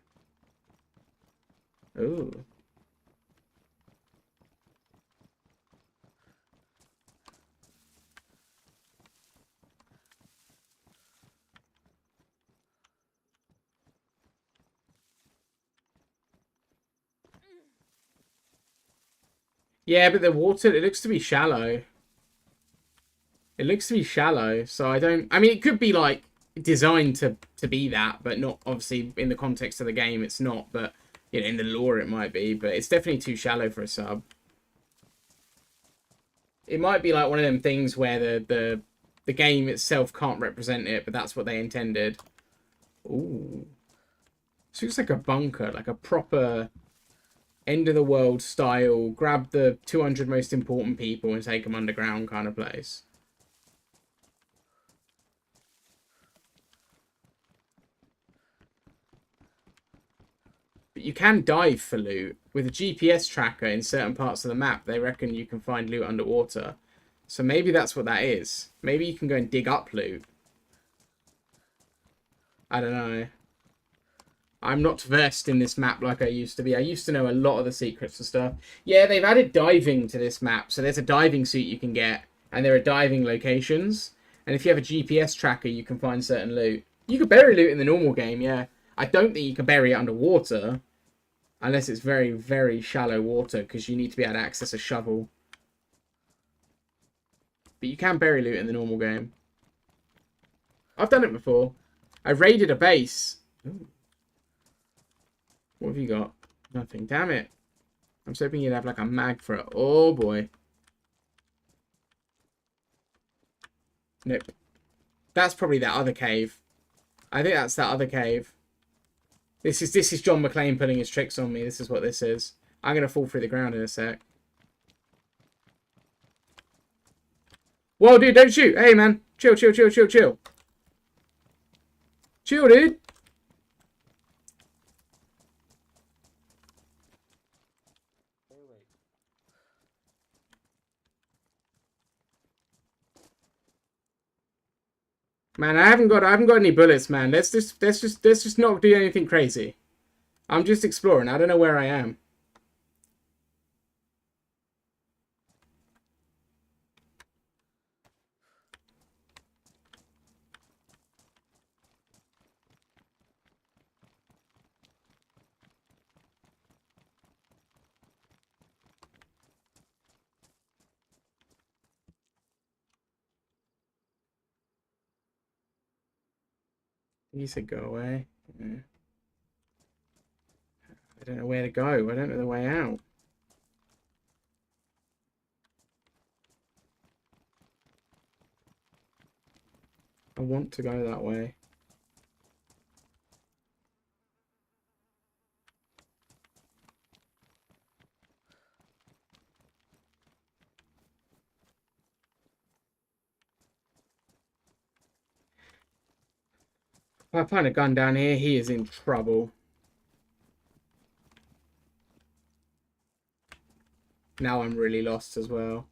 Ooh. Yeah, but the water, it looks to be shallow. It looks to be shallow, so I don't... I mean, it could be, like, designed to be that, but not, obviously, in the context of the game, it's not. But, you know, in the lore, it might be. But it's definitely too shallow for a sub. It might be, like, one of them things where the game itself can't represent it, but that's what they intended. Ooh. This looks like a bunker, like a proper end of the world style, grab the 200 most important people and take them underground kind of place. But you can dive for loot. With a GPS tracker in certain parts of the map, they reckon you can find loot underwater. So maybe that's what that is. Maybe you can go and dig up loot. I don't know. I'm not versed in this map like I used to be. I used to know a lot of the secrets and stuff. Yeah, they've added diving to this map. So there's a diving suit you can get. And there are diving locations. And if you have a GPS tracker, you can find certain loot. You could bury loot in the normal game, yeah. I don't think you can bury it underwater. Unless it's very, very shallow water. Because you need to be able to access a shovel. But you can bury loot in the normal game. I've done it before. I raided a base. Ooh. What have you got? Nothing. Damn it. I was hoping you'd have like a mag for it. Oh boy. Nope. That's probably that other cave. I think that's that other cave. This is John McClane putting his tricks on me. This is what this is. I'm gonna fall through the ground in a sec. Whoa, dude, don't shoot. Hey, man. Chill, chill, chill, chill, chill. Chill, dude. Man, I haven't got any bullets, man. Let's just not do anything crazy. I'm just exploring. I don't know where I am. He said go away. Yeah. I don't know where to go. I don't know the way out. I want to go that way. If I find a gun down here, he is in trouble. Now I'm really lost as well.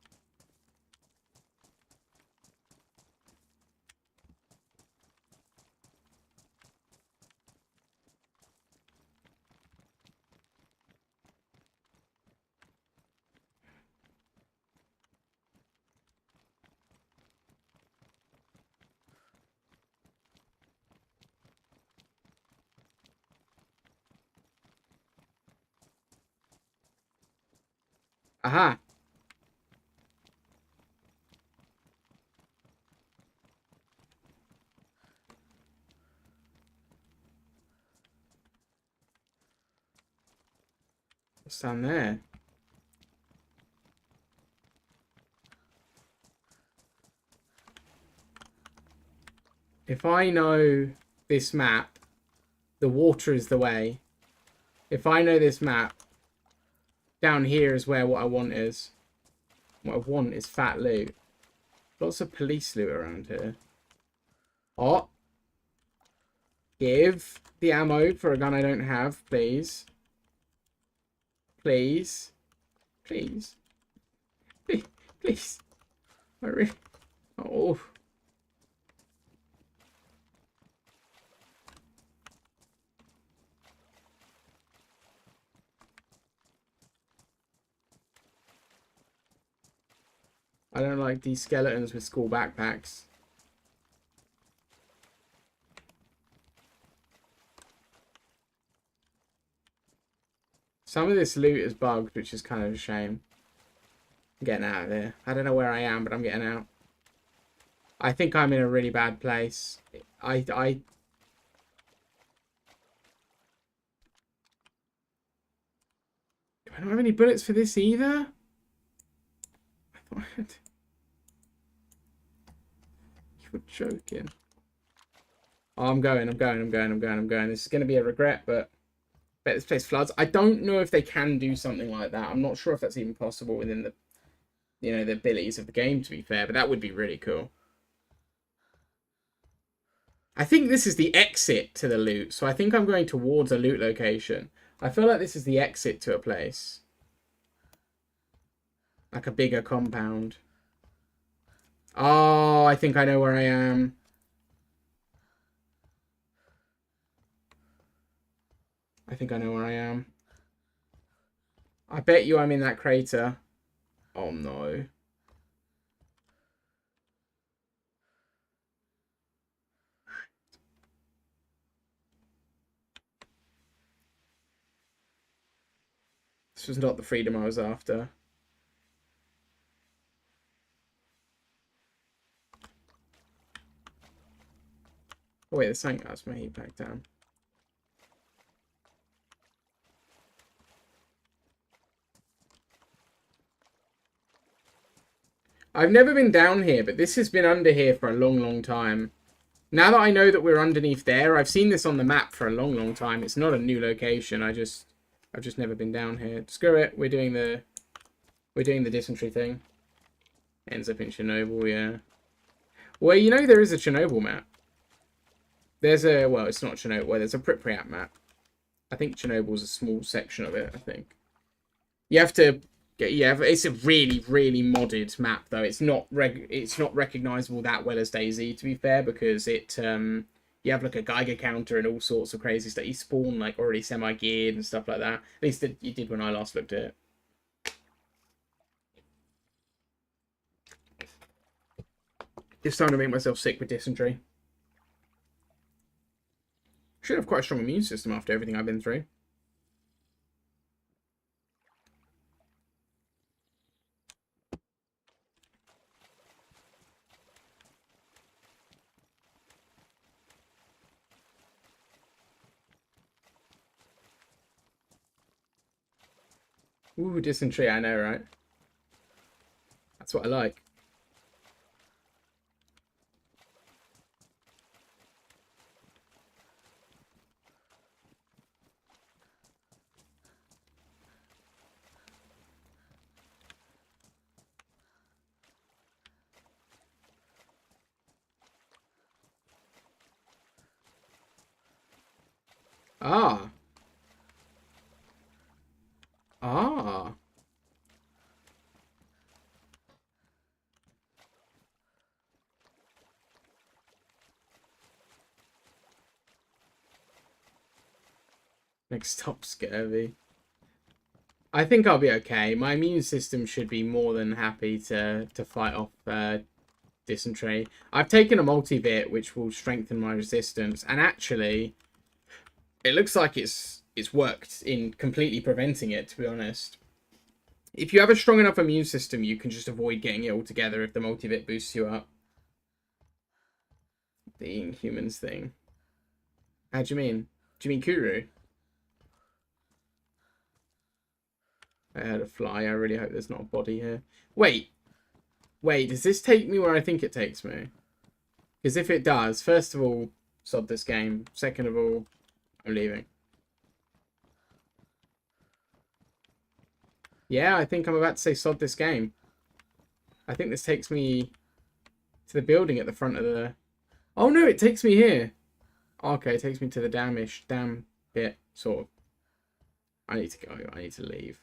Aha! What's down there? If I know this map, the water is the way. If I know this map, down here is where what I want is. What I want is fat loot. Lots of police loot around here. Oh. Give the ammo for a gun I don't have, please. Please. Please. Please. Please. I really... Oh. I don't like these skeletons with school backpacks. Some of this loot is bugged, which is kind of a shame. I'm getting out of here. I don't know where I am, but I'm getting out. I think I'm in a really bad place. I don't have any bullets for this either. I thought I had. You're joking. Oh, I'm going. This is going to be a regret, but I bet this place floods. I don't know if they can do something like that. I'm not sure if that's even possible within the, the abilities of the game, to be fair, but that would be really cool. I think this is the exit to the loot, so I think I'm going towards a loot location. I feel like this is the exit to a place. Like a bigger compound. Oh, I think I know where I am. I think I know where I am. I bet you I'm in that crater. Oh no. This was not the freedom I was after. Oh wait, there's something else. My heat back down. I've never been down here, but this has been under here for a long, long time. Now that I know that we're underneath there, I've seen this on the map for a long, long time. It's not a new location. I've just never been down here. Screw it. We're doing the dysentery thing. Ends up in Chernobyl, yeah. Well, you know there is a Chernobyl map. There's a, well, it's not Chernobyl. Well, there's a Pripyat map. I think Chernobyl's a small section of it, I think. You have to get, yeah, it's a really, really modded map, though. It's not recognizable that well as DayZ, to be fair, because it, you have like a Geiger counter and all sorts of crazy stuff. You spawn like already semi-geared and stuff like that. At least you did when I last looked at it. It's time to make myself sick with dysentery. Should have quite a strong immune system after everything I've been through. Ooh, dysentery, I know, right? That's what I like. Ah. Ah. Next stop, scurvy. I think I'll be okay. My immune system should be more than happy to fight off dysentery. I've taken a multivit, which will strengthen my resistance, and actually, it looks like it's worked in completely preventing it, to be honest. If you have a strong enough immune system, you can just avoid getting it altogether if the multivit boosts you up. The Inhumans thing. How do you mean? Do you mean Kuru? I heard a fly. I really hope there's not a body here. Wait. Wait, does this take me where I think it takes me? Because if it does, first of all, sod this game. Second of all, I'm leaving. Yeah, I think I'm about to say sod this game. I think this takes me to the building at the front of the... Oh no, it takes me here. Okay, it takes me to the damn bit, sort of. I need to go. I need to leave.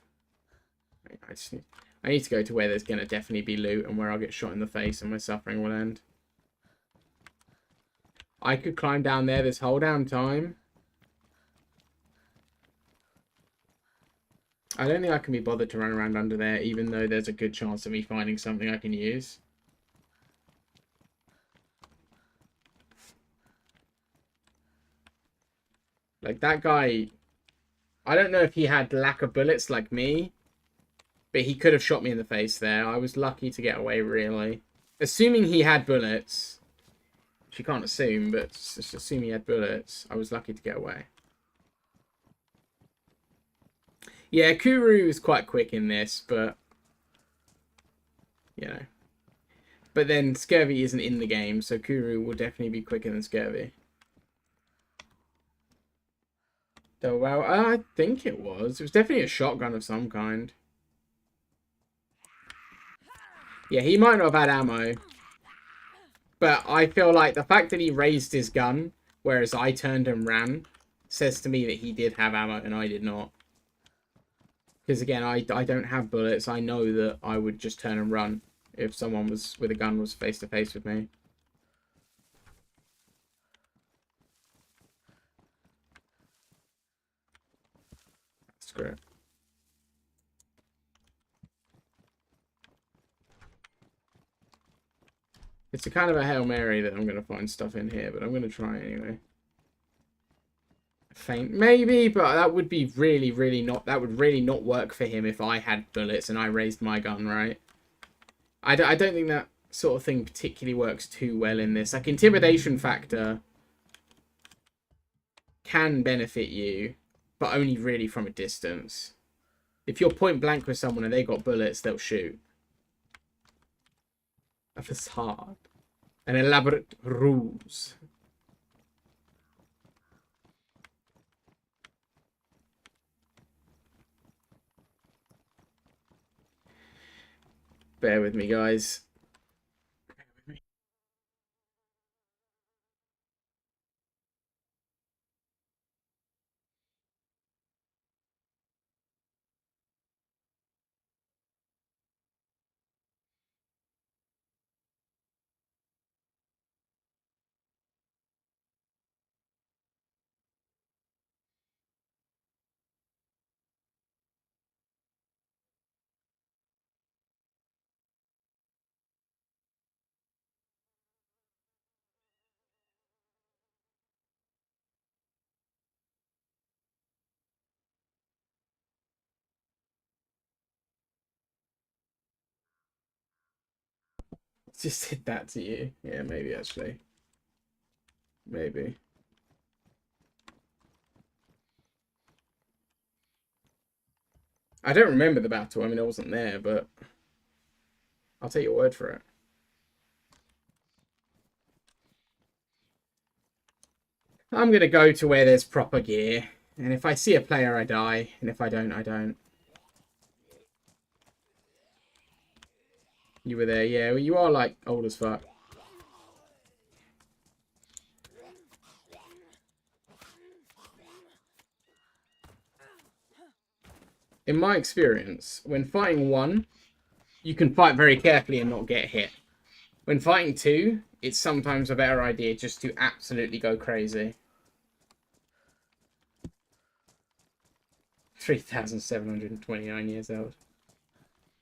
I need to go to where there's going to definitely be loot and where I'll get shot in the face and my suffering will end. I could climb down there this whole damn time. I don't think I can be bothered to run around under there, even though there's a good chance of me finding something I can use. Like, that guy... I don't know if he had lack of bullets like me, But he could have shot me in the face there. I was lucky to get away, really. Assuming he had bullets. Which you can't assume, but just assume he had bullets. I was lucky to get away. Yeah, Kuru is quite quick in this, but... You know. But then Scurvy isn't in the game, so Kuru will definitely be quicker than Scurvy. Oh, well, I think it was. It was definitely a shotgun of some kind. Yeah, he might not have had ammo. But I feel like the fact that he raised his gun, whereas I turned and ran, says to me that he did have ammo and I did not. Because again, I don't have bullets. I know that I would just turn and run if someone was with a gun was face to face with me. Screw it. It's a kind of a Hail Mary that I'm going to find stuff in here, but I'm going to try anyway. Faint, maybe, but that would be really not... That would really not work for him if I had bullets and I raised my gun, right? I don't think that sort of thing particularly works too well in this. Like, intimidation factor can benefit you, but only really from a distance. If you're point blank with someone and they got bullets, they'll shoot. A facade. An elaborate ruse. Bear with me, guys. Bear with me. Just did that to you. Yeah, maybe actually. Maybe. I don't remember the battle. I mean, I wasn't there, but I'll take your word for it. I'm going to go to where there's proper gear. And if I see a player, I die. And if I don't, I don't. You were there, yeah. Well, you are, like, old as fuck. In my experience, when fighting one, you can fight very carefully and not get hit. When fighting two, it's sometimes a better idea just to absolutely go crazy. 3,729 years old.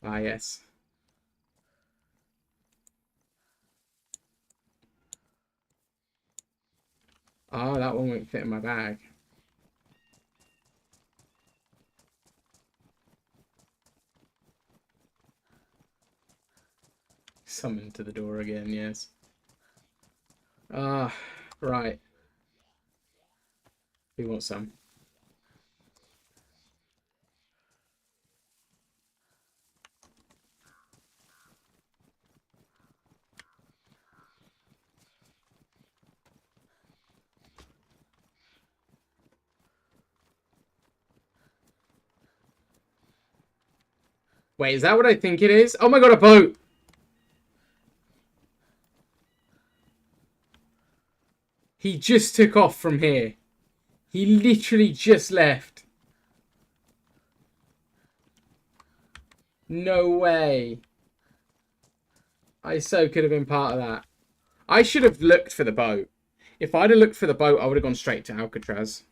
Ah, yes. Oh, that one won't fit in my bag. Summoned to the door again, yes. Ah, right. We want some. Wait, is that what I think it is? Oh my god, a boat! He just took off from here. He literally just left. No way. I so could have been part of that. I should have looked for the boat. If I'd have looked for the boat, I would have gone straight to Alcatraz.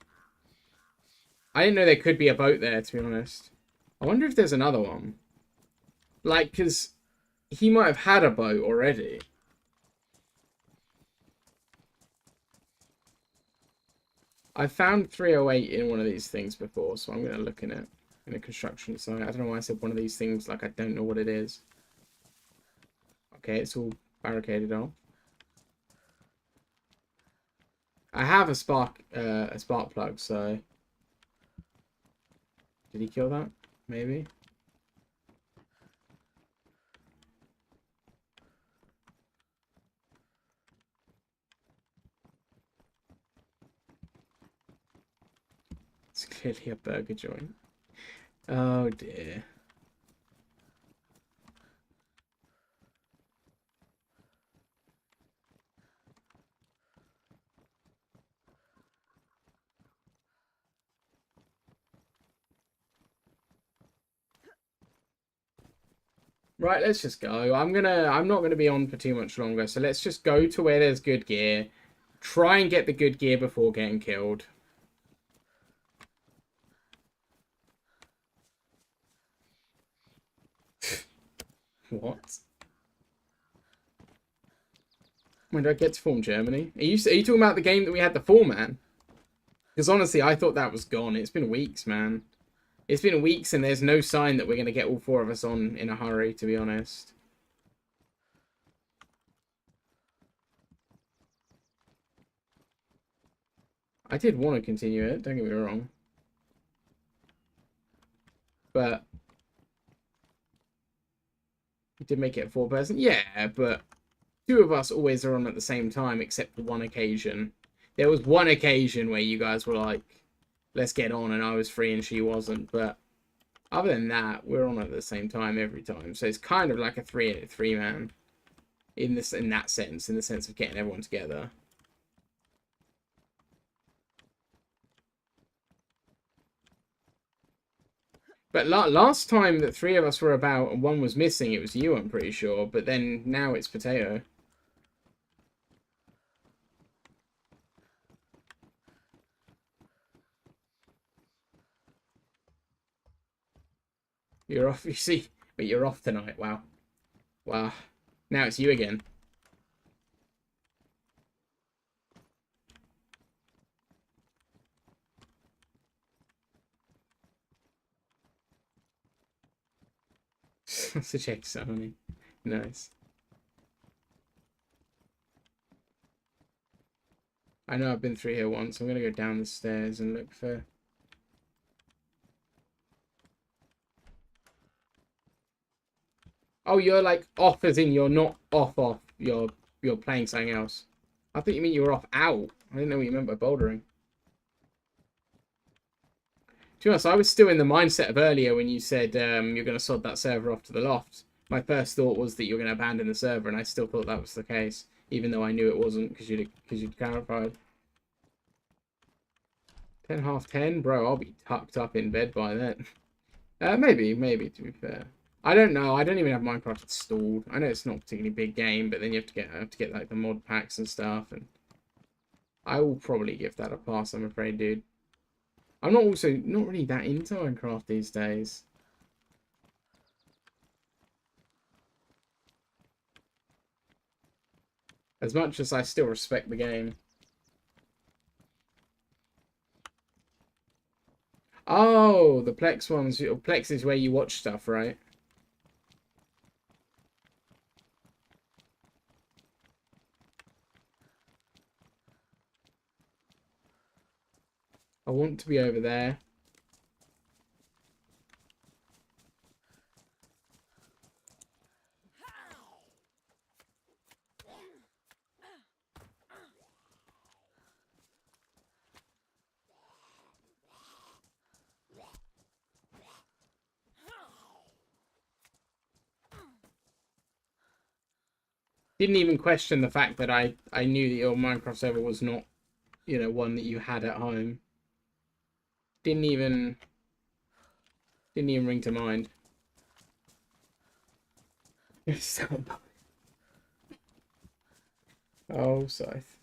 I didn't know there could be a boat there, to be honest. I wonder if there's another one. Like, because he might have had a boat already. I found 308 in one of these things before, so I'm going to look in it. in a construction site. I don't know why I said one of these things like I don't know what it is. Okay, it's all barricaded off. I have a spark plug, so did he kill that? Maybe. It's clearly a burger joint. Oh dear. Right, let's just go. I'm not gonna be on for too much longer, so let's just go to where there's good gear. Try and get the good gear before getting killed. What? When do I get to form Germany? Are you talking about the game that we had the 4-man? Because honestly, I thought that was gone. It's been weeks, man. It's been weeks and there's no sign that we're going to get all 4 of us on in a hurry, to be honest. I did want to continue it, don't get me wrong. But we did make it a 4-person. Yeah, but 2 of us always are on at the same time, except for one occasion. There was one occasion where you guys were like, let's get on, and I was free and she wasn't. But other than that, we're on at the same time every time. So it's kind of like a 3-man in that sense, in the sense of getting everyone together. But last time that 3 of us were about and 1 was missing, it was you, I'm pretty sure. But then now it's Potato. You're off, you see. But you're off tonight, wow. Wow. Now it's you again. Sausage Sony. Nice. I know I've been through here once. I'm going to go down the stairs and look for... Oh, you're like off as in you're not off. You're playing something else. I thought you mean you were off out. I didn't know what you meant by bouldering. To be honest, I was still in the mindset of earlier when you said you're going to sod that server off to the loft. My first thought was that you're going to abandon the server, and I still thought that was the case, even though I knew it wasn't because you'd clarified. 10, half 10, bro. I'll be tucked up in bed by then. Maybe to be fair. I don't know. I don't even have Minecraft installed. I know it's not a particularly big game, but then you have to get like the mod packs and stuff, and I will probably give that a pass. I'm afraid, dude. I'm not really that into Minecraft these days. As much as I still respect the game. Oh, the Plex ones. Plex is where you watch stuff, right? I want to be over there. Didn't even question the fact that I knew that your Minecraft server was not, you know, one that you had at home. Didn't even ring to mind. Oh, Scythe.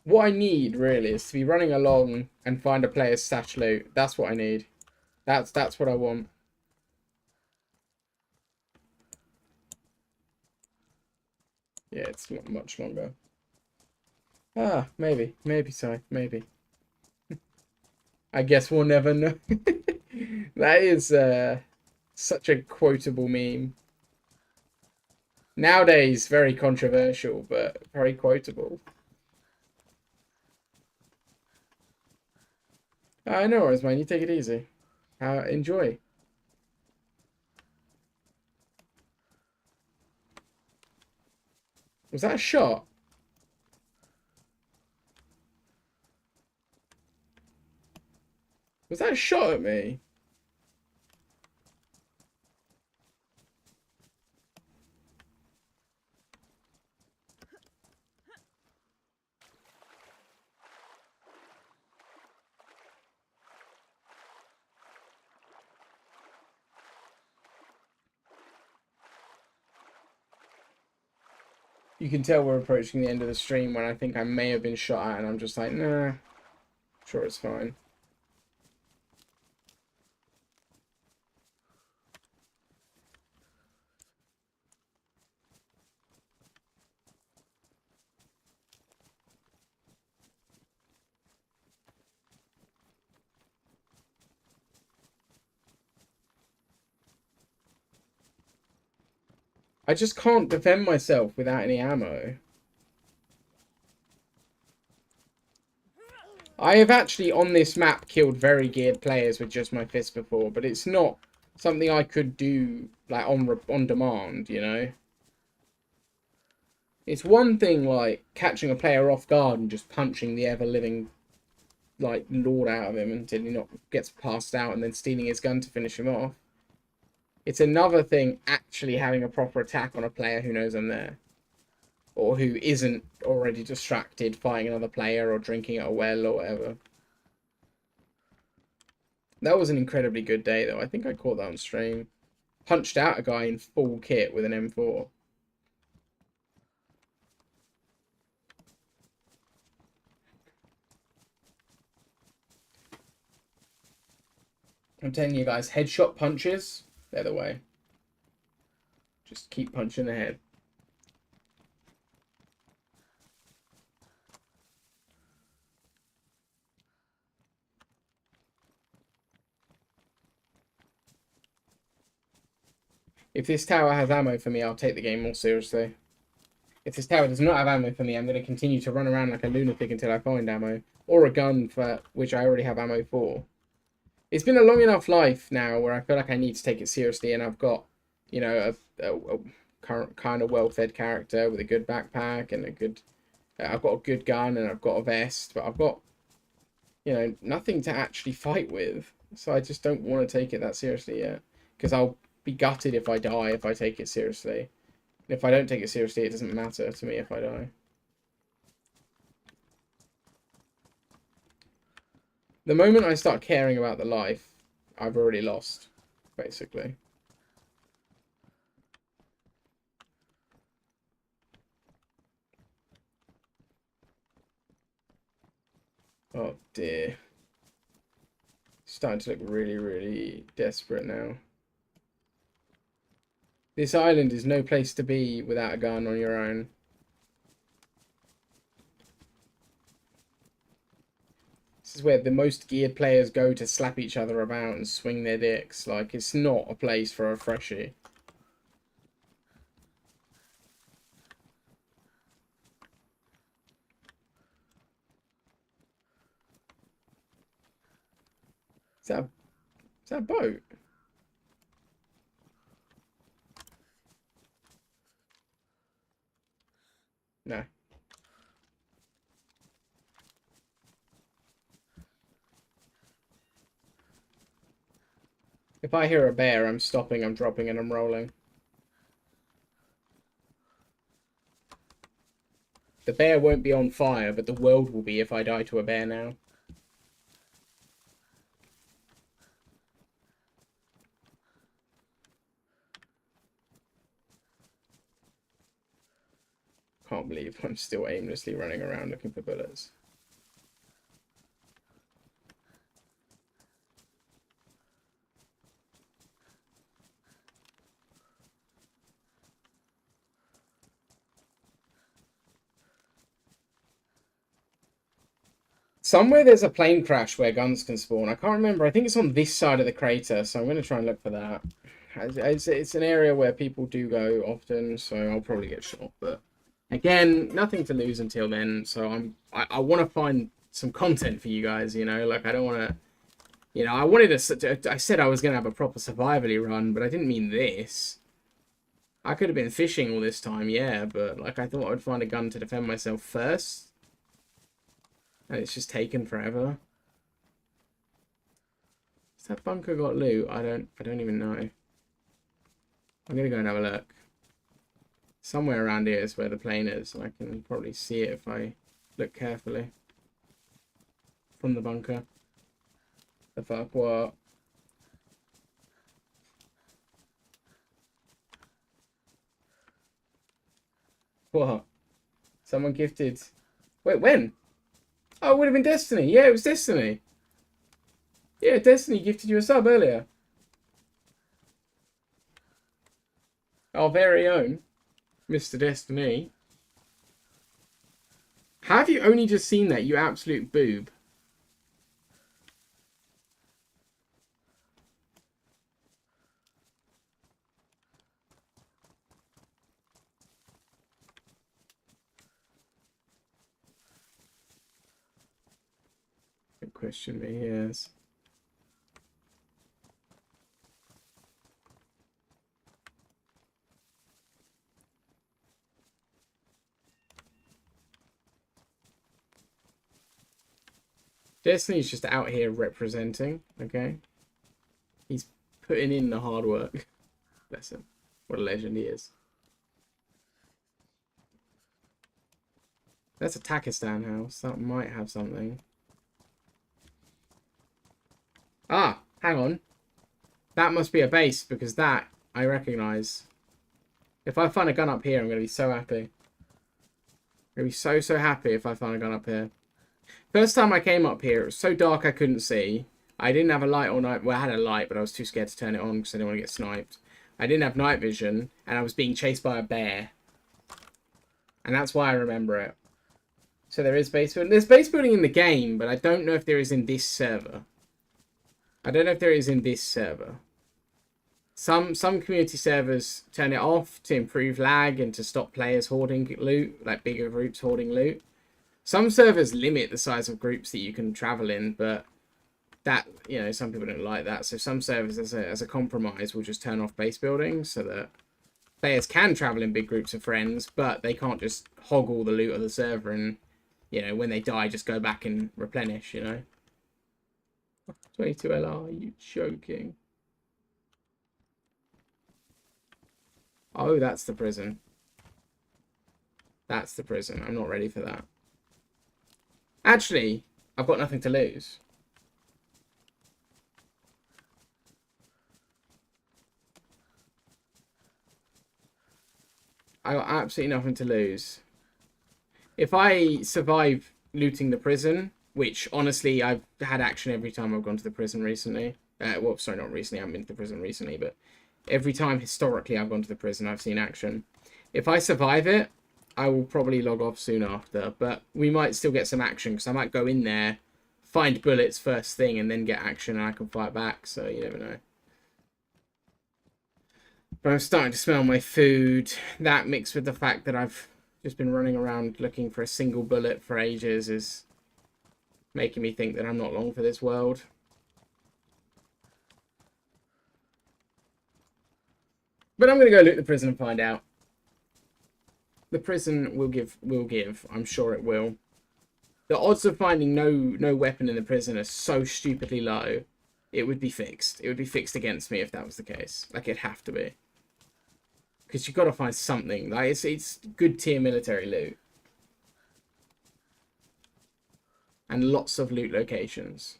What I need really is to be running along and find a player's stash loot. That's what I need. That's what I want. Yeah, it's not much longer. Ah, maybe so, maybe. I guess we'll never know. That is such a quotable meme. Nowadays, very controversial, but very quotable. No worries, man. You take it easy. Enjoy. Was that a shot? Was that a shot at me? You can tell we're approaching the end of the stream when I think I may have been shot at and I'm just like, nah, sure it's fine. I just can't defend myself without any ammo. I have actually, on this map, killed very geared players with just my fist before, but it's not something I could do, like, on demand, you know? It's one thing, like, catching a player off guard and just punching the ever-living, like, lord out of him until he gets passed out and then stealing his gun to finish him off. It's another thing actually having a proper attack on a player who knows I'm there. Or who isn't already distracted fighting another player or drinking at a well or whatever. That was an incredibly good day, though. I think I caught that on stream. Punched out a guy in full kit with an M4. I'm telling you guys, headshot punches, they're the way. Just keep punching the head. If this tower has ammo for me, I'll take the game more seriously. If this tower does not have ammo for me, I'm going to continue to run around like a lunatic until I find ammo. Or a gun for which I already have ammo for. It's been a long enough life now where I feel like I need to take it seriously, and I've got, you know, a kind of well-fed character with a good backpack and a good... I've got a good gun and I've got a vest, but I've got, you know, nothing to actually fight with. So I just don't want to take it that seriously yet. Because I'll be gutted if I die if I take it seriously. And if I don't take it seriously, it doesn't matter to me if I die. The moment I start caring about the life, I've already lost, basically. Oh dear. Starting to look really, really desperate now. This island is no place to be without a gun on your own. This is where the most geared players go to slap each other about and swing their dicks. Like, it's not a place for a freshie. Is that a boat? No. If I hear a bear, I'm stopping, I'm dropping, and I'm rolling. The bear won't be on fire, but the world will be if I die to a bear now. Can't believe I'm still aimlessly running around looking for bullets. Somewhere there's a plane crash where guns can spawn. I can't remember. I think it's on this side of the crater, so I'm going to try and look for that. It's an area where people do go often, so I'll probably get shot. But again, nothing to lose until then. So I want to find some content for you guys. You know, like I don't want to. You know, I wanted to. I said I was going to have a proper survivally run, but I didn't mean this. I could have been fishing all this time, yeah, but like I thought I'd find a gun to defend myself first. And it's just taken forever. Has that bunker got loot? I don't even know. I'm gonna go and have a look. Somewhere around here is where the plane is, and I can probably see it if I look carefully. From the bunker. The fuck what? What? Someone gifted. Wait, when? Oh, it would have been Destiny. Yeah, it was Destiny. Yeah, Destiny gifted you a sub earlier. Our very own Mr. Destiny. Have you only just seen that, you absolute boob? Don't question me, yes. Destiny's just out here representing, okay? He's putting in the hard work. Bless him. What a legend he is. That's a Takistan house. That might have something. Ah, hang on. That must be a base, because that I recognise. If I find a gun up here, I'm going to be so happy. I'm going to be so happy if I find a gun up here. First time I came up here, it was so dark I couldn't see. I didn't have a light all night. Well, I had a light, but I was too scared to turn it on because I didn't want to get sniped. I didn't have night vision, and I was being chased by a bear. And that's why I remember it. So there is base building. There's base building in the game, but I don't know if there is in this server. I don't know if there is in this server. Some community servers turn it off to improve lag and to stop players hoarding loot, like bigger groups hoarding loot. Some servers limit the size of groups that you can travel in, but that, you know, some people don't like that. So some servers, as a compromise, will just turn off base building so that players can travel in big groups of friends, but they can't just hog all the loot of the server and, you know, when they die, just go back and replenish, you know. 22 LR, are you joking? Oh, that's the prison. That's the prison. I'm not ready for that. Actually, I've got nothing to lose. I got absolutely nothing to lose. If I survive looting the prison, which honestly I've had action every time I've gone to the prison recently. Well, sorry, not recently. I haven't been to the prison recently, but every time historically I've gone to the prison, I've seen action. If I survive it, I will probably log off soon after, but we might still get some action because I might go in there, find bullets first thing, and then get action and I can fight back, so you never know. But I'm starting to smell my food. That mixed with the fact that I've just been running around looking for a single bullet for ages is making me think that I'm not long for this world. But I'm going to go loot the prison and find out. The prison will give. I'm sure it will. The odds of finding no weapon in the prison are so stupidly low. It would be fixed. It would be fixed against me if that was the case. Like, it'd have to be. Because you've got to find something. Like, it's good tier military loot. And lots of loot locations.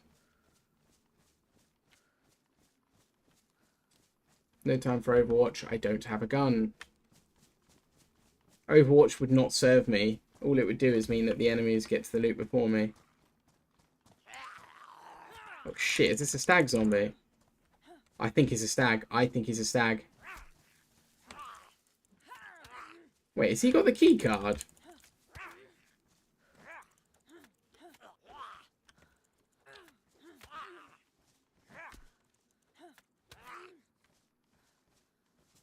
No time for Overwatch. I don't have a gun. Overwatch would not serve me. All it would do is mean that the enemies get to the loot before me. Oh shit, is this a stag zombie? I think he's a stag. I think he's a stag. Wait, has he got the key card?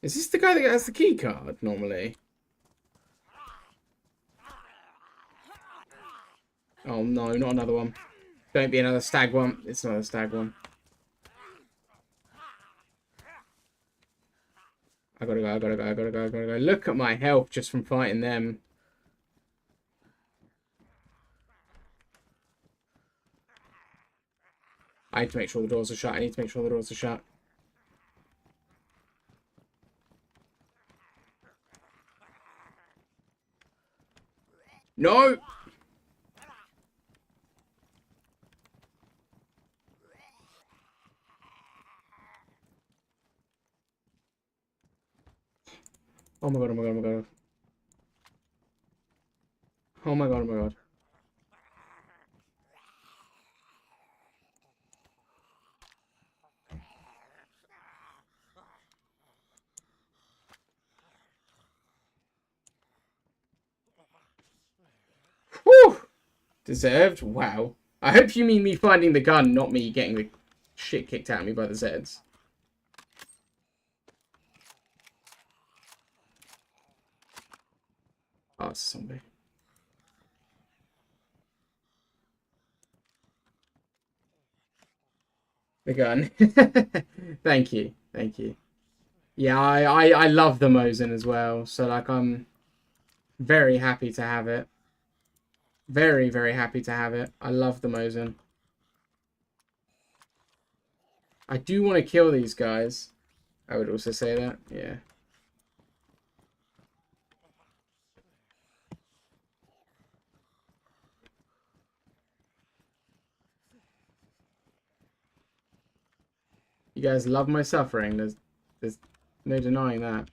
Is this the guy that has the key card normally? Oh no, not another one. Don't be another stag one. It's not a stag one. I gotta go, I gotta go, I gotta go, I gotta go. Look at my health just from fighting them. I need to make sure the doors are shut. I need to make sure the doors are shut. No! Oh my god, oh my god, oh my god. Oh my god, oh my god. Woo! Deserved? Wow. I hope you mean me finding the gun, not me getting the shit kicked out of me by the Zeds. Oh, it's a zombie. The gun. Thank you. Thank you. Yeah, I love the Mosin as well. So, like, I'm very happy to have it. Very, very happy to have it. I love the Mosin. I do want to kill these guys. I would also say that. Yeah. You guys love my suffering. There's no denying that.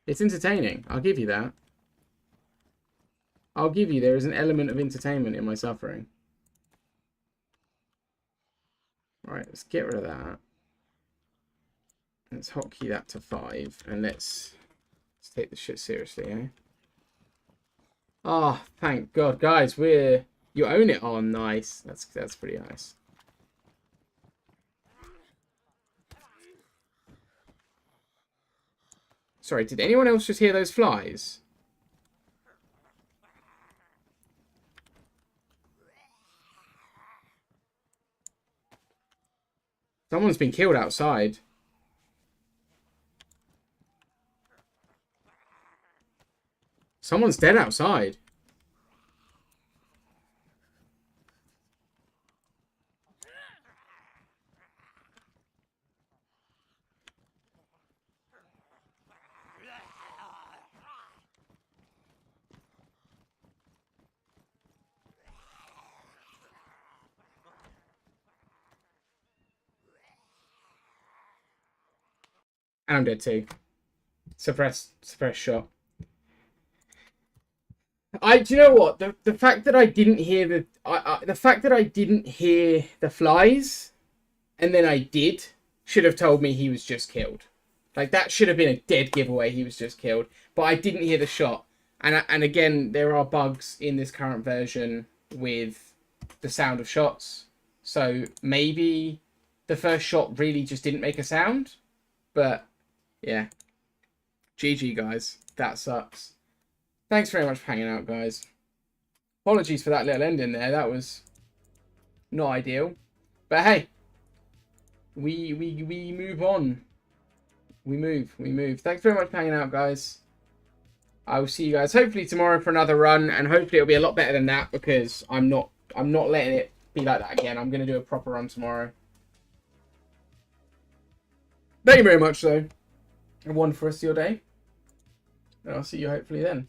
It's entertaining. I'll give you that. I'll give you there is an element of entertainment in my suffering. Right, let's get rid of that. Let's hotkey that to 5, and let's take this shit seriously, eh? Oh, thank God, guys, you own it. Oh, nice. That's pretty nice. Sorry, did anyone else just hear those flies? Someone's been killed outside. Someone's dead outside. And I'm dead too. Suppressed shot. Do you know what? The fact that I didn't hear the fact that I didn't hear the flies, and then I did, should have told me he was just killed. Like, that should have been a dead giveaway. He was just killed, but I didn't hear the shot. And again, there are bugs in this current version with the sound of shots. So maybe the first shot really just didn't make a sound. But yeah, GG guys. That sucks. Thanks very much for hanging out, guys. Apologies for that little ending there. That was not ideal. But hey, we move on. We move. Thanks very much for hanging out, guys. I will see you guys hopefully tomorrow for another run, and hopefully it'll be a lot better than that, because I'm not letting it be like that again. I'm gonna do a proper run tomorrow. Thank you very much, though. Have a wonderful rest of your day, and I'll see you hopefully then.